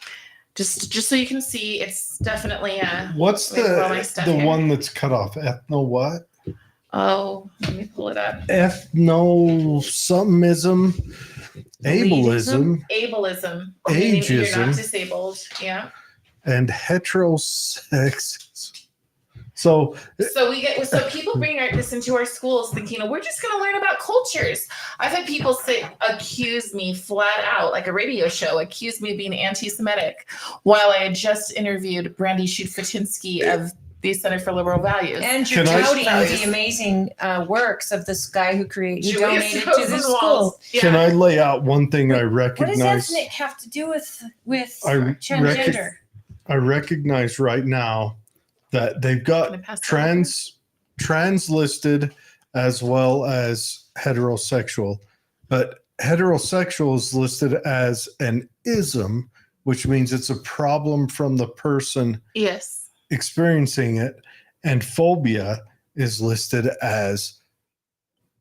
Just so you can see, it's definitely a. What's Let me throw my stuff the here. one that's cut off? Ethno what? Oh, let me pull it up. Ethno someism. Ableism. Ableism. Meaning you're Ageism. not disabled. Yeah. And heterosexism. So So people bring this into our schools thinking, we're just going to learn about cultures. I've had people accuse me flat out, like a radio show, accuse me of being anti-Semitic, while I had just interviewed Brandy Schut-Fatinsky of the Center for Liberal Values. And you're touting the amazing works of this guy who donated to the school. Yeah. can I lay out one thing I What does recognize? ethnic have to do with I transgender? I recognize right now that they've Can I got pass that trans listed as well as heterosexual, but heterosexual is listed as an ism, which means it's a problem from the person Yes. experiencing it, and phobia is listed as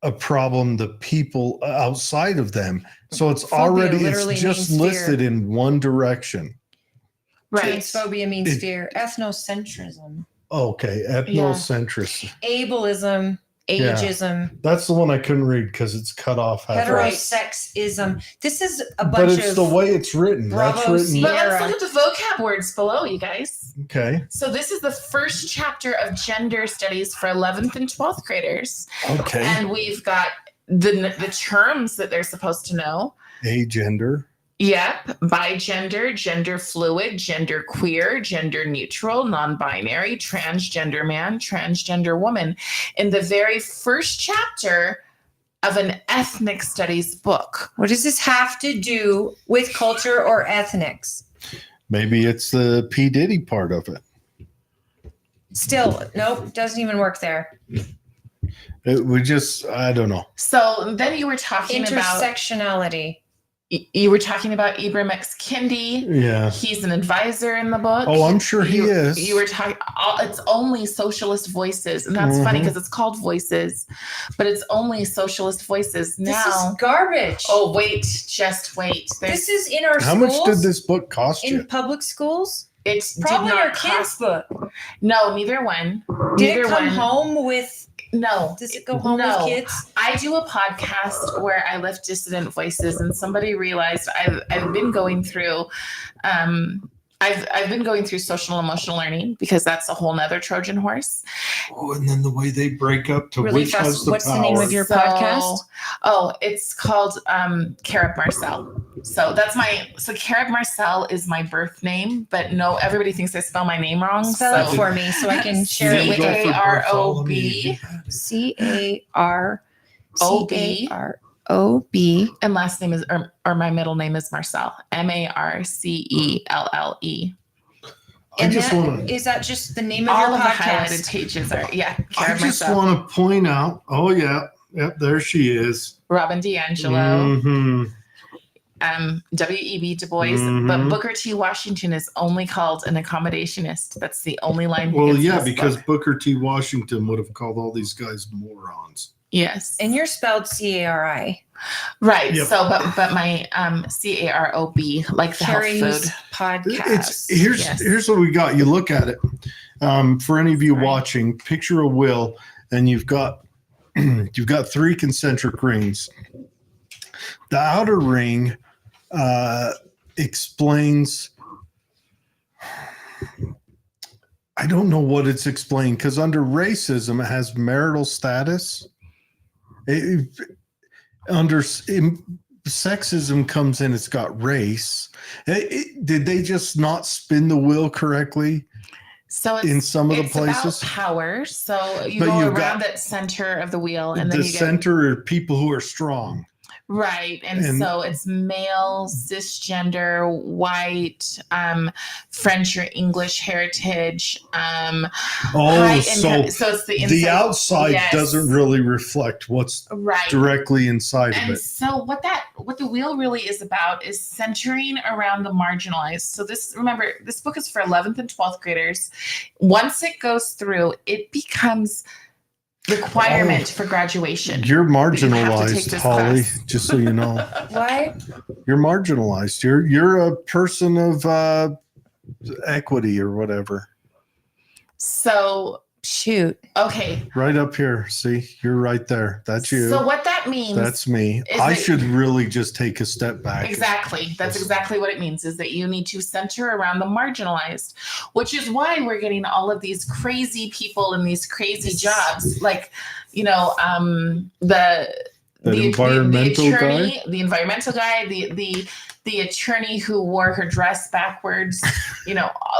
a problem the people outside of them. So it's Phobia already literally it's just means fear. listed in one direction. Right. Transphobia means It- fear. Ethnocentrism. Okay, ethnocentrist. Ableism. Yeah. Ageism. That's the one I couldn't read because it's cut off. halfway. Heterosexism. This is a But bunch it's of the way it's written. That's Bravo written. But let's Sierra. look at the vocab words below, you guys. Okay. So this is the first chapter of gender studies for 11th and 12th graders. Okay. And we've got the terms that they're supposed to know. Agender. Yep. Bigender, gender fluid, gender queer, gender neutral, non-binary, transgender man, transgender woman. In the very first chapter of an ethnic studies book. What does this have to do with culture or ethnics? Maybe it's the P. Diddy part of it. Still, nope, doesn't even work there. I don't know. So then you were talking about Intersectionality. you were talking about Ibram X. Kendi. Yeah. He's an advisor in the book. Oh, I'm sure he you, is. You were talking. It's only socialist voices, and that's funny because it's called Voices, but it's only socialist voices This now. is garbage. Oh, wait, just wait. This is in our How schools. much did this book cost in you? public schools? It Probably did our not kids' cost. book. No, neither one. Did neither it come one. home with? No. Does it go home No. with kids? I do a podcast where I lift dissident voices, and somebody realized I've been going through I've been going through social and emotional learning because that's a whole nother Trojan horse. Oh, and then the way they break up to Really which fast. has the What's power. the name of your podcast? Oh, it's called Cari Marcel. So that's Cari Marcel is my birth name, but no, everybody thinks I spell my name wrong. Spell so it for me so I can share it with Go you. for C-A-R-O-B. C-A-R-O-B. And last name is, or my middle name is Marcel. Marcelle. I just want to. Is that just the name of All your of the highlighted podcast? pages are, I Cari just Marcel. want to point out. Oh yeah, yep. There she is. Robin DiAngelo. Mhm. W.E.B. Du Bois, Mhm. but Booker T. Washington is only called an accommodationist. That's the only line. He Well, gets in yeah, this because book. Booker T. Washington would have called all these guys morons. Yes, And you're spelled C-A-R-I. right. Yep. So, but my CAROB, like the health Cari's food. podcast. Here's what we got. You look at it. For any of you Right. watching, picture a wheel, and you've got you've got three concentric rings. The outer ring explains. I don't know what it's explained because under racism it has marital status. Sexism comes in, it's got race. Did they just not spin the wheel correctly? So it's, in some of the it's places? about power. So you But go you've around got that center of the wheel, and then The you get center are people who are strong. right, and And- so it's male, cisgender, white, French or English heritage. Oh, so so it's the the outside yes. doesn't really reflect what's right. directly inside of And it. so what the wheel really is about is centering around the marginalized. So remember, this book is for 11th and 12th graders. Once it goes through, it becomes requirement for graduation. You're have to take marginalized, this Holly, class. just so you know. Why? You're marginalized. You're a person of equity or whatever. So, Shoot. okay. Right up here. See, you're right there. That's you. So what that means That's me. is I that- should really just take a step back. exactly. That's exactly what it means, is that you need to center around the marginalized, which is why we're getting all of these crazy people in these crazy jobs. Like, the environmental attorney, the environmental guy, the attorney who wore her dress backwards,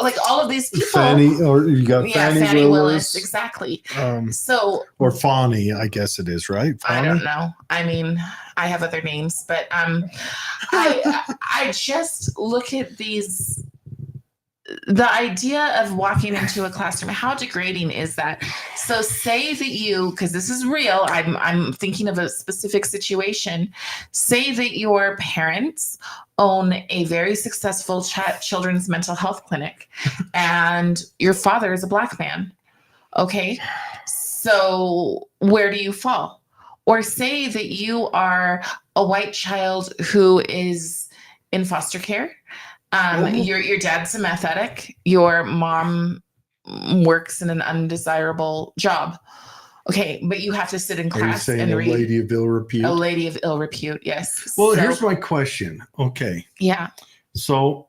like all of these people. Fannie, or you got Fannie Willis. Exactly. Um, So or Fawny, I guess it is, right? I don't Fawny? know. I mean, I have other names, but I just look at these. The idea of walking into a classroom, how degrading is that? So say that because this is real, I'm thinking of a specific situation. Say that your parents own a very successful children's mental health clinic, and your father is a Black man. Okay, so where do you fall? Or say that you are a white child who is in foster care, Your dad's a meth addict. Your mom works in an undesirable job. Okay, but you have to sit in Are you class saying and a read. lady of ill repute? A lady of ill repute, yes. Well, So, here's my question. Okay. yeah. So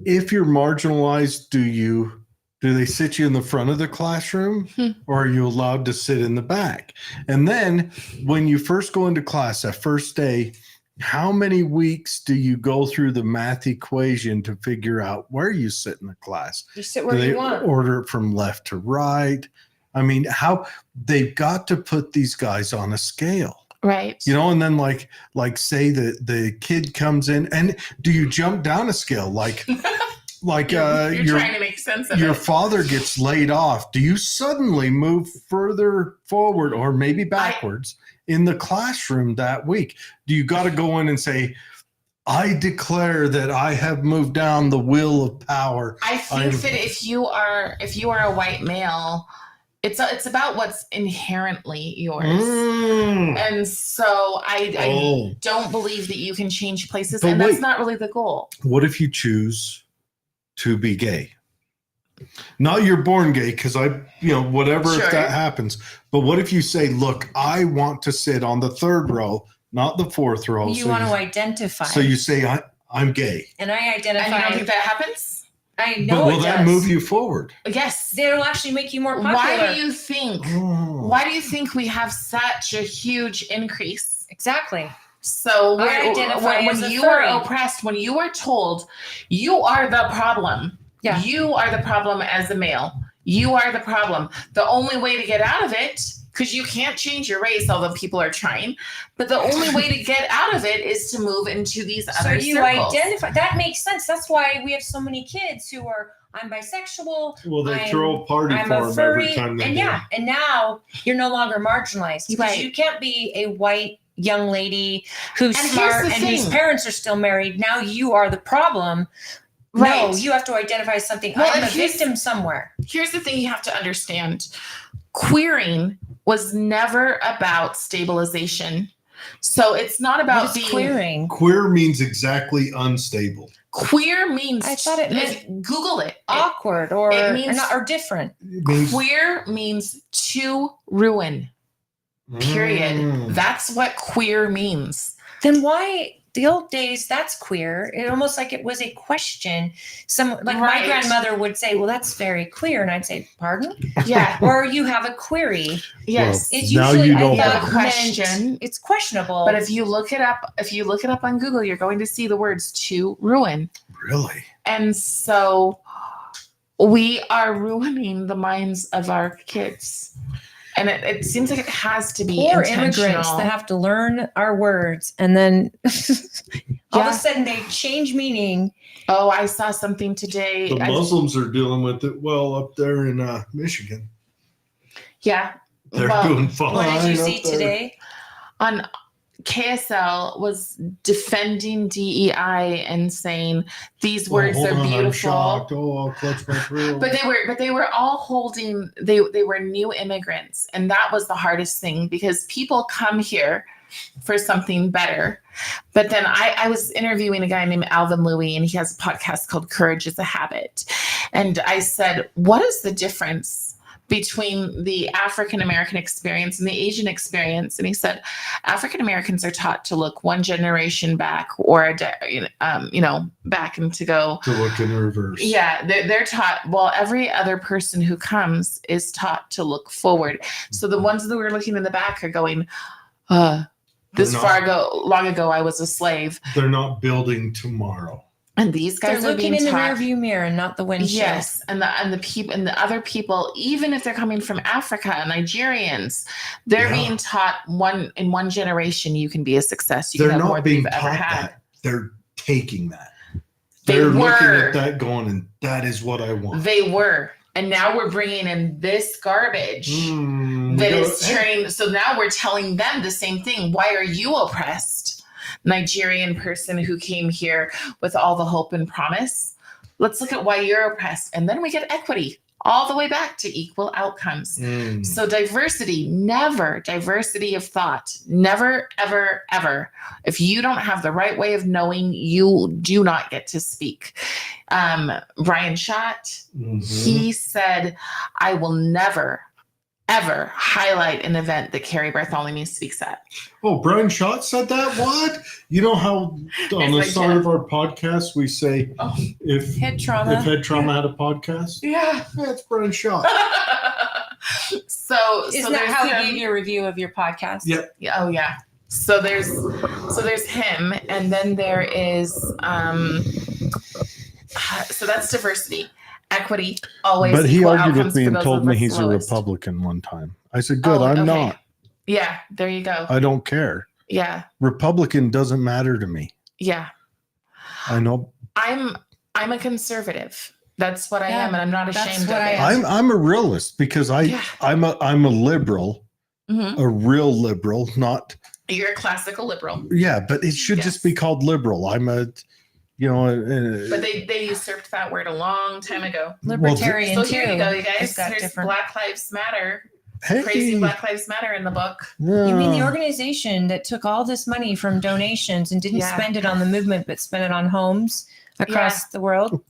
if you're marginalized, do they sit you in the front of the classroom or are you allowed to sit in the back? And then when you first go into class that first day, how many weeks do you go through the math equation to figure out where you sit in the class? You sit Do where they you want. order it from left to right? I mean, how they've got to put these guys on a scale. Right. You know, and then like say that the kid comes in, and do you jump down a scale? Like you're trying to make sense of your it. father gets laid off. Do you suddenly move further forward or maybe backwards in the classroom that week? Do you got to go in and say, I declare that I have moved down the wheel of power? I think that if you are a white male, it's about what's inherently yours. And so I don't believe that you can change places, But and wait. that's not really the goal. What if you choose to be gay? Not you're born gay, because whatever, Sure. if that happens. But what if you say, look, I want to sit on the third row, not the fourth row. You want to identify. So you say, I'm gay. And I identify. And you don't think that happens? I know But will it that does. move you forward? Yes. It'll actually make you more popular. Why do you think we have such a huge increase? Exactly. So I identify when as a you are furry. oppressed, when you are told you are the problem, Yeah. you are the problem as a male. You are the problem. The only way to get out of it, because you can't change your race, although people are trying, but the only way to get out of it is to move into these So other you circles. identify. That makes sense. That's why we have so many kids who are, I'm bisexual. Well, they I'm- throw a party I'm for a them furry. every time they And do. yeah, and now you're no longer marginalized. Because Right. you can't be a white young lady who's And here's smart the and whose thing. parents are still married. Now you are the problem. No, Right. you have to identify as something. Well, I'm and a here's- victim somewhere. Here's the thing you have to understand. Queering was never about stabilization. So it's not about What is being queering? Queer means exactly unstable. Queer means I thought it meant Google it. Awkward or, it means- or different. It means Queer means to ruin. Period. Mm. That's what queer means. Then why the old days? That's queer. It almost like it was a question. My Right. grandmother would say, "Well, that's very queer," and I'd say, "Pardon?" Yeah. Or you have a query. Yes. It's Now usually you know I better. thought Question. meant it's questionable. But if you look it up on Google, you're going to see the words to ruin. Really? And so we are ruining the minds of our kids. And it seems like it has to be poor intentional. immigrants that have to learn our words, and then all of Yeah. a sudden they change meaning. Oh, I saw something today. The Muslims are dealing with it well up there in Michigan. Yeah. They're Well, doing fine. What did you up see there. today? On KSL was defending DEI and saying these words hold are on, I'm beautiful. shocked. Oh, I'll clutch my pearl. But they were all holding they were new immigrants, and that was the hardest thing because people come here for something better. But then I was interviewing a guy named Alvin Loey, and he has a podcast called Courage is a Habit. And I said, what is the difference between the African American experience and the Asian experience? And he said, African Americans are taught to look one generation back or back and to go. To look in reverse. Yeah, they're taught. Well, every other person who comes is taught to look forward. So the ones that were looking in the back are going, long ago, I was a slave. They're not building tomorrow. And these guys They're are looking being in the taught. rearview mirror and not the windshield. Yes, and the people and the other people, even if they're coming from Africa, Nigerians, they're being taught in one generation you can be a success. You They're can have more not than being you've ever taught had. that. They're taking that. They They're looking were. at that going, and that is what I want. They were, and now we're bringing in this garbage that is turning. So now we're telling them the same thing. Why are you oppressed? Nigerian person who came here with all the hope and promise. Let's look at why you're oppressed, and then we get equity all the way back to equal outcomes. So diversity of thought, never, ever, ever. If you don't have the right way of knowing, you do not get to speak. Brian Schott, he said, I will never, ever highlight an event that Cari Bartholemew speaks at. Oh, Brian Schott said that? What? You know how on the start of our podcast we say if Head trauma. if Head Trauma had a podcast? Yeah. That's Brian Schott. So Isn't that how you gave your review of your podcast? Yep. Oh yeah. So there's him, and then there is so that's diversity, equity, always. But he equal argued with outcomes me for and those told of me us he's a lowest. Republican one time. I said, good, Oh, I'm okay. not. Yeah, there you go. I don't care. Yeah, Republican doesn't matter to me. yeah. I know. I'm a conservative. That's what I Yeah, am, and I'm not that's ashamed what of I it. am. I'm a realist because Yeah. I'm a liberal, Mhm. a real liberal, not You're a classical liberal, yeah, but it should just be Yes. called liberal. I'm a but they usurped that word a long time ago. Libertarian So too. here you go, you It's guys. got Here's different. Black Lives Matter. hey, Crazy Black Lives Matter in the book. You mean the yeah. organization that took all this money from donations and didn't Yeah. spend it on the movement, but spent it on homes across the world?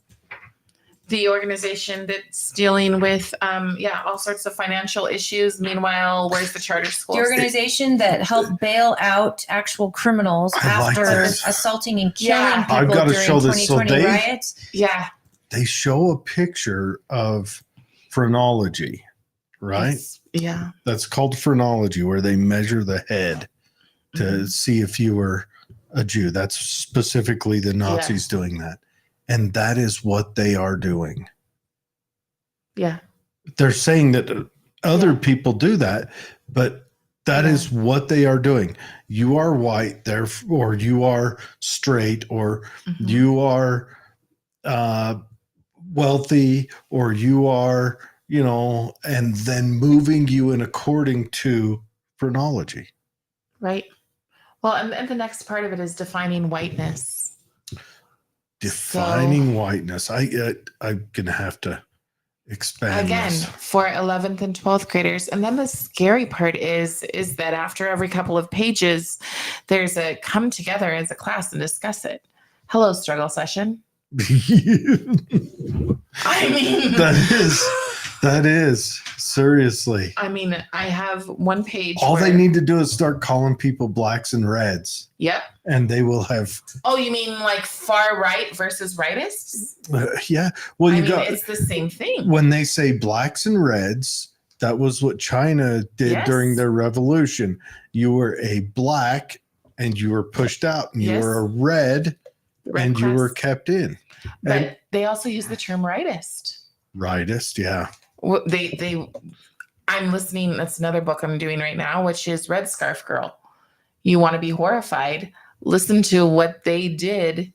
The organization that's dealing with all sorts of financial issues. Meanwhile, where's the charter schools? The organization that helped bail out actual criminals I like after this. assaulting and killing Yeah. I've people gotta during show this. So 2020 they- riots. Yeah. They show a picture of phrenology, right? Yeah. That's called phrenology, where they measure the head to Mhm. see if you were a Jew. That's specifically the Nazis doing that. And that is what they are doing. Yeah. They're saying that other Yeah. people do that, but that Yeah. is what they are doing. You are white, therefore you are straight, or Mhm. you are wealthy, or you are, and then moving you in according to phrenology. Right. Well, and the next part of it is defining whiteness. Defining whiteness. I'm gonna have to expand Again, this. for 11th and 12th graders. And then the scary part is that after every couple of pages, there's a come together as a class and discuss it. Hello, struggle session. I mean, that is seriously. I mean, I have one page. All they where- need to do is start calling people blacks and reds, Yep. and they will have. Oh, you mean like far right versus rightists? Yeah. Well, I you mean, got it's the same thing. when they say blacks and reds. That was what China did Yes. during their revolution. You were a black, and you were pushed out, and you Yes. were a red, Red and you were cross. kept in. But And they also use the term rightist. rightist, yeah. Well, I'm listening. That's another book I'm doing right now, which is Red Scarf Girl. You want to be horrified? Listen to what they did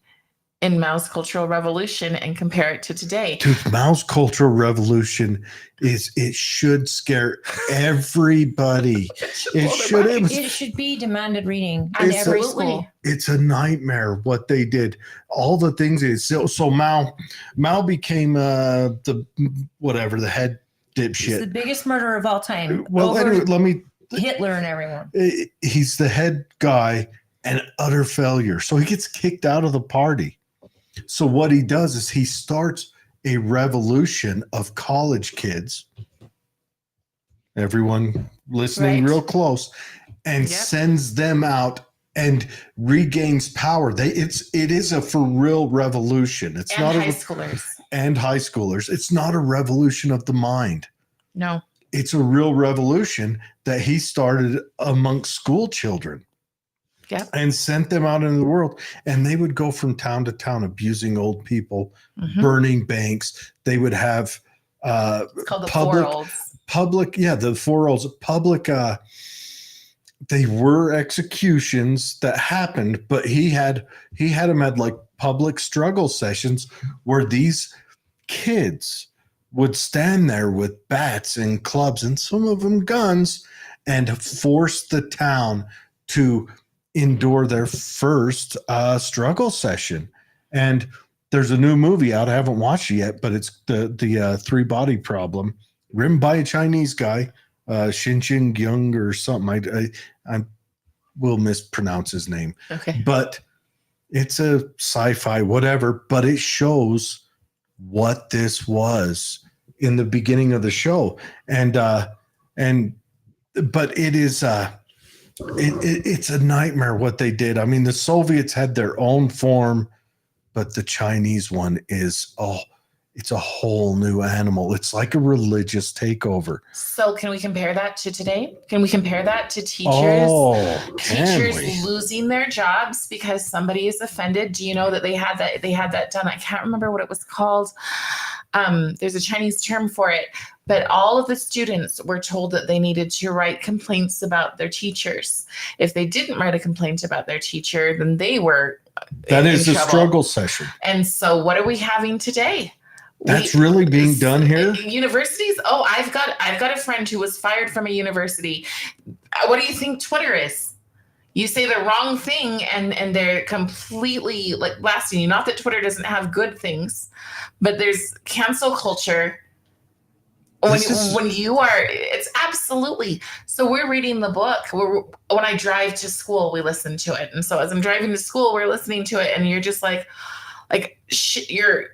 in Mao's Cultural Revolution and compare it to today. Dude, Mao's Cultural Revolution it should scare everybody. It should. It should be demanded reading in It's every Absolutely. school. It's a nightmare what they did. All the things so Mao became the head He's dipshit. the biggest murderer of all time. Well, over anyway, let me. Hitler and everyone. He's the head guy and utter failure. So he gets kicked out of the party. So what he does is he starts a revolution of college kids. Everyone listening Right. real close, and Yep. sends them out and regains power. It is a for real revolution. It's And not high a schoolers. and high schoolers. It's not a revolution of the mind. No. It's a real revolution that he started amongst school children. Yep. And sent them out into the world. And they would go from town to town abusing old people, Mhm. burning banks. They would have It's called the public- Four Olds. the 4 olds, public, they were executions that happened, but he had them at like public struggle sessions where these kids would stand there with bats and clubs and some of them guns and force the town to endure their first struggle session. And there's a new movie out. I haven't watched it yet, but it's the Three Body Problem, written by a Chinese guy, Xinjiang Gyung or something. I will mispronounce his name, Okay. but it's a sci-fi whatever. But it shows what this was in the beginning of the show, but it is it's a nightmare what they did. I mean, the Soviets had their own form, but the Chinese one is it's a whole new animal. It's like a religious takeover. So can we compare that to today? Can we compare that to teachers? Can we? Teachers losing their jobs because somebody is offended. Do you know that they had that done? I can't remember what it was called. There's a Chinese term for it, but all of the students were told that they needed to write complaints about their teachers. If they didn't write a complaint about their teacher, then they were That is in a trouble. struggle session. And so what are we having today? That's really being done here? Universities? Oh, I've got a friend who was fired from a university. What do you think Twitter is? You say the wrong thing and they're completely like blasting you. Not that Twitter doesn't have good things, but there's cancel culture. When you are, it's absolutely. So we're reading the book. When I drive to school, we listen to it. And so as I'm driving to school, we're listening to it, and you're just like you're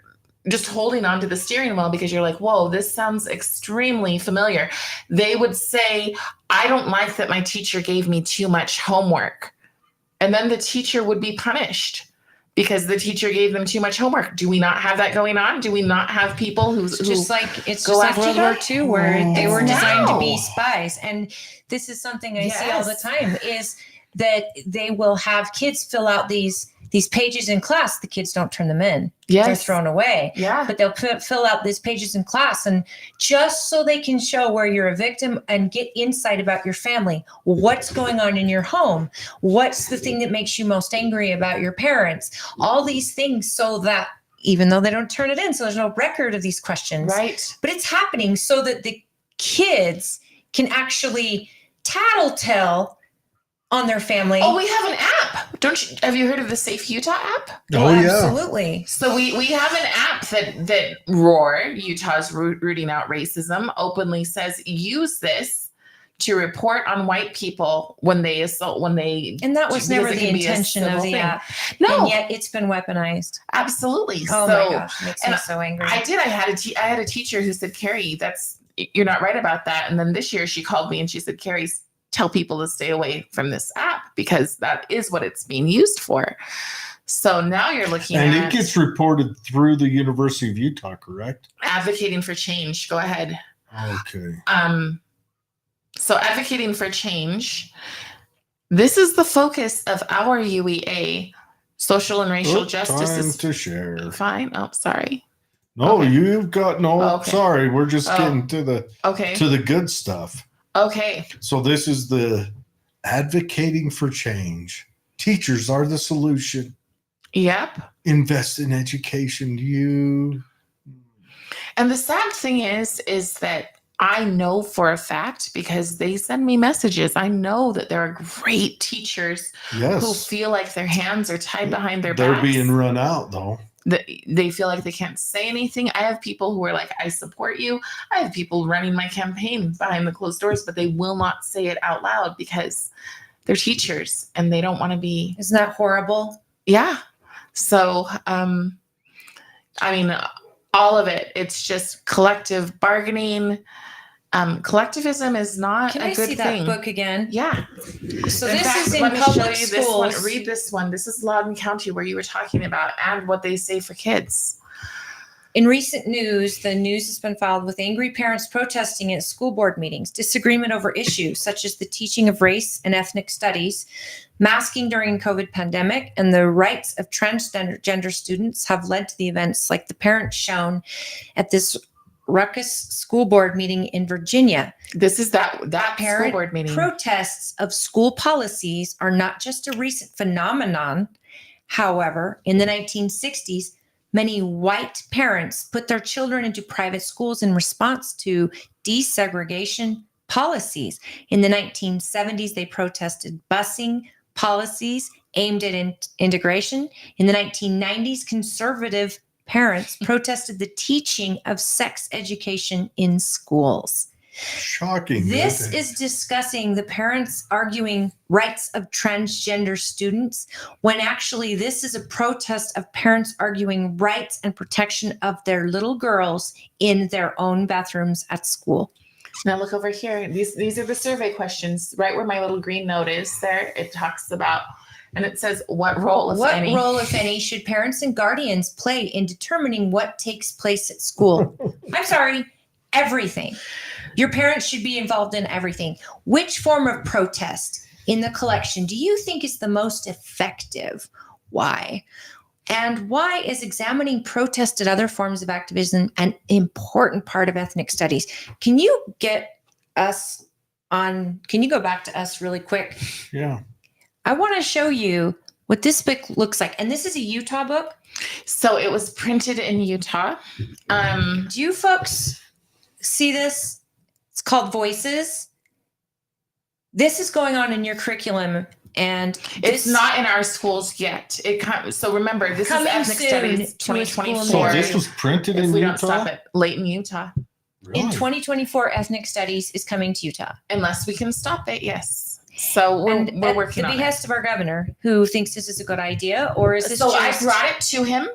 just holding on to the steering wheel because you're like, whoa, this sounds extremely familiar. They would say, I don't like that my teacher gave me too much homework. And then the teacher would be punished because the teacher gave them too much homework. Do we not have that going on? Do we not have people who just like go World after War that? II where they were designed to be Now. spies? And this is something I see all the Yes. time is that they will have kids fill out these pages in class. The kids don't turn them in. Yes. They're thrown away. Yeah. But they'll fill out these pages in class, and just so they can show where you're a victim and get insight about your family. What's going on in your home? What's the thing that makes you most angry about your parents? All these things, so that even though they don't turn it in, so there's no record of these questions. Right. But it's happening so that the kids can actually tattletale on their family. Oh, we have an app. Have you heard of the Safe Utah app? Oh, yeah. Absolutely. So we have an app that Roar, Utah's Rooting Out Racism, openly says use this to report on white people when they assault, And that was because never it the can be a intention of civil the thing. app. No, And yet it's been weaponized. absolutely. Oh So my gosh, it makes me and so angry. I had a teacher who said, Cari, you're not right about that. And then this year she called me and she said, Cari, tell people to stay away from this app because that is what it's being used for. So now you're looking And at it gets reported through the University of Utah, correct? advocating for change. Go ahead. Okay. So advocating for change. This is the focus of our UEA, social and racial justice. Time Is to share. fine. Oh, sorry. No, Okay. you've got Okay. Sorry, we're just Oh. getting to the good stuff. Okay. So this is the advocating for change. Teachers are the solution. Yep. Invest in education. And the sad thing is that I know for a fact because they send me messages. I know that there are great teachers Yes. who feel like their hands are tied behind their They're backs. being run out though. They feel like they can't say anything. I have people who are like, I support you. I have people running my campaign behind the closed doors, but they will not say it out loud because they're teachers and they don't want to be. Isn't that horrible? Yeah. So, I mean, all of it, it's just collective bargaining. Collectivism is not Can a I good see thing. that book again? Yeah. So In this fact, is in let me public show you this one. schools. Read this one. This is Loudoun County where you were talking about and what they say for kids. In recent news, the news has been filed with angry parents protesting at school board meetings, disagreement over issues such as the teaching of race and ethnic studies, masking during COVID pandemic, and the rights of transgender students have led to the events like the parents shown at this ruckus school board meeting in Virginia. This is that school Parent board meeting. protests of school policies are not just a recent phenomenon. However, in the 1960s, many white parents put their children into private schools in response to desegregation policies. In the 1970s, they protested busing policies aimed at integration. In the 1990s, conservative parents protested the teaching of sex education in schools. Shocking. This is discussing the parents arguing rights of transgender students, when actually this is a protest of parents arguing rights and protection of their little girls in their own bathrooms at school. Now look over here. These are the survey questions. Right where my little green note is there, it talks about, and it says, what role, if any, should parents and guardians play in determining what takes place at school? I'm sorry, everything. Your parents should be involved in everything. Which form of protest in the collection do you think is the most effective? Why? And why is examining protest and other forms of activism an important part of ethnic studies? Can you go back to us really quick? Yeah. I want to show you what this book looks like. And this is a Utah book. So it was printed in Utah. Do you folks see this? It's called Voices. This is going on in your curriculum, and it's not in our schools yet. So remember, this is Ethnic Studies 2024. So this was printed in Utah? If we don't stop it, late in Utah. Really? In 2024, Ethnic Studies is coming to Utah. Unless we can stop it, yes. So we're working on it. At the behest of our governor, who thinks this is a good idea, or is this So I brought it to him,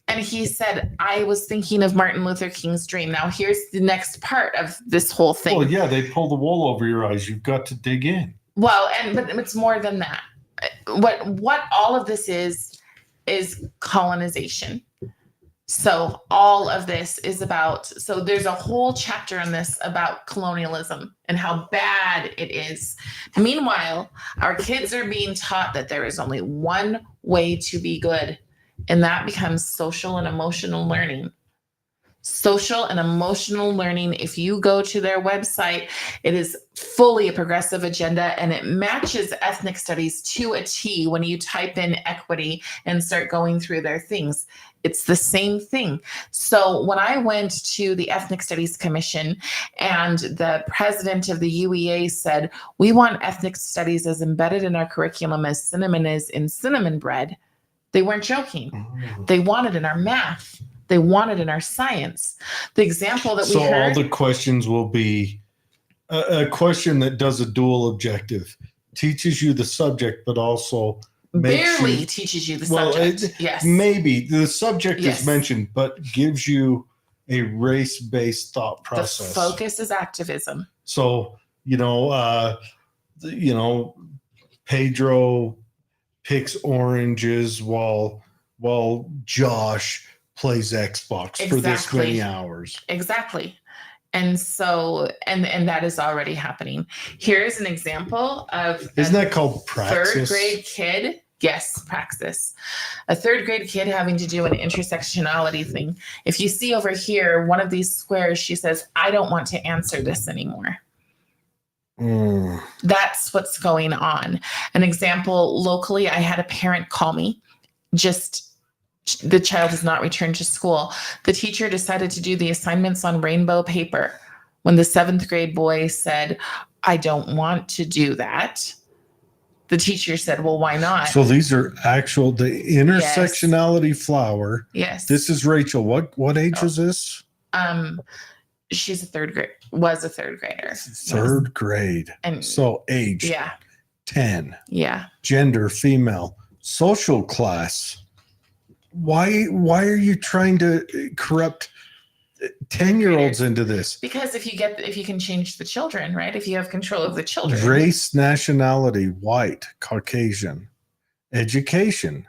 and he said, I was thinking of Martin Luther King's dream. Now, here's the next part of this whole thing. Well, yeah, they pull the wool over your eyes. You've got to dig in. Well, but it's more than that. What all of this is colonization. So all of this is about, so there's a whole chapter on this about colonialism and how bad it is. Meanwhile, our kids are being taught that there is only one way to be good, and that becomes social and emotional learning. Social and emotional learning. If you go to their website, it is fully a progressive agenda, and it matches ethnic studies to a T when you type in equity and start going through their things. It's the same thing. So when I went to the Ethnic Studies Commission and the president of the UEA said, we want ethnic studies as embedded in our curriculum as cinnamon is in cinnamon bread, they weren't joking. They want it in our math. They want it in our science. The example that we heard. So all the questions will be a question that does a dual objective, teaches you the subject, but also barely teaches you the subject. Yes. Maybe the subject Yes. is mentioned, but gives you a race-based thought process. The focus is activism. So, Pedro picks oranges while Josh plays Xbox for this many hours. Exactly. And so, and that is already happening. Here's an example of Isn't that called praxis? third grade kid. Yes, praxis. A third grade kid having to do an intersectionality thing. If you see over here, one of these squares, she says, I don't want to answer this anymore. That's what's going on. An example, locally, I had a parent call me. The child has not returned to school. The teacher decided to do the assignments on rainbow paper. When the 7th grade boy said, I don't want to do that, the teacher said, well, why not? So these are the intersectionality flower. Yes. This is Rachel. What age is this? She's was a third grader. Third grade. And so age. Yeah. 10. Yeah. Gender, female. Social class. Why are you trying to corrupt 10-year-olds into this? Because if you can change the children, right? If you have control of the children. Race, nationality, white, Caucasian, education,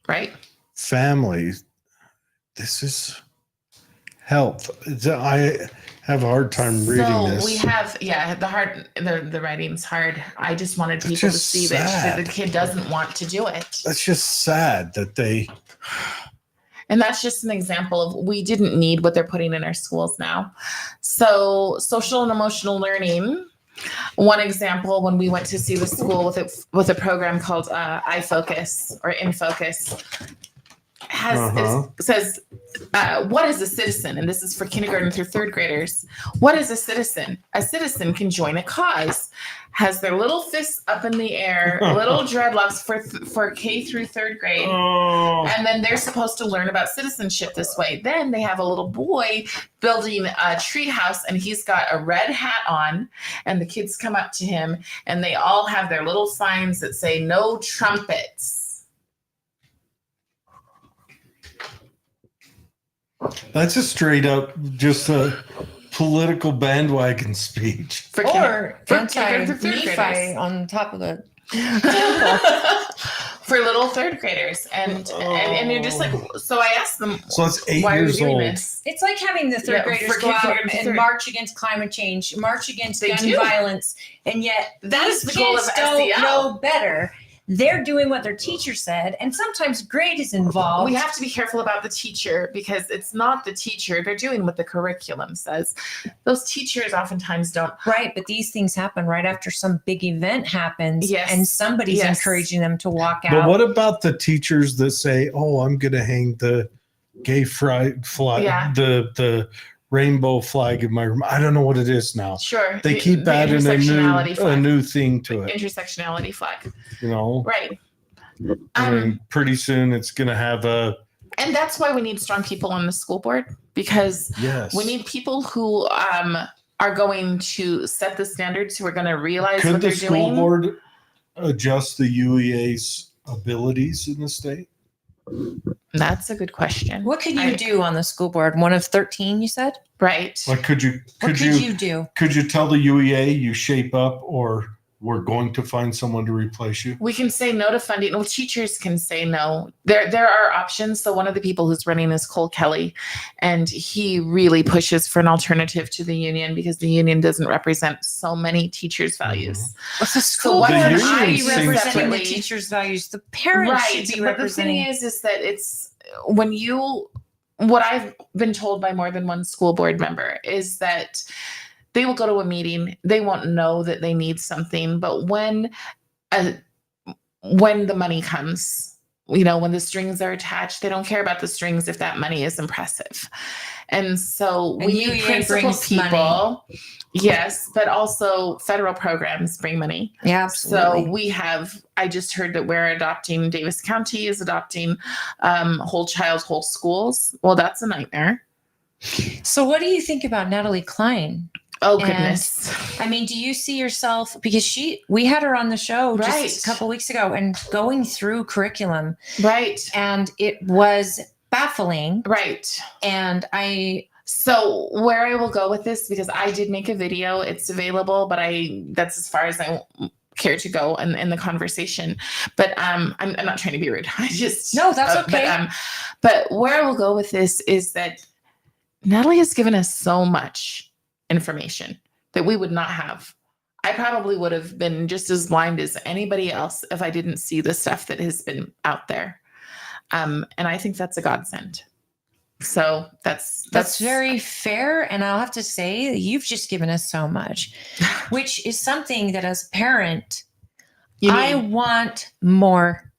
right? family. This is health. I have a hard time reading this. We have, the writing's hard. I just wanted people to see that the kid doesn't want to do it. That's just sad that they. And that's just an example of we didn't need what they're putting in our schools now. So social and emotional learning. One example, when we went to see the school with a program called iFocus or InFocus. says, what is a citizen? And this is for kindergarten through third graders. What is a citizen? A citizen can join a cause, has their little fists up in the air, little dreadlocks for K through third grade. And then they're supposed to learn about citizenship this way. Then they have a little boy building a tree house, and he's got a red hat on, and the kids come up to him, and they all have their little signs that say no trumpets. That's a straight up just a political bandwagon speech. Or kindergarten through third Nephi graders. on top of the For little third graders, and you're just like, so I asked them, So it's 8 why are we years doing old. this? It's like having the third Yeah, graders for go out kindergarten to and third. march against climate change, march against They gun do. violence, and yet That is these the goal kids of don't SEL. know better. They're doing what their teacher said, and sometimes grade is involved. We have to be careful about the teacher, because it's not the teacher. They're doing what the curriculum says. Those teachers oftentimes don't. Right, but these things happen right after some big event happens, Yes. and somebody's Yes. encouraging them to walk out. But what about the teachers that say, "Oh, I'm going to hang the gay flag, Yeah. the rainbow flag in my room"? I don't know what it is now. Sure. They keep the adding intersectionality a flag. new thing to it. Intersectionality flag. You know, Right. I mean, pretty soon it's going to have a And that's why we need strong people on the school board, because yes. we need people who are going to set the standards, who are going to realize Could what the they're school doing. board adjust the UEA's abilities in the state? That's a good question. What could you do on the school board? One of 13, you said? Right. Like, could you What could you do? could you tell the UEA you shape up, or we're going to find someone to replace you? We can say no to funding. Well, teachers can say no. There are options. So one of the people who's running is Cole Kelly, and he really pushes for an alternative to the union, because the union doesn't represent so many teachers' values. What's the school what board The should be union seems representing the to- teachers' values. The parents should be But the thing representing. is that it's when you, what I've been told by more than one school board member is that they will go to a meeting, they won't know that they need something, but when the money comes, you know, when the strings are attached, they don't care about the strings if that money is impressive. And so And we need UEA principled brings people. Yes, but also federal programs bring money. Yeah, So absolutely. we have, I just heard that we're adopting, Davis County is adopting whole child, whole schools. Well, that's a nightmare. So what do you think about Natalie Klein? Oh, And- goodness. I mean, do you see yourself, because we had her on the show just Right. a couple weeks ago and going through curriculum, Right. and it was baffling. Right. And So where I will go with this, because I did make a video, it's available, but that's as far as I care to go in the conversation. But I'm not trying to be rude. I just No, that's okay. But where I will go with this is that Natalie has given us so much information that we would not have. I probably would have been just as blind as anybody else if I didn't see the stuff that has been out there. And I think that's a godsend. So that's very fair. And I'll have to say that you've just given us so much, which is something that as a parent, I want more.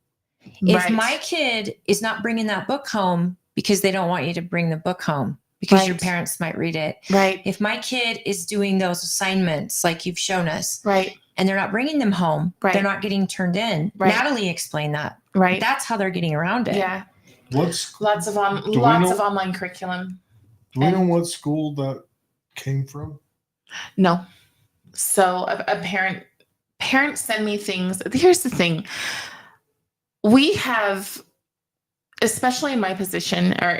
If Right. my kid is not bringing that book home because they don't want you to bring the book home because your Right. parents might read it. Right. If my kid is doing those assignments like you've shown us Right. and they're not bringing them home, Right. they're not getting turned in. Right. Natalie explained that. Right. That's how they're getting around it. Yeah. What's Lots of we lots know- of online curriculum. do we know what school that came from? No. So a parents send me things. Here's the thing. We have, especially in my position, or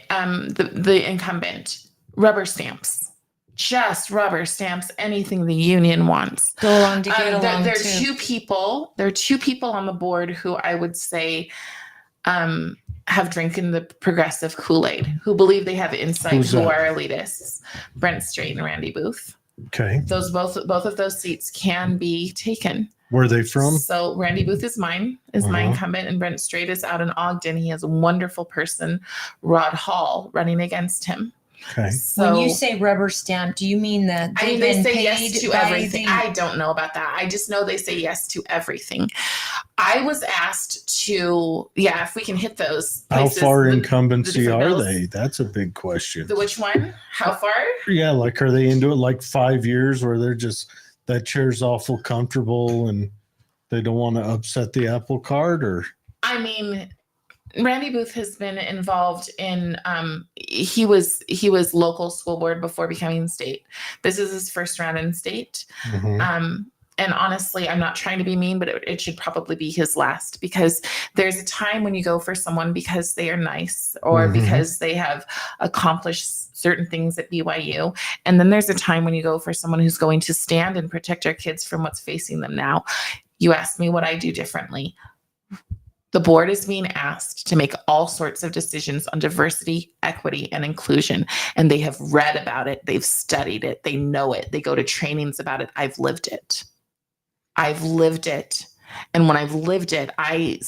the incumbent, rubber stamps. Just rubber stamps, anything the union wants. Go along to get along There are too. two people. There are two people on the board who I would say have drinking the progressive Kool-Aid, who believe they have insight, Who's who that? are elitists. Brent Strait and Randy Booth. Okay. Those both of those seats can be taken. Where are they from? So Randy Booth is my Uh-huh. incumbent, and Brent Strait is out in Ogden. He has a wonderful person, Rod Hall, running against him. Okay. So when you say rubber stamp, do you mean that I mean, they've they been say paid yes to by everything. the- I don't know about that. I just know they say yes to everything. I was asked if we can hit those How places, far the incumbency different are bills. they? That's a big question. The which one? How far? Yeah, like are they into it like 5 years where they're just that chair's awful comfortable and they don't want to upset the apple cart? Or I mean, Randy Booth has been involved in he was local school board before becoming state. This is his first run in state. And honestly, I'm not trying to be mean, but it should probably be his last, because there's a time when you go for someone because they are nice or because they have accomplished certain things at BYU. And then there's a time when you go for someone who's going to stand and protect our kids from what's facing them now. You asked me what I do differently. The board is being asked to make all sorts of decisions on diversity, equity, and inclusion. And they have read about it. They've studied it. They know it. They go to trainings about it. I've lived it. And when I've lived it, I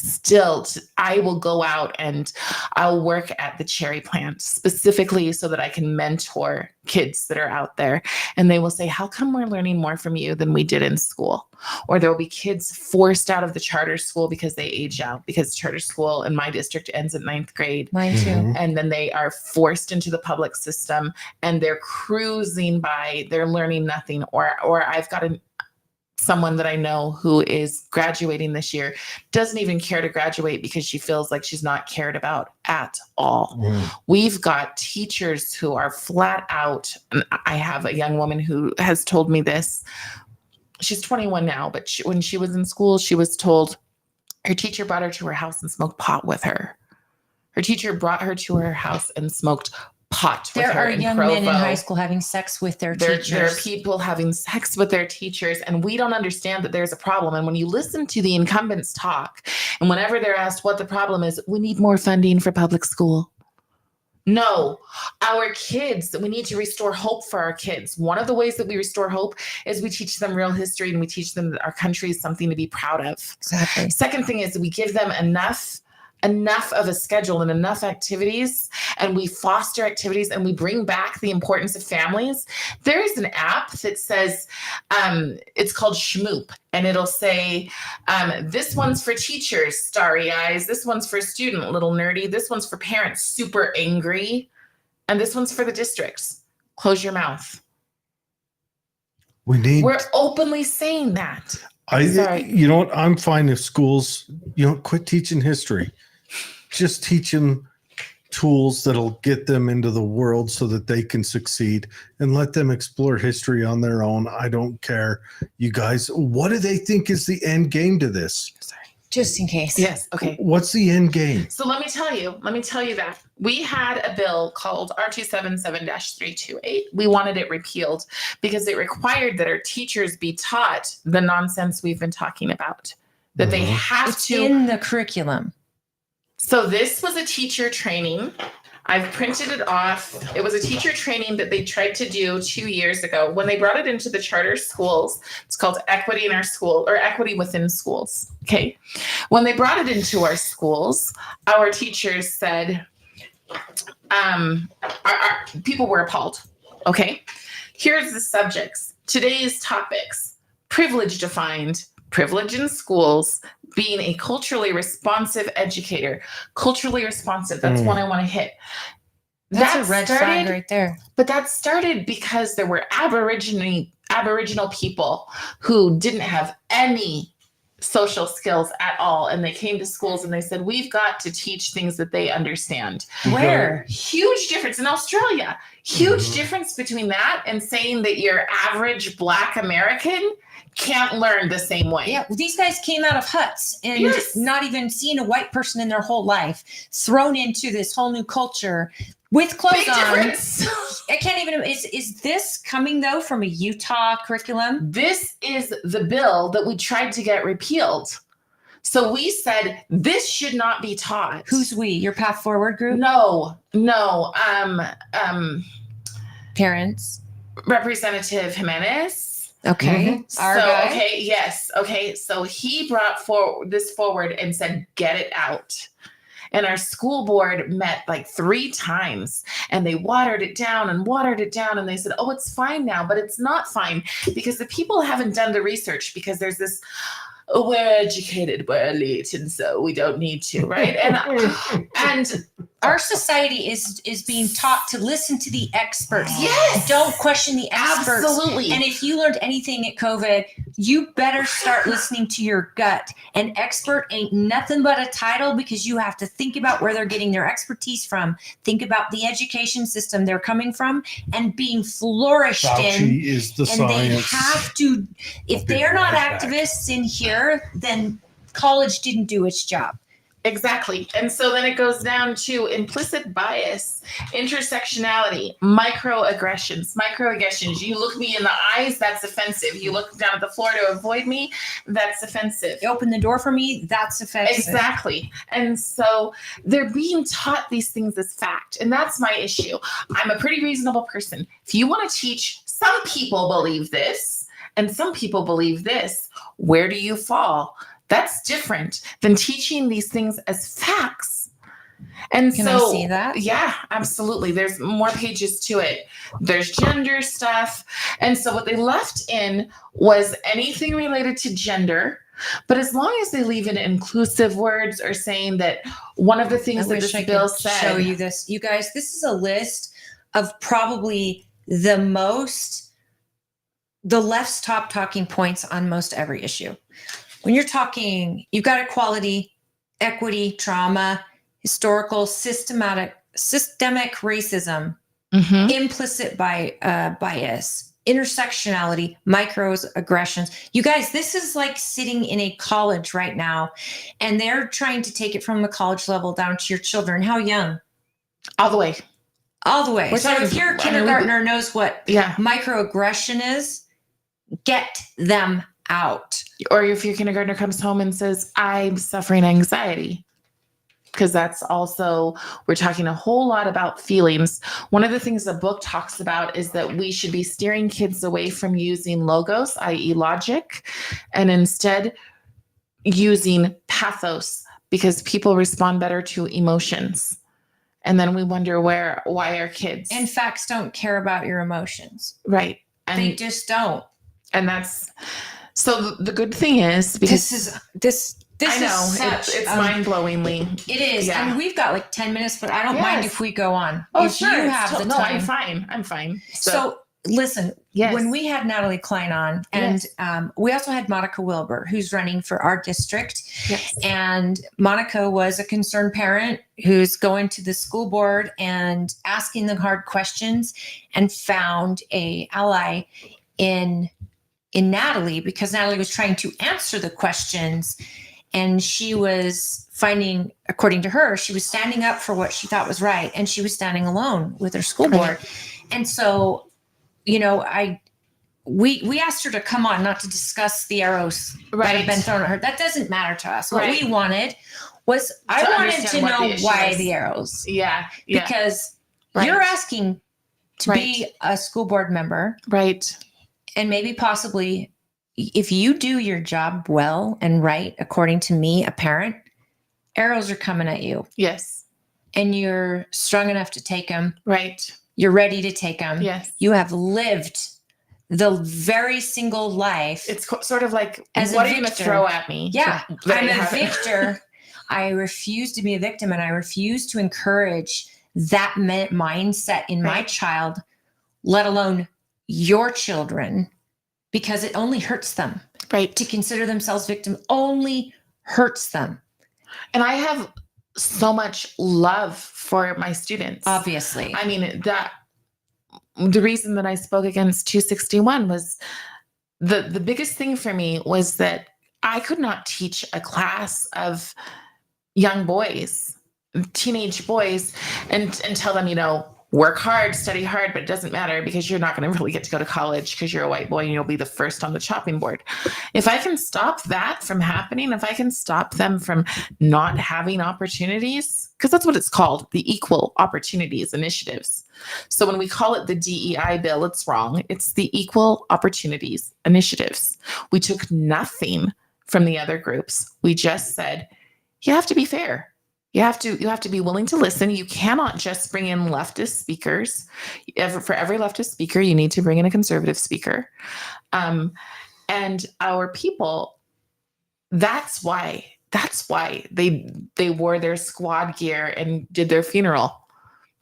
will go out and I'll work at the cherry plant specifically so that I can mentor kids that are out there. And they will say, how come we're learning more from you than we did in school? Or there will be kids forced out of the charter school because they age out, because charter school in my district ends at 9th grade. Mine too. And then they are forced into the public system and they're cruising by, they're learning nothing. Or I've got someone that I know who is graduating this year, doesn't even care to graduate because she feels like she's not cared about at all. We've got teachers who are flat out. And I have a young woman who has told me this. She's 21 now, but when she was in school, she was told her teacher brought her to her house and smoked pot with her. Her teacher brought her to her house and smoked pot with her. There are young men in high school having sex with their teachers. There are people having sex with their teachers, and we don't understand that there's a problem. And when you listen to the incumbents talk, and whenever they're asked what the problem is, we need more funding for public school. No, our kids, we need to restore hope for our kids. One of the ways that we restore hope is we teach them real history and we teach them that our country is something to be proud of. Exactly. Second thing is we give them enough of a schedule and enough activities, and we foster activities and we bring back the importance of families. There is an app that says, it's called Shmoop, and it'll say, this one's for teachers, starry eyes. This one's for student, little nerdy. This one's for parents, super angry. And this one's for the districts. Close your mouth. We're openly saying that. You know what? I'm fine if schools, quit teaching history. Just teach them tools that'll get them into the world so that they can succeed, and let them explore history on their own. I don't care. You guys, what do they think is the end game to this? Sorry. Just in case. Yes. Okay. What's the end game? So let me tell you that we had a bill called R277-328. We wanted it repealed because it required that our teachers be taught the nonsense we've been talking about, that they have It's to. in the curriculum. So this was a teacher training. I've printed it off. It was a teacher training that they tried to do 2 years ago. When they brought it into the charter schools, it's called Equity in Our School, or Equity Within Schools. Okay. When they brought it into our schools, our teachers said, our people were appalled. Okay. Here's the subjects. Today's topics: privilege defined, privilege in schools, being a culturally responsive educator. Culturally responsive. That's one I want to hit. That's a red flag right there. But that started because there were Aboriginal people who didn't have any social skills at all. And they came to schools and they said, we've got to teach things that they understand. Where? Huge difference in Australia. Huge difference between that and saying that your average Black American can't learn the same way. Yeah, these guys came out of huts and not even seen a white person in their whole life, thrown into this whole new culture with clothes Big on. difference. I can't even. Is this coming though from a Utah curriculum? This is the bill that we tried to get repealed. So we said this should not be taught. Who's we? Your Path Forward group? No. Parents. Representative Jimenez. Okay. Our guy. Okay. Yes. Okay. So he brought forward and said, get it out. And our school board met like 3 times and they watered it down. And they said, oh, it's fine now, but it's not fine because the people haven't done the research, because there's this we're educated, we're elite, and so we don't need to, right? And Our society is being taught to listen to the experts. Yes. Don't question the experts. Absolutely. And if you learned anything at COVID, you better start listening to your gut. An expert ain't nothing but a title, because you have to think about where they're getting their expertise from. Think about the education system they're coming from and being flourished in. Fauci is the And they science. have to, if be they're not right back. activists in here, then college didn't do its job. Exactly. And so then it goes down to implicit bias, intersectionality, microaggressions. You look me in the eyes, that's offensive. You look down at the floor to avoid me, that's offensive. You open the door for me, that's offensive. Exactly. And so they're being taught these things as fact. And that's my issue. I'm a pretty reasonable person. If you want to teach, some people believe this and some people believe this, where do you fall? That's different than teaching these things as facts. And Can so, I see that? Yeah, absolutely. There's more pages to it. There's gender stuff. And so what they left in was anything related to gender. But as long as they leave in inclusive words or saying that one of the things that this bill said. Show you this. You guys, this is a list of probably the left's top talking points on most every issue. When you're talking, you've got equality, equity, trauma, historical, systemic racism, implicit bias, intersectionality, microaggressions. You guys, this is like sitting in a college right now, and they're trying to take it from the college level down to your children. How young? All the way. All the way. We're So talking- if your kindergartner knows what Yeah. microaggression is, get them out. Or if your kindergartner comes home and says, I'm suffering anxiety. Because that's also, we're talking a whole lot about feelings. One of the things the book talks about is that we should be steering kids away from using logos, i.e. logic, and instead using pathos, because people respond better to emotions. And then we wonder why our kids. And facts don't care about your emotions. Right. And They just don't. And that's, so the good thing is, because This I know is such it's mind-blowingly. It is. Yeah. And we've got like 10 minutes, but I don't mind Yes. if we go on. Oh, if sure. you have the No, time. I'm fine. So listen, yes. when we had Natalie Klein on, and we also had Monica Wilbur, who's running for our district. Yes. And Monica was a concerned parent who's going to the school board and asking the hard questions, and found a ally in Natalie, because Natalie was trying to answer the questions, and she was finding, according to her, she was standing up for what she thought was right, and she was standing alone with her school board. And so, we asked her to come on, not to discuss the arrows that have been thrown at her. That doesn't matter to us. What we wanted was, I wanted to know why the arrows. Yeah. Because you're asking to be a school board member. Right. And maybe possibly, if you do your job well and right, according to me, a parent, arrows are coming at you. Yes. And you're strong enough to take them. Right. You're ready to take them. Yes. You have lived the very single life. It's sort of like, as what a are you going to victor. throw at me? Yeah. I'm a victor. I refuse to be a victim, and I refuse to encourage that mindset in my child, let alone your children, because it only hurts them. Right. To consider themselves victim only hurts them. And I have so much love for my students. Obviously. I mean, the reason that I spoke against 261 was the biggest thing for me was that I could not teach a class of young boys, teenage boys, and tell them, work hard, study hard, but it doesn't matter because you're not going to really get to go to college because you're a white boy and you'll be the first on the chopping board. If I can stop that from happening, if I can stop them from not having opportunities, because that's what it's called, the Equal Opportunities Initiatives. So when we call it the DEI bill, it's wrong. It's the Equal Opportunities Initiatives. We took nothing from the other groups. We just said, you have to be fair. You have to be willing to listen. You cannot just bring in leftist speakers. For every leftist speaker, you need to bring in a conservative speaker. And our people That's why they wore their squad gear and did their funeral,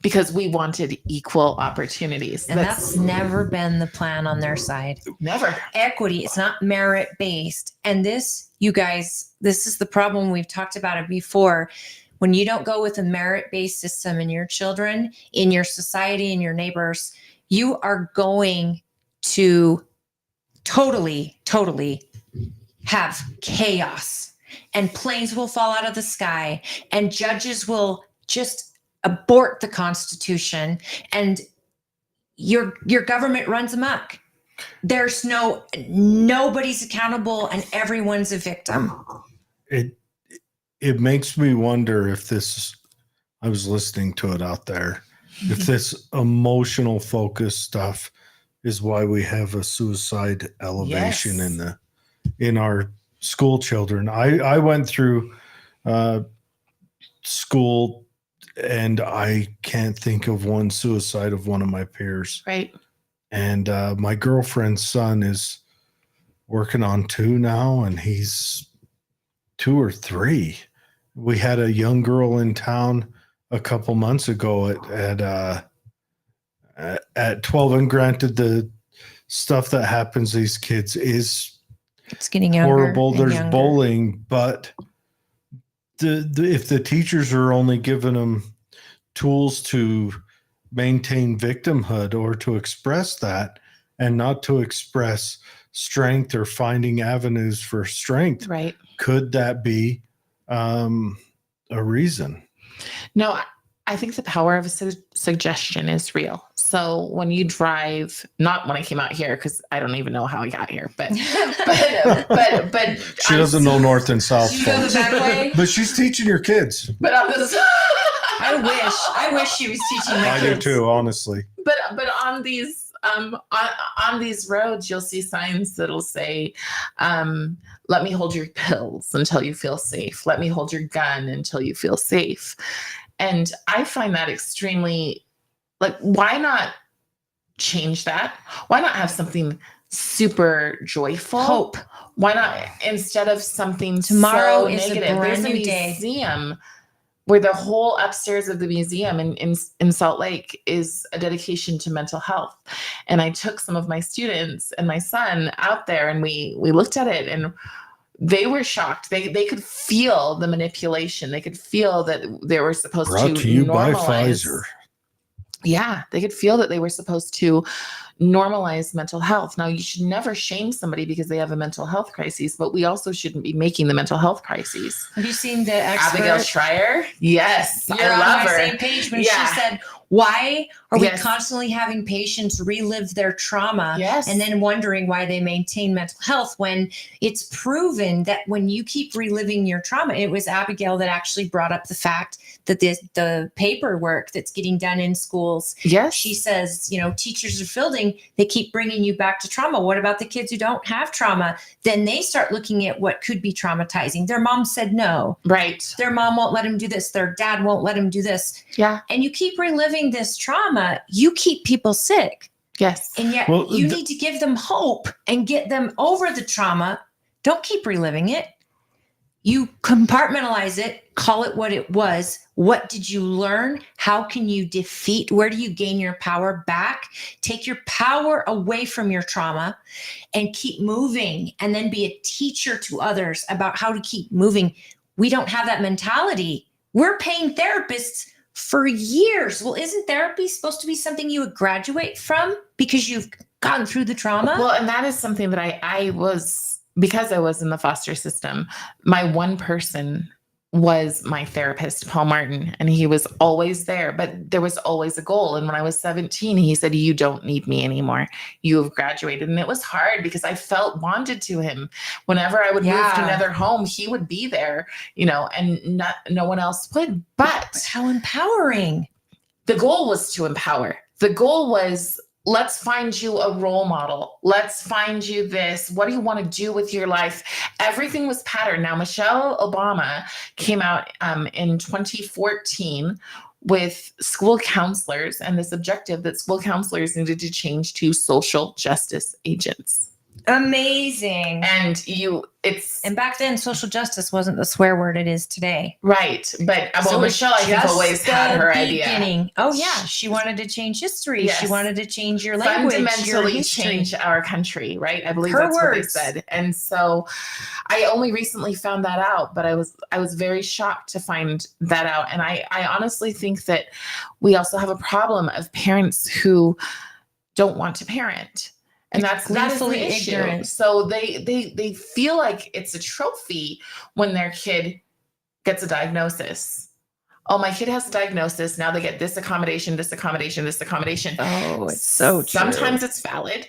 because we wanted equal opportunities. And that's never been the plan on their side. never. Equity, it's not merit based. And this, you guys, this is the problem. We've talked about it before. When you don't go with a merit based system in your children, in your society, in your neighbors, you are going to totally have chaos, and planes will fall out of the sky, and judges will just abort the Constitution, and your government runs amok. There's nobody's accountable, and everyone's a victim. It makes me wonder if this, I was listening to it out there, if this emotional focus stuff is why we have a suicide elevation Yes. in our school children. I went through school, and I can't think of one suicide of one of my peers. Right. And my girlfriend's son is working on 2 now, and he's 2 or 3. We had a young girl in town a couple months ago at 12, and granted, the stuff that happens to these kids is It's getting younger, horrible. and There's younger. bullying, but if the teachers are only giving them tools to maintain victimhood or to express that, and not to express strength or finding avenues for strength, Right. could that be a reason? No, I think the power of a suggestion is real. So when you drive, not when I came out here, because I don't even know how I got here, but She doesn't know north and south, You go the folks. back way. But she's teaching your kids. But on this, I wish she was teaching my I kids. do too, honestly. but on these roads, you'll see signs that'll say, let me hold your pills until you feel safe. Let me hold your gun until you feel safe. And I find that extremely, like, why not change that? Why not have something super joyful? Hope. Why not, instead of something Tomorrow so is a negative? brand There's a new day. museum where the whole upstairs of the museum in Salt Lake is a dedication to mental health. And I took some of my students and my son out there, and we looked at it, and they were shocked. They could feel the manipulation. They could feel that they were supposed Brought to you by normalize. Pfizer. Yeah, they could feel that they were supposed to normalize mental health. Now, you should never shame somebody because they have a mental health crisis, but we also shouldn't be making the mental health crises. Have you seen the expert? Abigail Schreier? Yes, You're I on love my her. same page when Yeah. she said, why are we Yes. constantly having patients relive their trauma Yes. and then wondering why they maintain mental health when it's proven that when you keep reliving your trauma? It was Abigail that actually brought up the fact that the paperwork that's getting done in schools, Yes. she says, teachers are fielding, they keep bringing you back to trauma. What about the kids who don't have trauma? Then they start looking at what could be traumatizing. Their mom said no. Right. Their mom won't let them do this. Their dad won't let them do this. Yeah. And you keep reliving this trauma, you keep people sick. Yes. And yet Well, you need to give them hope and get them over the trauma. Don't keep reliving it. You compartmentalize it, call it what it was. What did you learn? How can you defeat? Where do you gain your power back? Take your power away from your trauma and keep moving, and then be a teacher to others about how to keep moving. We don't have that mentality. We're paying therapists for years. Well, isn't therapy supposed to be something you would graduate from because you've gone through the trauma? Well, and that is something that I was, because I was in the foster system, my one person was my therapist, Paul Martin, and he was always there, but there was always a goal. And when I was 17, he said, you don't need me anymore. You have graduated. And it was hard because I felt bonded to him. Whenever I would move to another home, he would be there, and no one else would. But how empowering. The goal was to empower. The goal was, let's find you a role model. Let's find you this. What do you want to do with your life? Everything was patterned. Now, Michelle Obama came out in 2014 with school counselors and this objective that school counselors needed to change to social justice agents. Amazing. And And back then, social justice wasn't the swear word it is today. right. But well, So Michelle, I think just always had the her idea. beginning. Oh yeah, she wanted to change history. Yes. She wanted to change your language, your Fundamentally history. change our country, right? I believe Her that's what they words. said. And so I only recently found that out, but I was very shocked to find that out. And I honestly think that we also have a problem of parents who don't want to parent. And that is the Gleefully issue. ignorant. So they feel like it's a trophy when their kid gets a diagnosis. Oh, my kid has a diagnosis. Now they get this accommodation, this accommodation, this accommodation. Oh, it's so true. Sometimes it's valid,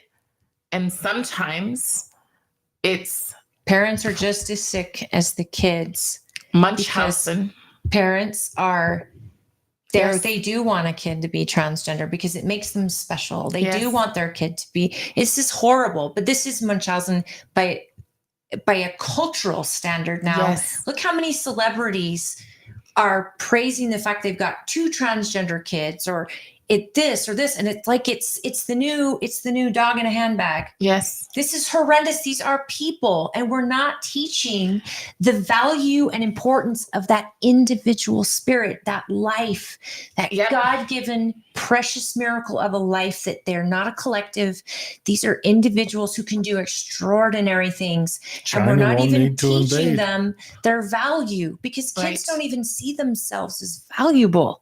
and sometimes it's Parents are just as sick as the kids. Munchausen. Parents are Yes. they do want a kid to be transgender because it makes them special. They Yes. do want their kid to be. It's just horrible, but this is Munchausen by a cultural standard now. Yes. Look how many celebrities are praising the fact they've got 2 transgender kids or this or this, and it's like it's the new dog in a handbag. Yes. This is horrendous. These are people, and we're not teaching the value and importance of that individual spirit, that life, that Yep. God-given precious miracle of a life, that they're not a collective. These are individuals who can do extraordinary things. China and we're not won't even need to teaching invade. them their value because kids Right. don't even see themselves as valuable.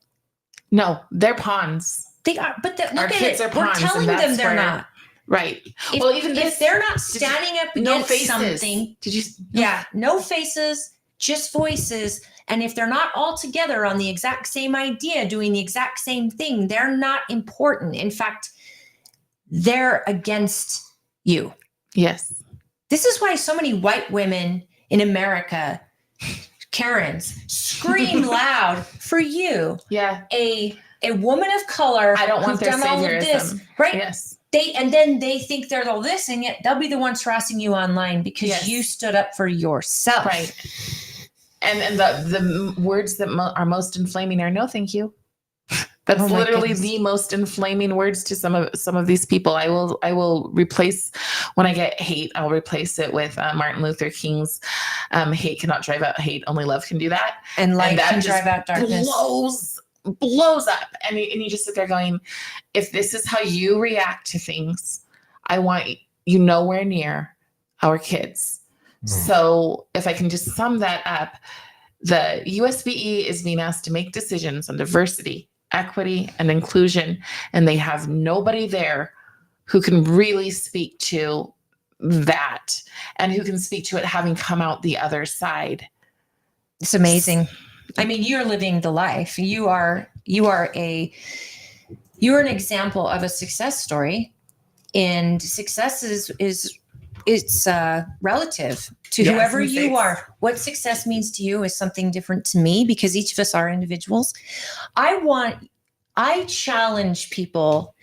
No, they're pawns. They are, but Our look at kids it. are We're pawns, telling and them that's they're where- not. Right. If, well, even if this, they're not did you- standing up no against faces. something, Did you? yeah, no faces, just voices. And if they're not all together on the exact same idea, doing the exact same thing, they're not important. In fact, they're against you. Yes. This is why so many white women in America, Karens, scream loud for you, Yeah. a woman of color. I don't want who've their done all of this, saviorism. right? Yes. And then they think they're all this, and yet they'll be the ones harassing you online because Yes. you stood up for yourself. Right. And the words that are most inflaming are no, thank you. That's Oh my literally goodness. the most inflaming words to some of these people. I will replace, when I get hate, I'll replace it with Martin Luther King's hate cannot drive out hate, only love can do that. And light that can just drive out darkness. blows up. And you just sit there going, if this is how you react to things, I want you nowhere near our kids. So if I can just sum that up, the USBE is being asked to make decisions on diversity, equity, and inclusion, and they have nobody there who can really speak to that and who can speak to it having come out the other side. It's amazing. I mean, you're living the life. You are an example of a success story, and success is relative to Yes, whoever mistakes. you are. What success means to you is something different to me because each of us are individuals. I challenge people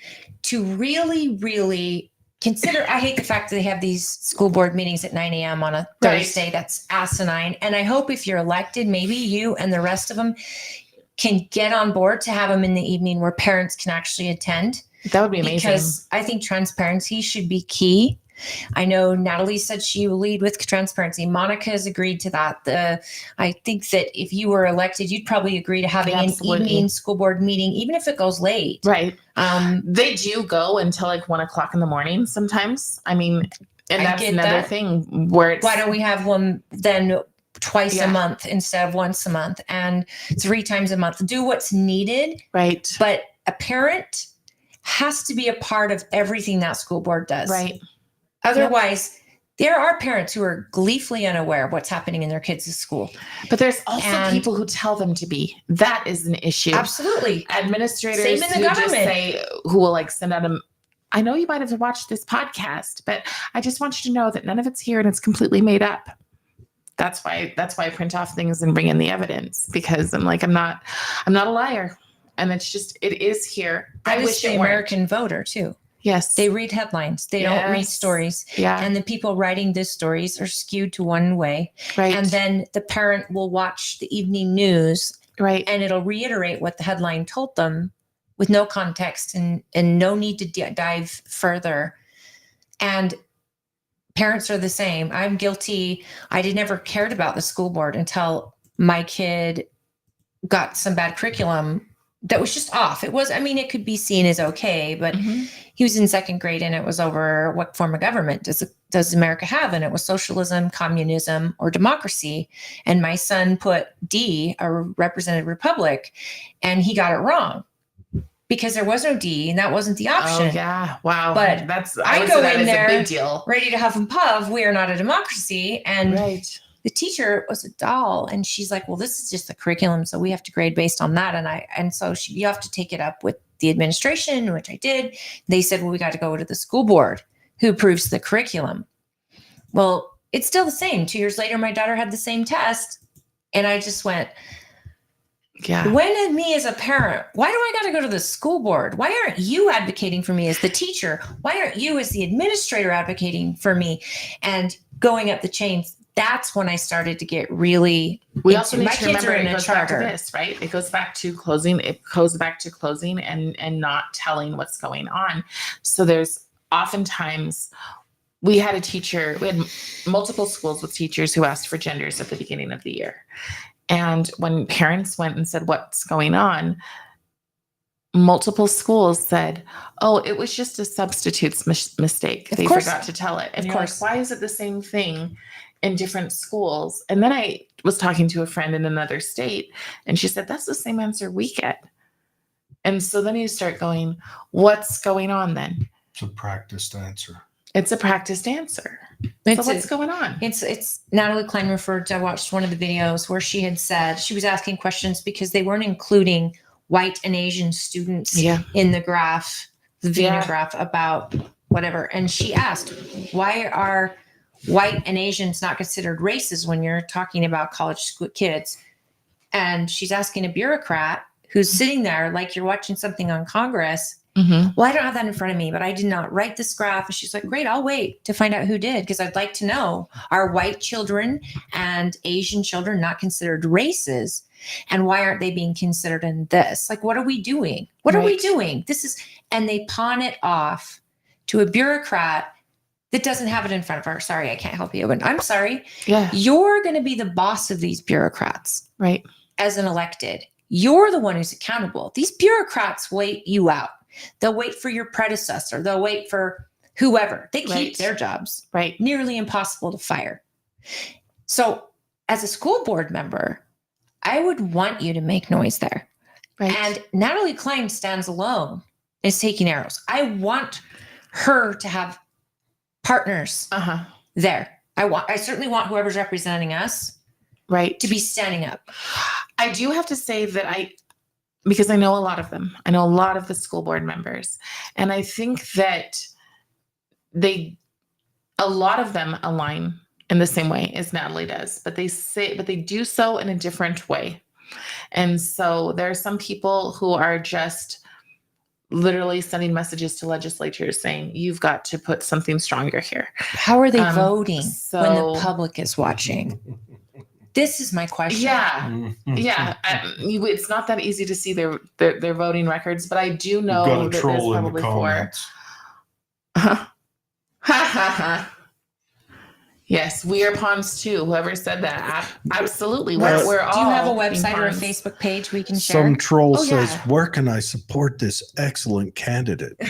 to really, really consider. I hate the fact that they have these school board meetings at 9 a.m. on a Right. Thursday. That's asinine. And I hope if you're elected, maybe you and the rest of them can get on board to have them in the evening where parents can actually attend. That would be amazing. Because I think transparency should be key. I know Natalie said she will lead with transparency. Monica has agreed to that. I think that if you were elected, you'd probably agree to having Absolutely. an evening school board meeting, even if it goes late. Right. Um, They do go until like 1 o'clock in the morning sometimes. I mean, and I that's get another that. thing where it's why don't we have one then twice Yeah. a month instead of once a month and 3 times a month? Do what's needed, right. but a parent has to be a part of everything that school board does. Right. Otherwise, there are parents who are gleefully unaware of what's happening in their kids' school. But there's also And- people who tell them to be. That is an issue. Absolutely. Administrators Same in the who just government. say, who will like send out I know you might have watched this podcast, but I just want you to know that none of it's here and it's completely made up. That's why I print off things and bring in the evidence, because I'm like, I'm not a liar. And it's just, it is here. I That is wish the it weren't. American voter too. Yes. They read headlines. They don't read Yes. stories. yeah. And the people writing these stories are skewed to one way. Right. And then the parent will watch the evening news right. and it'll reiterate what the headline told them with no context and no need to dive further. And parents are the same. I'm guilty. I never cared about the school board until my kid got some bad curriculum that was just off. It could be seen as okay, but Mhm. he was in second grade and it was over what form of government does America have? And it was socialism, communism, or democracy. And my son put D, a represented republic, and he got it wrong because there was no D and that wasn't the option. Oh yeah, wow. But I would go say that in is there a big deal. ready to huff and puff. We are not a democracy. And Right. the teacher was a doll, and she's like, well, this is just the curriculum, so we have to grade based on that. You have to take it up with the administration, which I did. They said, well, we got to go to the school board who approves the curriculum. Well, it's still the same. 2 years later, my daughter had the same test, and I just went, Yeah. when me as a parent, why do I got to go to the school board? Why aren't you advocating for me as the teacher? Why aren't you as the administrator advocating for me? And going up the chains, that's when I started to get really. We also need my to kids remember are in it a goes back to charter. this, right? It goes back to closing. It goes back to closing and not telling what's going on. So there's oftentimes we had multiple schools with teachers who asked for genders at the beginning of the year. And when parents went and said, what's going on? Multiple schools said, oh, it was just a substitute's mistake. Of They course. forgot to tell it. And Of you're like, course. why is it the same thing in different schools? And then I was talking to a friend in another state, and she said, that's the same answer we get. And so then you start going, what's going on then? It's a practiced answer. It's a practiced answer. So what's going on? It's Natalie Klein referred to, I watched one of the videos where she had said she was asking questions because they weren't including white and Asian students in the graph, the Wiener graph about whatever. And she asked, why are white and Asians not considered races when you're talking about college school kids? And she's asking a bureaucrat who's sitting there like you're watching something on Congress. Mm-hmm. Well, I don't have that in front of me, but I did not write this graph. And she's like, great, I'll wait to find out who did, because I'd like to know, are white children and Asian children not considered races? And why aren't they being considered in this? Like, what are we doing? What are we doing? And they pawn it off to a bureaucrat that doesn't have it in front of her. Sorry, I can't help you. But I'm sorry. Yeah. You're going to be the boss of these bureaucrats. Right. As an elected. You're the one who's accountable. These bureaucrats wait you out. They'll wait for your predecessor. They'll wait for whoever. They keep their jobs. Right. Nearly impossible to fire. So as a school board member, I would want you to make noise there. Right. And Natalie Klein stands alone, is taking arrows. I want her to have partners there. I certainly want whoever's representing us to be standing up. I do have to say that because I know a lot of them. I know a lot of the school board members. And I think that a lot of them align in the same way as Natalie does, but they do so in a different way. And so there are some people who are just literally sending messages to legislatures saying, you've got to put something stronger here. How are they voting when the so- public is watching? This is my question. Yeah. Yeah. It's not that easy to see their voting records, but I do know Got a that there's troll in the probably four. comments. Yes, we are pawns too. Whoever said that, absolutely. Well, We're all. Do you have a being website or a pawns. Facebook page we can share? Some troll Oh, says, yeah. where can I support this excellent candidate? We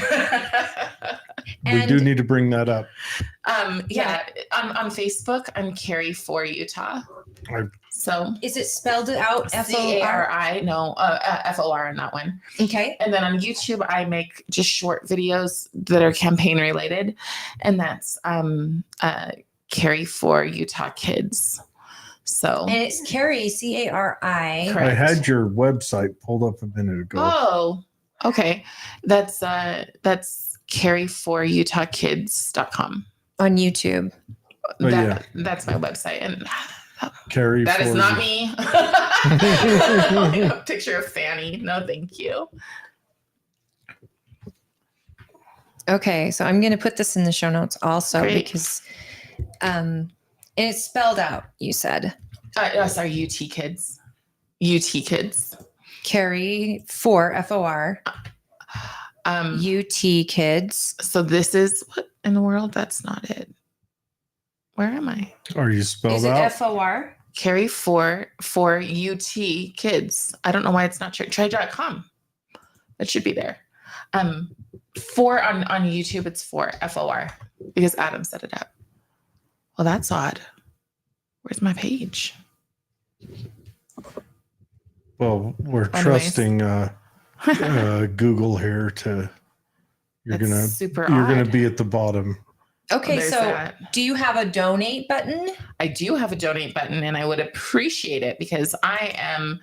And- do need to bring that up. Yeah, on Facebook, I'm Cari for Utah. So Is it spelled out Cari? FOR? No, FOR on that one. Okay. And then on YouTube, I make just short videos that are campaign related, and that's Cari for Utah Kids. So And it's Cari, CARI. Correct. I had your website pulled up a minute ago. Oh, okay. That's cariforutahkids.com. On YouTube. Oh, yeah. That's my website. And Carrie, that is for not you. me. A picture of Fanny. No, thank you. Okay, so I'm going to put this in the show notes also Great. because it's spelled out, you said. Sorry, UT Kids. UT Kids. Cari for FOR. UT Kids. So this is what in the world? That's not it. Where am I? Are you Is spelled it out? FOR? Cari for UT kids. I don't know why it's not try.com. It should be there. For on YouTube, it's for FOR because Adam set it up. Well, that's odd. Where's my page? Well, we're Anyways. trusting Google here to. You're That's super gonna odd. be at the bottom. Okay, There's so that. do you have a donate button? I do have a donate button, and I would appreciate it because I am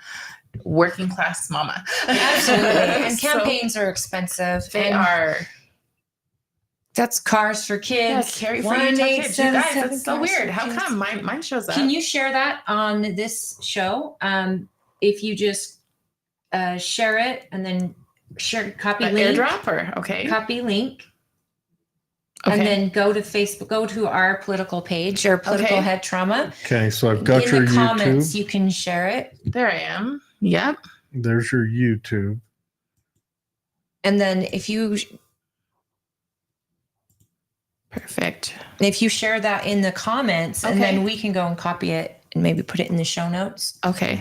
working class mama. Absolutely. And So campaigns are expensive. they and are. That's Cars for Yeah, Kids. Cari for Utah kids. You guys, 1-877 that's so Cars weird. for How Kids. come mine shows up? Can you share that on this show? If you just share it and then share copy link, airdrop or okay? copy link, Okay. and then go to Facebook, go to our political page or political Okay. head trauma. Okay, so I've got In your the comments, YouTube. you can share it. There I am. Yep. There's your YouTube. And then if you Perfect. share that in the comments, and then we can go and copy it and maybe put it in the show notes. Okay.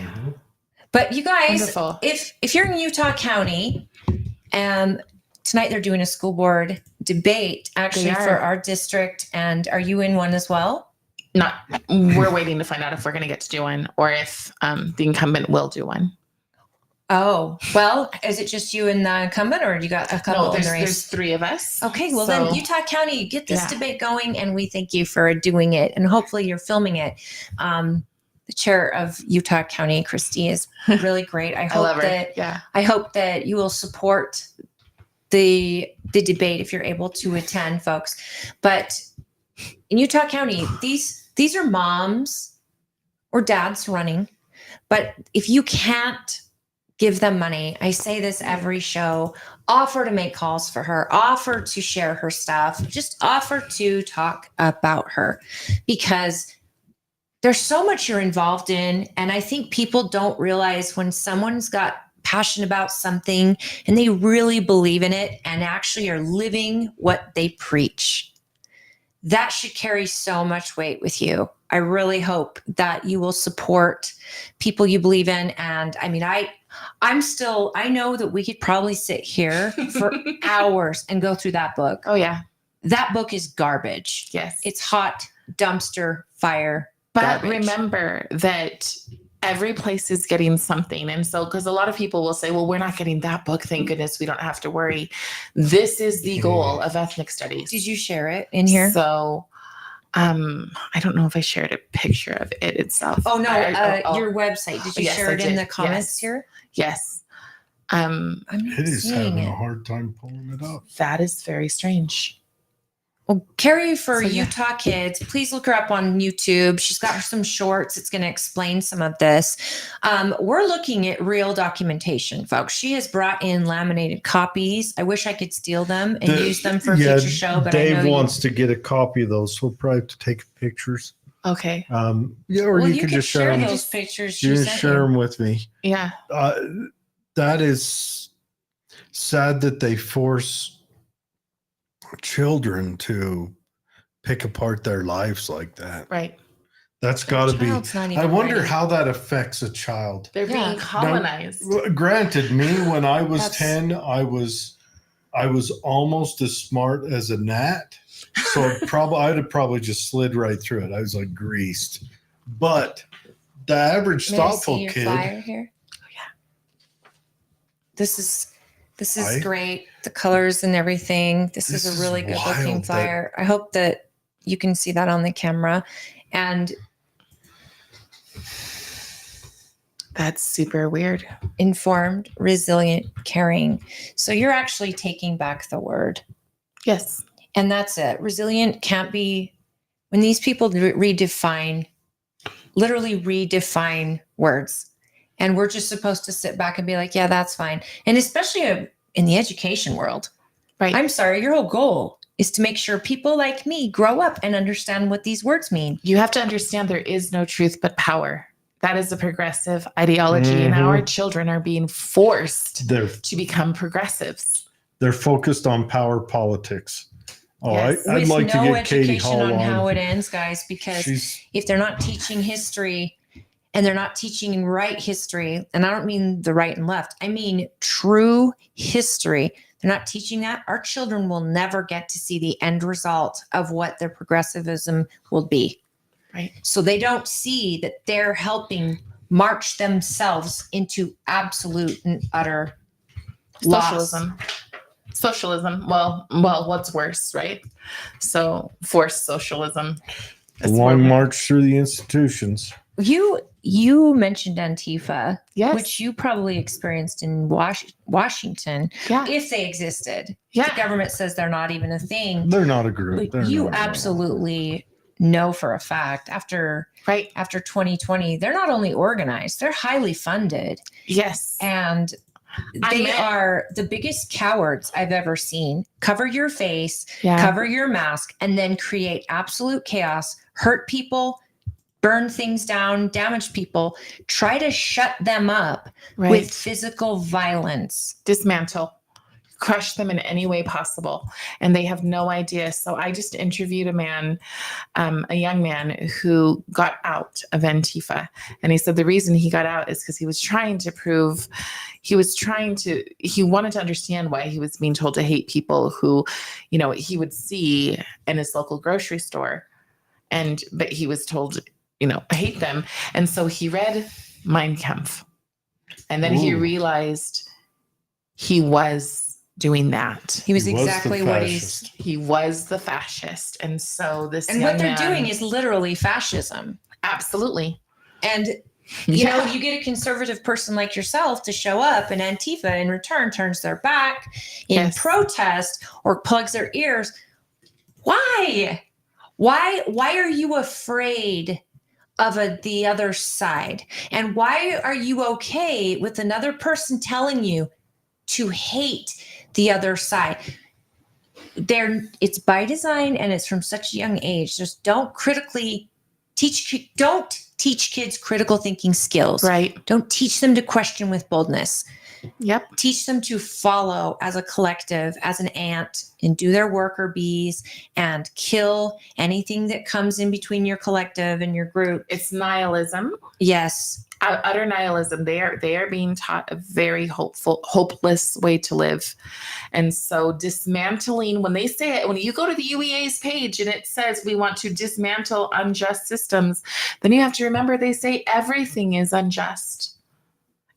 But you guys, Wonderful. if you're in Utah County, tonight they're doing a school board debate actually They are. for our district. And are you in one as well? Not. We're waiting to find out if we're going to get to do one or if the incumbent will do one. Oh, well, is it just you and the incumbent, or you got a couple No, in the there's race? 3 of us. Okay, well So- then Utah County, get this Yeah. debate going, and we thank you for doing it, and hopefully you're filming it. The chair of Utah County, Christy, is really great. I I hope love her. that Yeah. I hope that you will support the debate if you're able to attend, folks. But in Utah County, these are moms or dads running. But if you can't give them money, I say this every show, offer to make calls for her, offer to share her stuff, just offer to talk about her, because there's so much you're involved in. And I think people don't realize when someone's got passion about something and they really believe in it and actually are living what they preach, that should carry so much weight with you. I really hope that you will support people you believe in. And I mean, I know that we could probably sit here for hours and go through that book. Oh yeah. That book is garbage. Yes. It's hot dumpster fire. But garbage. remember that every place is getting something. And so, because a lot of people will say, well, we're not getting that book. Thank goodness we don't have to worry. This is the goal of ethnic studies. Did you share it in here? So, I don't know if I shared a picture of it itself. Oh no, I- your website. Did you Yes, share I it in did. the comments Yes. here? Yes. I'm not It is seeing having it. a hard time pulling it up. That is very strange. Well, Cari for So, yeah. Utah Kids, please look her up on YouTube. She's got some shorts. It's going to explain some of this. We're looking at real documentation, folks. She has brought in laminated copies. I wish I could steal them and use them for a future show, but Dave I know wants to get a copy of those, so we'll probably have to take pictures. Okay. Yeah, or well, you could just share them. those pictures. You She can sent share you. them with me. Yeah. That is sad that they force children to pick apart their lives like that. Right. That's got to be. Child's not I even wonder ready. how that affects a child. They're Yeah. being colonized. Granted, me when I was That's- 10, I was almost as smart as a gnat. So I'd have probably just slid right through it. I was like greased. But the average May I thoughtful see your kid, flyer here? Oh yeah. This is Right? great. The colors and everything. This This is is a really good looking wild that- flyer. I hope that you can see that on the camera. And That's super weird. informed, resilient, caring. So you're actually taking back the word. Yes. And that's it. Resilient can't be when these people literally redefine words. And we're just supposed to sit back and be like, yeah, that's fine. And especially in the education world. Right. I'm sorry, your whole goal is to make sure people like me grow up and understand what these words mean. You have to understand there is no truth but power. That is a progressive ideology, and Mhm. our children are being forced they're to become progressives. focused on power politics. Oh, Yes. I'd With like to no get Katie education Hall on how on. it ends, guys, because She's if they're not teaching history and they're not teaching right history, and I don't mean the right and left, I mean true history. They're not teaching that. Our children will never get to see the end result of what their progressivism will be. Right. So they don't see that they're helping march themselves into absolute and utter loss. Socialism. Well, what's worse, right? So forced socialism. a long march through the institutions. You mentioned Antifa, Yes. which you probably experienced in Washington, Yeah. if they existed. Yeah. The government says they're not even a thing. They're not a group. But They're you not absolutely know for a fact after 2020, they're not only organized, they're highly funded. Yes. And they are the biggest cowards I've ever seen. Cover your face, cover your mask, and then create absolute chaos, hurt people, burn things down, damage people, try to shut them up with physical violence. Dismantle, crush them in any way possible. And they have no idea. So I just interviewed a man, a young man who got out of Antifa. And he said the reason he got out is because he wanted to understand why he was being told to hate people who, he would see in his local grocery store. But he was told, hate them. And so he read Mein Kampf. And then he realized he was doing that. He was exactly what he was the fascist. And so what they're doing is literally fascism. Absolutely. And you know, you get a conservative person like yourself to show up, and Antifa in return turns their back in protest or plugs their ears. Why are you afraid of the other side? And why are you okay with another person telling you to hate the other side? It's by design, and it's from such a young age. Just don't teach kids critical thinking skills. Right. Don't teach them to question with boldness. Yep. Teach them to follow as a collective, as an ant, and do their worker bees and kill anything that comes in between your collective and your group. It's nihilism. Yes. Utter nihilism. They are being taught a very hopeless way to live. And so dismantling, when they say it, when you go to the UEA's page and it says we want to dismantle unjust systems, then you have to remember they say everything is unjust.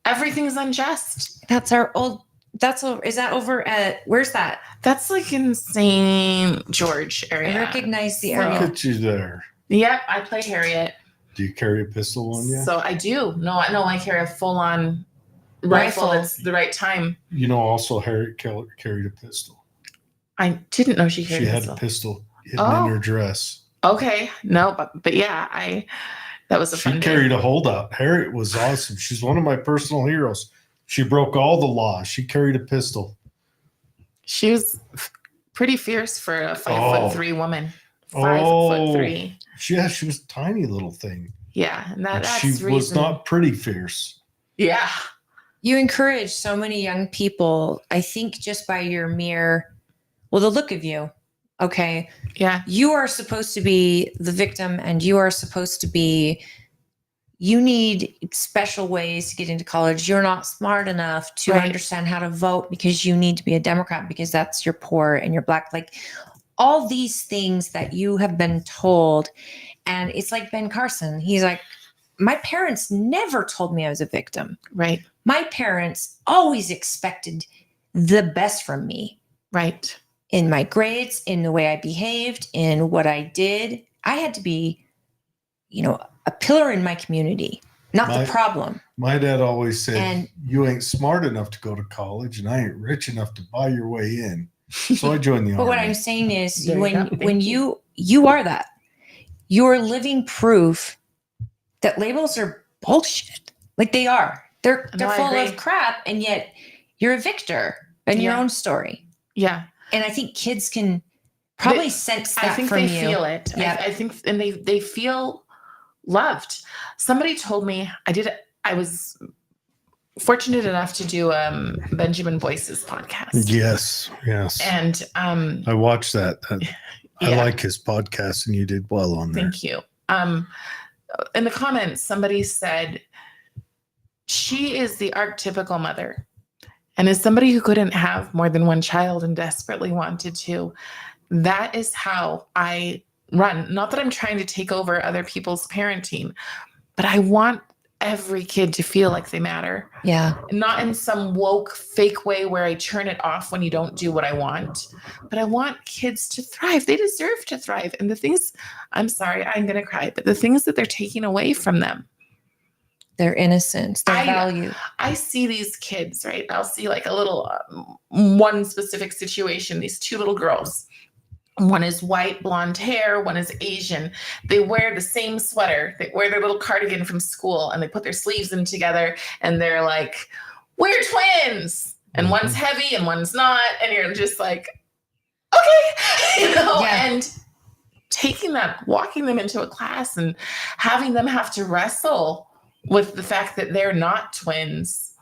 Everything is unjust. Is that over at, where's that? That's like in St. George area. I recognize the area. Look at you there. Yep, I play Harriet. Do you carry a pistol on you? So I do. No, I carry a full-on rifle. It's the right time. Also Harriet carried a pistol. I didn't know she carried She a had pistol. a pistol hidden in her dress. Okay. No, but yeah, that was a fun She day. carried a holdout. Harriet was awesome. She's one of my personal heroes. She broke all the laws. She carried a pistol. She was pretty fierce for a 5'3" woman. 5'3". She was a tiny little thing. Yeah, and that's she was not pretty fierce. Yeah. You encourage so many young people, I think, just by your the look of you. Okay. Yeah. You are supposed to be the victim, and you need special ways to get into college. You're not smart enough to understand how to vote because you need to be a Democrat because you're poor and you're Black. Like all these things that you have been told. And it's like Ben Carson. He's like, my parents never told me I was a victim. Right. My parents always expected the best from me. Right. In my grades, in the way I behaved, in what I did. I had to be, a pillar in my community, not the problem. My dad always said, you ain't smart enough to go to college, and I ain't rich enough to buy your way in. So I joined the army. But what I'm saying is when you are that, you're living proof that labels are bullshit. Like they are. They're full of crap, and yet you're a victor in your own story. Yeah. And I think kids can probably sense that. I think from they feel it. Yeah. I think, and they feel loved. Somebody told me fortunate enough to do Benjamin Boyce's podcast. Yes. And I watched that. I yeah, like his podcast, and you did well on there. thank you. In the comments, somebody said, she is the archetypical mother. And as somebody who couldn't have more than one child and desperately wanted to, that is how I run. Not that I'm trying to take over other people's parenting, but I want every kid to feel like they matter. Yeah. Not in some woke, fake way where I turn it off when you don't do what I want, but I want kids to thrive. They deserve to thrive. And the things, I'm sorry, I'm going to cry, but the things that they're taking away from them, Their innocence, their value. I see these kids, right? I'll see like a little, one specific situation, these two little girls. One is white, blonde hair. One is Asian. They wear the same sweater. They wear their little cardigan from school, and they put their sleeves in together, and they're like, we're twins. And one's heavy and one's not. And you're just like, okay. And taking that, walking them into a class and having them have to wrestle with the fact that they're not twins.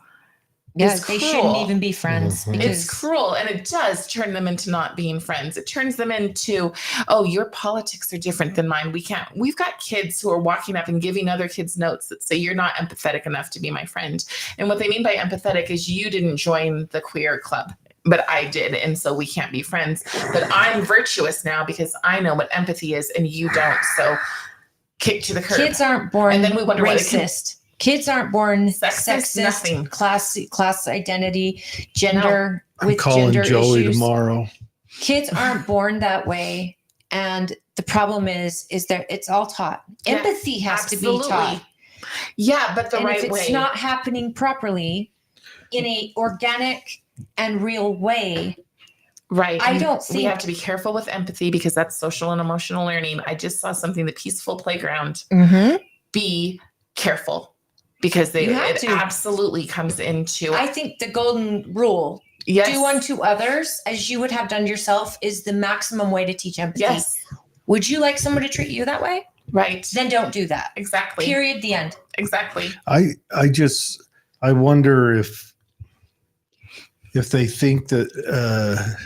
Yeah, they shouldn't even be friends. It's cruel, and it does turn them into not being friends. It turns them into, oh, your politics are different than mine. We've got kids who are walking up and giving other kids notes that say, you're not empathetic enough to be my friend. And what they mean by empathetic is you didn't join the queer club, but I did, and so we can't be friends. But I'm virtuous now because I know what empathy is, and you don't. So kick to the curb. Kids aren't born and then we wonder racist. Kids aren't born Sexist, nothing. class identity, gender I'm calling gender Joey issues. tomorrow. Kids aren't born that way, and the problem is that it's all taught. Empathy has to be taught. Yeah, but the and right if it's way. not happening properly in a organic and real way, right? I And don't we think have to be careful with empathy because that's social and emotional learning. I just saw something, the Peaceful Playground. Be careful. Because it absolutely comes into. I think the golden rule, do unto others as you would have done yourself, is the maximum way to teach empathy. Yes. Would you like someone to treat you that way? Right. Then don't do that. Exactly. Period. The end. Exactly. I wonder if they think that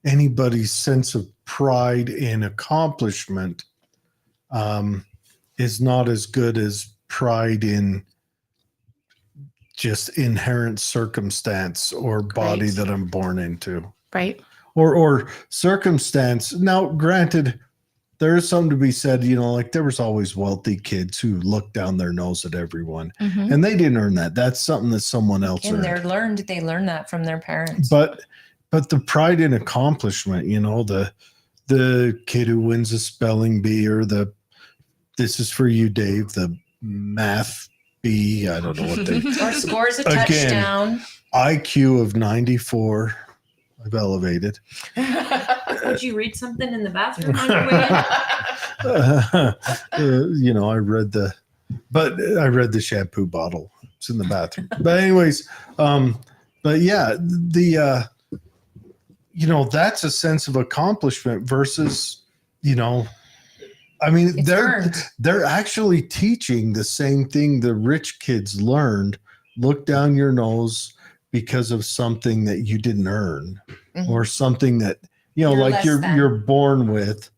anybody's sense of pride in accomplishment is not as good as pride in just inherent circumstance or body that I'm born into. Right. Or circumstance. Now, granted, there is something to be said, like there was always wealthy kids who looked down their nose at everyone and they didn't earn that. That's something that someone else and earned. they learned that from their parents. But the pride in accomplishment, the kid who wins a spelling bee or this is for you, Dave, the math bee, I don't know what they or scores a touchdown. IQ of 94. I've elevated. Did you read something in the bathroom on your way in? I read the shampoo bottle. It's in the bathroom. But anyways, but yeah, that's a sense of accomplishment versus, I mean, they're actually teaching the same thing the rich kids learned. Look down your nose because of something that you didn't earn or something that, you're born with.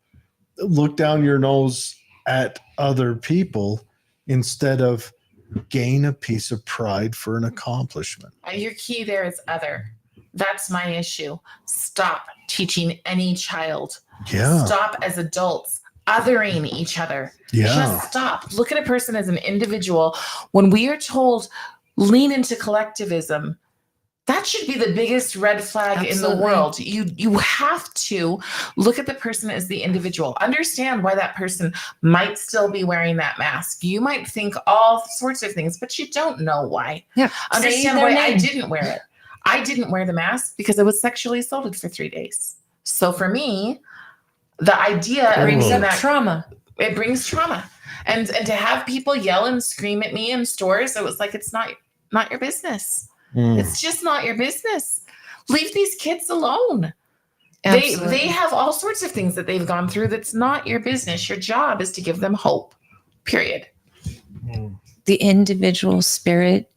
Look down your nose at other people instead of gain a piece of pride for an accomplishment. Your key there is other. That's my issue. Stop teaching any child. Yeah. Stop as adults othering each other. Yeah. Just stop. Look at a person as an individual. When we are told lean into collectivism, that should be the biggest red flag in the world. You have to look at the person as the individual. Understand why that person might still be wearing that mask. You might think all sorts of things, but you don't know why. Yeah. Understand why I didn't wear it. I didn't wear the mask because I was sexually assaulted for 3 days. So for me, the idea brings up trauma. It brings trauma. And to have people yell and scream at me in stores, it was like, it's not your business. It's just not your business. Leave these kids alone. They have all sorts of things that they've gone through that's not your business. Your job is to give them hope. Period. The individual spirit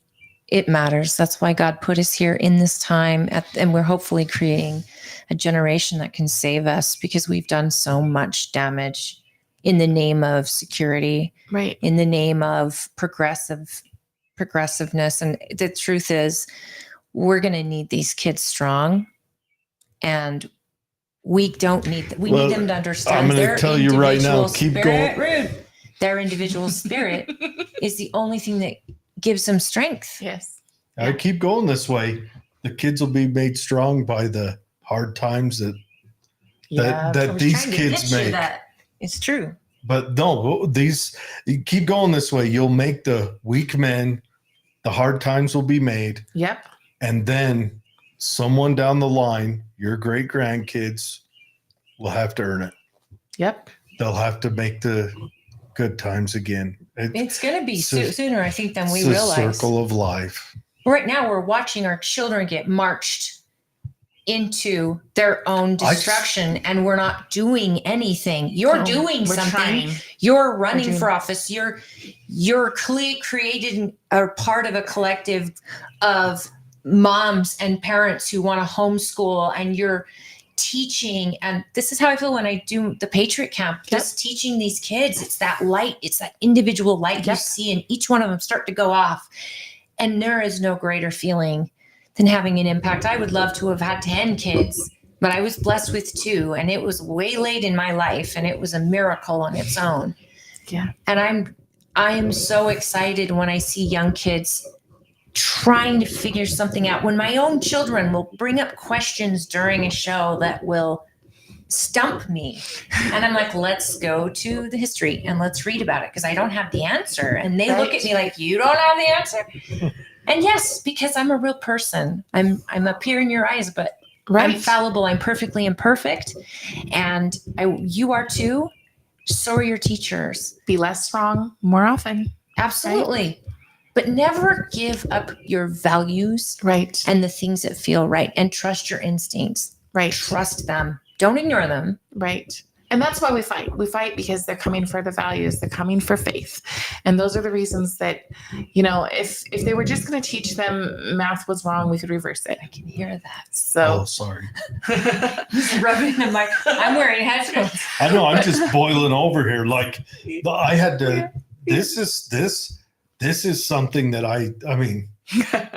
it matters. That's why God put us here in this time, and we're hopefully creating a generation that can save us, because we've done so much damage in the name of security, Right. in the name of progressiveness. And the truth is, we're going to need these kids strong, and we don't need we Well, need them to understand. I'm going to tell you right now, keep going. Rude. Their individual spirit is the only thing that gives them strength. Yes. I keep going this way. The kids will be made strong by the hard times that Yeah. I was these trying to kids picture make. that. It's true. But no, you keep going this way. You'll make the weak men. The hard times will be made, Yep. and then someone down the line, your great grandkids, will have to earn it. Yep. They'll have to make the good times again. It's going to be It's a- sooner, I think, than we it's a realize. circle of life. Right now, we're watching our children get marched into their own destruction, and we're not doing anything. You're No, doing we're something. trying. You're running doing- for office. You're created a part of a collective of moms and parents who want to homeschool, and you're teaching. And this is how I feel when I do the Patriot Camp, just teaching these kids. It's that light. It's that individual light you Yep. see, and each one of them start to go off. And there is no greater feeling than having an impact. I would love to have had 10 kids, but I was blessed with 2, and it was way late in my life, and it was a miracle on its own. Yeah. And I am so excited when I see young kids trying to figure something out. When my own children will bring up questions during a show that will stump me, and I'm like, let's go to the history and let's read about it, because I don't have the answer. And they look at me like, you don't have the answer. And yes, because I'm a real person. I'm up here in your eyes, but Right. I'm fallible. I'm perfectly imperfect. And you are too. So are your teachers. Be less wrong more often. Absolutely. But never give up your values Right. and the things that feel right, and trust your instincts. Right. Trust them. Don't ignore them. Right. And that's why we fight. We fight because they're coming for the values. They're coming for faith. And those are the reasons that, if they were just going to teach them math was wrong, we could reverse it. I can hear that. Oh, So sorry. He's rubbing the mic. I'm wearing headphones. I know. I'm just boiling over here. Like I had to. This is something that I mean.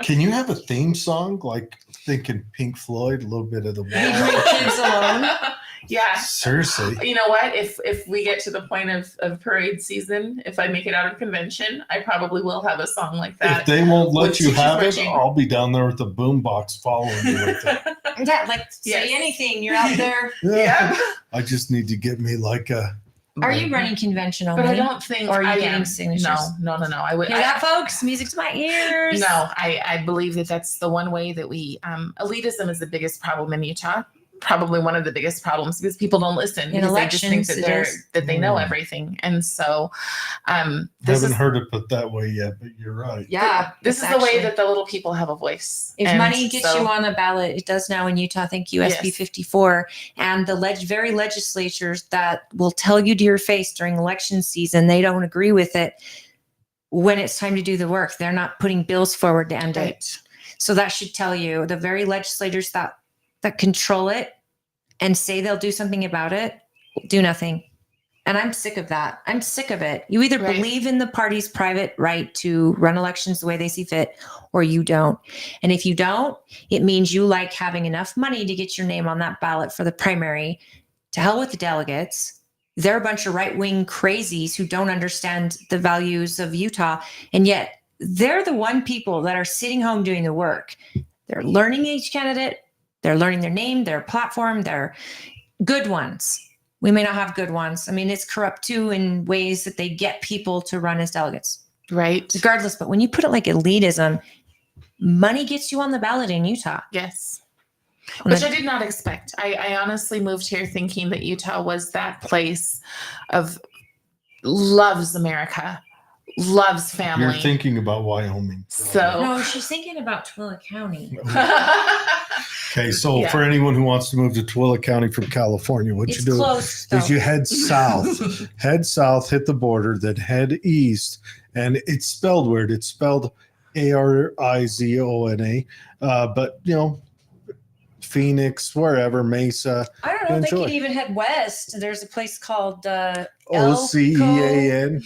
Can you have a theme song like thinking Pink Floyd, a little bit of the Leave my kids alone. yeah. Seriously. You know what? If we get to the point of parade season, if I make it out of convention, I probably will have a song like If that. they won't let With you teachers have it, marching. I'll be down there with the boombox following you with it. Yeah, like Yes. say anything. You're out there. Yeah. I just need to get me like a. Are you running convention only? But I don't think Or are you I getting am. signatures? No. I would. Hear that, folks? Music to my ears. No, I believe that's the one way that we elitism is the biggest problem in Utah. Probably one of the biggest problems, because people don't listen, In because they just think elections, that it is. that they know Mm. everything. And so this Haven't is heard it put that way yet, but you're right. Yeah. this is the way that the little people have a voice. If And money gets so- you on the ballot, it does now in Utah. Thank you, SB Yes. 54, and the very legislatures that will tell you to your face during election season they don't agree with it. When it's time to do the work, they're not putting bills forward to end it. Right. So that should tell you the very legislators that control it and say they'll do something about it, do nothing. And I'm sick of that. I'm sick of it. You either Right. believe in the party's private right to run elections the way they see fit, or you don't. And if you don't, it means you like having enough money to get your name on that ballot for the primary. To hell with the delegates. They're a bunch of right-wing crazies who don't understand the values of Utah. And yet they're the one people that are sitting home doing the work. They're learning each candidate. They're learning their name, their platform, their good ones. We may not have good ones. I mean, it's corrupt too in ways that they get people to run as delegates, Right. regardless. But when you put it like elitism, money gets you on the ballot in Utah. Yes. And Which then- I did not expect. I honestly moved here thinking that Utah was that place of loves America, loves family. You're thinking about Wyoming. So- No, she's thinking about Twilla County. Okay, so Yeah. for anyone who wants to move to Twilla County from California, what It's you do close, though. is you head south, hit the border, then head east, and it's spelled weird. It's spelled Arizona. But Phoenix, wherever, Mesa. I don't know. They Enjoy. could even head west. There's a place called OCEAN.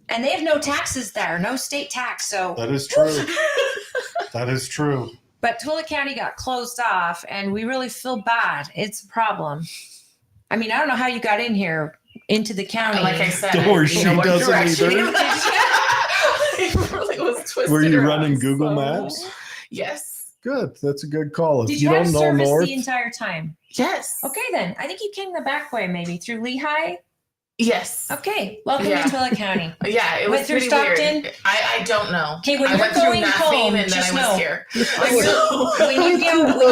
and they have no taxes there, no state tax. So That is true. That is true. But Tula County got closed off, and we really feel bad. It's a problem. I mean, I don't know how you got in here into the county. Like I said, Or she doesn't direction either. It really was twisted. Were you around, running Google so- Maps? Yes. Good. That's a good call. If Did you you have don't know service north, the entire time? Yes. Okay, then. I think you came the back way, maybe through Lehigh. Yes. Okay. Welcome Yeah. to Tula County. Yeah, it Went was through pretty Stockton? weird. I don't know. Okay, when I you're went through going nothing home, and then just I was know. here. When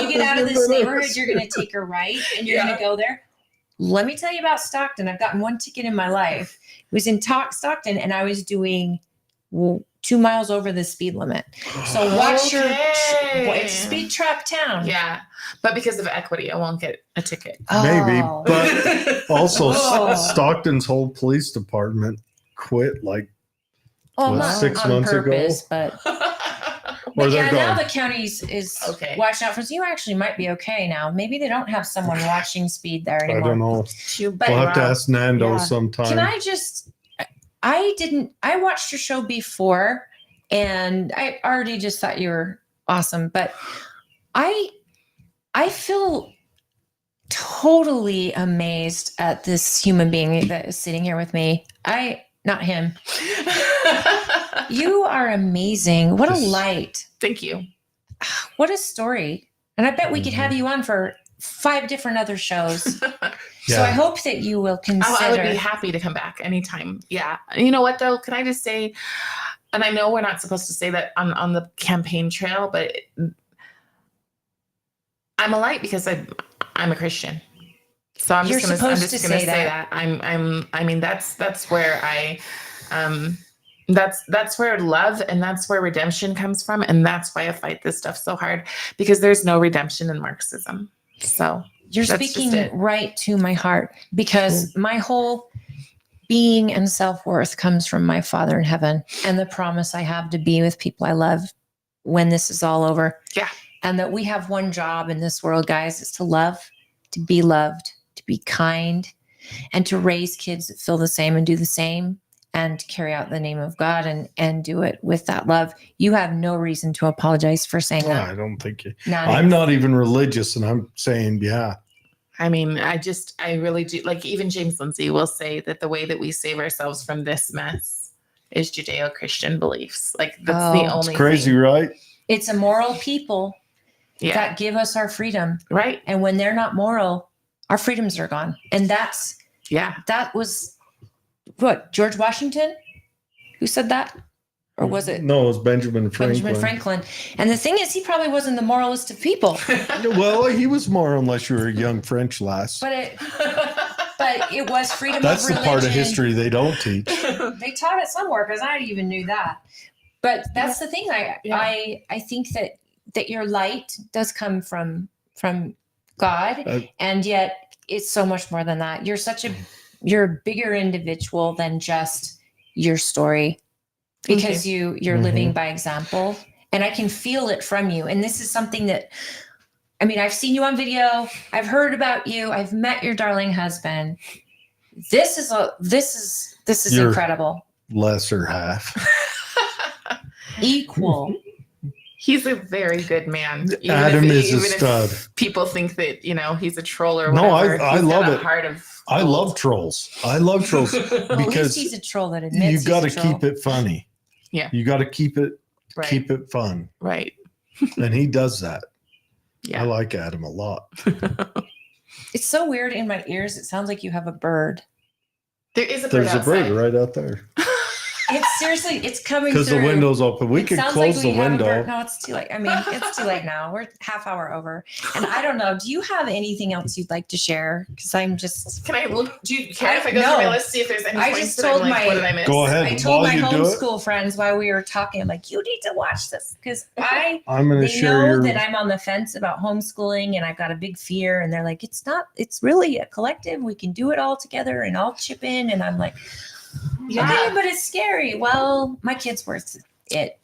you get out of this neighborhood, you're going to take a right, and you're going to go there. Let me tell you about Stockton. I've gotten one ticket in my life. It was in Stockton, and I was doing 2 miles over the speed limit. So watch it's speed trap town. Yeah, but because of equity, I won't get a ticket. maybe. Oh. But also, Oh. Stockton's whole police department quit. Like, Well, what, not 6 on months ago? purpose, but or yeah, they're now gone. the county's is Okay. watching out for. So you actually might be okay now. Maybe they don't have someone watching speed there I anymore. don't know. But We'll have to ask Nando Yeah. sometime. Can I just? I watched your show before, and I already just thought you were awesome. But I feel totally amazed at this human being that is sitting here with me. Not him. You are amazing. What a Yes. light. Thank you. What a story. And I bet we could have Mm-hmm. you on for 5 different other shows. So Yeah. I hope that you will consider. I would be happy to come back anytime. Yeah. You know what though? Can I just say, and I know we're not supposed to say that on the campaign trail, but I'm a light because I'm a Christian. So I'm You're just gonna supposed to say say that. I mean that's where that's where love and that's where redemption comes from, and that's why I fight this stuff so hard, because there's no redemption in Marxism. So You're that's just speaking it. right to my heart, because my whole being and self-worth comes from my Father in heaven and the promise I have to be with people I love when this is all over. Yeah. And that we have one job in this world, guys, is to love, to be loved, to be kind, and to raise kids that feel the same and do the same, and carry out the name of God and do it with that love. You have no reason to apologize for saying No, that. I don't think you. None. I'm not even religious, and I'm saying, yeah. I mean, I really do. Like even James Lindsay will say that the way that we save ourselves from this mess is Judeo-Christian beliefs. Like that's the Oh. only It's crazy, thing. right? It's a moral people Yeah. that give us our freedom. Right. And when they're not moral, our freedoms are gone. And Yeah. that was what, George Washington who said that? Or was it No, it was Benjamin Franklin. Benjamin Franklin? And the thing is, he probably wasn't the moralist of people, Well, he was more unless you were a young French lass. but it was freedom That's of the religion. part of history they don't teach. They taught it somewhere, because I even knew that. But that's the thing. I think that your light does come from God, and yet it's so much more than that. You're a bigger individual than just your story, because you're Mhm. living by example, and I can feel it from you. And this is something that, I mean, I've seen you on video, I've heard about you, I've met your darling husband. This is You're- incredible. Lesser half. Equal. He's a very good man. Adam is a even stud. if people think that, he's a troll or No, whatever. I he's love got a it. heart of I gold. love trolls. I love trolls Well, at least because he's a troll that admits you he's got to a troll. keep it funny. Yeah. You got to keep it Right. fun, Right. and he does that. Yeah. I like Adam a lot. It's so weird in my ears. It sounds like you have a bird. There is a bird There's a outside. bird right out there It's seriously, it's coming because the through. window's open. We It could sounds close like the we have a bird. window. No, it's too late. I mean, it's too late now. We're half hour over. And I don't know. Do you have anything else you'd like to share? Because I'm just, Can I look? Do you care if I go No. through my list, see if there's any I points just that I'm told like, my- what did I miss? Go ahead. I told While my you do it, homeschool friends while we were talking, I'm like, you need to watch this, because I'm going to they share know your. that I'm on the fence about homeschooling, and I've got a big fear, and they're like, it's really a collective. We can do it all together and I'll chip in. And I'm like, Okay, but it's scary. Well, my kid's worth it.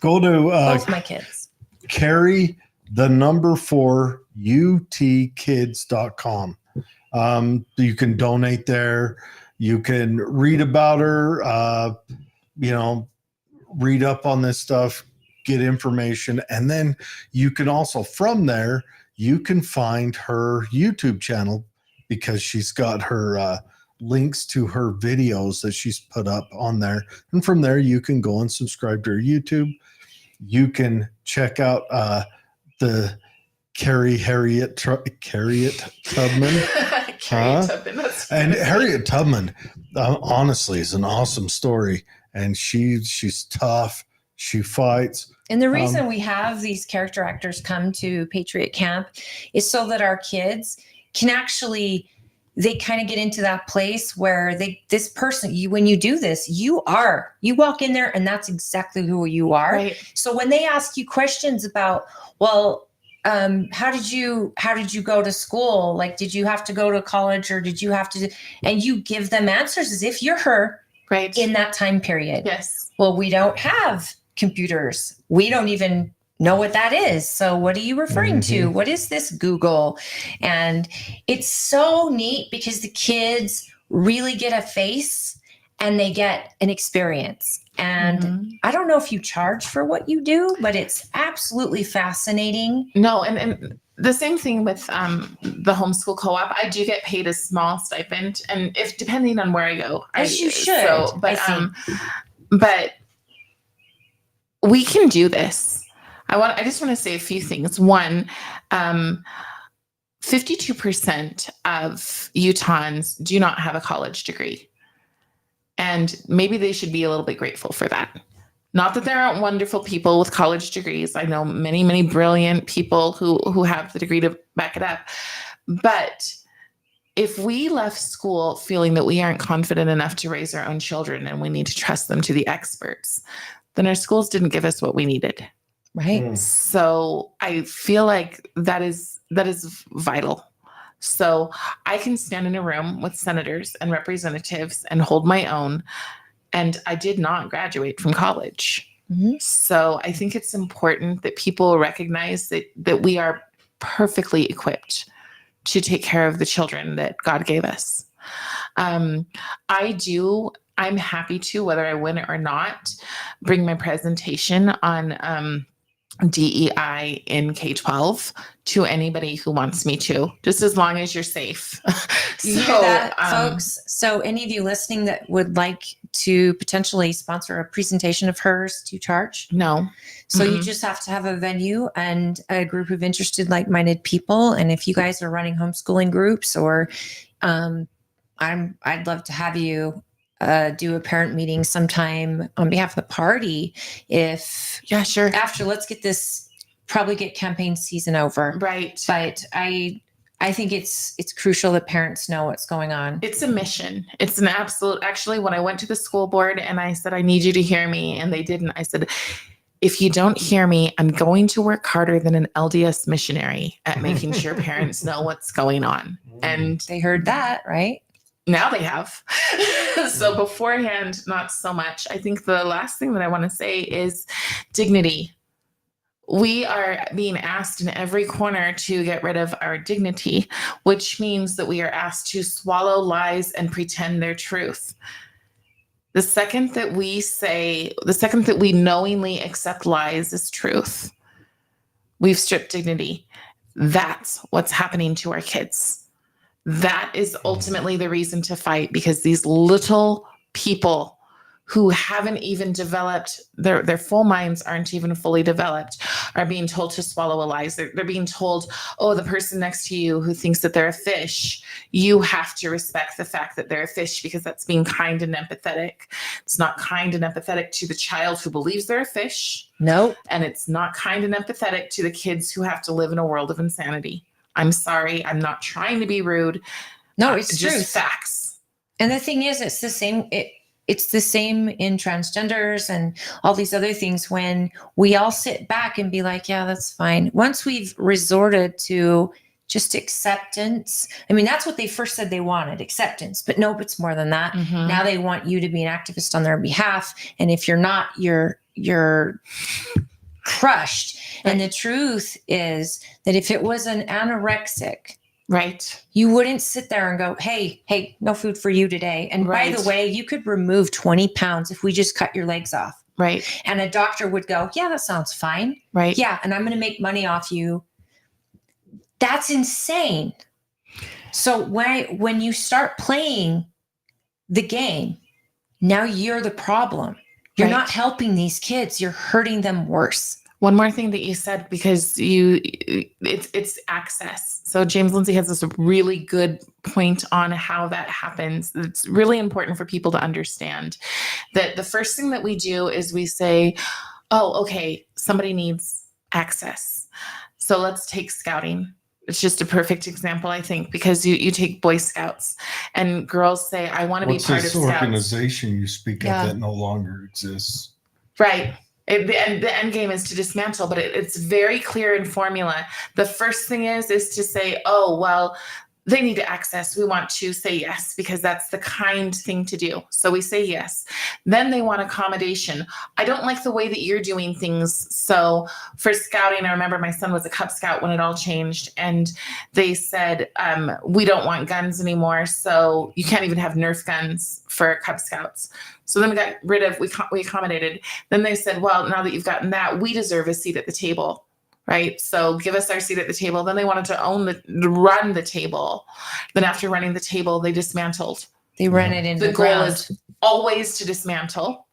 Go to Both my kids. Cari, the number 4 utkids.com. You can donate there. You can read about her, read up on this stuff, get information. And then you can also, from there, you can find her YouTube channel because she's got her links to her videos that she's put up on there. And from there, you can go and subscribe to her YouTube. You can check out the Harriet Tubman. Harriet Tubman. That's And Harriet Tubman, honestly, is an awesome story. And she's tough. She fights. And the reason we have these character actors come to Patriot Camp is so that our kids can actually, they kind of get into that place where this person, when you do this, you walk in there and that's exactly who you are. right. So when they ask you questions about, well, how did you go to school? Like, did you have to go to college or did you have to, and you give them answers as if you're her Right. in that time period. Yes. Well, we don't have computers. We don't even know what that is. So what are you referring to? What is this Google? And it's so neat because the kids really get a face and they get an experience. And I don't know if you charge for what you do, but it's absolutely fascinating. No, and the same thing with the homeschool co-op. I do get paid a small stipend, and if depending on where I go, As you should, I but we can do this. I just want to say a few things. One, 52% of Utahns do not have a college degree. And maybe they should be a little bit grateful for that. Not that there aren't wonderful people with college degrees. I know many, many brilliant people who have the degree to back it up. But if we left school feeling that we aren't confident enough to raise our own children and we need to trust them to the experts, then our schools didn't give us what we needed. Right. So I feel like that is vital. So I can stand in a room with senators and representatives and hold my own. And I did not graduate from college. So I think it's important that people recognize that we are perfectly equipped to take care of the children that God gave us. I'm happy to, whether I win it or not, bring my presentation on DEI in K-12 to anybody who wants me to, just as long as you're safe. You hear that, folks? So any of you listening that would like to potentially sponsor a presentation of hers, do you charge? No. So you just have to have a venue and a group of interested, like-minded people. And if you guys are running homeschooling groups, or I'd love to have you do a parent meeting sometime on behalf of the party. Yeah, sure. After, let's probably get campaign season over. Right. But I think it's crucial that parents know what's going on. It's a mission. It's an absolute, actually, when I went to the school board and I said, I need you to hear me, and they didn't, I said, if you don't hear me, I'm going to work harder than an LDS missionary at making sure parents know what's going on. And They heard that, right? now they have. So beforehand, not so much. I think the last thing that I want to say is dignity. We are being asked in every corner to get rid of our dignity, which means that we are asked to swallow lies and pretend they're truth. The second that we knowingly accept lies as truth, we've stripped dignity. That's what's happening to our kids. That is ultimately the reason to fight, because these little people who haven't even developed, their full minds aren't even fully developed, are being told to swallow a lie. They're being told, oh, the person next to you who thinks that they're a fish, you have to respect the fact that they're a fish because that's being kind and empathetic. It's not kind and empathetic to the child who believes they're a fish. Nope. And it's not kind and empathetic to the kids who have to live in a world of insanity. I'm sorry. I'm not trying to be rude. No, it's just truth. facts. And the thing is, it's the same. It's the same in transgenders and all these other things. When we all sit back and be like, yeah, that's fine. Once we've resorted to just acceptance. I mean, that's what they first said they wanted, acceptance. But nope, it's more than that. Mhm. Now they want you to be an activist on their behalf. And if you're not, you're crushed. And the truth is that if it was an anorexic, Right. you wouldn't sit there and go, hey, no food for you today. And by Right. the way, you could remove 20 pounds if we just cut your legs off. Right. And a doctor would go, yeah, that sounds fine. Right. Yeah. And I'm going to make money off you. That's insane. So when you start playing the game, now you're the problem. You're Right. not helping these kids. You're hurting them worse. One more thing that you said, because it's access. So James Lindsay has this really good point on how that happens. It's really important for people to understand that the first thing that we do is we say, oh, okay, somebody needs access. So let's take scouting. It's just a perfect example, I think, because you take Boy Scouts and girls say, I want to be What's part of this Scouts. organization you speak Yeah. of that no longer exists? Right. The end game is to dismantle, but it's very clear in formula. The first thing is to say, oh, well, they need access. We want to say yes, because that's the kind thing to do. So we say yes. Then they want accommodation. I don't like the way that you're doing things. So for scouting, I remember my son was a Cub Scout when it all changed. And they said, we don't want guns anymore. So you can't even have Nerf guns for Cub Scouts. So then we got rid of, we accommodated. Then they said, well, now that you've gotten that, we deserve a seat at the table. Right. So give us our seat at the table. Then they wanted to run the table. Then after running the table, they dismantled. They run it into The the goal ground. is always to dismantle.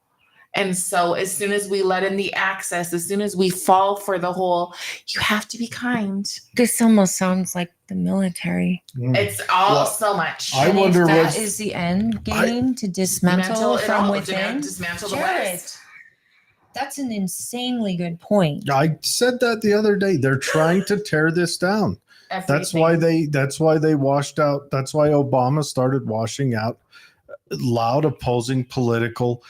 And so as soon as we let in the access, as soon as we fall for the whole, you have to be kind. This almost sounds like the military. It's all Well, so much. I And if wonder that what's- is the end game, to dismantle it from all, within. dismantle the Jared, West. that's an insanely good point. I said that the other day. They're trying to tear this down. That's why they washed out. That's why Obama started washing out loud opposing political.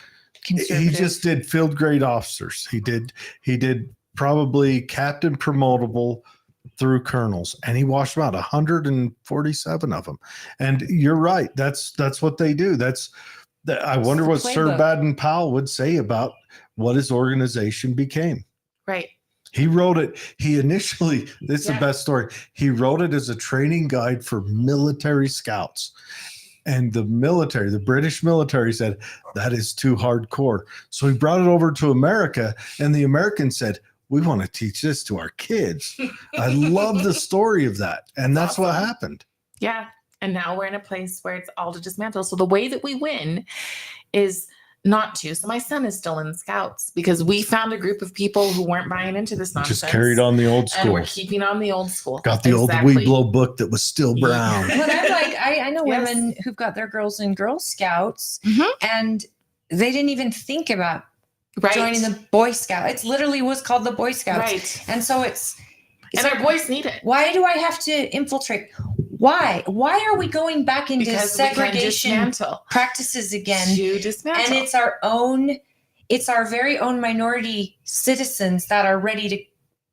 He Conservative. just did field grade officers. He did probably captain promotable through colonels, and he washed them out, 147 of them. And you're right. That's what they do. I wonder the what Sir playbook. Baden-Powell would say about what his organization became. Right. He wrote it. He initially, this is Yeah. the best story. He wrote it as a training guide for military scouts. And the British military said, that is too hardcore. So he brought it over to America, and the Americans said, we want to teach this to our kids. I love the story of that. And that's what Awesome. happened. Yeah. And now we're in a place where it's all to dismantle. So the way that we win is not to. So my son is still in Scouts because we found a group of people who weren't buying into this nonsense. Just carried on the old And school. we're keeping on the old school. Got the old Weeblo book that was still brown. But I'm like, I know Yes. women who've got their girls in Girl Scouts, Mhm. and they didn't even think about Right. joining the Boy Scout. It literally was called the Boy Scouts. Right. And so it's And like, our boys need it. why do I have to infiltrate? Why are we going back into Because we can segregation dismantle. practices again? To dismantle. And it's our very own minority citizens that are ready to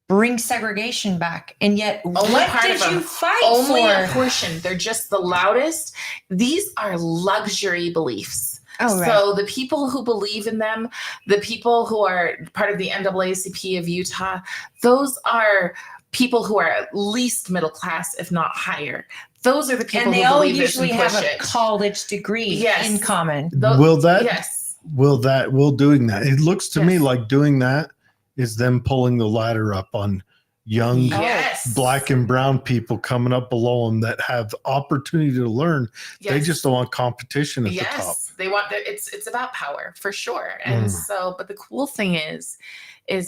bring segregation back. And yet, Only what part did of them. you fight Only a for? portion. They're just the loudest. These are luxury beliefs. Oh, right. So the people who believe in them, the people who are part of the NAACP of Utah, those are people who are at least middle class, if not higher. Those are the people And they who all believe this usually and have push a it. college degree Yes. in common. Those- Will doing that. It looks to me Yes. like doing that is them pulling the ladder up on young Yes. black and brown people coming up below them that have opportunity to learn. They Yes. just don't want competition at the top. Yes, they want it's about power for sure. And Mm. so, but the cool thing is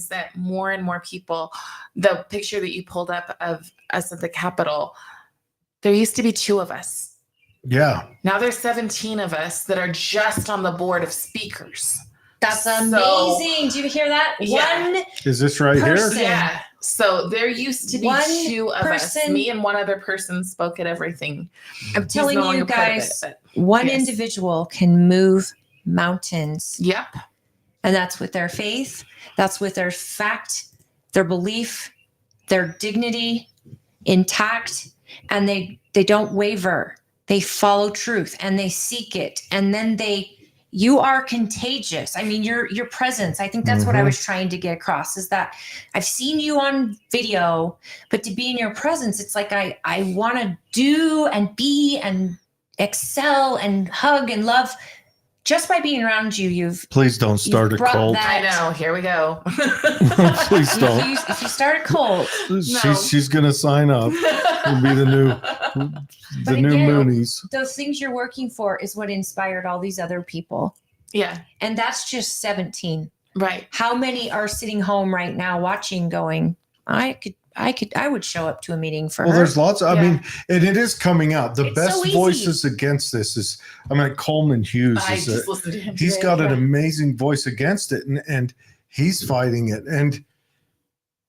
that more and more people, the picture that you pulled up of us at the Capitol, there used to be 2 of us. Yeah. Now there's 17 of us that are just on the board of speakers. That's So- amazing. Do you hear that? Yeah. One Is this right Person. here? Yeah. So there used to be One 2 of us. person- Me and one other person spoke at everything. I'm He's telling no you longer part of guys, it, one yes. individual can move mountains. but yep. And that's with their faith, that's with their fact, their belief, their dignity intact. and they don't waver. They follow truth and they seek it, and then you are contagious. I mean, your presence. I think that's what I was trying to get across, is that I've seen you on video, but to be in your presence, it's like I want to do and be and excel and hug and love. Just by being around you, Please don't start a brought cult. I know. Here we go. Please don't. if you start a cult, She's gonna sign up and be the new But new again, Moonies. those things you're working for is what inspired all these other people. Yeah. And that's just 17. Right. How many are sitting home right now watching going, I would show up to a meeting for Well, her. there's lots. I Yeah. mean, and it is coming out. The It's best so easy. voices against this is, Coleman Hughes. I Is just listened to him. he's today. got an Yeah. amazing voice against it, and he's fighting it. And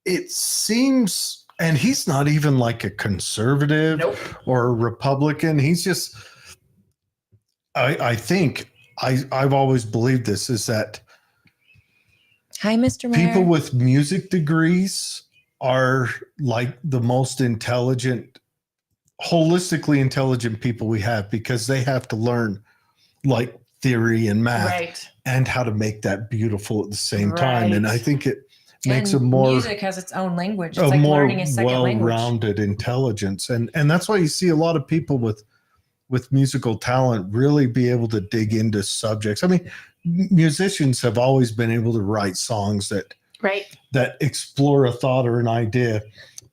it seems, and he's not even like a conservative Nope. or a Republican. He's just, I think I've always believed this, is that Hi, Mr. Mayor. people with music degrees are like the most intelligent, holistically intelligent people we have, because they have to learn like theory and math Right. and how to make that beautiful at the same time. And Right. I think it makes And a more music has its own language. It's a like more learning a second language. well-rounded intelligence, and that's why you see a lot of people with musical talent really be able to dig into subjects. I mean, musicians have always been able to write songs that Right. explore a thought or an idea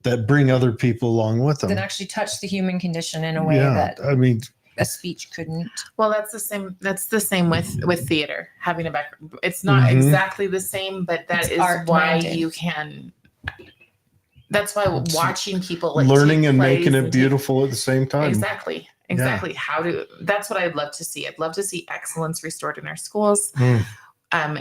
that bring other people along with them. That actually touch the human condition in a way that I mean, a speech couldn't. Well, that's the same. That's the same with theater. Having a background, it's not Mhm. exactly the same, but that It's is art why minded. you can. That's why watching people like learning take and plays making it and beautiful at the same time. Exactly. That's what I'd love to see. I'd love to see excellence restored in our schools. Mm.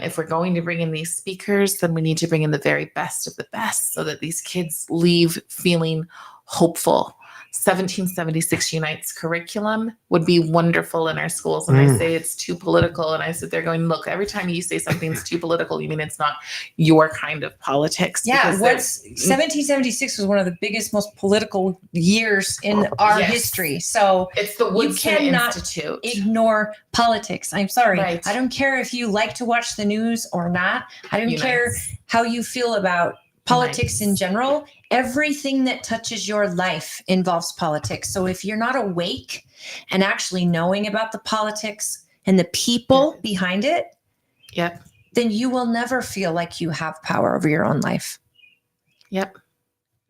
If we're going to bring in these speakers, then we need to bring in the very best of the best so that these kids leave feeling hopeful. 1776 Unites curriculum would be wonderful in our schools. And I say it's too political. And I sit there going, look, every time you say something's too political, you mean it's not your kind of politics. Yeah, because what's 1776 was one of the biggest, most political years in our Yes. history. So it's the Woodson cannot Institute. ignore politics. I'm sorry. Right. I don't care if you like to watch the news or not. I don't care Unites. how you feel about politics in Unites. general. Everything that touches your life involves politics. So if you're not awake and actually knowing about the politics and the people behind it, Yep. then you will never feel like you have power over your own life. Yep.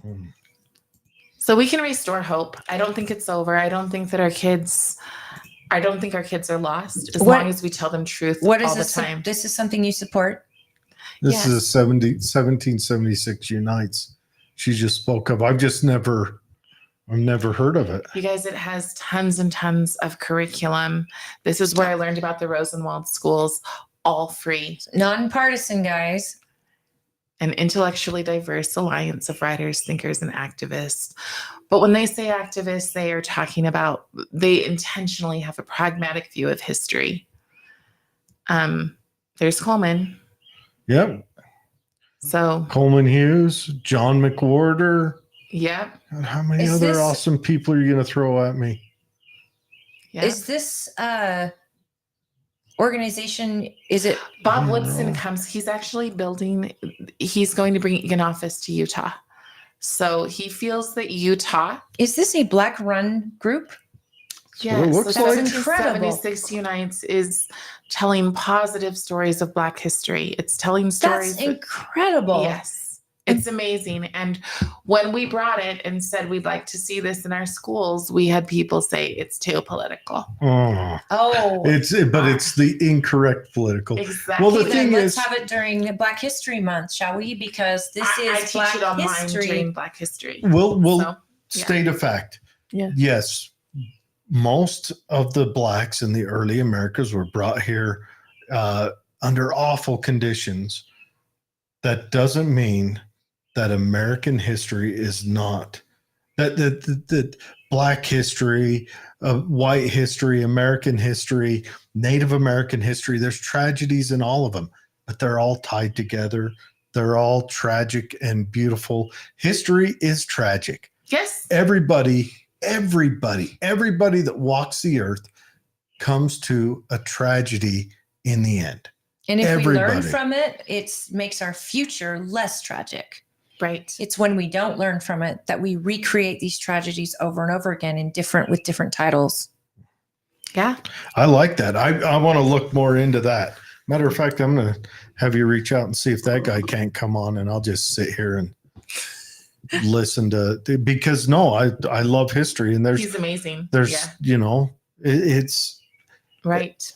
Mm. So we can restore hope. I don't think it's over. I don't think our kids are lost as What- long as we tell them truth What is all the this? time. This is something you support? This Yes. is 1776 Unites. She just spoke of. I've never heard of it. You guys, it has tons and tons of curriculum. This is where I learned about the Rosenwald schools, all free. Nonpartisan, guys. An intellectually diverse alliance of writers, thinkers, and activists. But when they say activists, they are talking about, they intentionally have a pragmatic view of history. There's Coleman. Yep. So, Coleman Hughes, John McWhorter. yeah. God, how many Is other this- awesome people are you going to throw at me? Yeah. Is this organization, is it? Bob I don't Woodson know. comes, he's actually he's going to bring an office to Utah. So he feels that Utah, Is this a Black run group? what it looks so like. 1776 Unites is telling positive stories of Black history. It's telling stories. That's incredible. Yes, it's amazing. And when we brought it and said we'd like to see this in our schools, we had people say it's too political. Oh, Oh, it's the incorrect political. Exactly. Well, the then thing let's is- have it during Black History Month, shall we? Because this I is teach Black it on mine History. during Black History. We'll So, yeah. state a fact. Yeah. Yes, most of the blacks in the early Americas were brought here under awful conditions. That doesn't mean that American history is not that Black history, white history, American history, Native American history. There's tragedies in all of them, but they're all tied together. They're all tragic and beautiful. History is tragic. Yes. Everybody everybody that walks the earth comes to a tragedy in the end. And if we learn Everybody. from it, it makes our future less tragic. Right. It's when we don't learn from it that we recreate these tragedies over and over again with different titles. Yeah. I like that. I want to look more into that. Matter of fact, I'm going to have you reach out and see if that guy can't come on, and I'll just sit here and listen to, because I love history, and He's amazing. there's, yeah. you know, it's Right.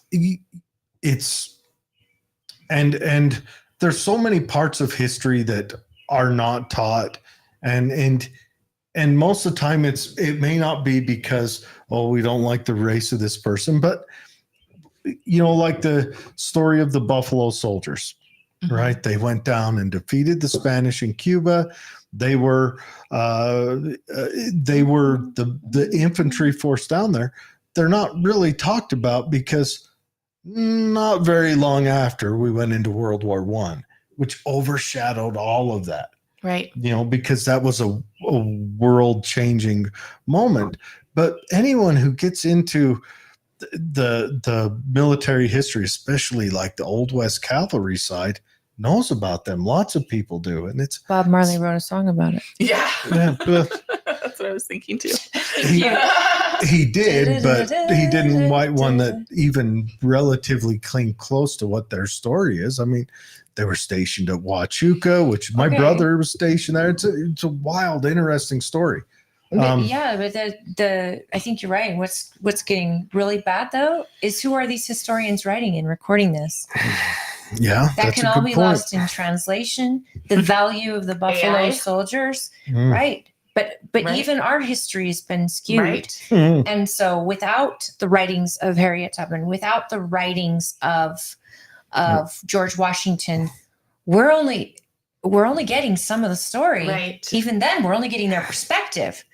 and there's so many parts of history that are not taught, and most of the time it may not be because, oh, we don't like the race of this person, but you know, like the story of the Buffalo Soldiers, Mhm. right? They went down and defeated the Spanish in Cuba. They were the infantry force down there. They're not really talked about because not very long after we went into World War I, which overshadowed all of that. Right. You know, because that was a world-changing moment. But anyone who gets into the military history, especially like the Old West Cavalry side, knows about them. Lots of people do, and it's Bob Marley wrote a song about it. Yeah. yeah, but That's what I was thinking too. he did, but he didn't write one that even relatively came close to what their story is. I mean, they were stationed at Huachuca, which my Okay. brother was stationed there. It's a wild, interesting story. But the I think you're right. What's getting really bad though is who are these historians writing and recording this? Yeah, That that's can a all good be point. lost in translation. The value of the Buffalo AI. Soldiers, Mm. right? But Right. even our history has been skewed. Right. Mm. And so without the writings of Harriet Tubman, without the writings of George Washington, we're only getting some of the story. Right. Even then, we're only getting their perspective.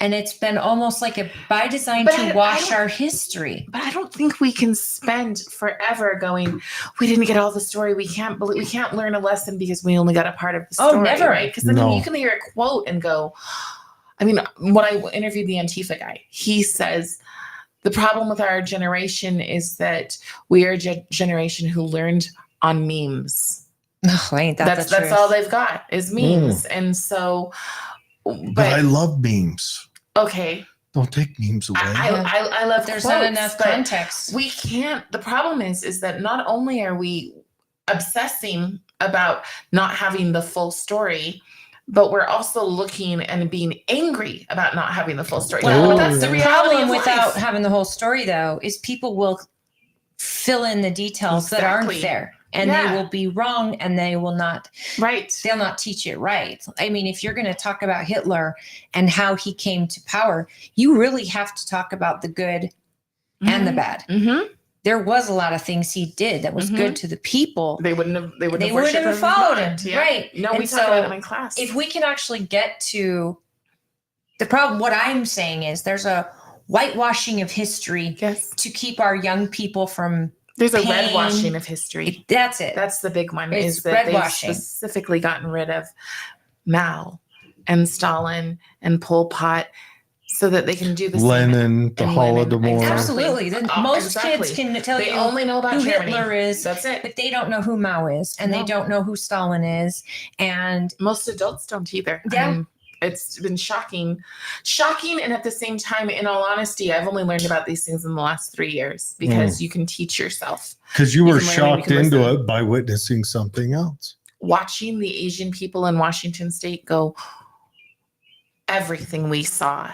And it's been almost like a by design But to I wash don't- our history. But I don't think we can spend forever going, we didn't get all the story. We can't learn a lesson because we only got a part of the Oh, story. never. Right. Because then No. you can hear a quote and go, I mean, when I interviewed the Antifa guy, he says, the problem with our generation is that we are a generation who learned on memes. Oh, ain't that That's the truth? all they've got is memes. And so, But I love memes. okay. Don't take memes away. I love There's quotes, not enough but context. we can't. The problem is that not only are we obsessing about not having the full story, but we're also looking and being angry about not having the full story. Well, But that's the the reality problem of without life. having the whole story though is people will fill in the details that aren't Exactly. there, and Yeah. they will be wrong, and they'll not teach it right. I mean, if you're going to talk about Hitler and how he came to power, you really have to talk about the good and the bad. Mm-hmm. There was a lot of things he did that was Mhm. good to the people. They wouldn't have They worshipped wouldn't have if followed not. him, Yeah. right? No, And we talked so about it in class. If we can actually get to the problem, what I'm saying is there's a whitewashing of history yes, to keep our young people from there's a pain. red washing of history. That's it. That's the big one. It's Is that they've redwashing. specifically gotten rid of Mao and Stalin and Pol Pot so that they can do the same. Lenin, the and Holodomor. Lenin. Absolutely. Then Oh, most exactly. kids can tell They you only know about who Germany. Hitler is, That's it. but they don't know who Mao is, and they No. don't know who Stalin is. And Most adults don't either. Yeah. It's been shocking. And at the same time, in all honesty, I've only learned about these things in the last 3 years because you can teach yourself. Because you You were can learn, you shocked can into listen. it by witnessing something else. Watching the Asian people in Washington State go, everything we saw,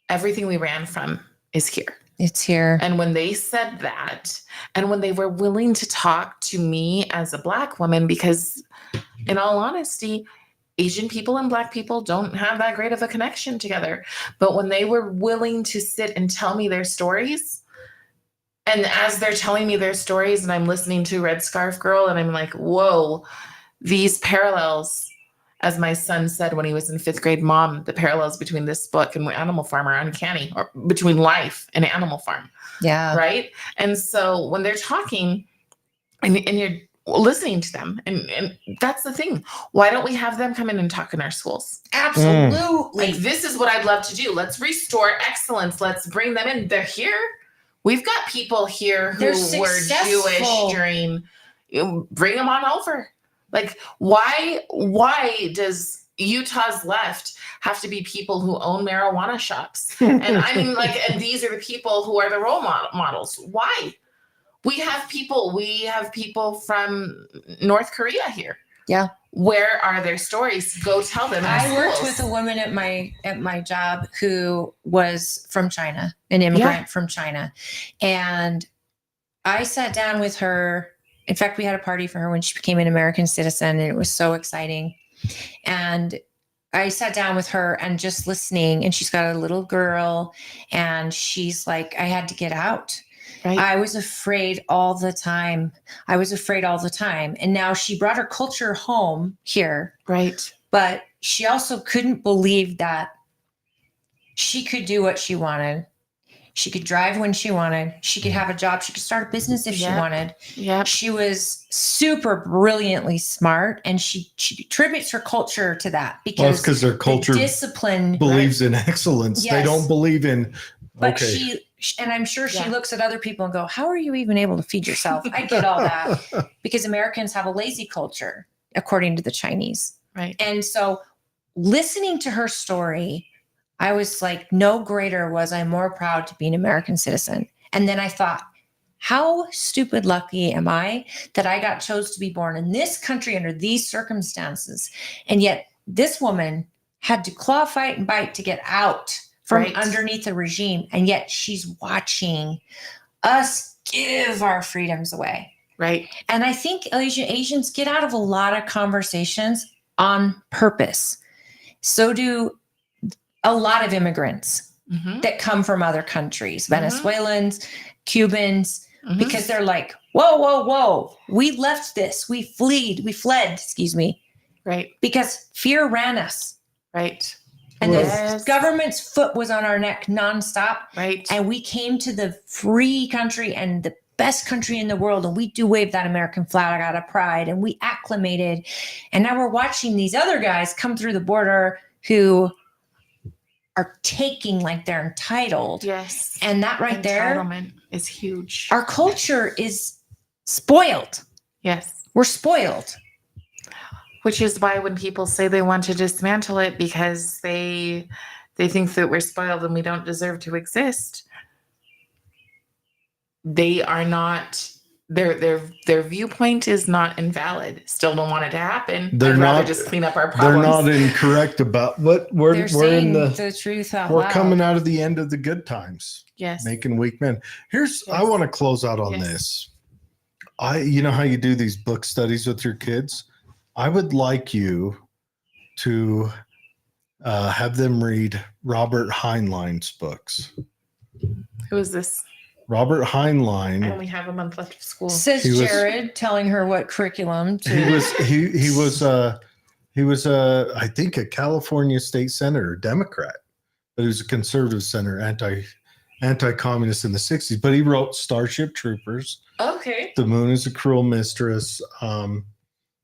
everything we ran from is here. it's here. And when they said that, and when they were willing to talk to me as a Black woman, because in all honesty, Asian people and Black people don't have that great of a connection together. But when they were willing to sit and tell me their stories, and as they're telling me their stories, and I'm listening to Red Scarf Girl, and I'm like, whoa, these parallels, as my son said when he was in 5th grade, Mom, the parallels between this book and Animal Farm are uncanny, or between life and Animal Farm. Yeah. Right. And so when they're talking and you're listening to them. And that's the thing. Why don't we have them come in and talk in our schools? Absolutely. Like, this is what I'd love to do. Let's restore excellence. Let's bring them in. They're here. We've got people here who They're were successful. Jewish during, bring them on over. Like, why does Utah's left have to be people who own marijuana shops? And I mean, like, and these are the people who are the role models. Why? We have people from North Korea here. Yeah. Where are their stories? Go tell them. I worked with a woman at my job who was from China, an immigrant from China. And I sat down with her. In fact, we had a party for her when she became an American citizen, and it was so exciting. And I sat down with her and just listening, and she's got a little girl, and she's like, I had to get out. Right. I was afraid all the time. And now she brought her culture home here. Right. But she also couldn't believe that she could do what she wanted. She could drive when she wanted. She could have a job. She could start a business if she wanted. Yeah. She was super brilliantly smart, and she attributes her culture to that because their culture discipline believes in excellence. Yes. They don't believe in. But and I'm sure she looks at other people and go, how are you even able to feed yourself? I get all that because Americans have a lazy culture, according to the Chinese. Right. And so listening to her story, I was like, no greater was I more proud to be an American citizen. And then I thought, how stupid lucky am I that I got chose to be born in this country under these circumstances? And yet this woman had to claw, fight, and bite to get out from underneath the regime. And yet she's watching us give our freedoms away. Right. And I think Asians get out of a lot of conversations on purpose. So do a lot of immigrants that come from other countries, Venezuelans, Cubans, because they're like, whoa. We left this. We fled, Right. Because fear ran us. Right. And the government's foot was on our neck nonstop. Right. And we came to the free country and the best country in the world. And we do wave that American flag out of pride. And we acclimated. And now we're watching these other guys come through the border who are taking like they're entitled. Yes. And that right there. Entitlement is huge. Our culture is spoiled. Yes. We're spoiled. Which is why when people say they want to dismantle it because they think that we're spoiled and we don't deserve to exist, they are not, their viewpoint is not invalid. Still don't want it to happen. They're I'd rather not just clean up our problems. They're not incorrect about what we're saying in the truth out we're loud. coming out of the end of the good times. Yes. Making weak men. I want to close out on this. You know how you do these book studies with your kids? I would like you to have them read Robert Heinlein's books. Who is this? Robert Heinlein. I only have a month left of school. Says Jared, telling her what curriculum to. He was I think a California state senator, Democrat, but he was a conservative senator, anti-communist in the 60s. But he wrote Starship Troopers. Okay. The Moon is a Cruel Mistress.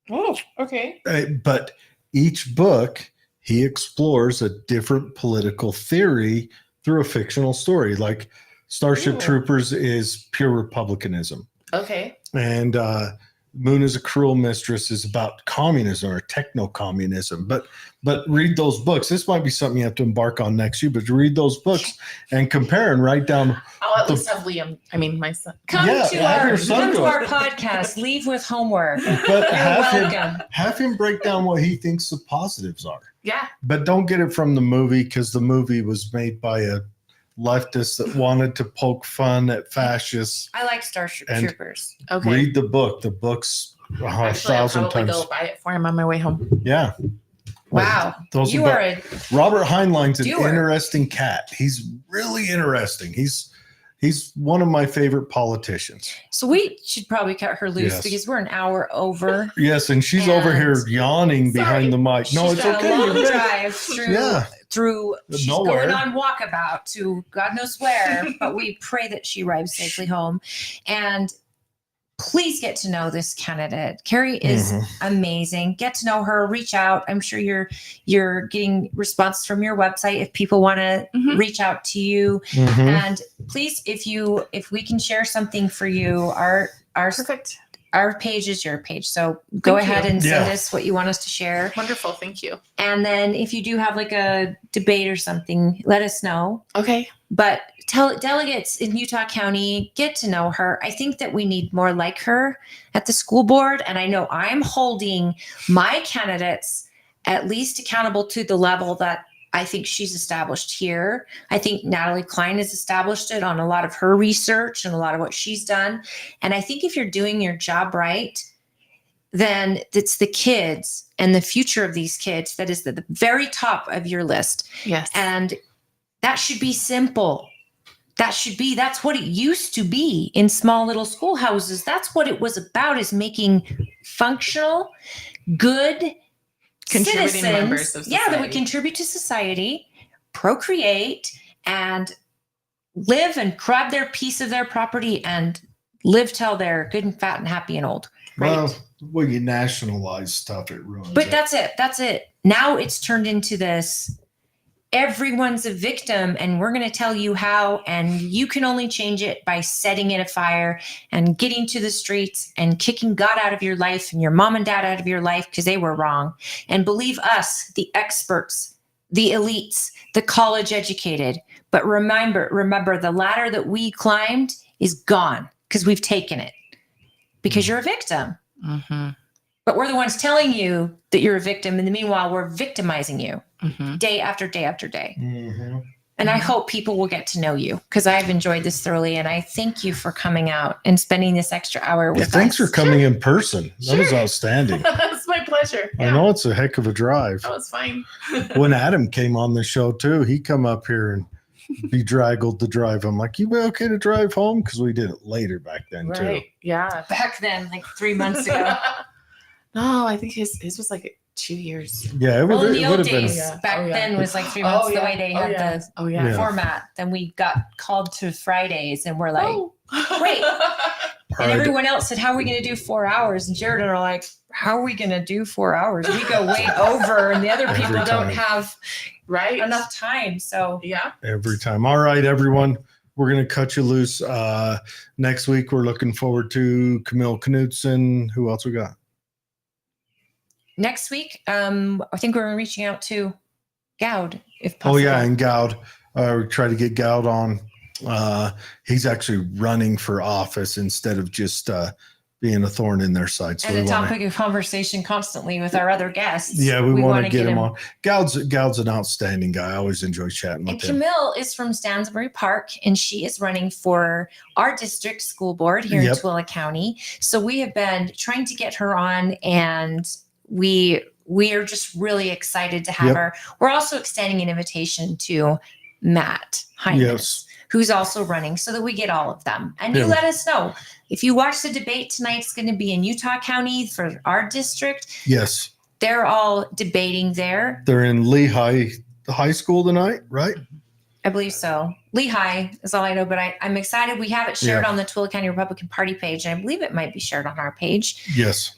Oh, okay. But each book, he explores a different political theory through a fictional story. Like Starship Troopers is pure republicanism. Okay. And Moon is a Cruel Mistress is about communism or techno-communism. But read those books. This might be something you have to embark on next year, but read those books and compare and write down. I'll at least have Liam. I mean, my son. Come to our podcast. Leave with homework. But have him break down what he thinks the positives are. Yeah. But don't get it from the movie because the movie was made by a leftist that wanted to poke fun at fascists. I like Starship Troopers. Okay. Read the book. The book's Actually, 1,000 I'll probably times. go buy it for him on my way home. Yeah. Wow. Those are Robert Heinlein's an doer. interesting cat. He's really interesting. He's one of my favorite politicians. So we should probably cut her loose because we're an hour over. Yes, and she's over here yawning behind the mic. No, She's it's got okay. a long drive through she's nowhere. going on walkabout to God knows where, but we pray that she arrives safely home. And please get to know this candidate. Cari is amazing. Get to know her, reach out. I'm sure you're getting responses from your website if people want to reach out to you. And please, if we can share something for you, our Perfect. Our page is your page. So go Thank ahead you. and send us what you want us to share. Wonderful. Thank you. And then if you do have like a debate or something, let us know. Okay. But tell delegates in Utah County, get to know her. I think that we need more like her at the school board. And I know I'm holding my candidates at least accountable to the level that I think she's established here. I think Natalie Klein has established it on a lot of her research and a lot of what she's done. And I think if you're doing your job right, then it's the kids and the future of these kids that is the very top of your list. Yes. And that should be simple. That's what it used to be in small little schoolhouses. That's what it was about, is making functional, good Contributing citizens, members of society. that would contribute to society, procreate, and live and grab their piece of their property and live till they're good and fat and happy and old. Well, when you nationalize stuff, it ruins But it. that's it. Now it's turned into this. Everyone's a victim, and we're going to tell you how, and you can only change it by setting it afire and getting to the streets and kicking God out of your life and your mom and dad out of your life because they were wrong. And believe us, the experts, the elites, the college educated. But remember, the ladder that we climbed is gone because we've taken it because you're a victim. But we're the ones telling you that you're a victim. In the meanwhile, we're victimizing you day after day after day. And I hope people will get to know you because I've enjoyed this thoroughly. And I thank you for coming out and spending this extra hour with us. Thanks for coming in person. That was outstanding. It's my pleasure. I know it's a heck of a drive. That was fine. When Adam came on the show too, he come up here and bedraggled the drive. I'm like, you be okay to drive home? Because we did it later back then too. Right. Yeah. Back then, like 3 months ago. No, I think his was like 2 years. Yeah, it Well, in would the have old been. days, back then was like 3 months the way they had the Yeah. format. Then we got called to Fridays and we're like, wait. And Hard. everyone else said, how are we going to do 4 hours? And Jared and I are like, how are we going to do 4 hours? We go way over and the other Every people time. don't have Right. enough time. So Yeah. Every time. All right, everyone. We're going to cut you loose. Next week, we're looking forward to Camille Knudsen. Who else we got? next week, I think we're reaching out to Gowd if possible. Oh, yeah, and Gowd. We try to get Gowd on. He's actually running for office instead of just being a thorn in their side. So And a we wanna- topic of conversation constantly with our other guests. Yeah, we want wanna to get him on. Gowd's an outstanding guy. I always enjoy chatting And with him. Camille is from Stansbury Park, and she is running for our district school board here Yep. in Tooele County. So we have been trying to get her on, and we are just really excited to have Yep. her. We're also extending an invitation to Matt Hines, Yes. who's also running, so that we get all of them. And you Yeah. let us know. If you watch the debate tonight, it's going to be in Utah County for our district. Yes. They're all debating there. They're in Lehigh High School tonight, right? I believe so. Lehigh is all I know, but I'm excited. We have it shared Yeah. on the Tooele County Republican Party page, and I believe it might be shared on our page. Yes.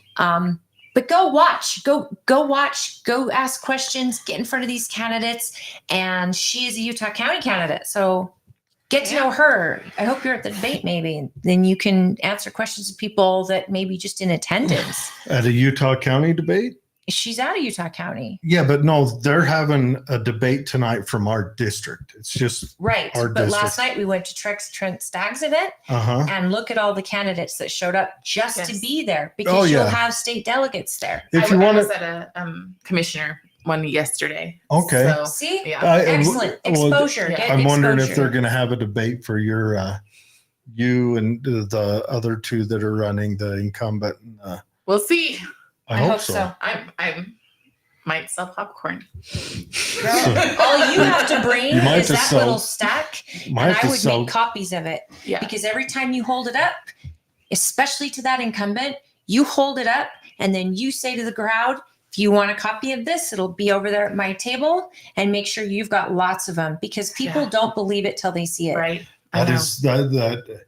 But go watch, go watch, go ask questions, get in front of these candidates. And she is a Utah County candidate. So get to know her. I hope you're at the debate maybe. Then you can answer questions of people that maybe just in attendance. At a Utah County debate? She's out of Utah County. Yeah, but no, they're having a debate tonight from our district. It's just, Right. Our But district. last night we went to Trent Stagg's event. uh-huh. And look at all the candidates that showed up just to Yes. be there, because Oh, you'll yeah. have state delegates there. If you I want was to, at a commissioner one yesterday. Okay. So, See? yeah. Excellent exposure. yeah. Get I'm wondering if exposure. they're going to have a debate for your, you and the other two that are running, the incumbent. We'll see. I hope so. I might sell popcorn. Girl, all you have to bring You might is that just sell- little stack, Might and have I to would sell. make copies of it, Yeah. because every time you hold it up, especially to that incumbent, you hold it up and then you say to the crowd, if you want a copy of this, it'll be over there at my table, and make sure you've got lots of them, because people Yeah. don't believe it till they see it. Right. I That know. is that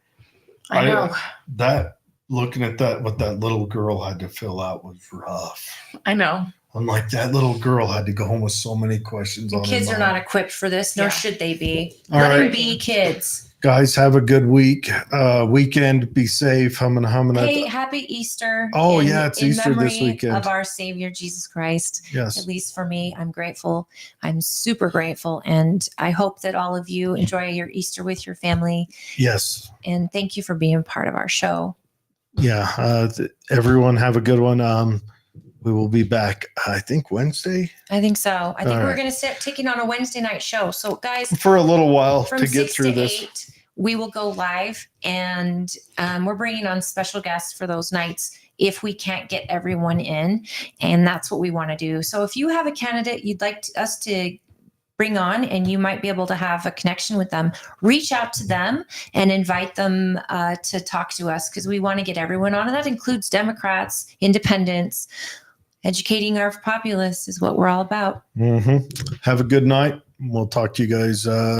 I know. that looking at that, what that little girl had to fill out was rough. I know. I'm like, that little girl had to go home with so many questions on her Kids are mind. not equipped for this, nor Yeah. should they be. All Let them right. be kids. Guys, have a good weekend. Be safe. Humming. Hey, happy Easter. Oh, yeah, it's Easter this memory weekend. of our Savior Jesus Christ. Yes. At least for me, I'm grateful. I'm super grateful. And I hope that all of you enjoy your Easter with your family. Yes. And thank you for being part of our show. Yeah. Everyone have a good one. We will be back, I think, Wednesday I think so. I think All we're right. going to start taking on a Wednesday night show. So, guys, for a little while from to get 6 through to this. 8, we will go live, and we're bringing on special guests for those nights if we can't get everyone in, and that's what we want to do. So if you have a candidate you'd like us to bring on and you might be able to have a connection with them, reach out to them and invite them to talk to us, because we want to get everyone on, and that includes Democrats, independents. Educating our populace is what we're all about. Mm-hmm. Have a good night. We'll talk to you guys